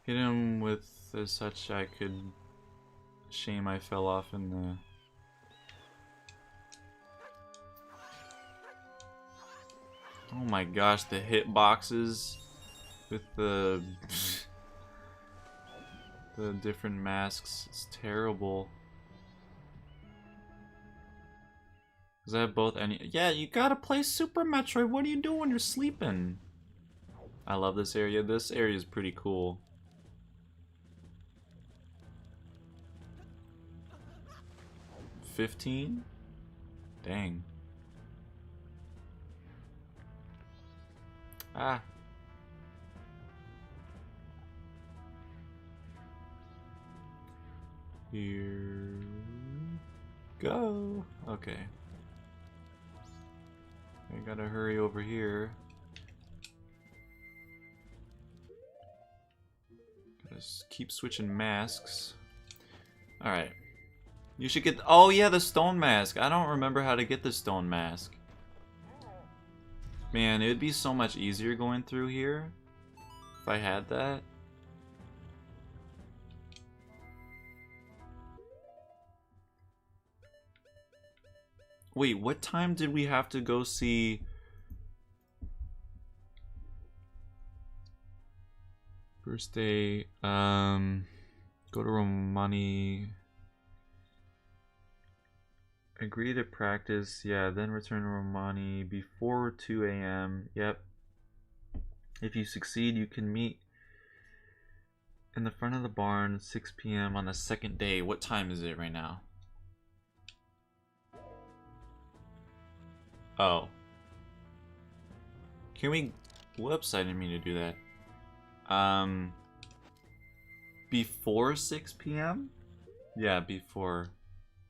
Hit him with as such I could. Shame I fell off in the... Oh my gosh, the hitboxes with the the different masks, it's terrible. Cause I have both any... Yeah, you gotta play Super Metroid, what are you doing? You're sleeping. I love this area. This area is pretty cool. $15? Dang. Ah. Here we go. Okay. I gotta hurry over here. Gotta keep switching masks. Alright. You should get... Oh yeah, the stone mask. I don't remember how to get the stone mask. Man, it would be so much easier going through here if I had that. Wait, what time did we have to go see... First day, go to Romani... Agree to practice, yeah, then return to Romani before 2 a.m. Yep. If you succeed, you can meet in the front of the barn 6 p.m. on the second day. What time is it right now? Oh. Can we... Whoops, I didn't mean to do that. Before 6 p.m.? Yeah, before...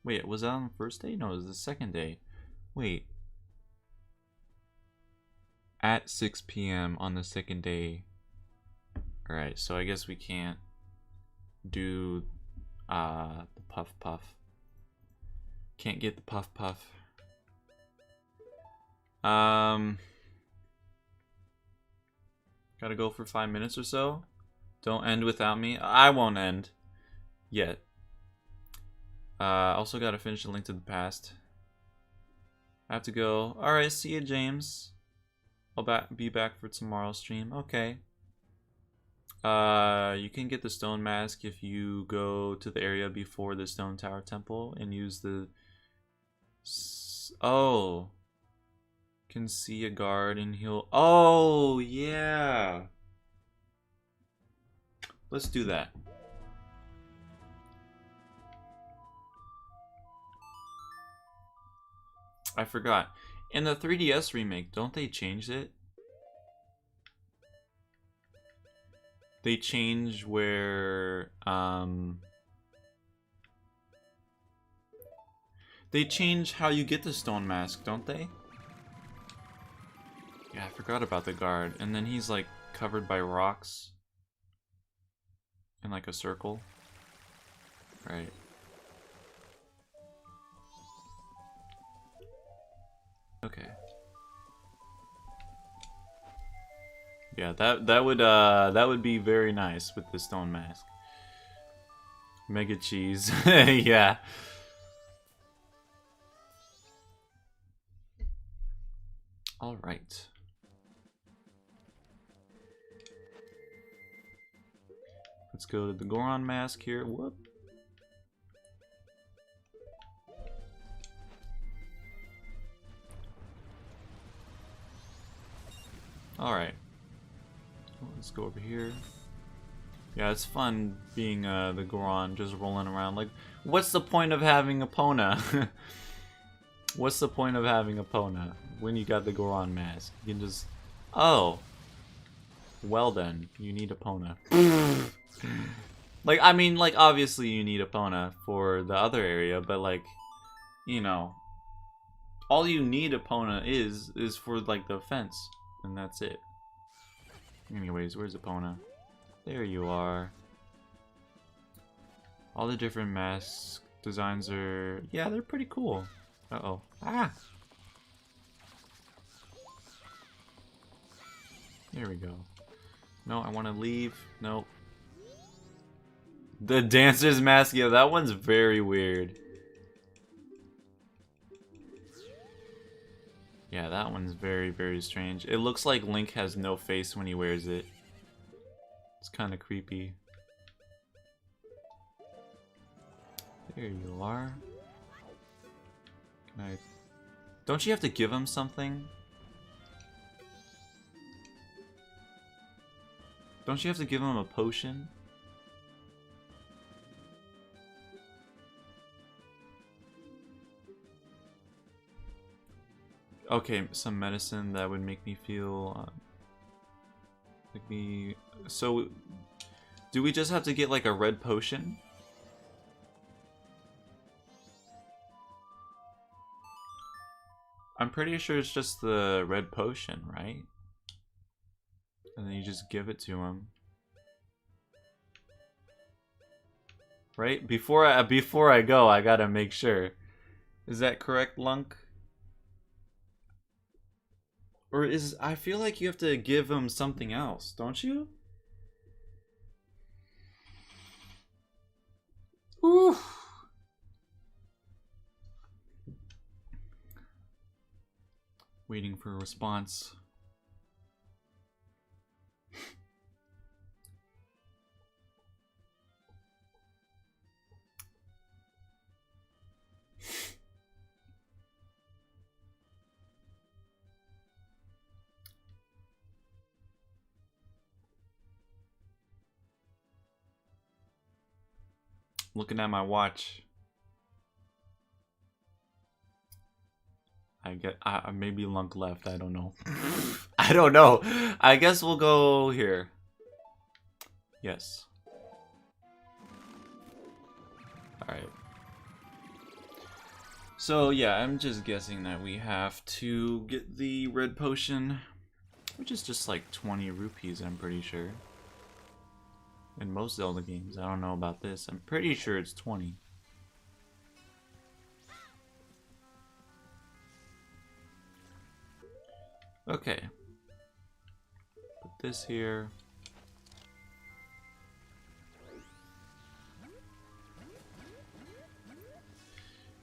Wait, was that on the first day? No, it was the second day. Wait. At 6 p.m. on the second day. Alright, so I guess we can't do the puff puff. Can't get the puff puff. Gotta go for 5 minutes or so. Don't end without me. I won't end. Yet. Also gotta finish the Link to the Past. I have to go. Alright, see you, James. I'll be back for tomorrow's stream. Okay. You can get the stone mask if you go to the area before the Stone Tower Temple and use the... Oh. Can see a guard and he'll... Oh, yeah. Let's do that. I forgot. In the 3DS remake, don't they change it? They change where, they change how you get the stone mask, don't they? Yeah, I forgot about the guard. And then he's like covered by rocks. In like a circle. Right. Okay. Yeah, that would be very nice with the stone mask. Mega cheese. Yeah. All right. Let's go to the Goron mask here. Whoop. Alright. Let's go over here. Yeah, it's fun being the Goron, just rolling around. Like, what's the point of having a Pona? What's the point of having a Pona when you got the Goron mask? You can just... Oh. Well then, you need a Pona. Like, I mean, like, obviously you need a Pona for the other area, but like, you know, all you need a Pona is for like the fence, and that's it. Anyways, where's Epona? There you are. All the different mask designs are... Yeah, they're pretty cool. Uh-oh. Ah! There we go. No, I want to leave. Nope. The dancer's mask. Yeah, that one's very weird. Yeah, that one's very, very strange. It looks like Link has no face when he wears it. It's kind of creepy. There you are. Can I... Don't you have to give him something? Don't you have to give him a potion? Okay, some medicine that would make me feel... make me... So, do we just have to get like a red potion? I'm pretty sure it's just the red potion, right? And then you just give it to him. Right? Before I go, I gotta make sure. Is that correct, Lunk? Or is... I feel like you have to give him something else, don't you? Whew. Waiting for a response. Looking at my watch. I get maybe Lunk left, I don't know. I don't know. I guess we'll go here. Yes. Alright. So yeah, I'm just guessing that we have to get the red potion, which is just like 20 rupees, I'm pretty sure. In most Zelda games, I don't know about this. I'm pretty sure it's 20. Okay. Put this here.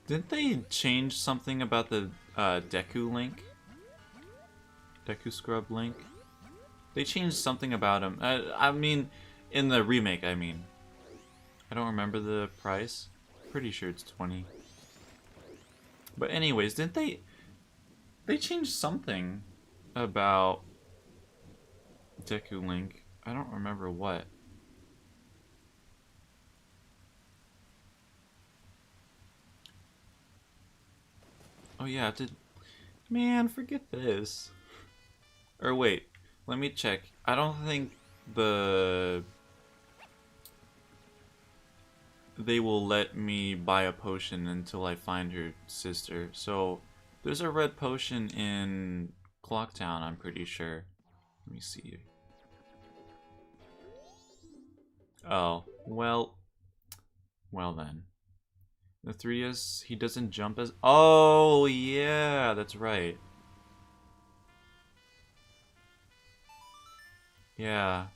Didn't they change something about the Deku Link? Deku Scrub Link? They changed something about him. I mean, in the remake, I mean. I don't remember the price. Pretty sure it's 20. But anyways, didn't they... They changed something about Deku Link. I don't remember what. Oh yeah, man, forget this. Or wait, let me check. I don't think they will let me buy a potion until I find her sister. So there's a red potion in Clocktown, I'm pretty sure. Let me see. Oh, well then. The 3DS, he doesn't jump as... Oh, yeah, that's right. Yeah.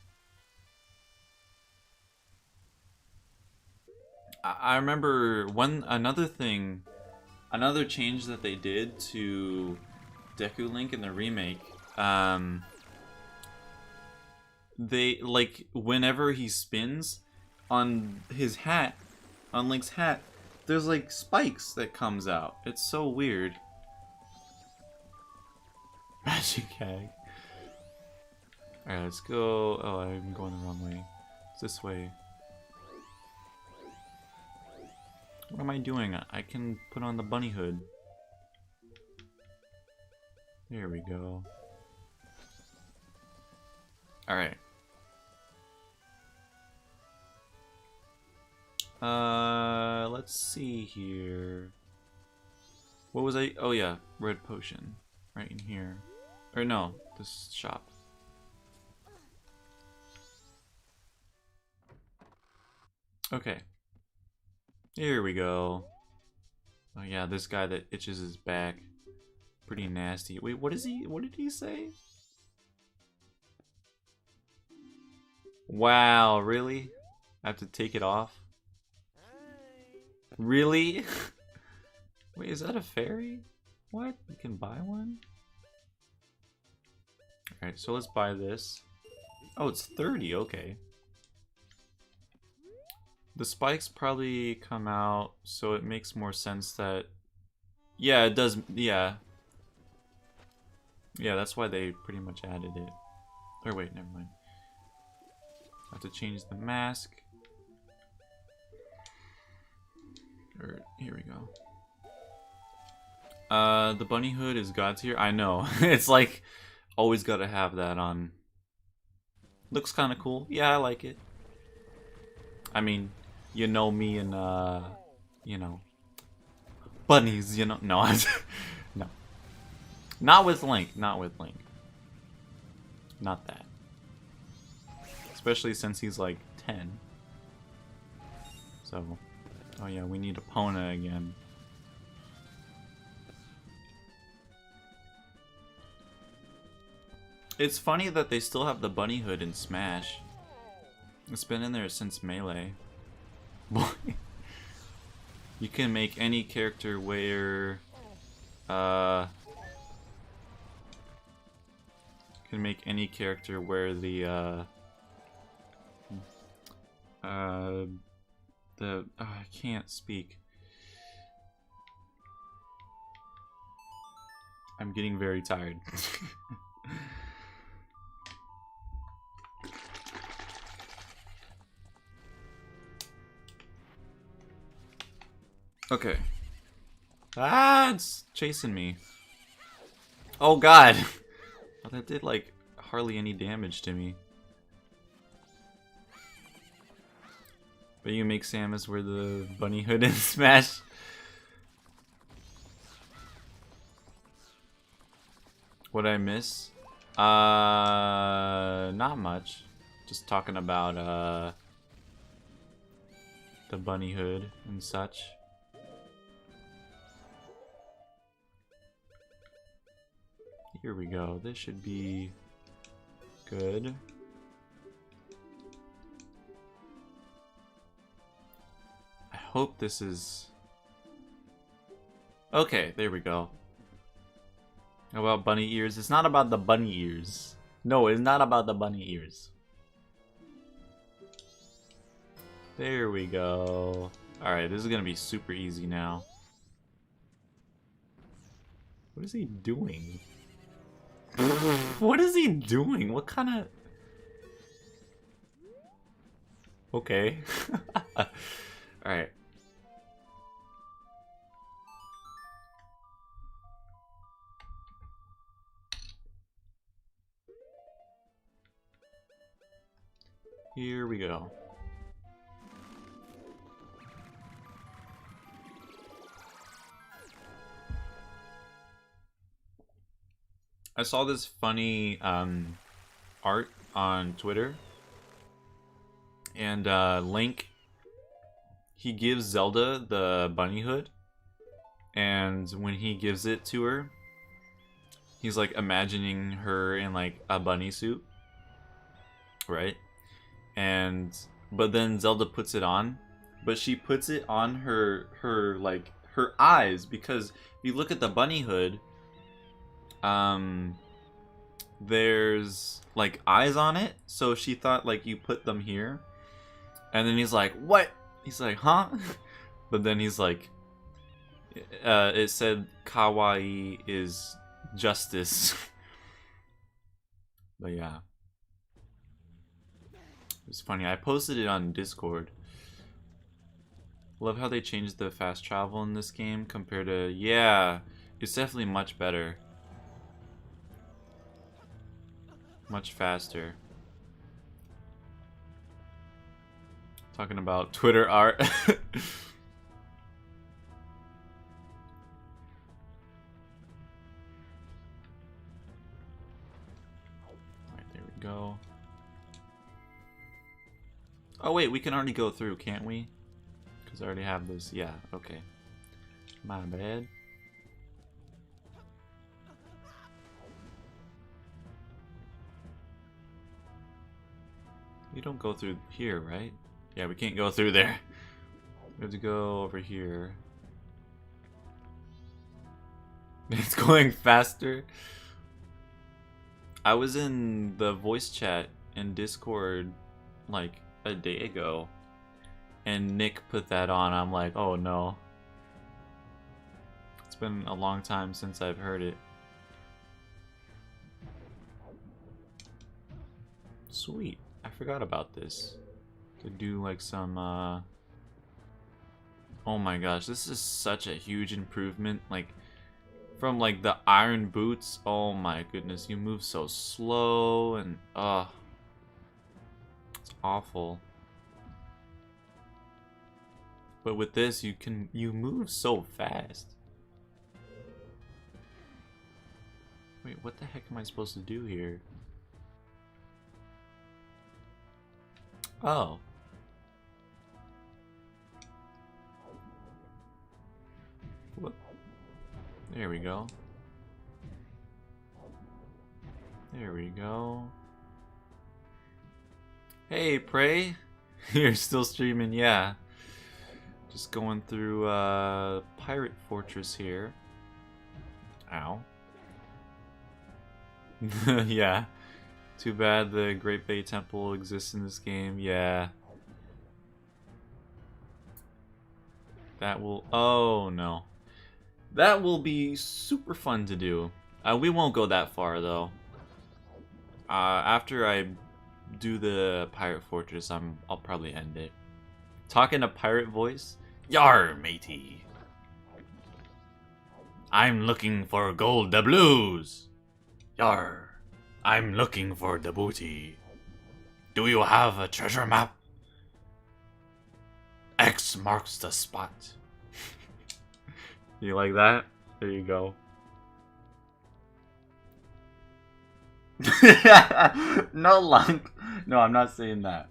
I remember another change that they did to Deku Link in the remake. They, like, whenever he spins, on his hat, on Link's hat, there's like spikes that comes out. It's so weird. Magic Hag. Alright, let's go. Oh, I'm going the wrong way. It's this way. What am I doing? I can put on the bunny hood. There we go. Alright. Let's see here. What was I? Oh yeah, red potion. Right in here. Or no, this shop. Okay. Here we go. Oh yeah, this guy that itches his back. Pretty nasty. Wait, what did he say? Wow, really? I have to take it off? Really? Wait, is that a fairy? What? You can buy one? Alright, so let's buy this. Oh, it's 30, okay. The spikes probably come out, so it makes more sense that... Yeah, it does, yeah. Yeah, that's why they pretty much added it. Or wait, never mind. I have to change the mask. Or, here we go. The bunny hood is God tier. I know. It's like, always gotta have that on. Looks kind of cool. Yeah, I like it. I mean, you know me and, you know, bunnies, you know. No, no. Not with Link. Not with Link. Not that. Especially since he's like 10. So, oh yeah, we need Epona again. It's funny that they still have the bunny hood in Smash. It's been in there since Melee. You can make any character wear... can make any character wear the, I can't speak. I'm getting very tired. Okay. Ah, it's chasing me. Oh god! Oh, that did like hardly any damage to me. But you make Samus wear the bunny hood in Smash. What'd I miss? Not much. Just talking about the bunny hood and such. Here we go. This should be Good. I hope this is... Okay, there we go. How about bunny ears? It's not about the bunny ears. No, it's not about the bunny ears. There we go. Alright, this is gonna be super easy now. What is he doing? What is he doing? What kind of... Okay. Alright. Here we go. I saw this funny art on Twitter, and Link, he gives Zelda the bunny hood, and when he gives it to her, he's like imagining her in like a bunny suit, right? And but then Zelda puts it on, but she puts it on her like her eyes, because if you look at the bunny hood, there's like eyes on it, so she thought like you put them here, and then he's like, what? He's like, huh? But then he's like, it said kawaii is justice. But yeah, it's funny. I posted it on Discord. Love how they changed the fast travel in this game compared to, yeah, it's definitely much better. Much faster. Talking about Twitter art. Alright, there we go. Oh wait, we can already go through, can't we? Because I already have this. Yeah, okay. My bad. We don't go through here, right? Yeah, we can't go through there. We have to go over here. It's going faster. I was in the voice chat in Discord like a day ago, and Nick put that on. I'm like, oh no. It's been a long time since I've heard it. Sweet. I forgot about this. To do like some, oh my gosh, this is such a huge improvement. Like, from like the iron boots, oh my goodness, you move so slow and, it's awful. But with this, you move so fast. Wait, what the heck am I supposed to do here? Oh. What? There we go. There we go. Hey, Prey. You're still streaming, yeah. Just going through Pirate Fortress here. Ow. Yeah. Too bad the Great Bay Temple exists in this game. Yeah. That will... Oh, no. That will be super fun to do. We won't go that far, though. After I do the Pirate Fortress, I'll probably end it. Talking a pirate voice? Yar, matey. I'm looking for gold doubloons. Yar. I'm looking for the booty. Do you have a treasure map? X marks the spot. You like that? There you go. No luck. No, I'm not saying that.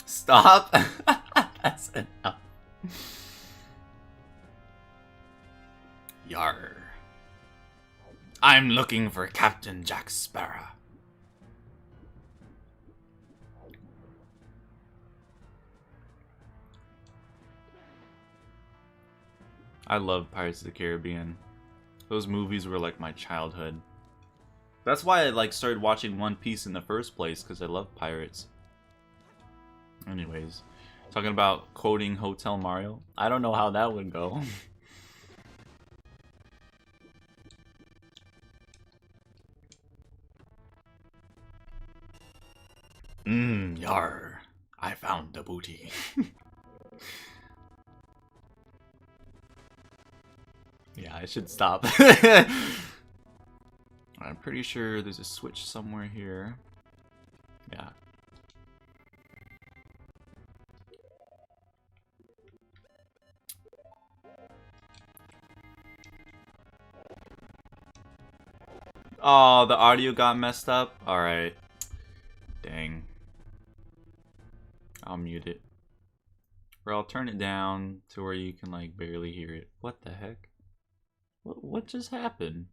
Stop. That's enough. Yar. I'm looking for Captain Jack Sparrow. I love Pirates of the Caribbean. Those movies were like my childhood. That's why I like started watching One Piece in the first place, because I love pirates. Anyways, talking about quoting Hotel Mario. I don't know how that would go. Yar. I found the booty. Yeah, I should stop. I'm pretty sure there's a switch somewhere here. Yeah. Oh, the audio got messed up? Alright. Dang. I'll mute it. Or I'll turn it down to where you can like barely hear it. What the heck? What just happened?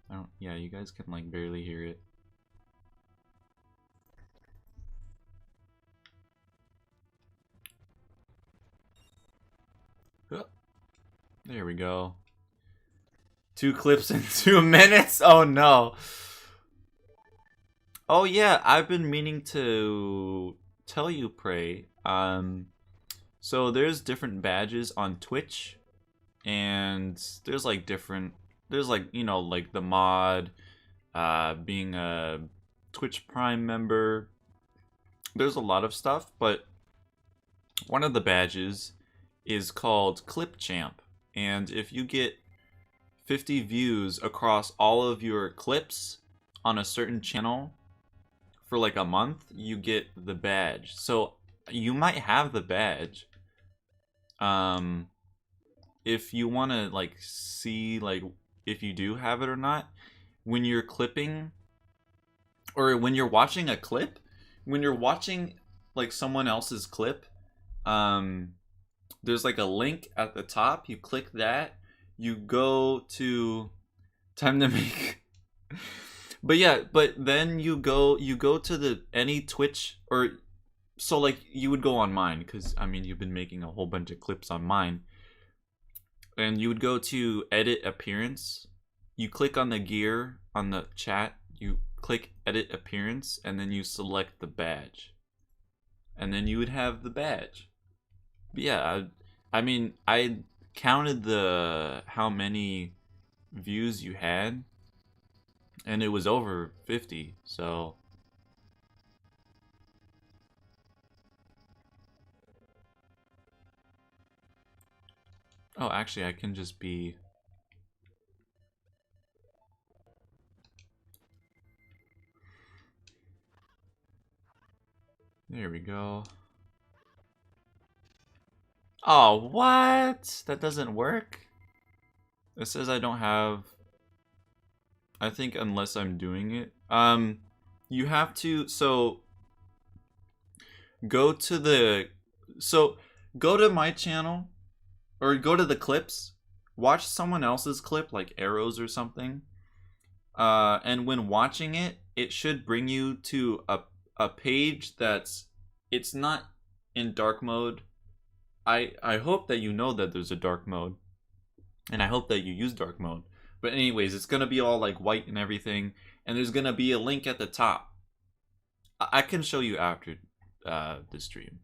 I don't, yeah, you guys can like barely hear it. Oh, there we go. 2 clips in 2 minutes? Oh no. Oh yeah, I've been meaning to tell you, Prey. So there's different badges on Twitch, and there's like different, there's like, you know, like the mod, being a Twitch Prime member. There's a lot of stuff, but one of the badges is called Clip Champ, and if you get 50 views across all of your clips on a certain channel for like a month, you get the badge. So you might have the badge. If you want to like see like if you do have it or not, when you're clipping or when you're watching a clip, when you're watching like someone else's clip, there's like a link at the top. You click that, you go to time to make but yeah, but then you go to the any Twitch, or so like you would go on mine, because I mean you've been making a whole bunch of clips on mine, and you would go to edit appearance, you click on the gear on the chat, you click edit appearance, and then you select the badge, and then you would have the badge. But yeah, I mean I counted the how many views you had, and it was over 50, so oh, actually I can just be there we go. Oh, what? That doesn't work? It says I don't have, I think, unless I'm doing it. You have to, so go to the, so go to my channel, or go to the clips, watch someone else's clip, like Arrows or something. And when watching it, it should bring you to a page that's, it's not in dark mode. I hope that you know that there's a dark mode, and I hope that you use dark mode. But anyways, it's gonna be all like white and everything, and there's gonna be a link at the top. I can show you after the stream.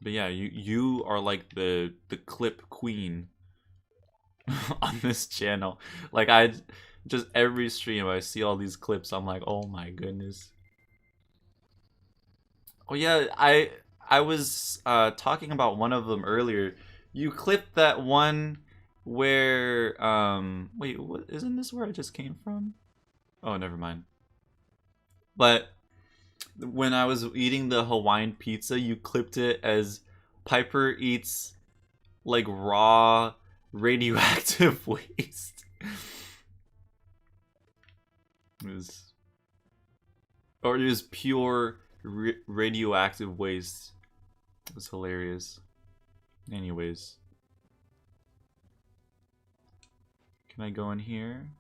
But yeah, you are like the clip queen on this channel. Like I just every stream I see all these clips, I'm like, oh my goodness. Oh yeah, I was talking about one of them earlier. You clipped that one where wait, what, isn't this where I just came from? Oh, never mind. But when I was eating the Hawaiian pizza, you clipped it as Piper eats like raw radioactive waste. It was, or it was pure radioactive waste. It was hilarious. Anyways. Can I go in here?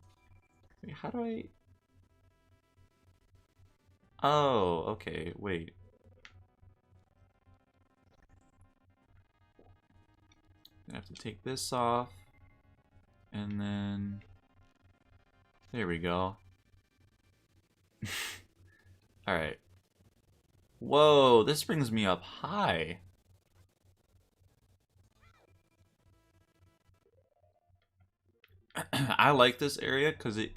Wait, how do I... Oh, okay, wait. I have to take this off. And then... There we go. Alright. Whoa, this brings me up high. I like this area because it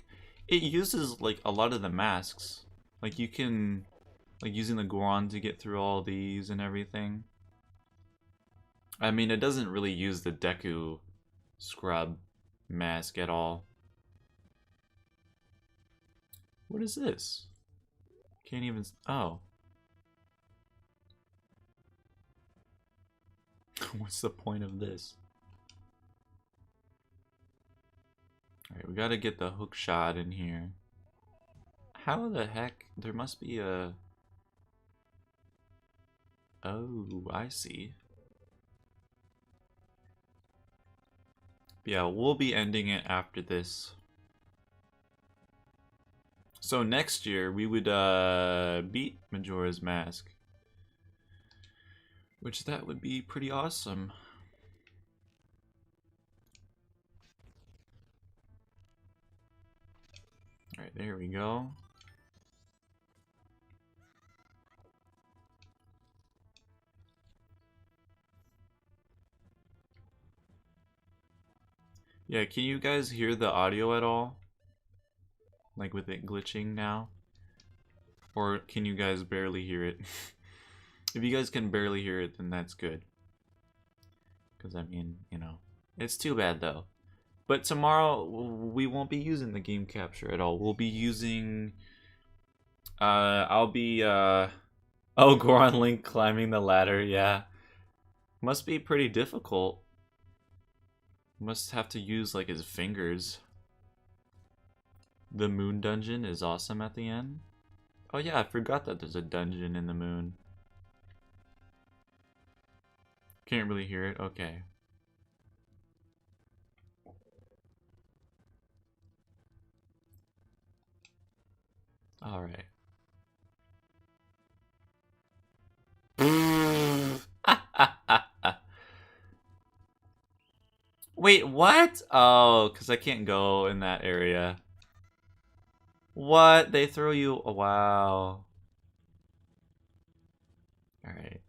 uses like a lot of the masks. Like you can like using the Goron to get through all these and everything. I mean, it doesn't really use the Deku scrub mask at all. What is this? Can't even... Oh. What's the point of this? Alright, we gotta get the hook shot in here. How the heck? There must be a... Oh, I see. Yeah, we'll be ending it after this. So next year, we would beat Majora's Mask. Which that would be pretty awesome. Alright, there we go. Yeah, can you guys hear the audio at all? Like with it glitching now? Or can you guys barely hear it? If you guys can barely hear it, then that's good. Because, I mean, you know, it's too bad though. But tomorrow, we won't be using the game capture at all. We'll be using... I'll be, Oh, Goron Link climbing the ladder, yeah. Must be pretty difficult. Must have to use, like, his fingers. The moon dungeon is awesome at the end. Oh yeah, I forgot that there's a dungeon in the moon. Can't really hear it? Okay. Alright. Wait, what? Oh, because I can't go in that area. What? They throw you... Oh, wow. Alright.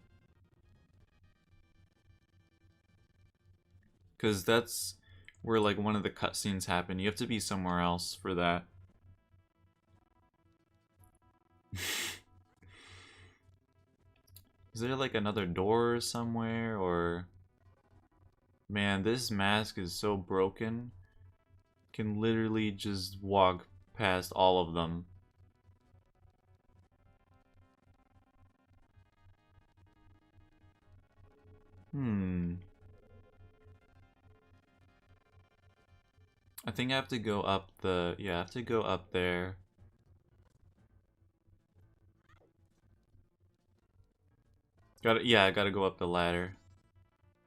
Because that's where, like, one of the cutscenes happen. You have to be somewhere else for that. Is there, like, another door somewhere, or... Man, this mask is so broken. Can literally just walk past all of them. I think I have to go up the... Yeah, I have to go up there. Yeah, I gotta go up the ladder.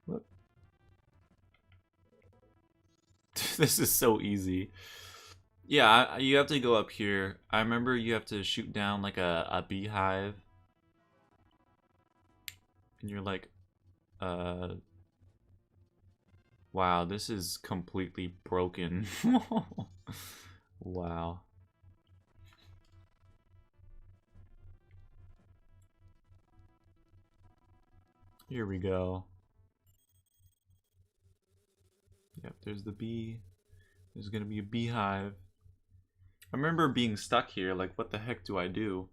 Whoop. This is so easy. Yeah, you have to go up here. I remember you have to shoot down like a beehive. And you're like, wow, this is completely broken. Wow. Here we go. Yep, there's the bee. There's gonna be a beehive. I remember being stuck here, like, what the heck do I do?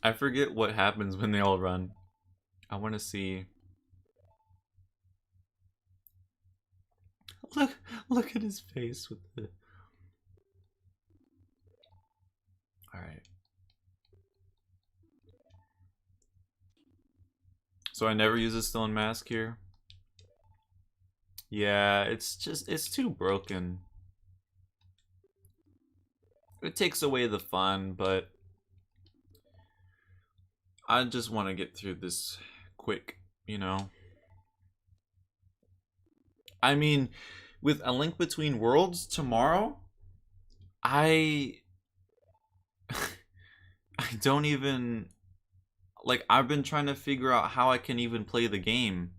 I forget what happens when they all run. I want to see. Look at his face with the... Alright. So I never use a stone mask here? Yeah, it's too broken. it takes away the fun, but I just want to get through this quick, you know. I mean, with A Link Between Worlds tomorrow, I I don't even like I've been trying to figure out how I can even play the game.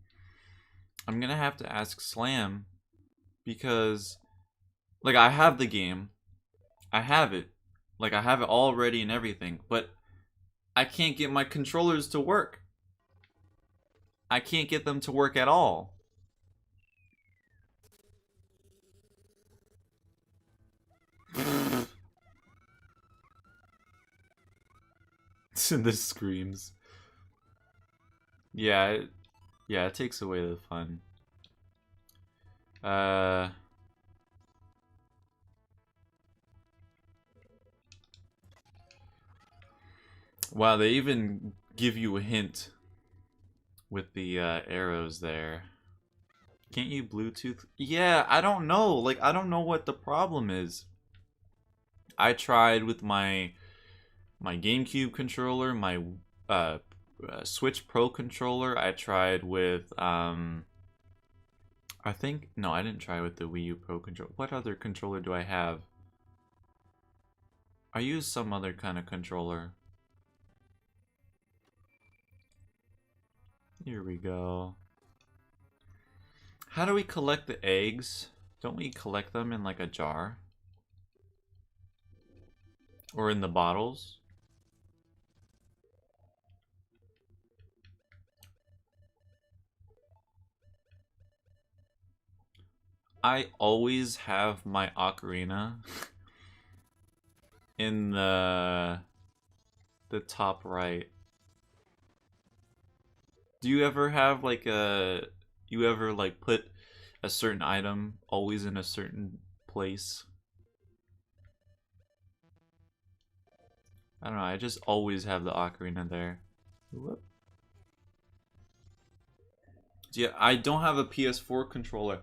I'm going to have to ask Slam because like I have the game. I have it. Like I have it all ready and everything, but I can't get my controllers to work. I can't get them to work at all. This screams. Yeah, it takes away the fun. Wow, they even give you a hint with the arrows there. Can't you Bluetooth? Yeah, I don't know. Like, I don't know what the problem is. I tried with my GameCube controller, my Switch Pro controller. I tried with I think no, I didn't try with the Wii U Pro controller. What other controller do I have? I use some other kind of controller. Here we go. How do we collect the eggs? Don't we collect them in like a jar? Or in the bottles? I always have my ocarina in the top right. Do you ever have like you ever like put a certain item always in a certain place? I don't know, I just always have the ocarina there. Whoop. Yeah, I don't have a PS4 controller.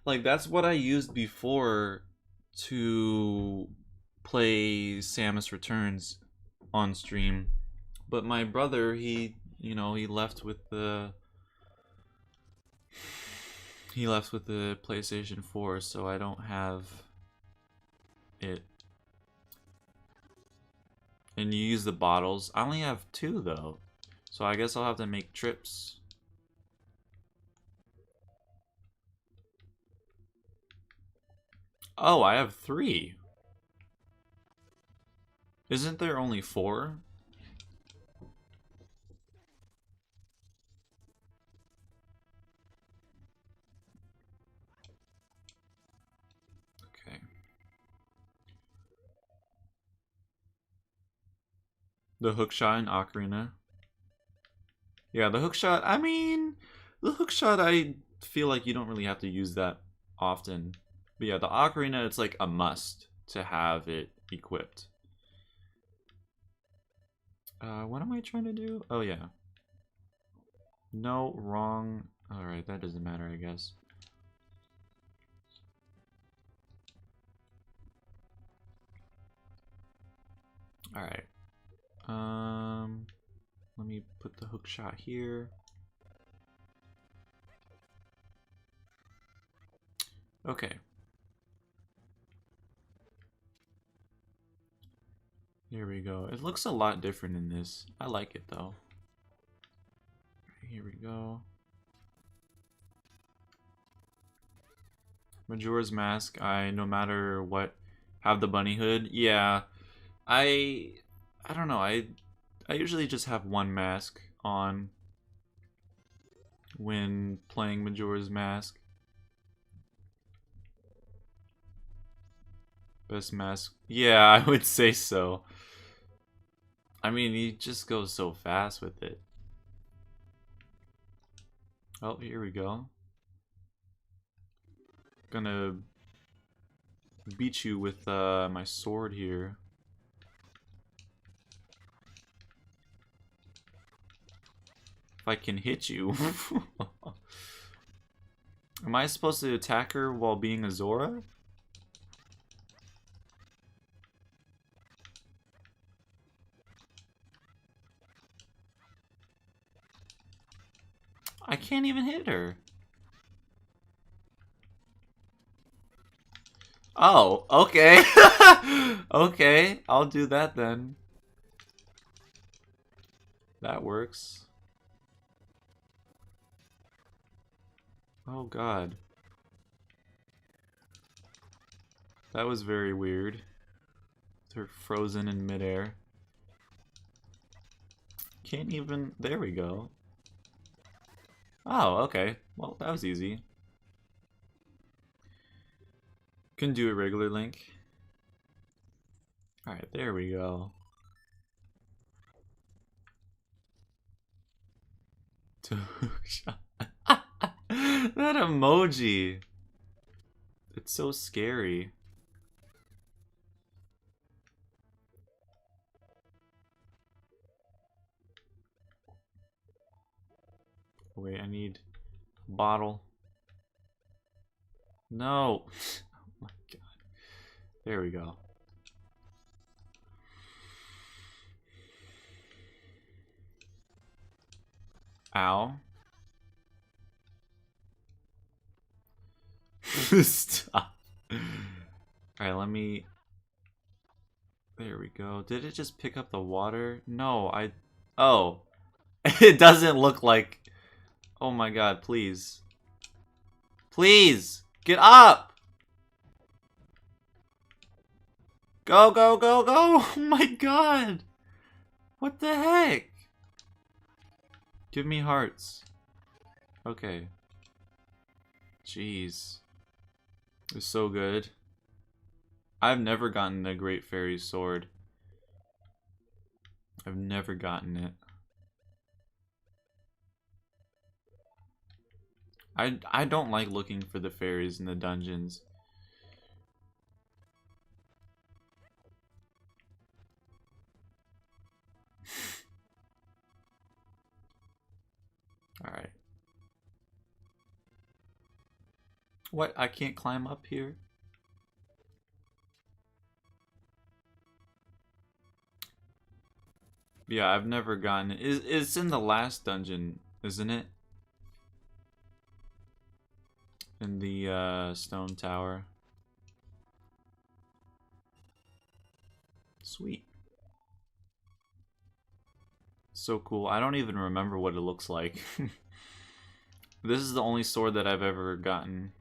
Like that's what I used before to play Samus Returns on stream. But my brother, he left with the PlayStation 4, so I don't have it. And you use the bottles. I only have 2 though. So I guess I'll have to make trips. Oh, I have 3. Isn't there only 4? Okay. The hookshot and ocarina. Yeah, the hookshot, I mean, the hookshot, I feel like you don't really have to use that often. But yeah, the ocarina, it's like a must to have it equipped. What am I trying to do? Oh, yeah. No, wrong. Alright, that doesn't matter, I guess. Alright. Let me put the hook shot here. Okay. Here we go. It looks a lot different in this. I like it though. Here we go. Majora's Mask. I, no matter what, have the bunny hood. Yeah. I don't know. I usually just have one mask on when playing Majora's Mask. Best mask. Yeah, I would say so. I mean, he just goes so fast with it. Oh, here we go. Gonna beat you with my sword here. If I can hit you. Am I supposed to attack her while being a Zora? can't even hit her. Oh, okay. Okay, I'll do that then. That works. Oh god. That was very weird. They're frozen in midair. Can't even... There we go. Oh, okay. Well, that was easy. Can do a regular link. Alright, there we go. That emoji. It's so scary. Wait, I need a bottle. No. Oh my god. There we go. Ow. Stop. Alright, let me... There we go. Did it just pick up the water? No, Oh. It doesn't look like... Oh my god, please. Please! Get up! Go, go, go, go! Oh my god! What the heck? Give me hearts. Okay. Jeez. It's so good. I've never gotten a Great Fairy Sword. I've never gotten it. I don't like looking for the fairies in the dungeons. Alright. What? I can't climb up here? Yeah, I've never gotten it. It's in the last dungeon, isn't it? In the stone tower. Sweet. So cool. I don't even remember what it looks like. This is the only sword that I've ever gotten.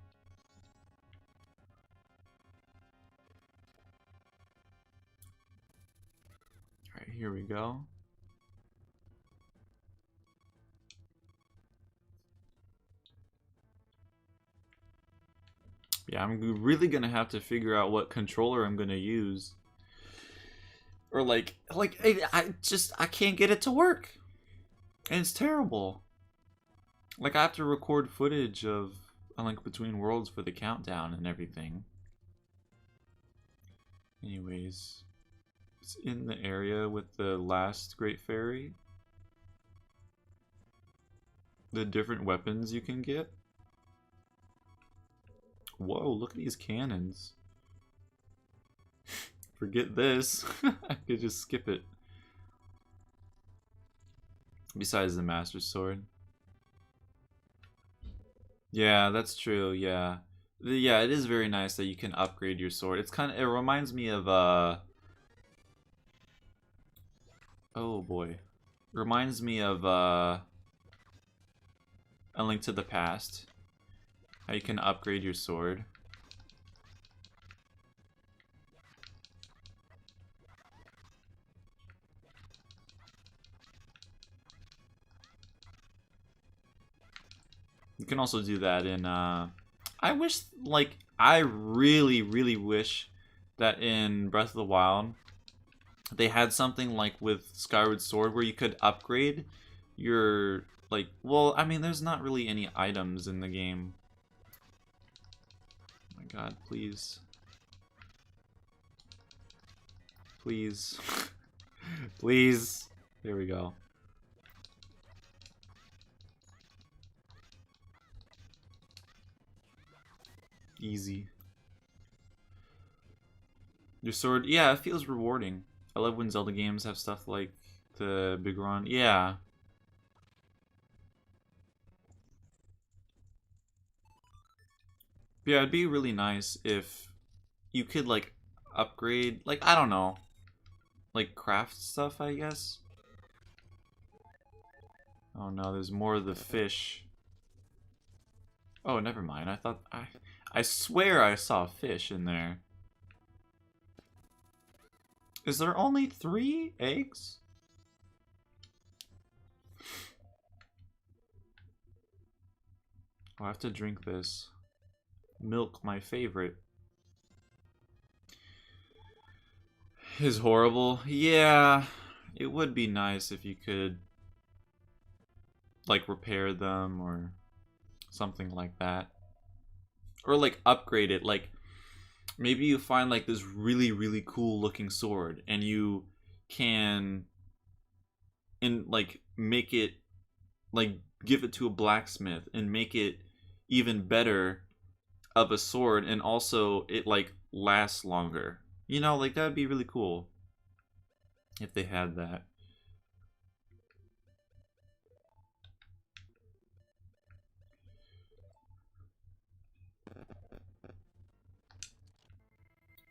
Alright, here we go. Yeah, I'm really gonna have to figure out what controller I'm gonna use. Or like I can't get it to work. And it's terrible. Like, I have to record footage of A Link Between Worlds for the countdown and everything. Anyways, it's in the area with the last Great Fairy. The different weapons you can get. Whoa, look at these cannons. Forget this. I could just skip it. Besides the Master Sword. Yeah, that's true, yeah. Yeah, it is very nice that you can upgrade your sword. It reminds me of, oh boy. Reminds me of, A Link to the Past. How you can upgrade your sword. You can also do that in, I wish, like, I really, really wish that in Breath of the Wild, they had something like with Skyward Sword where you could upgrade your, like, well, I mean, there's not really any items in the game. Oh my god, please. Please. Please. There we go. Easy. Your sword, yeah, it feels rewarding. I love when Zelda games have stuff like the Big Run. Yeah. Yeah, it'd be really nice if you could like upgrade, like I don't know, like craft stuff, I guess. Oh no, there's more of the fish. Oh, never mind. I swear I saw fish in there. Is there only 3 eggs? Oh, I have to drink this. Milk, my favorite. Is horrible. Yeah, it would be nice if you could like repair them or something like that. Or like upgrade it. Like maybe you find like this really cool looking sword and you can like make it, like give it to a blacksmith and make it even better of a sword, and also it like lasts longer. You know, like that would be really cool if they had that.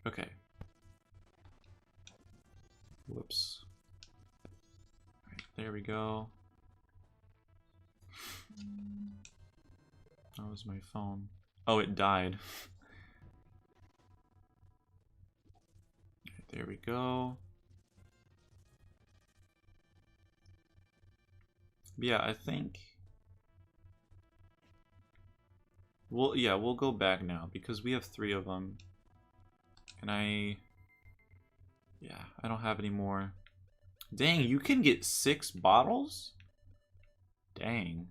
Okay. Whoops. Right, there we go. That was my phone. Oh, it died. Right, there we go. Yeah, I think we'll go back now because we have 3 of them. And I don't have any more. Dang, you can get 6 bottles? Dang.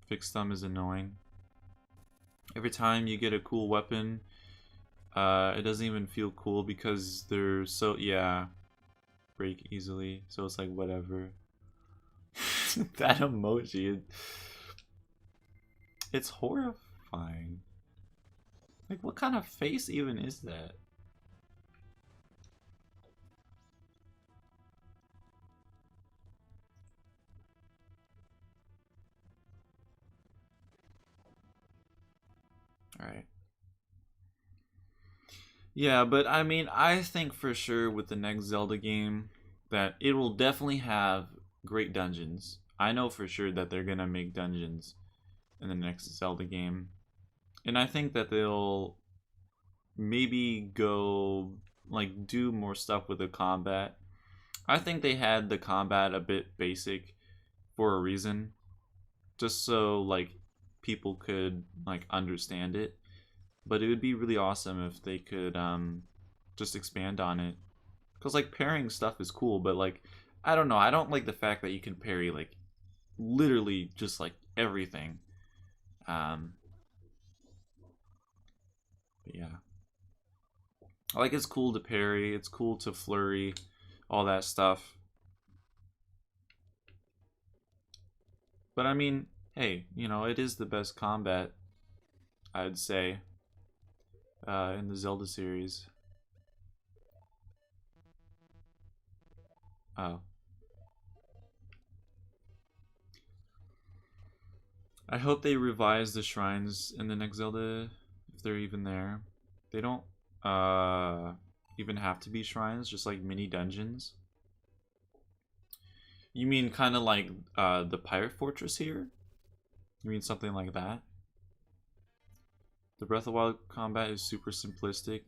Fixed thumb is annoying. Every time you get a cool weapon, it doesn't even feel cool because they're so, yeah, break easily. So it's like, whatever. That emoji, it's horrifying. Like, what kind of face even is that? Alright. Yeah, but I mean, I think for sure with the next Zelda game that it will definitely have great dungeons. I know for sure that they're gonna make dungeons in the next Zelda game. And I think that they'll maybe go like do more stuff with the combat. I think they had the combat a bit basic for a reason, just so like people could like understand it. But it would be really awesome if they could just expand on it. Cuz like parrying stuff is cool, but like I don't know, I don't like the fact that you can parry like literally just like everything. But yeah. Like it's cool to parry, it's cool to flurry, all that stuff. But I mean, hey, you know, it is the best combat, I'd say, in the Zelda series. Oh. I hope they revise the shrines in the next Zelda, if they're even there. They don't even have to be shrines, just like mini dungeons. You mean kind of like the Pirate Fortress here? You mean something like that? The Breath of the Wild combat is super simplistic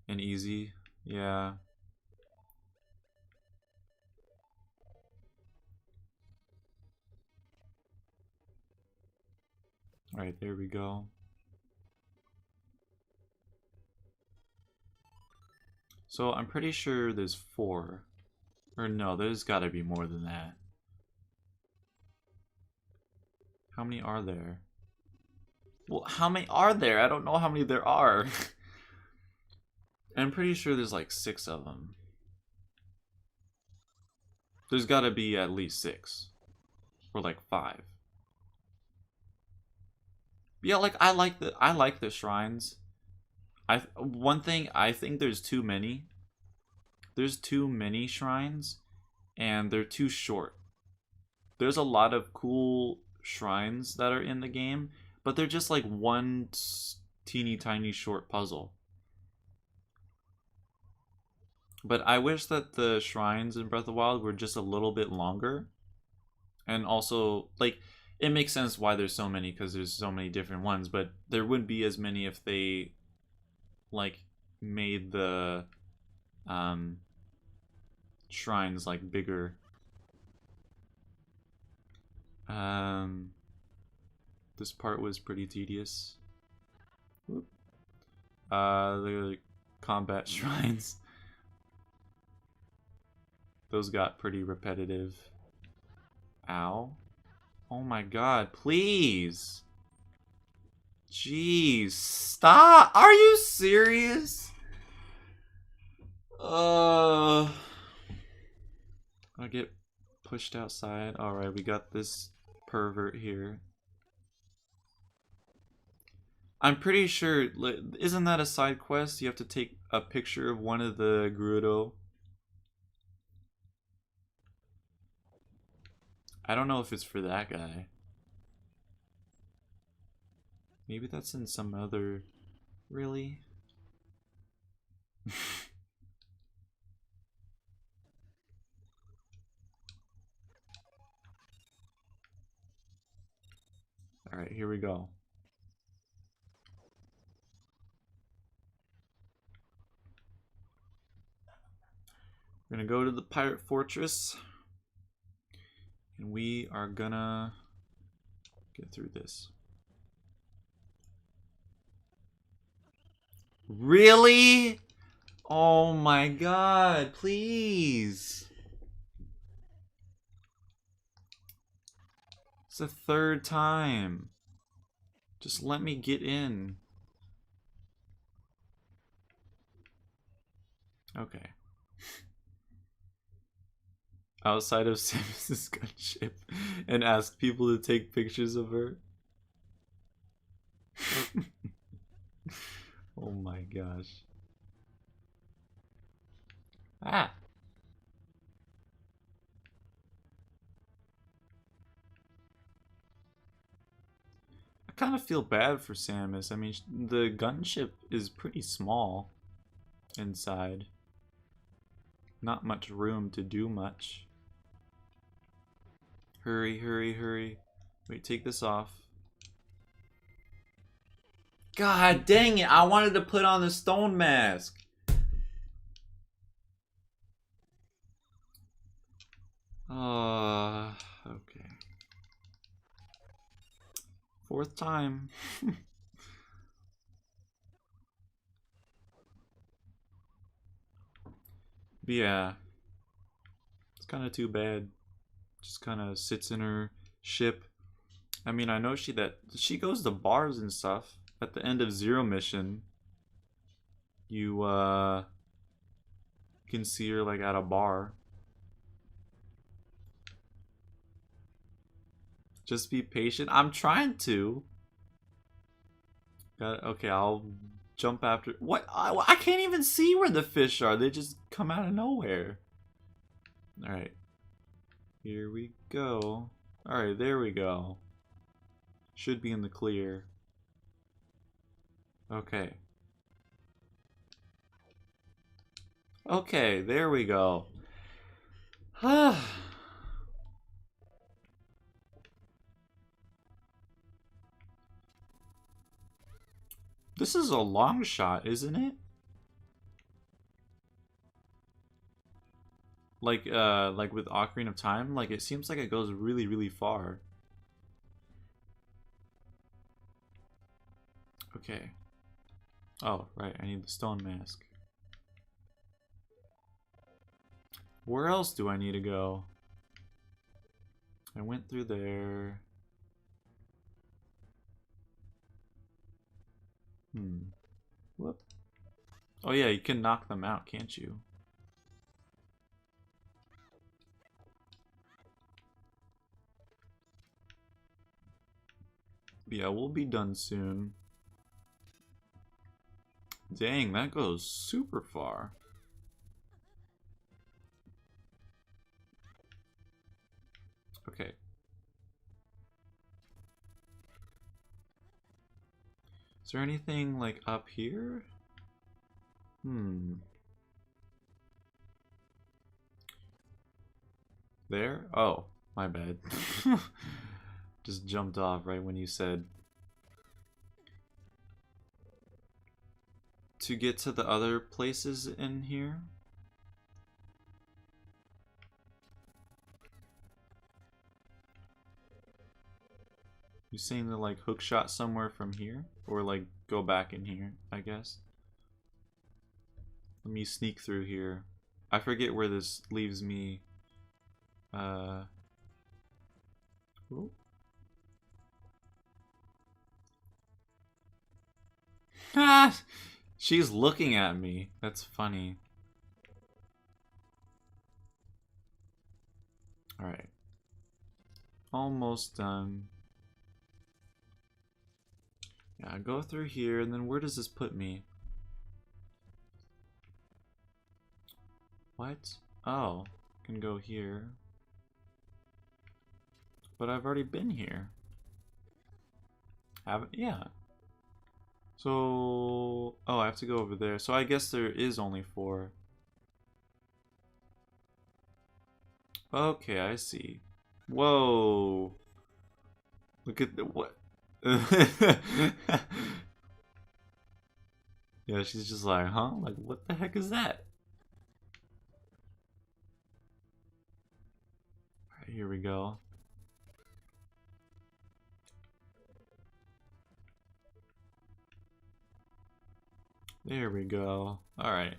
and easy. Yeah. Alright, there we go. So I'm pretty sure there's 4. Or no, there's gotta be more than that. How many are there? Well, how many are there? I don't know how many there are. I'm pretty sure there's like 6 of them. There's gotta be at least 6. Or like 5. Yeah, like I like the shrines. One thing, I think there's too many. There's too many shrines and they're too short. there's a lot of cool shrines that are in the game, but they're just like one teeny tiny short puzzle. But I wish that the shrines in Breath of the Wild were just a little bit longer. And also, like, it makes sense why there's so many, because there's so many different ones, but there wouldn't be as many if they, like, made the shrines, like, bigger. This part was pretty tedious. Whoop. The combat shrines. Those got pretty repetitive. Ow. Oh my god, please. Jeez, stop. Are you serious? I'll get pushed outside. Alright, we got this pervert here. I'm pretty sure, isn't that a side quest? You have to take a picture of one of the Gerudo. I don't know if it's for that guy. Maybe that's in some other... Really? Alright, here we go. We're gonna go to the Pirate Fortress. And we are gonna get through this. Really? Oh my god, please. It's the third time. Just let me get in. Okay. Outside of Samus's gunship and ask people to take pictures of her. Oh my gosh. Ah. I kind of feel bad for Samus. I mean, the gunship is pretty small inside. Not much room to do much. Hurry, hurry, hurry. Wait, take this off. God dang it, I wanted to put on the stone mask. Okay. Fourth time. But yeah. It's kind of too bad. Just kind of sits in her ship. I mean, I know she goes to bars and stuff. At the end of Zero Mission, you can see her like at a bar. Just be patient. I'm trying to. Okay, I'll jump after. What? I can't even see where the fish are. They just come out of nowhere. Alright. Here we go. Alright, there we go. Should be in the clear. Okay. Okay, there we go. This is a long shot, isn't it? Like with Ocarina of Time, like it seems like it goes really, really far. Okay. Oh, right, I need the stone mask. Where else do I need to go? I went through there. Whoop. Oh yeah, you can knock them out, can't you? Yeah, we'll be done soon. Dang, that goes super far. Okay. Is there anything like up here? There? Oh, my bad. Just jumped off right when you said to get to the other places in here. You saying to like hook shot somewhere from here? Or like go back in here, I guess. Let me sneak through here. I forget where this leaves me. Ooh. Ah! She's looking at me. That's funny. Alright. Almost done. Yeah, go through here, and then where does this put me? What? Oh, can go here. But I've already been here. Haven't? Yeah. So, oh, I have to go over there. So I guess there is only 4. Okay, I see. Whoa. Look at the, what? Yeah, she's just like, huh? Like, what the heck is that? Alright, here we go. There we go. Alright.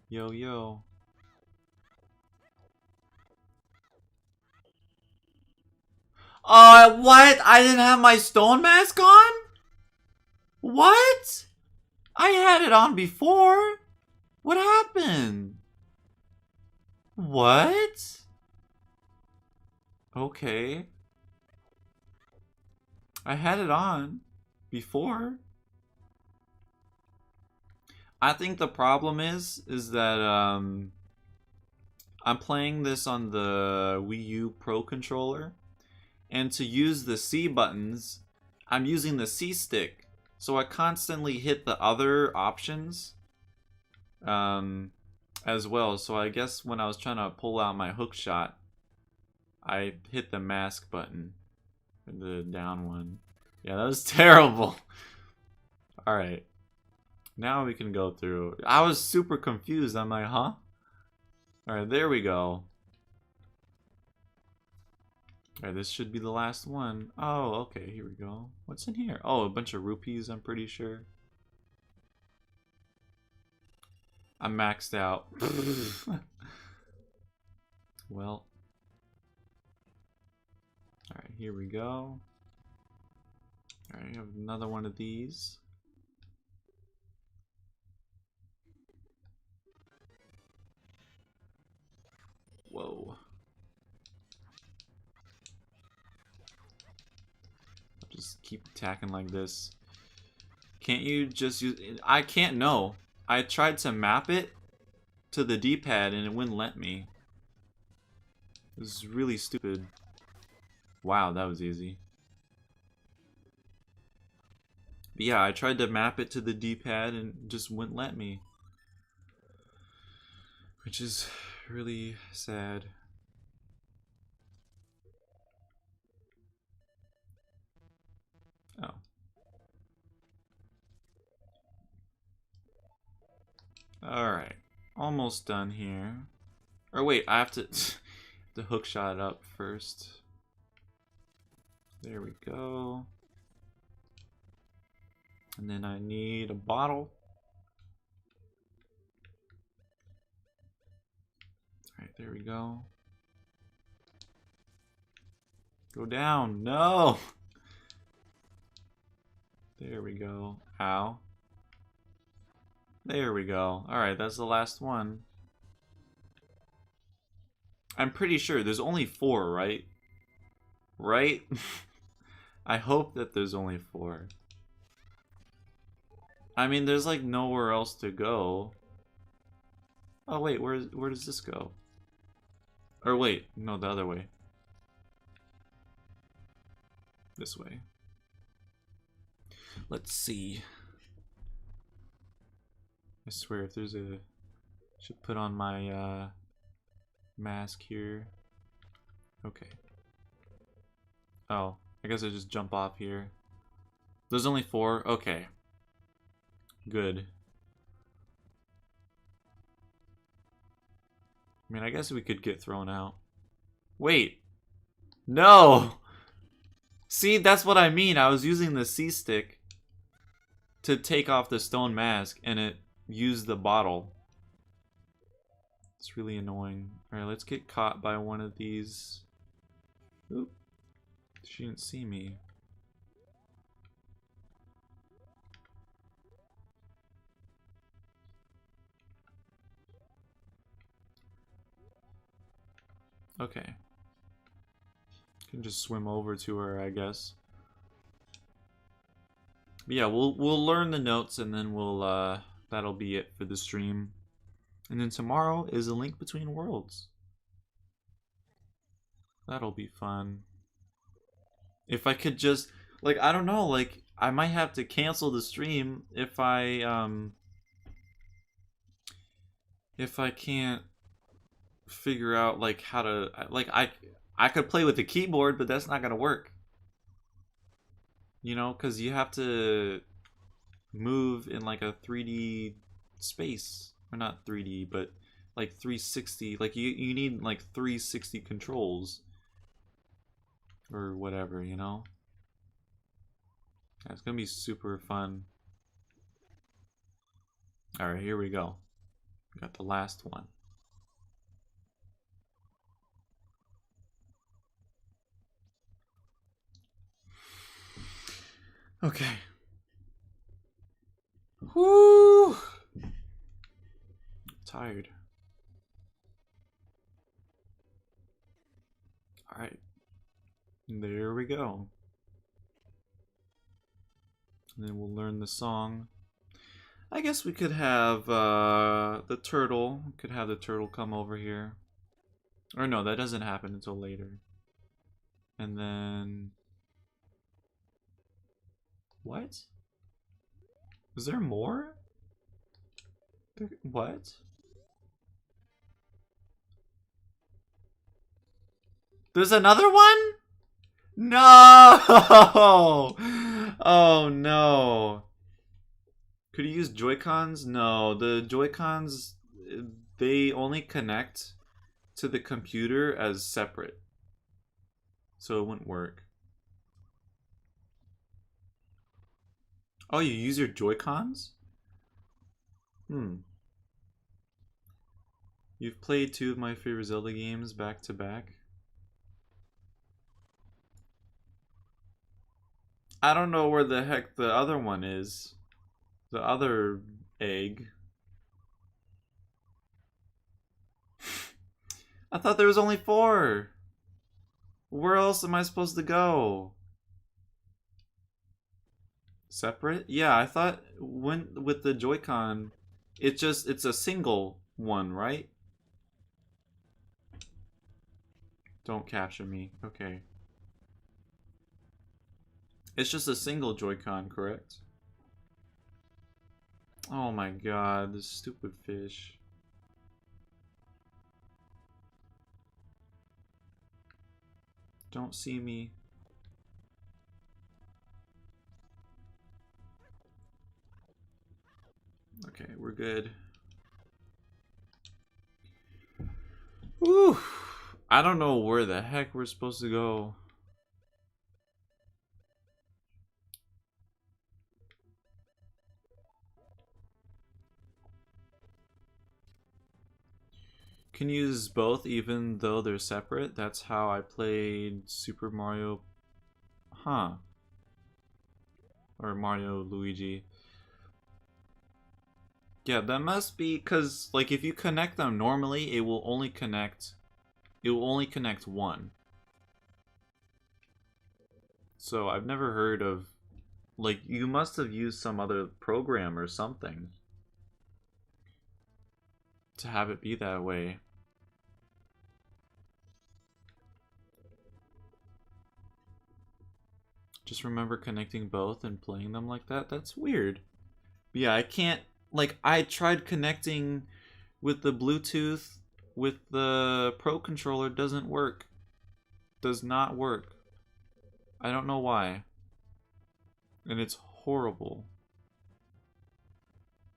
Yo, yo. What? I didn't have my stone mask on? What? I had it on before. What happened? What? Okay. I had it on before. I think the problem is that I'm playing this on the Wii U Pro controller, and to use the C buttons, I'm using the C stick. So I constantly hit the other options as well. So I guess when I was trying to pull out my hook shot, I hit the mask button, the down one. Yeah, that was terrible. Alright. Now we can go through. I was super confused. I'm like, huh? Alright, there we go. Alright, this should be the last one. Oh, okay, here we go. What's in here? Oh, a bunch of rupees, I'm pretty sure. I'm maxed out. Well. Alright, here we go. Alright, I have another one of these. Whoa. I'll just keep attacking like this. Can't you just use... I can't know. I tried to map it to the D-pad and it wouldn't let me. This is really stupid. Wow, that was easy. But yeah, I tried to map it to the D-pad and it just wouldn't let me. Which is really sad. Oh. Alright. Almost done here. Or wait, I have to the hook shot up first. There we go. And then I need a bottle. Alright, there we go. Go down. No! There we go. Ow. There we go. Alright, that's the last one. I'm pretty sure there's only 4, right? Right? I hope that there's only 4. I mean, there's like nowhere else to go. Oh wait, where does this go? Or wait, no, the other way. This way. Let's see. I swear, if there's a... Should put on my mask here. Okay. Oh, I guess I just jump off here. There's only 4? Okay. Good. I mean, I guess we could get thrown out. Wait! No! See, that's what I mean. I was using the C-stick to take off the stone mask, and it used the bottle. It's really annoying. Alright, let's get caught by one of these. Oop. She didn't see me. Okay. Can just swim over to her, I guess. But yeah, we'll learn the notes, and then we'll that'll be it for the stream. And then tomorrow is A Link Between Worlds. That'll be fun. If I could just, like, I don't know, like, I might have to cancel the stream if I can't figure out, like, how to, like, I could play with the keyboard, but that's not gonna work. You know, because you have to move in, like, a 3D space. Or not 3D, but like 360. Like you need like 360 controls or whatever, you know. It's gonna be super fun. All right, here we go. We got the last one. Okay. Whoo! Tired. Alright. There we go. And then we'll learn the song. I guess we could have the turtle. We could have the turtle come over here. Or no, that doesn't happen until later. And then... What? Is there more? What? There's another one? No! Oh no. Could you use Joy-Cons? No, the Joy-Cons, they only connect to the computer as separate. So it wouldn't work. Oh, you use your Joy-Cons? You've played 2 of my favorite Zelda games back to back. I don't know where the heck the other one is. The other egg. I thought there was only 4. Where else am I supposed to go? Separate? Yeah, I thought with the Joy-Con, it's a single one, right? Don't capture me. Okay. It's just a single Joy-Con, correct? Oh my god, this stupid fish. Don't see me. Okay, we're good. Whew. I don't know where the heck we're supposed to go. Can use both even though they're separate. That's how I played Super Mario. Huh. Or Mario Luigi. Yeah, that must be because, like, if you connect them normally, it will only connect one. So I've never heard of, like, you must have used some other program or something to have it be that way. Just remember connecting both and playing them like that. That's weird. But yeah, I can't, like, I tried connecting with the Bluetooth with the Pro controller. Doesn't work. Does not work. I don't know why. And it's horrible.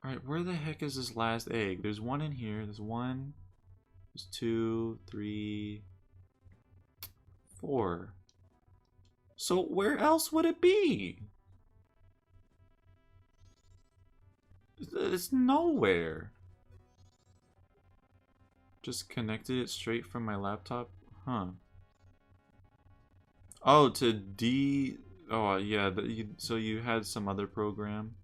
Alright, where the heck is this last egg? There's one in here. There's one. There's 2, 3, 4. So where else would it be? It's nowhere. Just connected it straight from my laptop? Huh. Oh, to D... Oh, yeah. So you had some other program?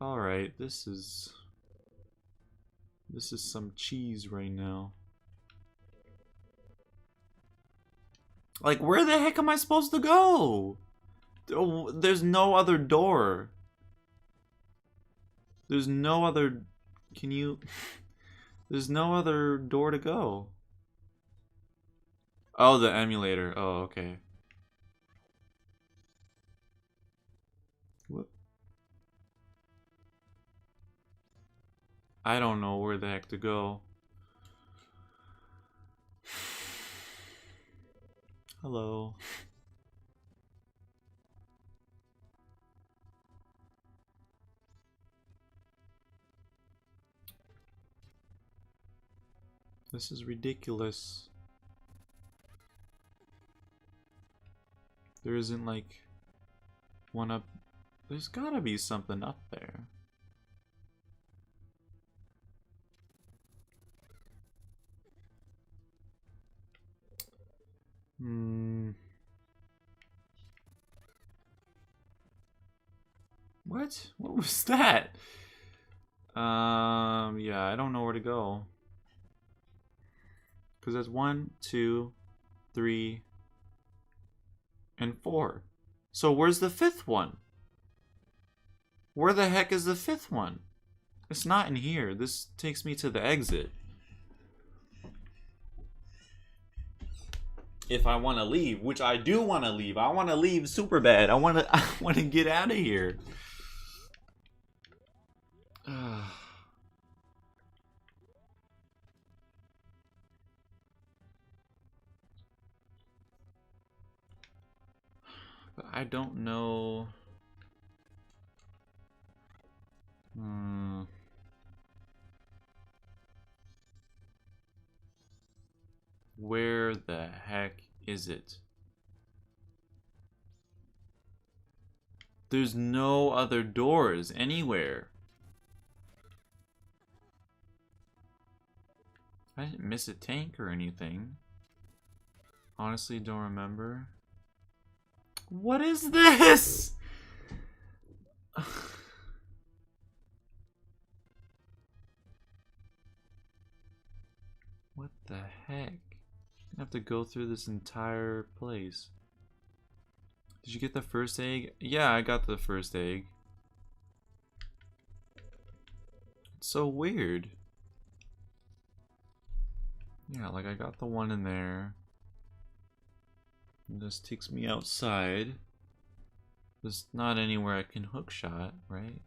Alright, this is some cheese right now. Like, where the heck am I supposed to go? Oh, there's no other door. There's no other... Can you... There's no other door to go. Oh, the emulator. Oh, okay. What? I don't know where the heck to go. Hello. This is ridiculous. There isn't like one up. There's gotta be something up there. What? What was that? Yeah, I don't know where to go. Because there's 1, 2, 3, and 4. So where's the 5th one? Where the heck is the 5th one? It's not in here. This takes me to the exit. If I want to leave, which I do want to leave. I want to leave super bad. I want to get out of here. But I don't know. Where the heck is it? There's no other doors anywhere. I didn't miss a tank or anything. Honestly, don't remember. What is this? What the heck? I have to go through this entire place. Did you get the first egg? Yeah, I got the first egg. It's so weird. Yeah, like I got the one in there. And this takes me outside. There's not anywhere I can hookshot, right?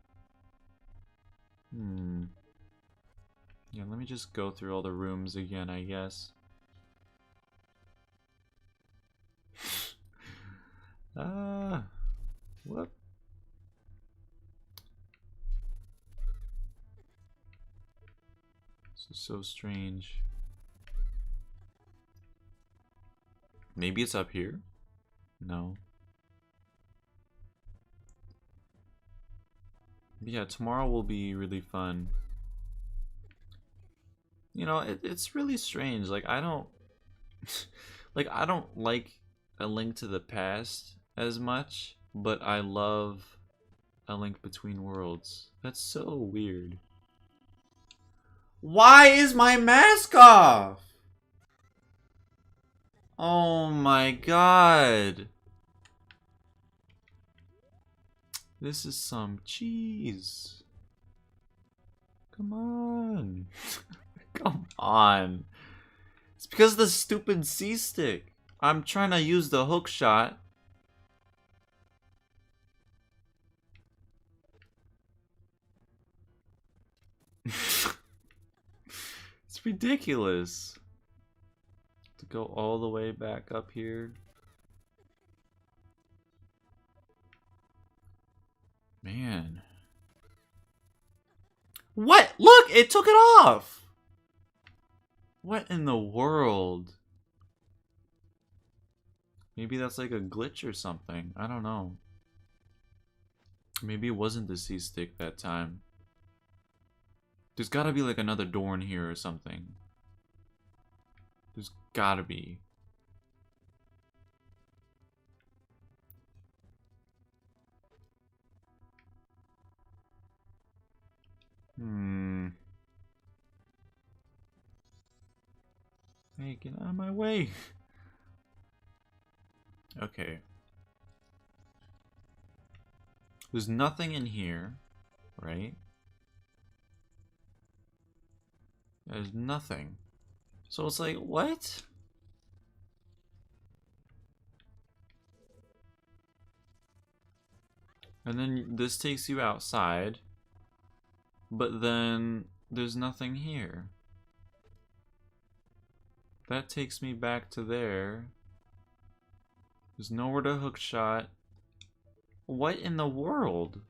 Yeah, let me just go through all the rooms again, I guess. What? This is so strange. Maybe it's up here? No. Yeah, tomorrow will be really fun. You know, it's really strange. Like, I don't... like, I don't like A Link to the Past as much, but I love A Link Between Worlds. That's so weird. Why is my mask off? Oh my god. This is some cheese. Come on. Come on. It's because of the stupid C-stick. I'm trying to use the hook shot. It's ridiculous. To go all the way back up here. Man. What? Look, it took it off. What in the world? Maybe that's like a glitch or something. I don't know. Maybe it wasn't the C-stick that time. There's gotta be like another door in here or something. There's gotta be. Hey, get out of my way. Okay. There's nothing in here, right? There's nothing. So it's like, what? And then this takes you outside. But then there's nothing here. That takes me back to there. There's nowhere to hook shot. What in the world?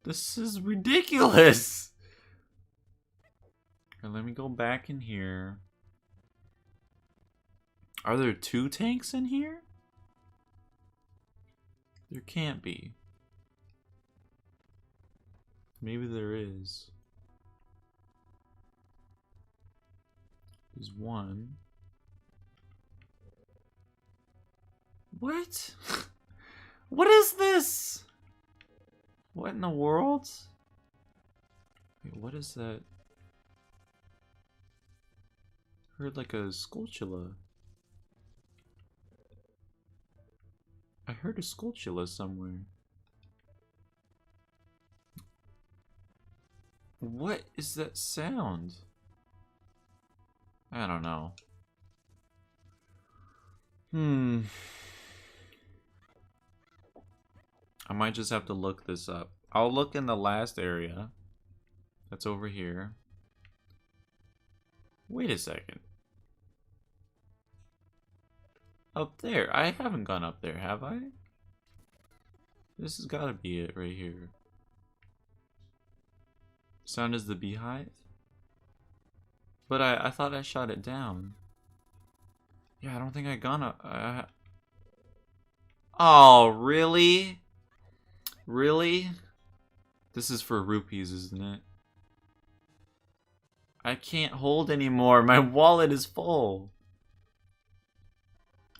This is ridiculous. Okay, let me go back in here. Are there 2 tanks in here? There can't be. Maybe there is. There's 1. What? What is this? What in the world? Wait, what is that? I heard like a Skeltoony. I heard a Skeltoony somewhere. What is that sound? I don't know. I might just have to look this up. I'll look in the last area. That's over here. Wait a second. Up there. I haven't gone up there, have I? This has got to be it right here. Sound is the beehive? But I thought I shot it down. Yeah, I don't think I gone up. Oh, really? Really? This is for rupees, isn't it? I can't hold anymore. My wallet is full.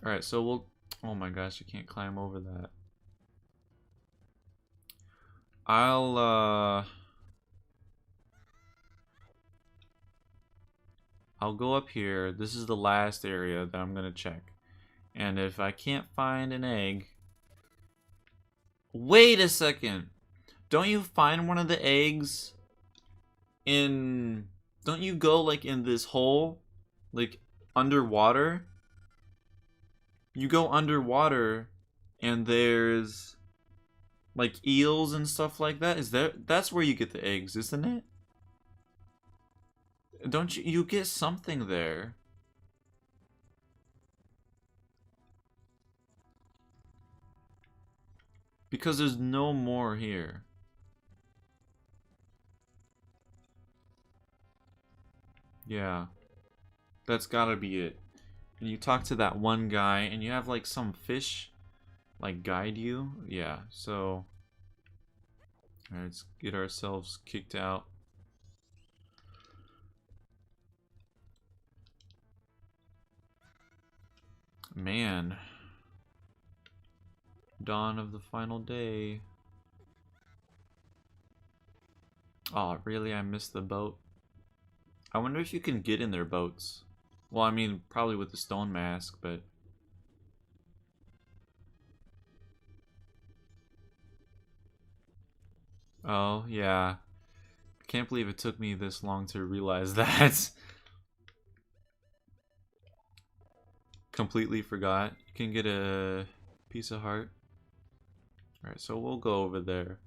Alright, so we'll... Oh my gosh, I can't climb over that. I'll go up here. This is the last area that I'm gonna check. And if I can't find an egg... Wait a second! Don't you find one of the eggs in... Don't you go, like, in this hole? Like, underwater? You go underwater, and there's... like, eels and stuff like that? That's where you get the eggs, isn't it? Don't you get something there? Because there's no more here. Yeah. That's gotta be it. And you talk to that one guy, and you have like some fish like guide you. Yeah, so alright, let's get ourselves kicked out. Man. Dawn of the final day. Oh, really? I missed the boat. I wonder if you can get in their boats. Well, I mean, probably with the stone mask, but... Oh, yeah. I can't believe it took me this long to realize that. completely forgot. You can get a piece of heart. Alright, so we'll go over there.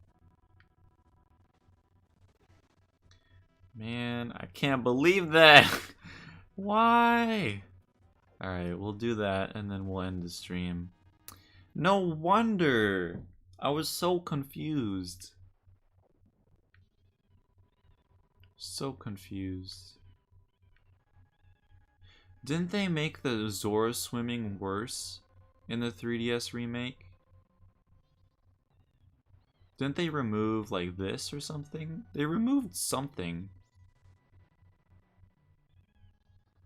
Man, I can't believe that! Why? Alright, we'll do that and then we'll end the stream. No wonder! I was so confused. So confused. Didn't they make the Zora swimming worse in the 3DS remake? Didn't they remove like this or something? They removed something.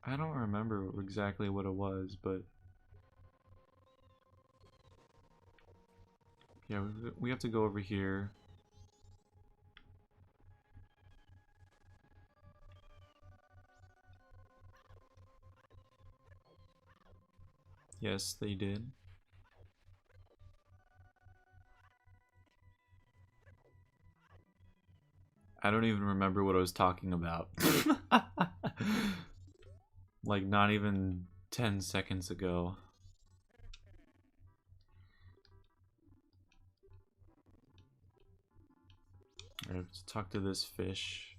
I don't remember exactly what it was, but yeah, we have to go over here. Yes, they did. I don't even remember what I was talking about. Like, not even 10 seconds ago. I have to talk to this fish.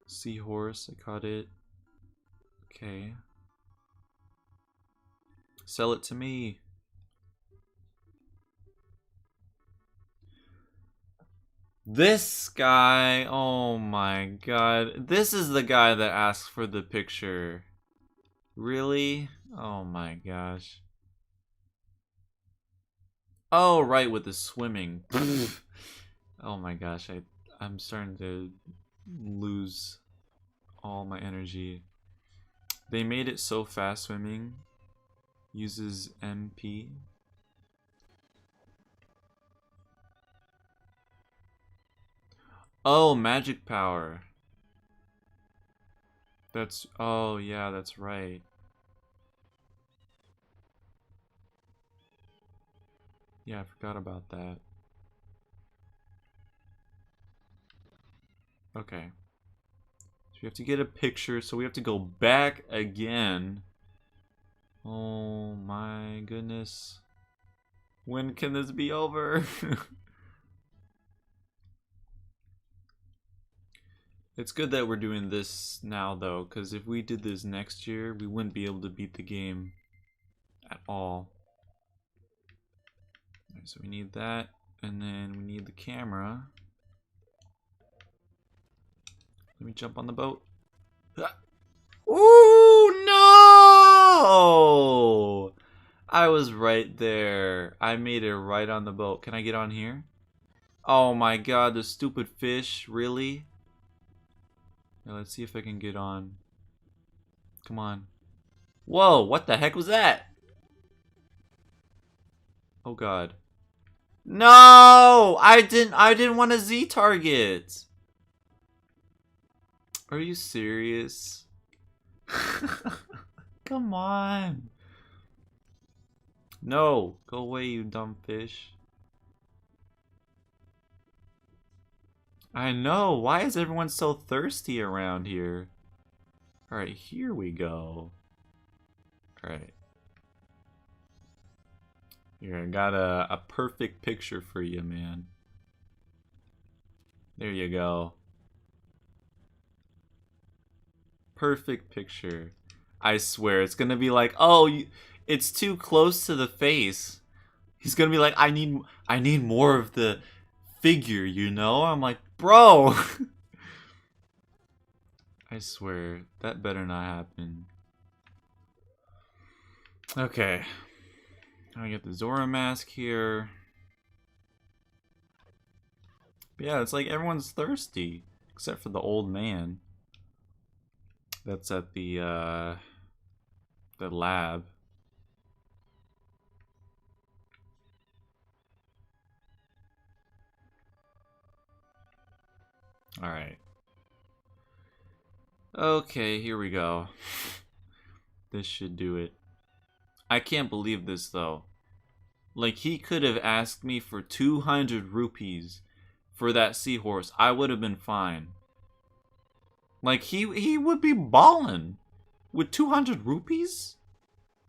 Seahorse, I caught it. Okay. Sell it to me. This guy, oh my god. This is the guy that asked for the picture. Really? Oh my gosh. Oh, right, with the swimming. Oh my gosh, I'm starting to lose all my energy. They made it so fast swimming. Uses MP. Oh, magic power. That's, oh yeah, that's right. Yeah, I forgot about that. Okay. So we have to get a picture, so we have to go back again. Oh my goodness. When can this be over? It's good that we're doing this now, though, because if we did this next year, we wouldn't be able to beat the game at all. Alright, so we need that, and then we need the camera. Let me jump on the boat. Ooh, no! I was right there. I made it right on the boat. Can I get on here? Oh my god, the stupid fish. Really? Now let's see if I can get on. Come on. Whoa, what the heck was that? Oh god. No! I didn't want a Z target. Are you serious? Come on. No, go away, you dumb fish. I know. Why is everyone so thirsty around here? Alright, here we go. Alright. Here, I got a perfect picture for you, man. There you go. Perfect picture. I swear, it's gonna be like, oh, it's too close to the face. He's gonna be like, I need more of the figure, you know? I'm like, bro! I swear, that better not happen. Okay. I get the Zora mask here. But yeah, it's like everyone's thirsty. Except for the old man. That's at the lab. Alright. Okay, here we go. This should do it. I can't believe this, though. Like, he could have asked me for 200 rupees for that seahorse. I would have been fine. Like, he would be balling with 200 rupees?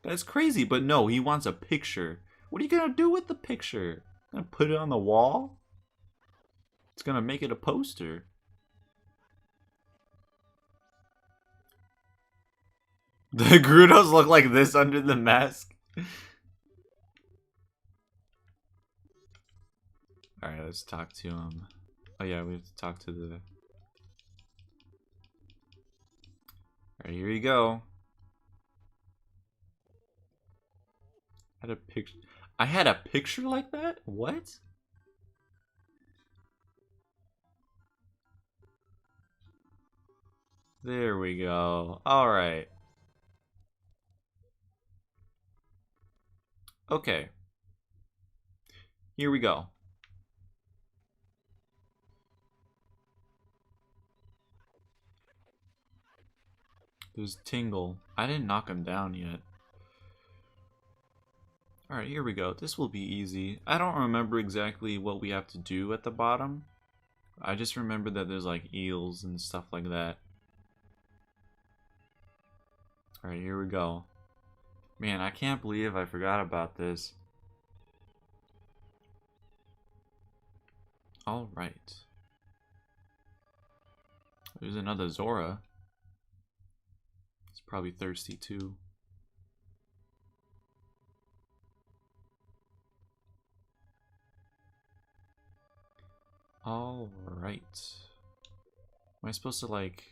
That's crazy, but no, he wants a picture. What are you gonna do with the picture? Gonna put it on the wall? It's gonna make it a poster. The Grudos look like this under the mask. Alright, let's talk to him. Oh yeah, we have to talk to the... Alright, here you go. I had a picture like that? What? There we go. Alright. Okay. Here we go. There's Tingle. I didn't knock him down yet. Alright, here we go. This will be easy. I don't remember exactly what we have to do at the bottom. I just remember that there's like eels and stuff like that. Alright, here we go. Man, I can't believe I forgot about this. Alright. There's another Zora. He's probably thirsty too. Alright. Am I supposed to like...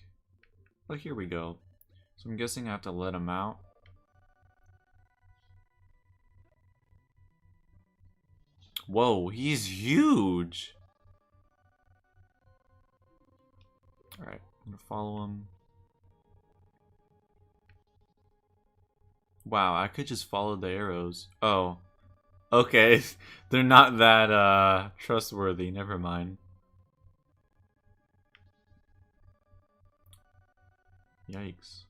Oh, here we go. So I'm guessing I have to let him out. Whoa, he's huge! Alright, I'm gonna follow him. Wow, I could just follow the arrows. Oh. Okay, they're not that trustworthy, never mind. Yikes.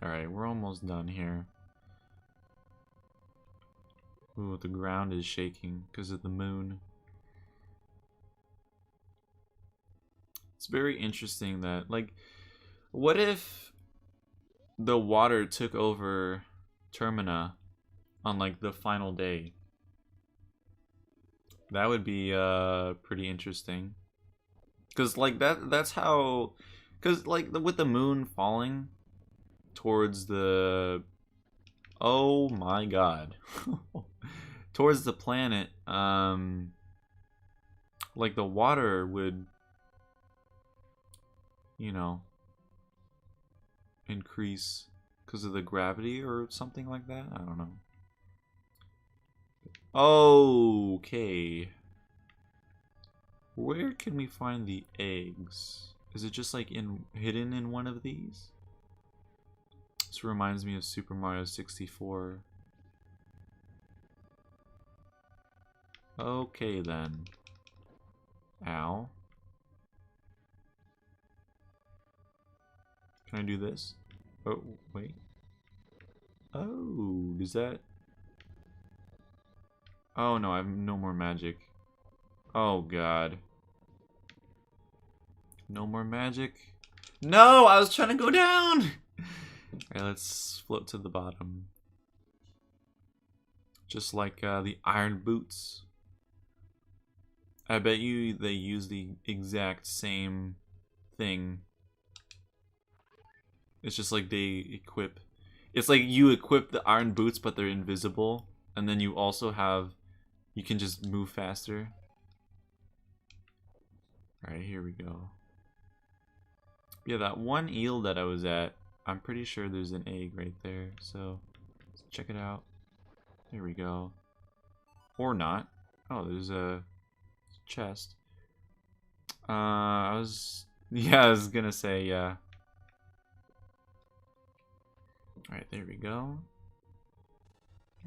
Alright, we're almost done here. Ooh, the ground is shaking because of the moon. It's very interesting that, like, what if the water took over Termina on, like, the final day? That would be pretty interesting. Because, like, that's how... Because, like, with the moon falling towards the... Oh my god. Towards the planet, like, the water would, you know, increase because of the gravity or something like that. I don't know. Okay. Where can we find the eggs? Is it just like hidden in one of these? This reminds me of Super Mario 64. Okay then. Ow. Can I do this? Oh, wait. Oh, does that... Oh no, I have no more magic. Oh god. No more magic. No, I was trying to go down! Alright, let's float to the bottom. Just like the iron boots. I bet you they use the exact same thing. It's just like they equip. It's like you equip the iron boots, but they're invisible. And then you also have... You can just move faster. Alright, here we go. Yeah, that one eel that I was at, I'm pretty sure there's an egg right there. So, let's check it out. There we go. Or not. Oh, there's a chest. I was gonna say, yeah. Alright, there we go.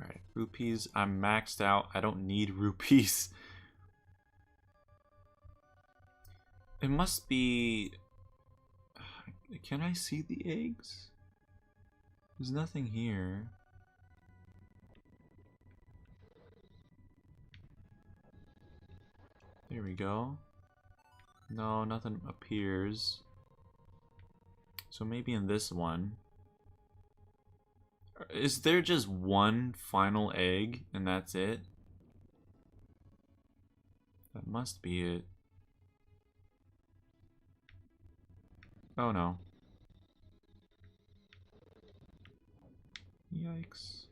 Alright, rupees. I'm maxed out. I don't need rupees. It must be... Can I see the eggs? There's nothing here. There we go. No, nothing appears. So maybe in this one. Is there just one final egg and that's it? That must be it. Oh no. Yikes.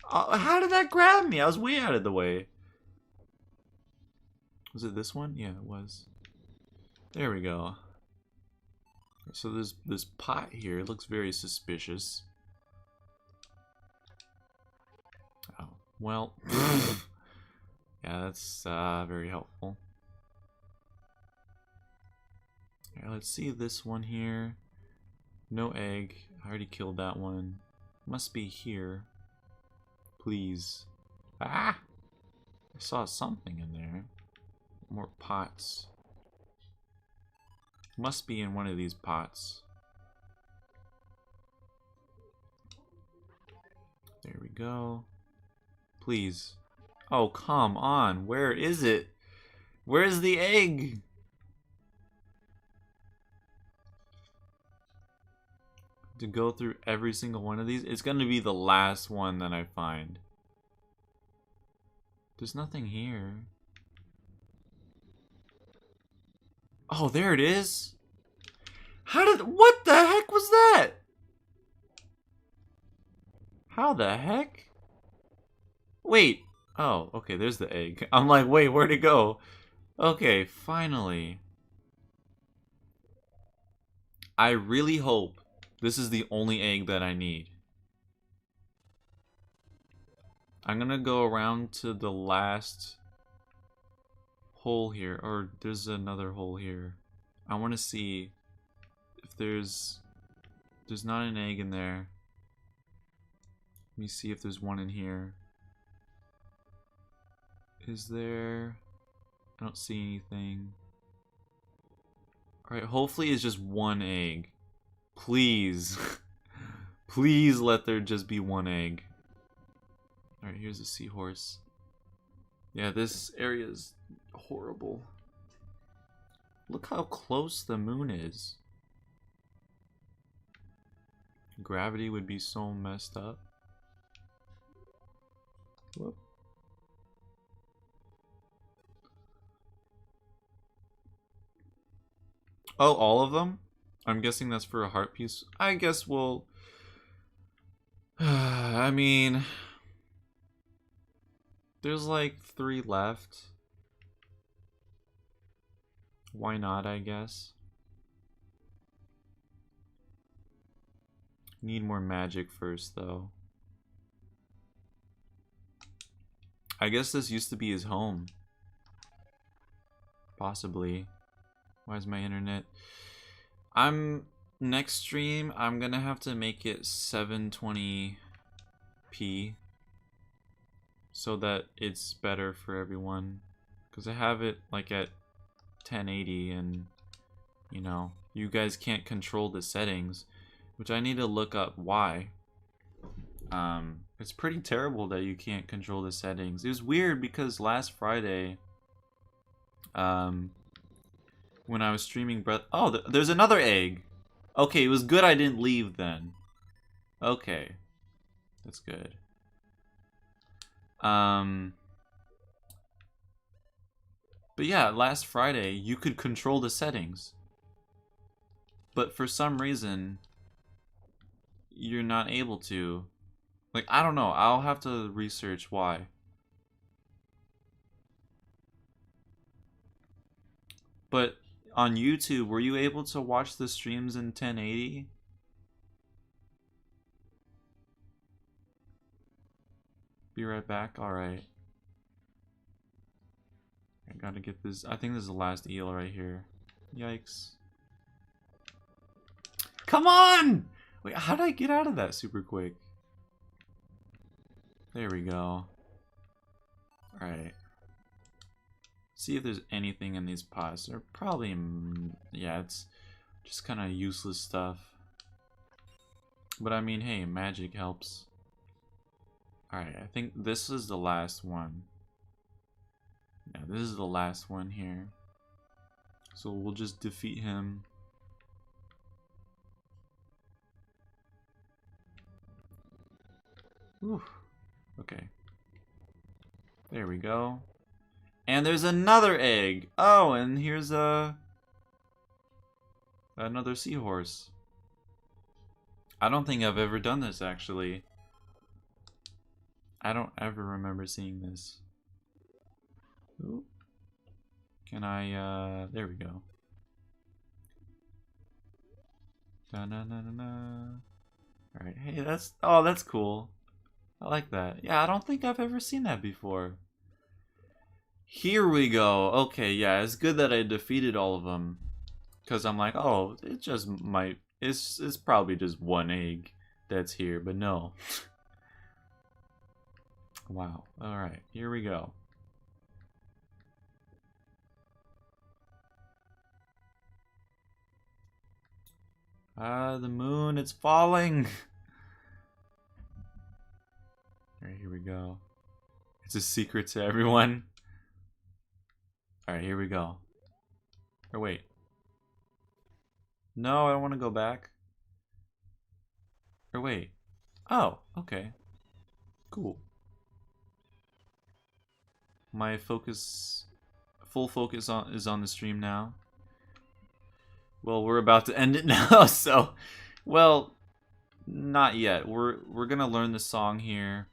Oh, how did that grab me? I was way out of the way. Was it this one? Yeah, it was. There we go. So there's this pot here. It looks very suspicious. Oh, well. Yeah, that's very helpful. Alright, let's see this one here. No egg. I already killed that one. Must be here. Please. Ah! I saw something in there. More pots. Must be in one of these pots. There we go. Please. Oh, come on. Where is it? Where's the egg? To go through every single one of these? It's going to be the last one that I find. There's nothing here. Oh, there it is. What the heck was that? How the heck? Wait. Oh, okay, there's the egg. I'm like, wait, where'd it go? Okay, finally. I really hope this is the only egg that I need. I'm gonna go around to the last hole here, or there's another hole here. I want to see if there's not an egg in there. Let me see if there's one in here. Is there? I don't see anything. Alright, hopefully it's just one egg. Please. Please let there just be one egg. Alright, here's a seahorse. Yeah, this area is horrible. Look how close the moon is. Gravity would be so messed up. Whoop. Oh, all of them? I'm guessing that's for a heart piece. I guess we'll... I mean... There's like 3 left. Why not, I guess? Need more magic first, though. I guess this used to be his home. Possibly. Why is my internet? Next stream, I'm gonna have to make it 720p so that it's better for everyone. Because I have it like at 1080 and, you know, you guys can't control the settings, which I need to look up why. It's pretty terrible that you can't control the settings. It was weird because last Friday, when I was streaming oh, there's another egg. Okay, it was good I didn't leave then. Okay. That's good. But yeah, last Friday, you could control the settings. But for some reason, you're not able to. Like, I don't know. I'll have to research why. But on YouTube, were you able to watch the streams in 1080? Be right back. Alright. I gotta get this. I think this is the last eel right here. Yikes. Come on! Wait, how did I get out of that super quick? There we go. Alright. See if there's anything in these pots. They're probably, yeah, it's just kind of useless stuff. But I mean, hey, magic helps. Alright, I think this is the last one. Yeah, this is the last one here. So we'll just defeat him. Whew. Okay. There we go. And there's another egg. Oh, and here's another seahorse. I don't think I've ever done this, actually. I don't ever remember seeing this. Ooh. Can I, there we go. Alright, hey, that's cool. I like that. Yeah, I don't think I've ever seen that before. Here we go. Okay, yeah, it's good that I defeated all of them. Because I'm like, oh, it just might, it's probably just one egg that's here, but no. Wow. Alright, here we go. The moon, it's falling. Alright, here we go. It's a secret to everyone. Alright, here we go. Or wait. No, I don't want to go back. Or wait. Oh, okay. Cool. My focus, full focus is on the stream now. Well, we're about to end it now, so, well, not yet. We're gonna learn the song here.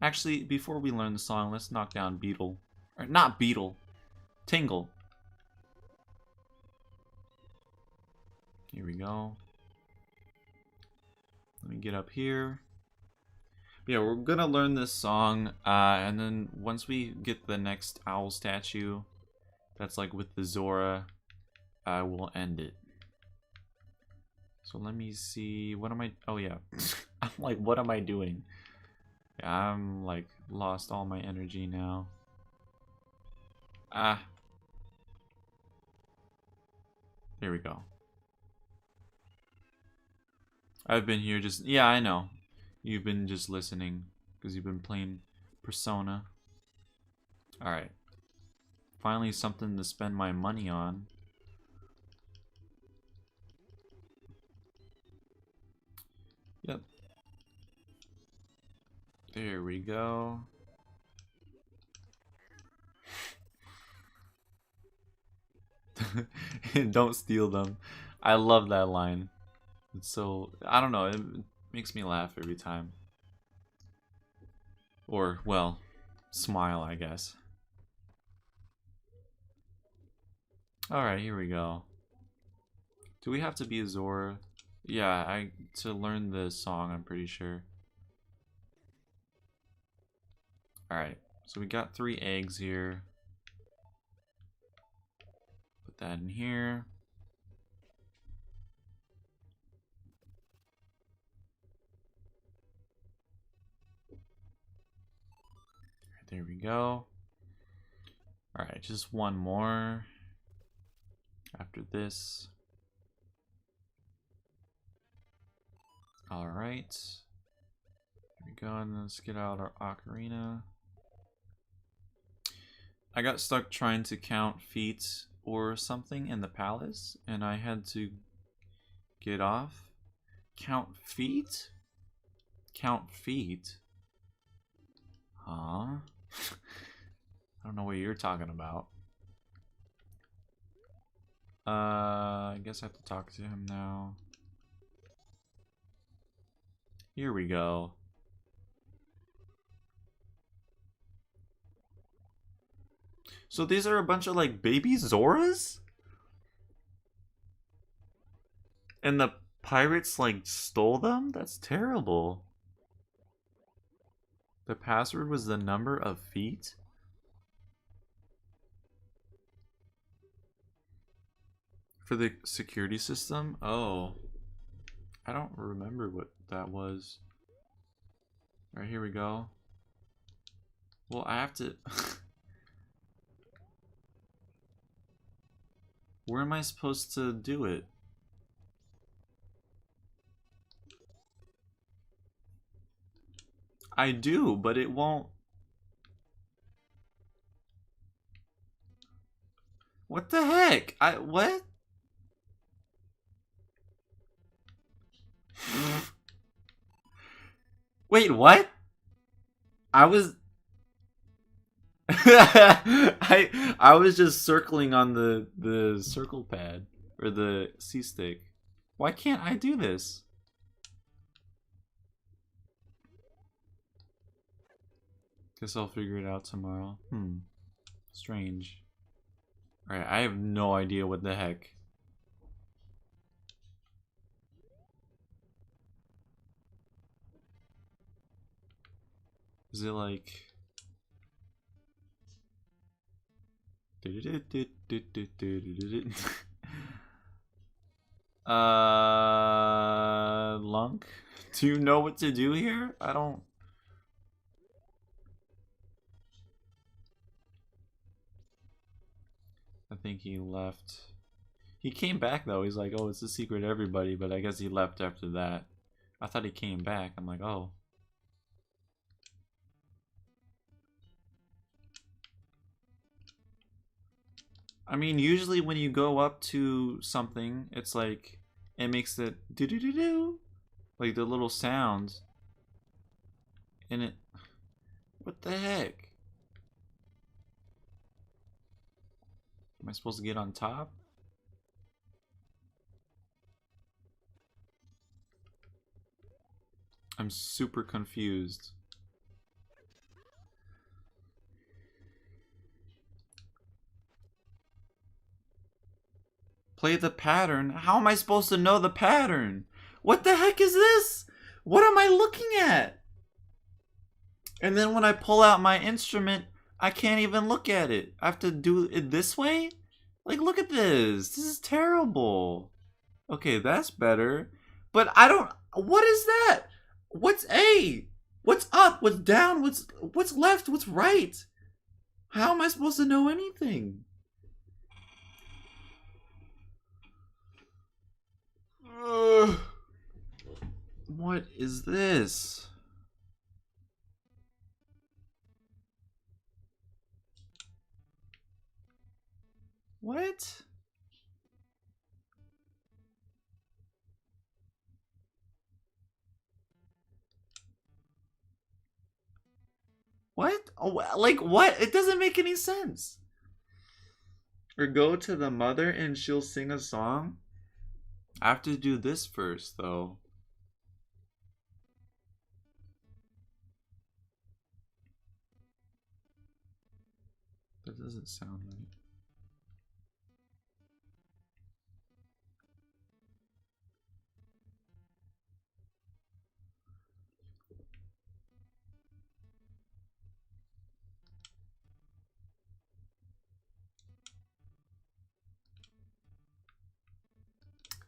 Actually, before we learn the song, let's knock down Beetle. Or not Beetle. Tingle. Here we go. Let me get up here. Yeah, we're gonna learn this song, and then once we get the next owl statue, that's like with the Zora, we'll end it. So let me see, what am I, oh yeah, I'm like, what am I doing? Yeah, I'm like, lost all my energy now. Ah. There we go. I've been here just, yeah, I know. You've been just listening, because you've been playing Persona. Alright. Finally something to spend my money on. Yep. There we go. Don't steal them. I love that line. It's so, I don't know, it makes me laugh every time. Or, well, smile, I guess. Alright, here we go. Do we have to be a Zora? Yeah, to learn the song, I'm pretty sure. Alright, so we got 3 eggs here. Put that in here. There we go. Alright, just one more after this. Alright. Here we go, and let's get out our ocarina. I got stuck trying to count feet or something in the palace, and I had to get off. Count feet? Count feet? Huh? I don't know what you're talking about. I guess I have to talk to him now. Here we go. So these are a bunch of like baby Zoras? And the pirates like stole them? That's terrible. The password was the number of feet? For the security system? Oh. I don't remember what that was. Alright, here we go. Well, I have to... Where am I supposed to do it? I do, but it won't... What the heck? What? Wait, what? I was I was just circling on the circle pad or the C stick. Why can't I do this? Guess I'll figure it out tomorrow. Strange. Alright, I have no idea what the heck. Is it like... Lunk? Do you know what to do here? I don't... I think he left. He came back though. He's like, oh, it's a secret to everybody, but I guess he left after that. I thought he came back. I'm like, oh. I mean, usually when you go up to something, it's like, it makes it do-do-do-do, like the little sounds. And it, what the heck? Am I supposed to get on top? I'm super confused. Play the pattern? How am I supposed to know the pattern? What the heck is this? What am I looking at? And then when I pull out my instrument, I can't even look at it. I have to do it this way? Like, look at this. This is terrible. Okay, that's better. But I don't... What is that? What's A? What's up? What's down? What's left? What's right? How am I supposed to know anything? What is this? What? What? Oh, like what? It doesn't make any sense. Or go to the mother and she'll sing a song? I have to do this first, though. That doesn't sound right.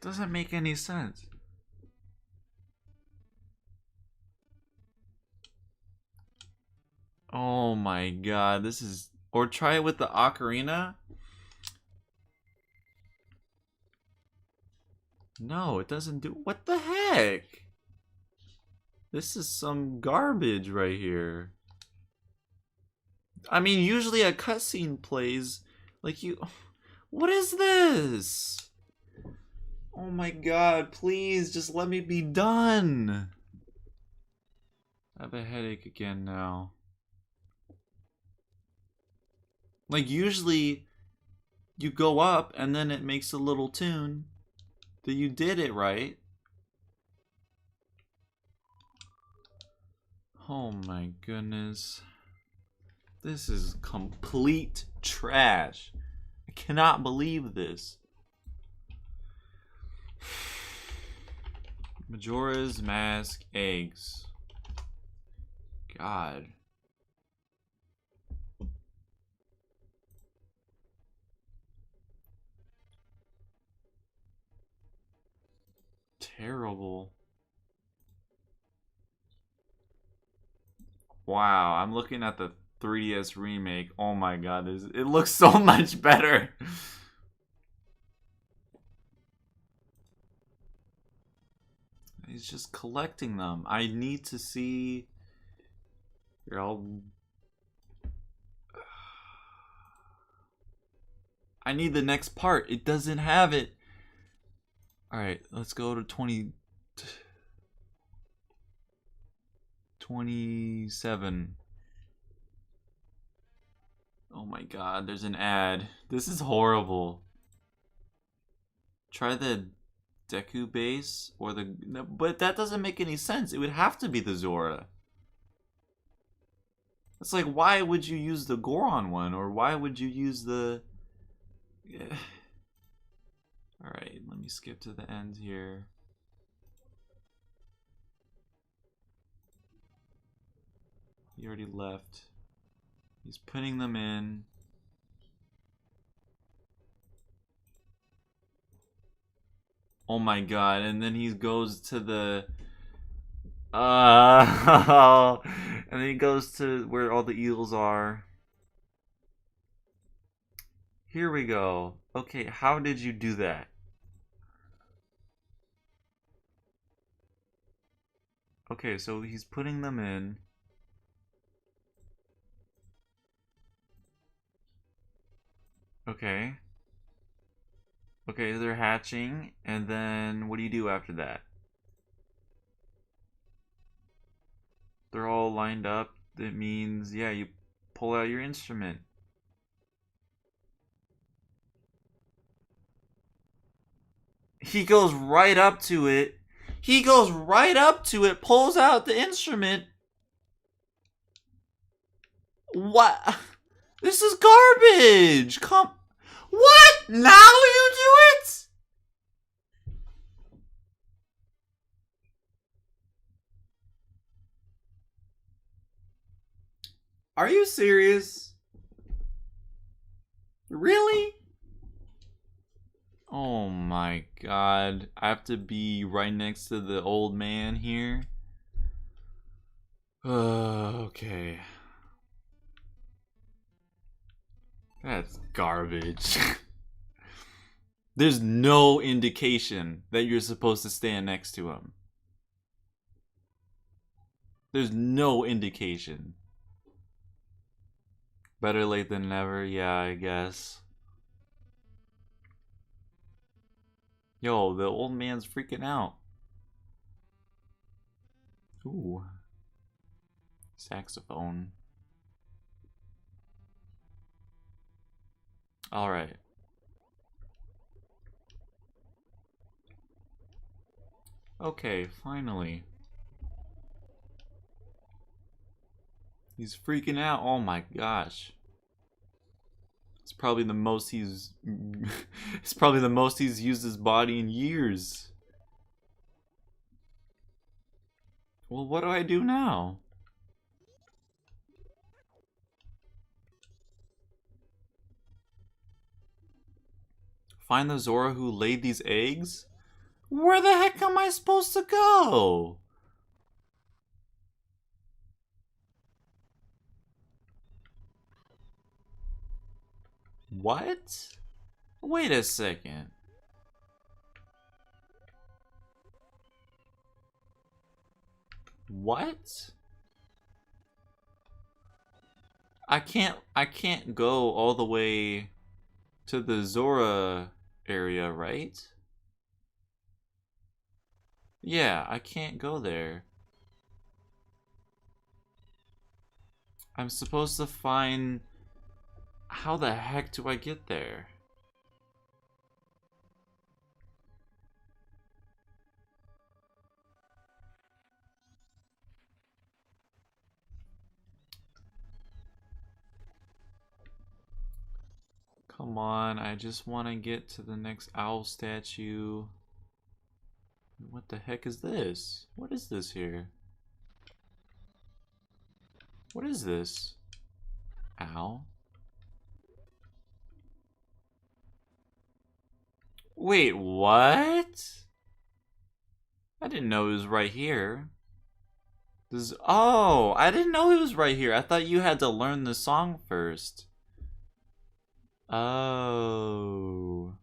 Doesn't make any sense. Oh my god, this is... Or try it with the ocarina? No, it doesn't do... What the heck? This is some garbage right here. I mean, usually a cutscene plays like you... What is this? Oh my god, please, just let me be done. I have a headache again now. Like, usually you go up and then it makes a little tune that you did it right. Oh my goodness. This is complete trash. I cannot believe this. Majora's Mask eggs. God. Terrible. Wow, I'm looking at the 3DS remake. Oh my god, it looks so much better. He's just collecting them. I need to see... Here, I'll... I need the next part. It doesn't have it. Alright, let's go to 27. Oh my god, there's an ad. This is horrible. Try the Deku base or the... No, but that doesn't make any sense. It would have to be the Zora. It's like, why would you use the Goron one? Or why would you use the... Yeah. Alright, let me skip to the end here. He already left. He's putting them in. Oh my god, and then he goes to the... and then he goes to where all the eels are. Here we go. Okay, how did you do that? Okay, so he's putting them in. Okay. Okay, they're hatching, and then what do you do after that? They're all lined up. That means, yeah, you pull out your instrument. He goes right up to it. He goes right up to it, pulls out the instrument. What? This is garbage. Come. What? Now you do it? Are you serious? Really? Oh my god. I have to be right next to the old man here. Okay. That's garbage. There's no indication that you're supposed to stand next to him. There's no indication. Better late than never, yeah, I guess. Yo, the old man's freaking out. Ooh. Saxophone. Alright. Okay, finally. He's freaking out. Oh my gosh. It's probably the most he's it's probably the most he's used his body in years. Well, what do I do now? Find the Zora who laid these eggs? Where the heck am I supposed to go? What? Wait a second. What? I can't go all the way to the Zora area, right? Yeah, I can't go there. I'm supposed to find... How the heck do I get there? Come on, I just want to get to the next owl statue. What the heck is this? What is this here? What is this? Ow. Wait, what? I didn't know it was right here. This... Oh, I didn't know it was right here. I thought you had to learn the song first. Oh.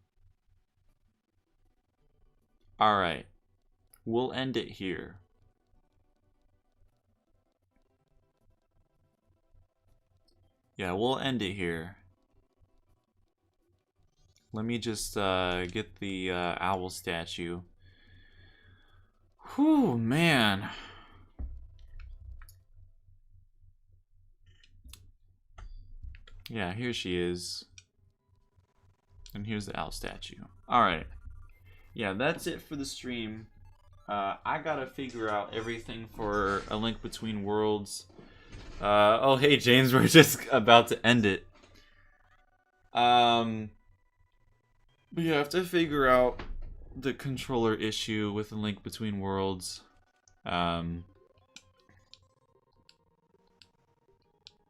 Alright. We'll end it here. Yeah, we'll end it here. Let me just get the owl statue. Whew, man. Yeah, here she is. And here's the owl statue. Alright. Yeah, that's it for the stream. I gotta figure out everything for A Link Between Worlds. Oh, hey, James, we're just about to end it. But you have to figure out the controller issue with A Link Between Worlds. Alright,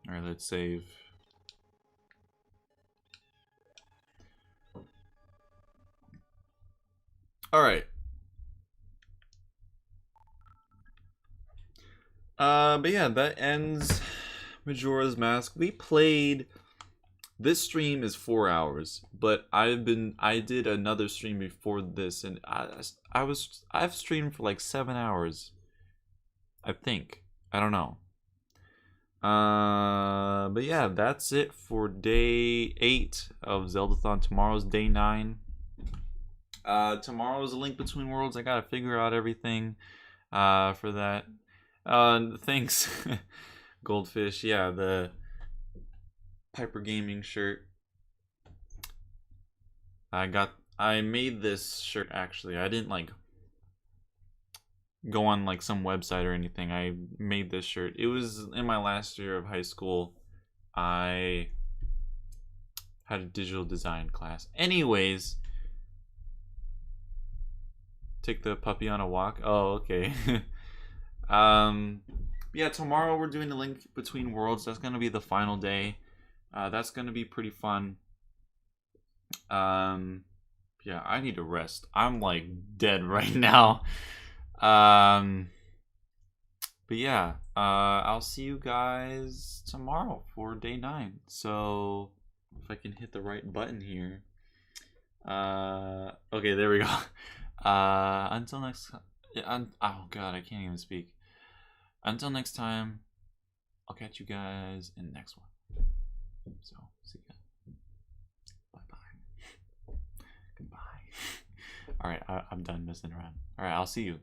let's save. Alright. But yeah, that ends Majora's Mask. We played... This stream is 4 hours, but I did another stream before this, and I've streamed for like 7 hours. I think. I don't know. But yeah, that's it for day 8 of Zeldathon. Tomorrow's day 9. Tomorrow's A Link Between Worlds. I gotta figure out everything for that. Thanks, Goldfish. Yeah, the Piper Gaming shirt. I made this shirt actually. I didn't like go on like some website or anything. I made this shirt. It was in my last year of high school. I had a digital design class. Anyways, take the puppy on a walk. Oh, okay. Yeah, tomorrow we're doing the Link Between Worlds. That's gonna be the final day. That's gonna be pretty fun. Yeah, I need to rest. I'm like dead right now. But yeah, I'll see you guys tomorrow for day 9. So if I can hit the right button here. Okay, there we go. Until next. Oh god, I can't even speak. Until next time, I'll catch you guys in the next one. So, see ya. Bye-bye. Goodbye. Alright, I'm done messing around. Alright, I'll see you.